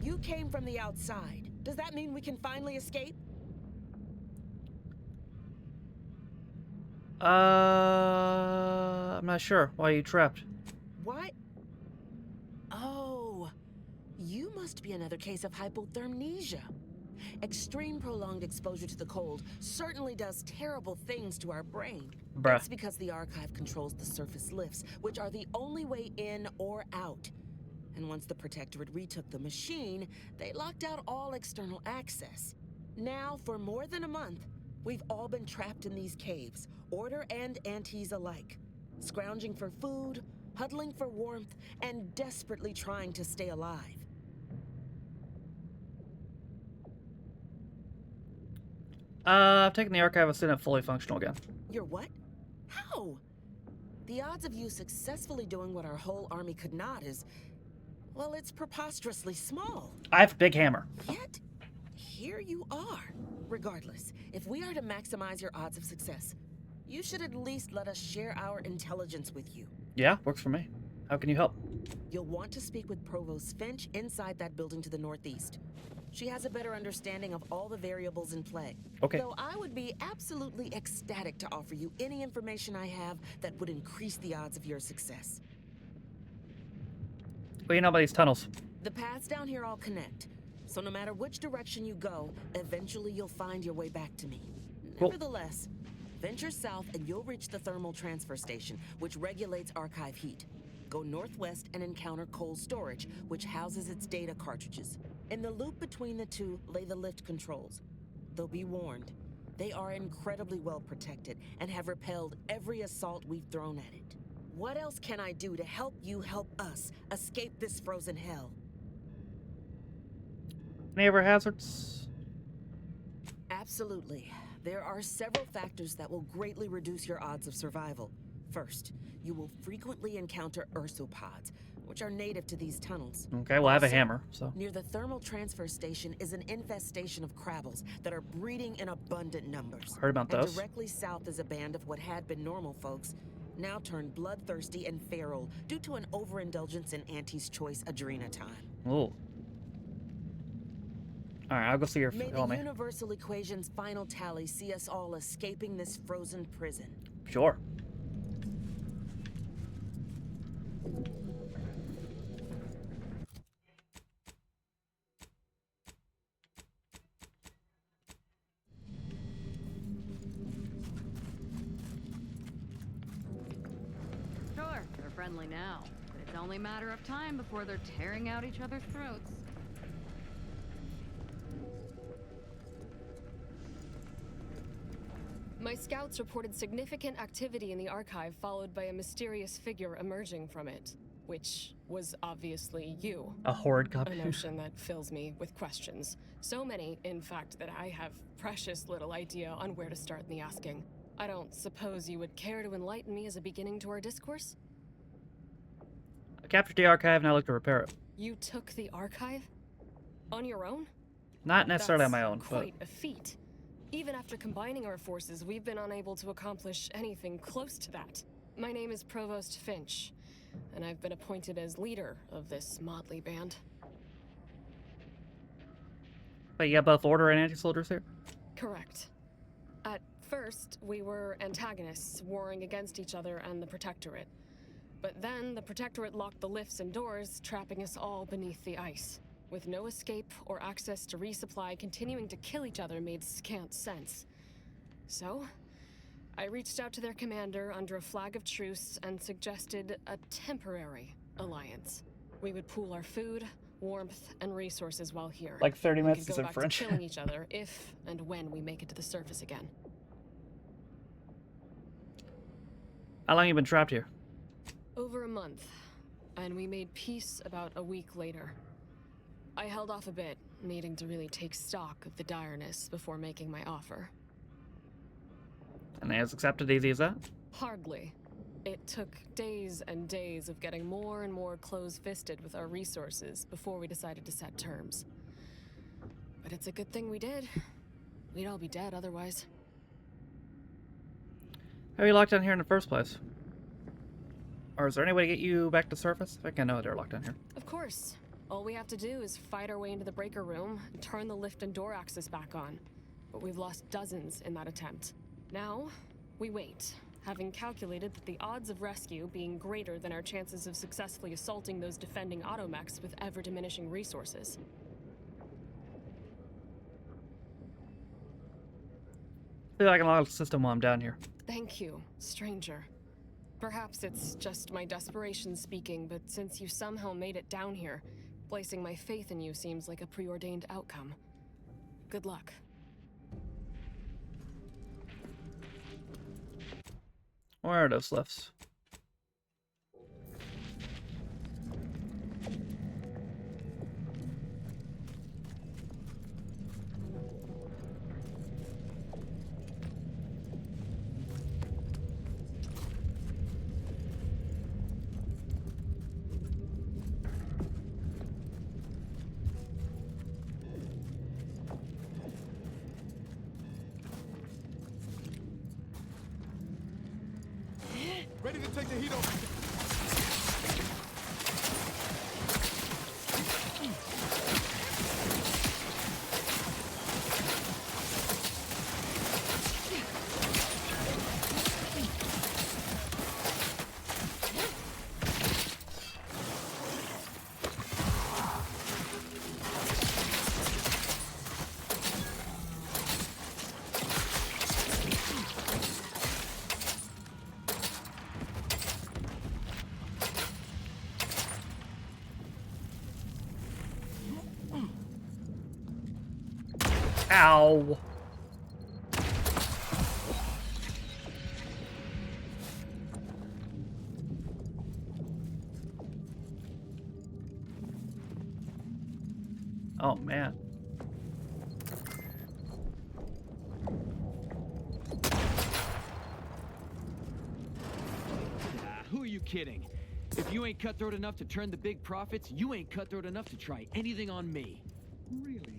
You came from the outside. Does that mean we can finally escape? I'm not sure. Why are you trapped? Why? Oh, you must be another case of hypothermnesia. Extreme prolonged exposure to the cold certainly does terrible things to our brain. Bruh. That's because the archive controls the surface lifts, which are the only way in or out. And once the Protectorate retook the machine, they locked out all external access. Now, for more than a month, we've all been trapped in these caves, Order and Antes alike, scrounging for food, huddling for warmth, and desperately trying to stay alive. I've taken the archive and seen it fully functional again. You're what? How? The odds of you successfully doing what our whole army could not is, well, it's preposterously small. I have a big hammer. Yet, here you are. Regardless, if we are to maximize your odds of success, you should at least let us share our intelligence with you. Yeah, works for me. How can you help? You'll want to speak with Provost Finch inside that building to the northeast. She has a better understanding of all the variables in play. Okay. Though I would be absolutely ecstatic to offer you any information I have that would increase the odds of your success. What do you know about these tunnels? The paths down here all connect, so no matter which direction you go, eventually you'll find your way back to me. Cool. Nevertheless, venture south and you'll reach the thermal transfer station, which regulates archive heat. Go northwest and encounter cold storage, which houses its data cartridges. In the loop between the two lay the lift controls. Though be warned, they are incredibly well protected and have repelled every assault we've thrown at it. What else can I do to help you help us escape this frozen hell? Neighbor hazards? Absolutely. There are several factors that will greatly reduce your odds of survival. First, you will frequently encounter ursopods, which are native to these tunnels. Okay, well, I have a Also, hammer, so. near the thermal transfer station is an infestation of crabbles that are breeding in abundant numbers. Heard about and those. Directly south is a band of what had been normal folks, now turned bloodthirsty and feral due to an overindulgence in Auntie's Choice Adrenatime. Ooh. Alright, I'll go see your May the homie. universal equation's final tally see us all escaping this frozen prison. Sure. Sure, they're friendly now, but it's only a matter of time before they're tearing out each other's throats. My scouts reported significant activity in the archive, followed by a mysterious figure emerging from it, which was obviously you. A horrid copy. A notion that fills me with questions. So many, in fact, that I have precious little idea on where to start in the asking. I don't suppose you would care to enlighten me as a beginning to our discourse? I captured the archive and I look to repair it. You took the archive? On your own? Not necessarily on That's my own, but quite a feat. Even after combining our forces, we've been unable to accomplish anything close to that. My name is Provost Finch, and I've been appointed as leader of this motley band. Wait, you got both Order and anti-soldiers here? Correct. At first, we were antagonists, warring against each other and the Protectorate. But then, the Protectorate locked the lifts and doors, trapping us all beneath the ice. With no escape or access to resupply, continuing to kill each other made scant sense. So, I reached out to their commander under a flag of truce and suggested a temporary alliance. We would pool our food, warmth, and resources while here. Like 30 We minutes could is go in back French. to killing each other if and when we make it to the surface again. How long you been trapped here? Over a month, and we made peace about a week later. I held off a bit, needing to really take stock of the direness before making my offer. And as accepted easy as that? Hardly. It took days and days of getting more and more close-fisted with our resources before we decided to set terms. But it's a good thing we did. We'd all be dead otherwise. How are you locked down here in the first place? Or is there any way to get you back to surface? I think I know they're locked down here. Of course. All we have to do is fight our way into the breaker room and turn the lift and door access back on. But we've lost dozens in that attempt. Now, we wait, having calculated that the odds of rescue being greater than our chances of successfully assaulting those defending automechs with ever-diminishing resources. I feel like I lost the system while I'm down here. Thank you, stranger. Perhaps it's just my desperation speaking, but since you somehow made it down here, placing my faith in you seems like a preordained outcome. Good luck. Where are those lifts? Ready to take the heat off. Ow! Oh man. kidding. If you ain't cutthroat enough to turn the big profits, you ain't cutthroat enough to try anything on me. Really?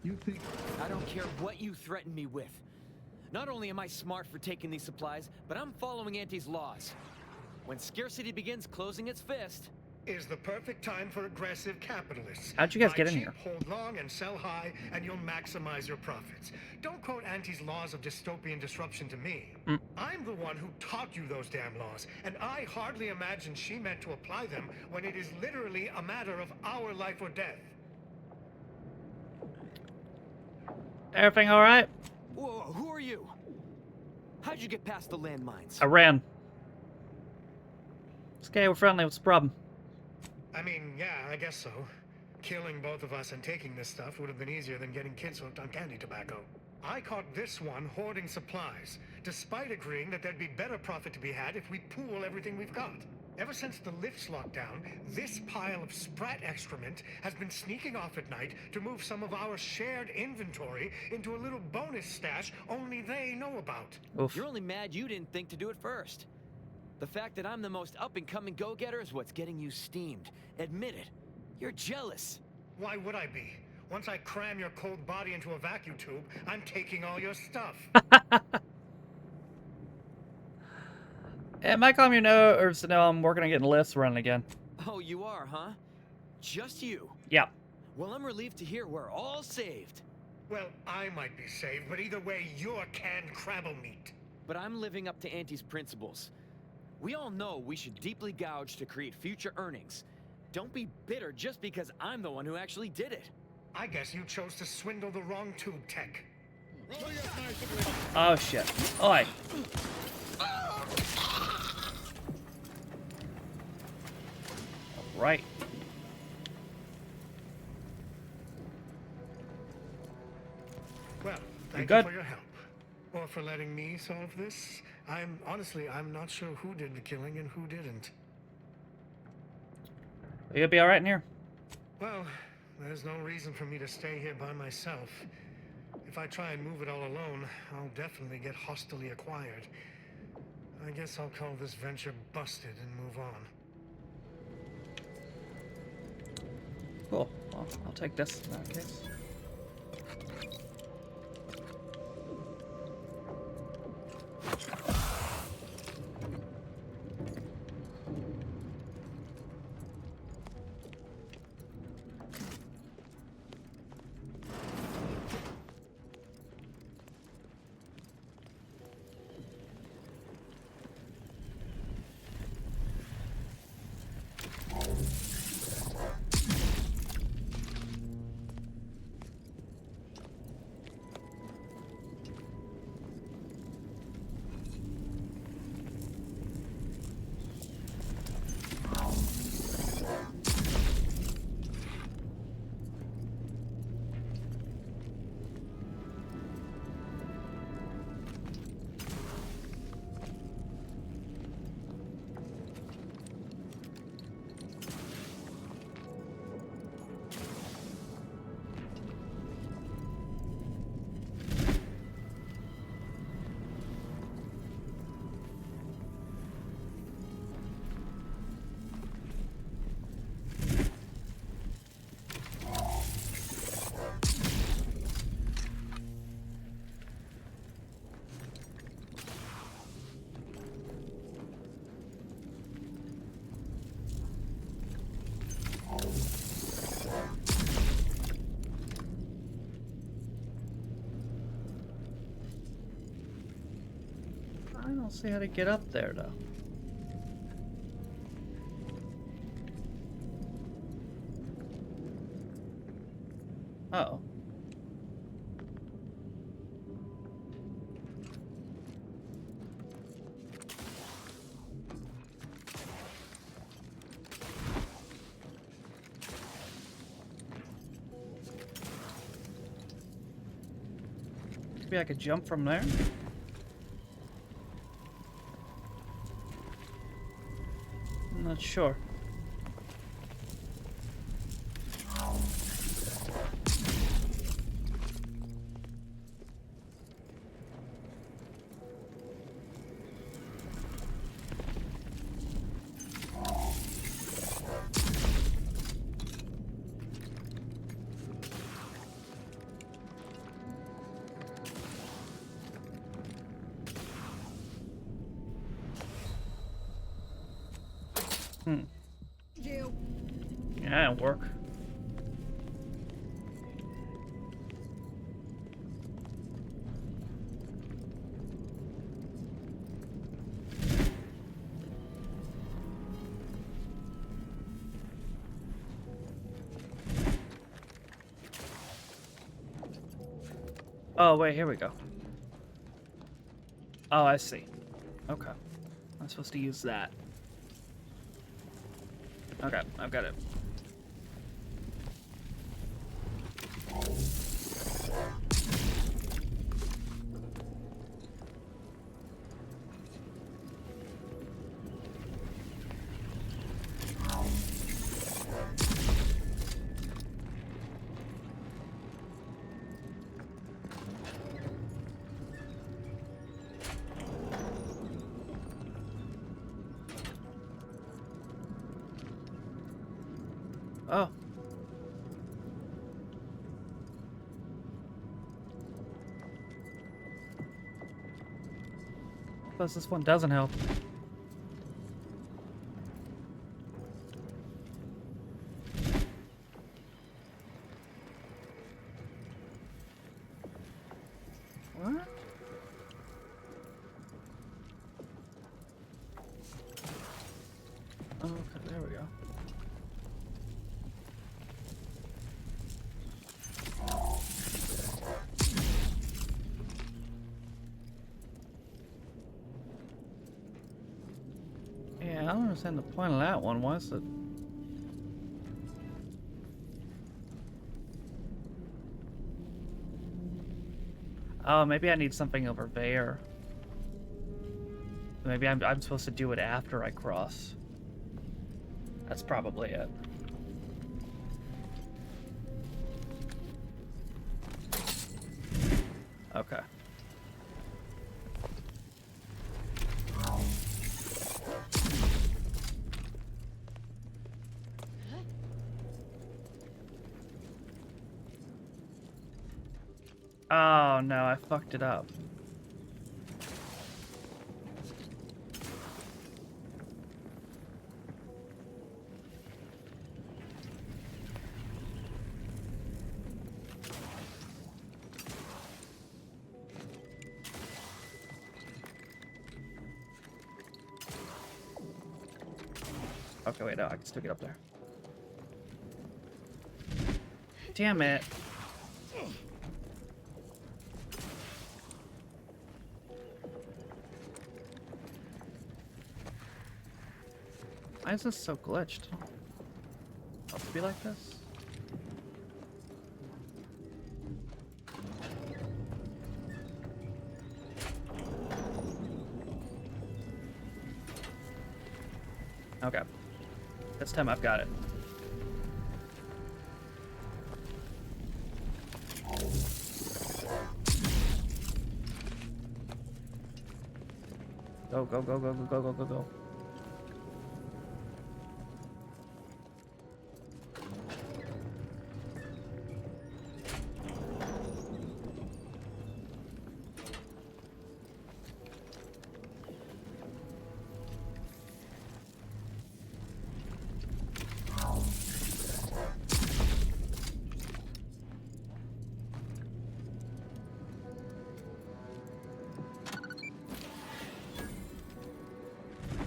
You think... I don't care what you threaten me with. Not only am I smart for taking these supplies, but I'm following Auntie's laws. When scarcity begins closing its fist... is the perfect time for aggressive capitalists. How'd you guys Buy get in cheap, here? Hold long and sell high, and you'll maximize your profits. Don't quote Auntie's laws of dystopian disruption to me. I'm the one who taught you those damn laws, and I hardly imagine she meant to apply them when it is literally a matter of our life or death. Everything all right? Whoa, who are you? How'd you get past the landmines? I ran. It's okay, we're friendly. What's the problem? I mean, yeah, I guess so. Killing both of us and taking this stuff would have been easier than getting kids hooked on candy tobacco. I caught this one hoarding supplies, despite agreeing that there'd be better profit to be had if we pool everything we've got. Ever since the lifts locked down, this pile of sprat excrement has been sneaking off at night to move some of our shared inventory into a little bonus stash only they know about. Oof. You're only mad you didn't think to do it first. The fact that I'm the most up-and-coming go-getter is what's getting you steamed. Admit it. You're jealous. Why would I be? Once I cram your cold body into a vacuum tube, I'm taking all your stuff. Am I calling your nerves to know I'm working on getting lifts running again? Oh, you are, huh? Just you? Yep. Well, I'm relieved to hear we're all saved. Well, I might be saved, but either way, you're canned crabble meat. But I'm living up to Auntie's principles. We all know we should deeply gouge to create future earnings. Don't be bitter just because I'm the one who actually did it. I guess you chose to swindle the wrong tube tech. Oh shit. Oi. Right. Well, thank you for your help. Or for letting me solve this. I'm not sure who did the killing and who didn't. You'll be alright in here. Well, there's no reason for me to stay here by myself. If I try and move it all alone, I'll definitely get hostilely acquired. I guess I'll call this venture busted and move on. Cool. Well, I'll take this in that case. I don't see how to get up there, though. Uh-oh. Maybe I could jump from there? I'm not sure. Hmm. Yeah, it'll work. Oh, wait, here we go. Oh, I see. Okay. I'm supposed to use that. Okay, I've got it. Oh. Plus this one doesn't help. What? Okay, there we go. Yeah, I don't understand the point of that one. Why is it? Oh, maybe I need something over there. Maybe I'm supposed to do it after I cross. That's probably it. Okay. Oh no, I fucked it up. Okay, wait, no, I can still get up there. Damn it. Why is this so glitched? Supposed to be like this? Okay. This time I've got it. Go, go, go, go, go, go, go, go, go.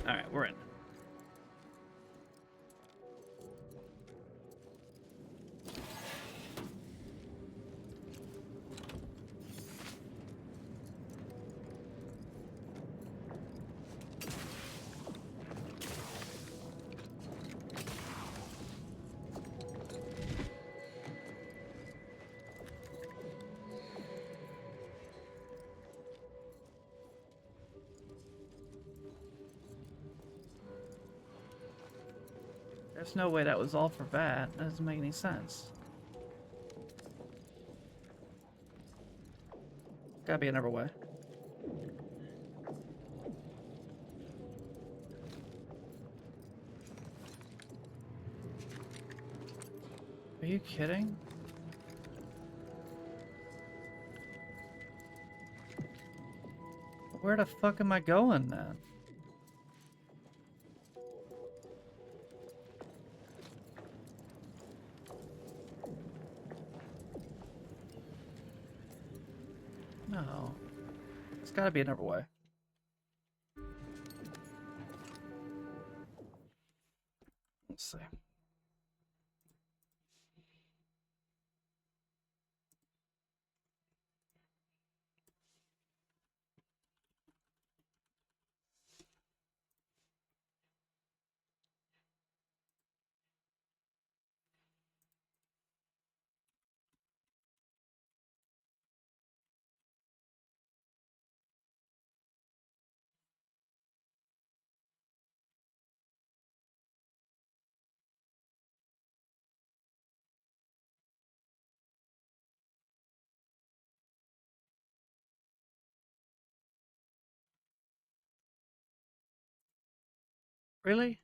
Alright, we're in. There's no way that was all for that. That doesn't make any sense. Gotta be another way. Are you kidding? Where the fuck am I going then? No. There's gotta be another way. Let's see. Really?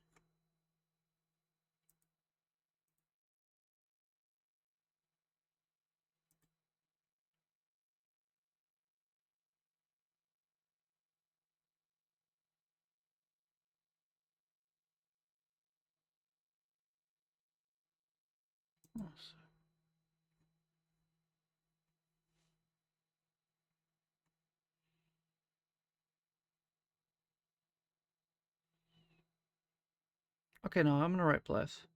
Yes. Okay, no, I'm in the right place.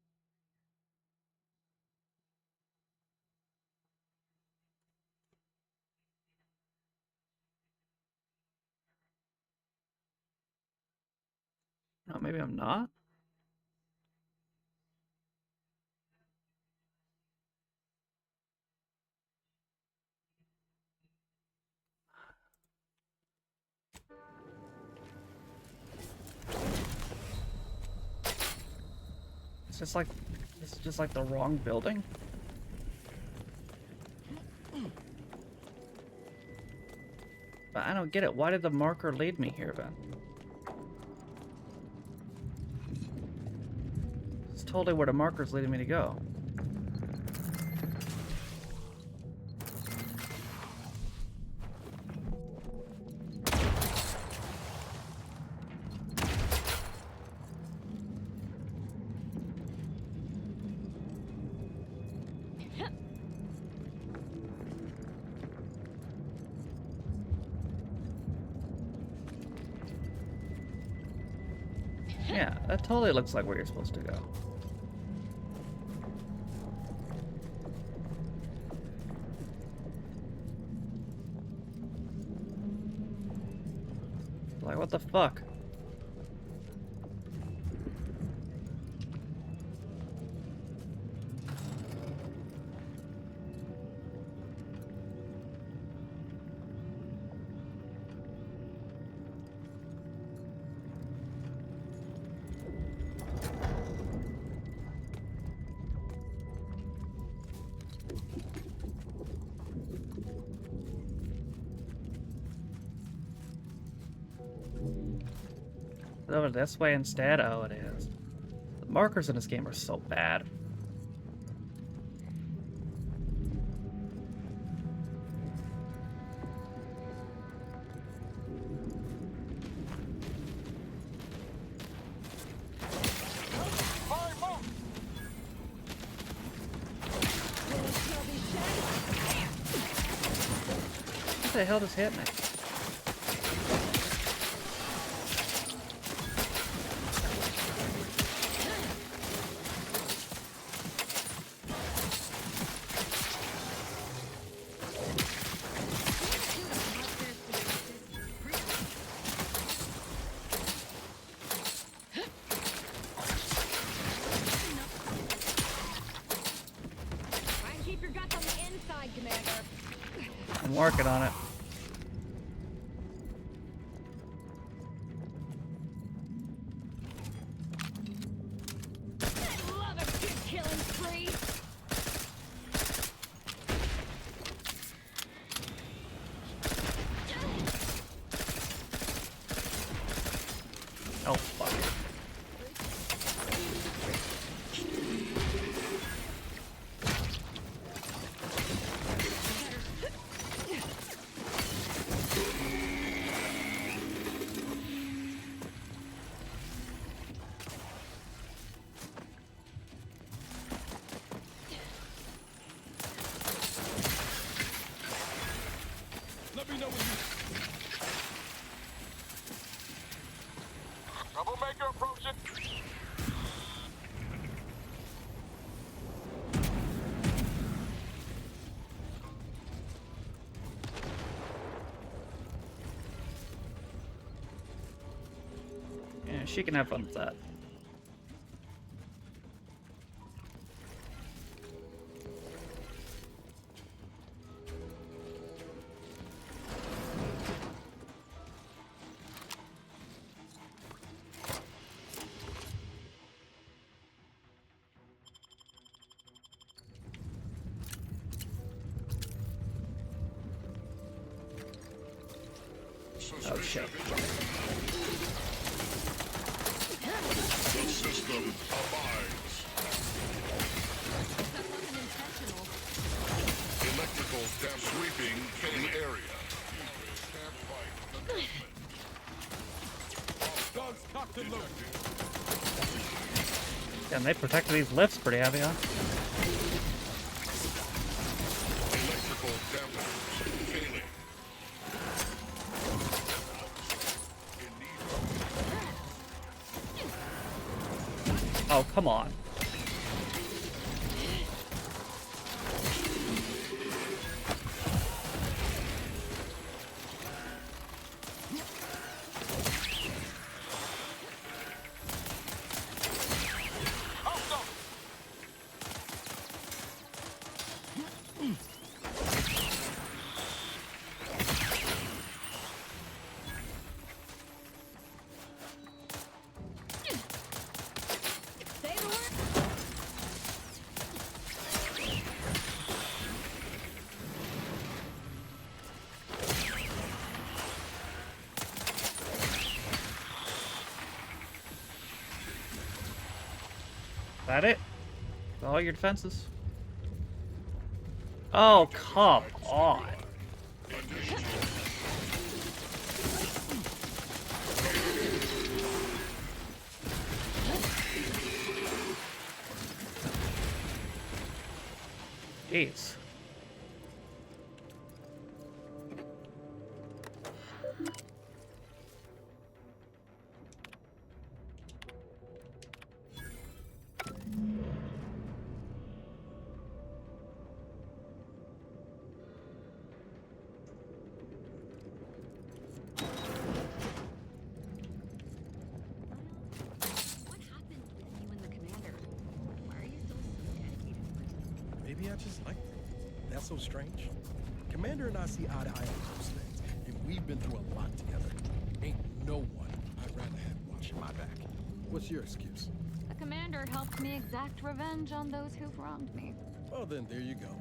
No, maybe I'm not. It's just like the wrong building. But I don't get it. Why did the marker lead me here then? It's totally where the marker's leading me to go. Yeah, that totally looks like where you're supposed to go. Like, what the fuck? Over this way instead? Oh, it is. The markers in this game are so bad. What the hell just hit me? I'm working on it. Oh, fuck. She can have fun with that. Oh shit. The system abides. Electrical stamp sweeping the area. Guns cocked and loaded. Yeah, and they protected these lifts pretty heavy, huh? Electrical dampers failing. Oh, come on. That it? All your defenses? Oh, come on. Jeez. Maybe I just like them. That's so strange. Commander and I see eye to eye on most things, and we've been through a lot together. Ain't no one I'd rather have watching my back. What's your excuse? The commander helped me exact revenge on those who've wronged me. Well, then, there you go.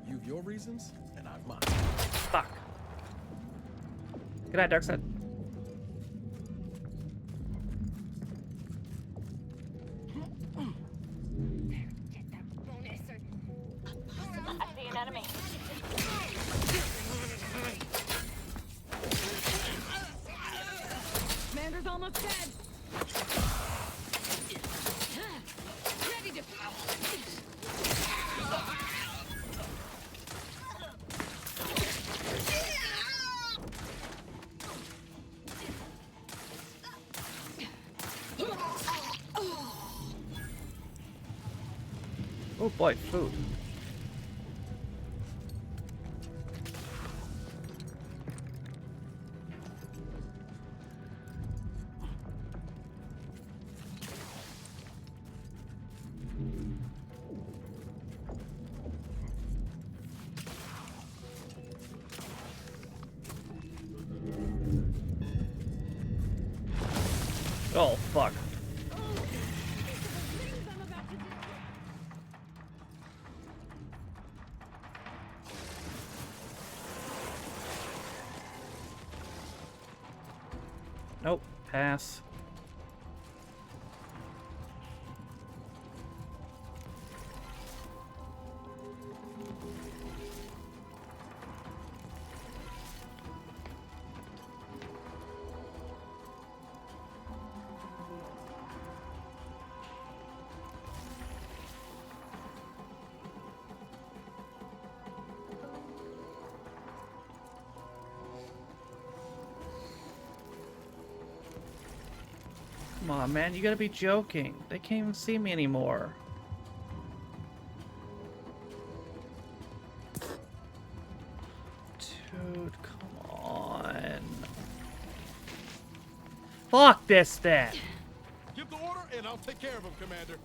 You've your reasons, and I've mine. Fuck. Good night, Darkseid. I see an enemy. Commander's almost dead. Ready to. Oh boy, food. Oh, fuck. Nope, pass. Come on, man, you gotta be joking. They can't even see me anymore. Dude, come on. Fuck this then! I'll take care of him, Commander.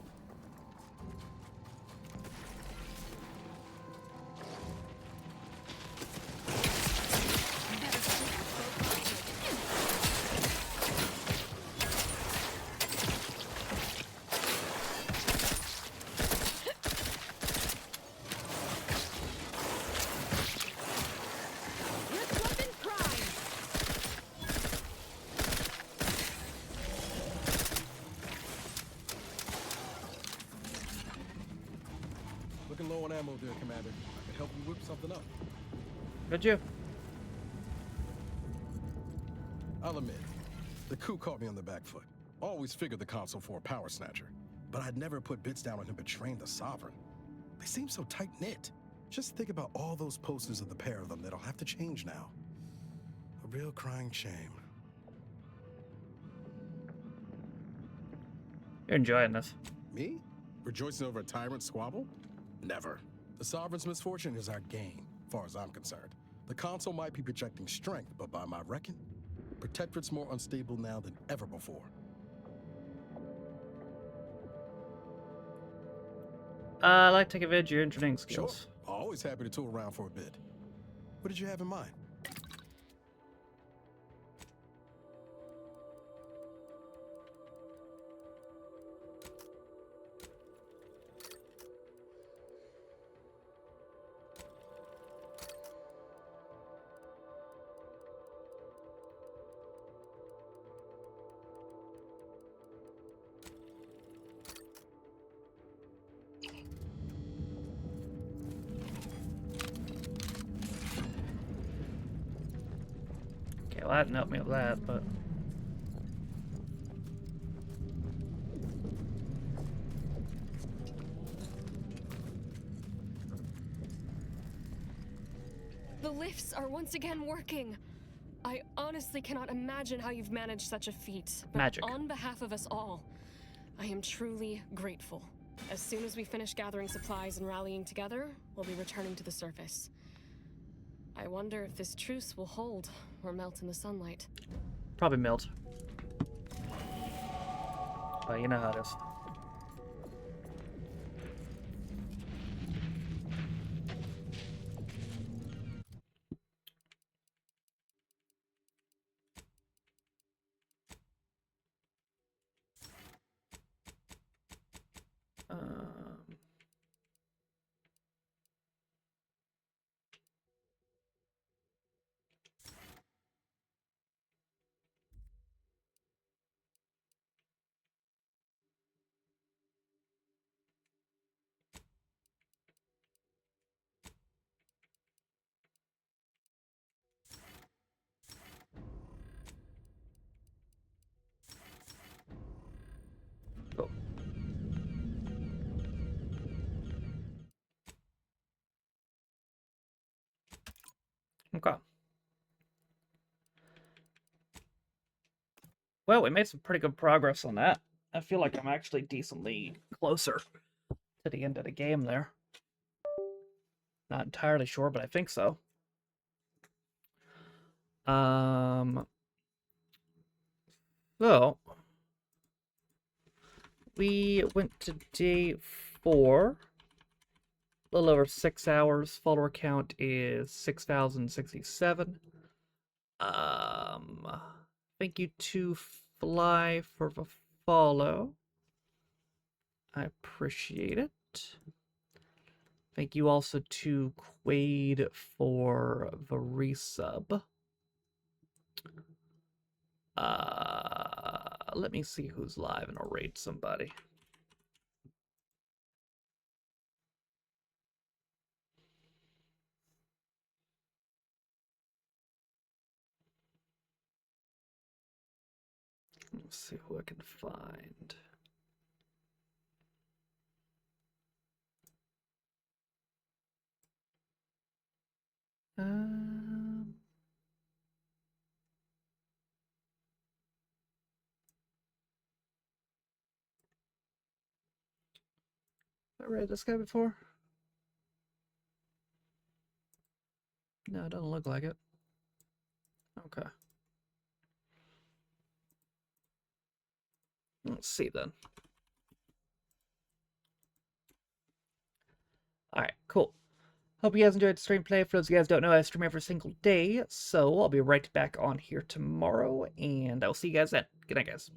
Looking low on ammo there, Commander. I could help you whip something up. Could you? I'll admit, the coup caught me on the back foot. Always figured the console for a power snatcher, but I'd never put bits down on him betraying the Sovereign. They seem so tight-knit. Just think about all those posters of the pair of them that'll have to change now. A real crying shame. You're enjoying this. Me? Rejoicing over a tyrant squabble? Never. The Sovereign's misfortune is our gain, far as I'm concerned. The console might be projecting strength, but by my reckon, Protectorate's more unstable now than ever before. I like to take advantage of your engineering skills. Sure. Always happy to tool around for a bit. What did you have in mind? Okay, well, that didn't help me with that, but... The lifts are once again working. I honestly cannot imagine how you've managed such a feat. But Magic. on behalf of us all, I am truly grateful. As soon as we finish gathering supplies and rallying together, we'll be returning to the surface. I wonder if this truce will hold or melt in the sunlight. Probably melt. But you know how it is. Cool. Okay. Well, we made some pretty good progress on that. I feel like I'm actually decently closer to the end of the game there. Not entirely sure, but I think so. So we went to day 4. A little over 6 hours. Follower count is 6,067. Thank you to Fly for the follow. I appreciate it. Thank you also to Quaid for the resub. Let me see who's live and I'll raid somebody. Let's see who I can find. I read this guy before? No, it doesn't look like it. Okay. Let's see then. Hope you guys enjoyed the stream play. For those of you guys who don't know, I stream every single day, so I'll be right back on here tomorrow, and I'll see you guys then. Good night, guys.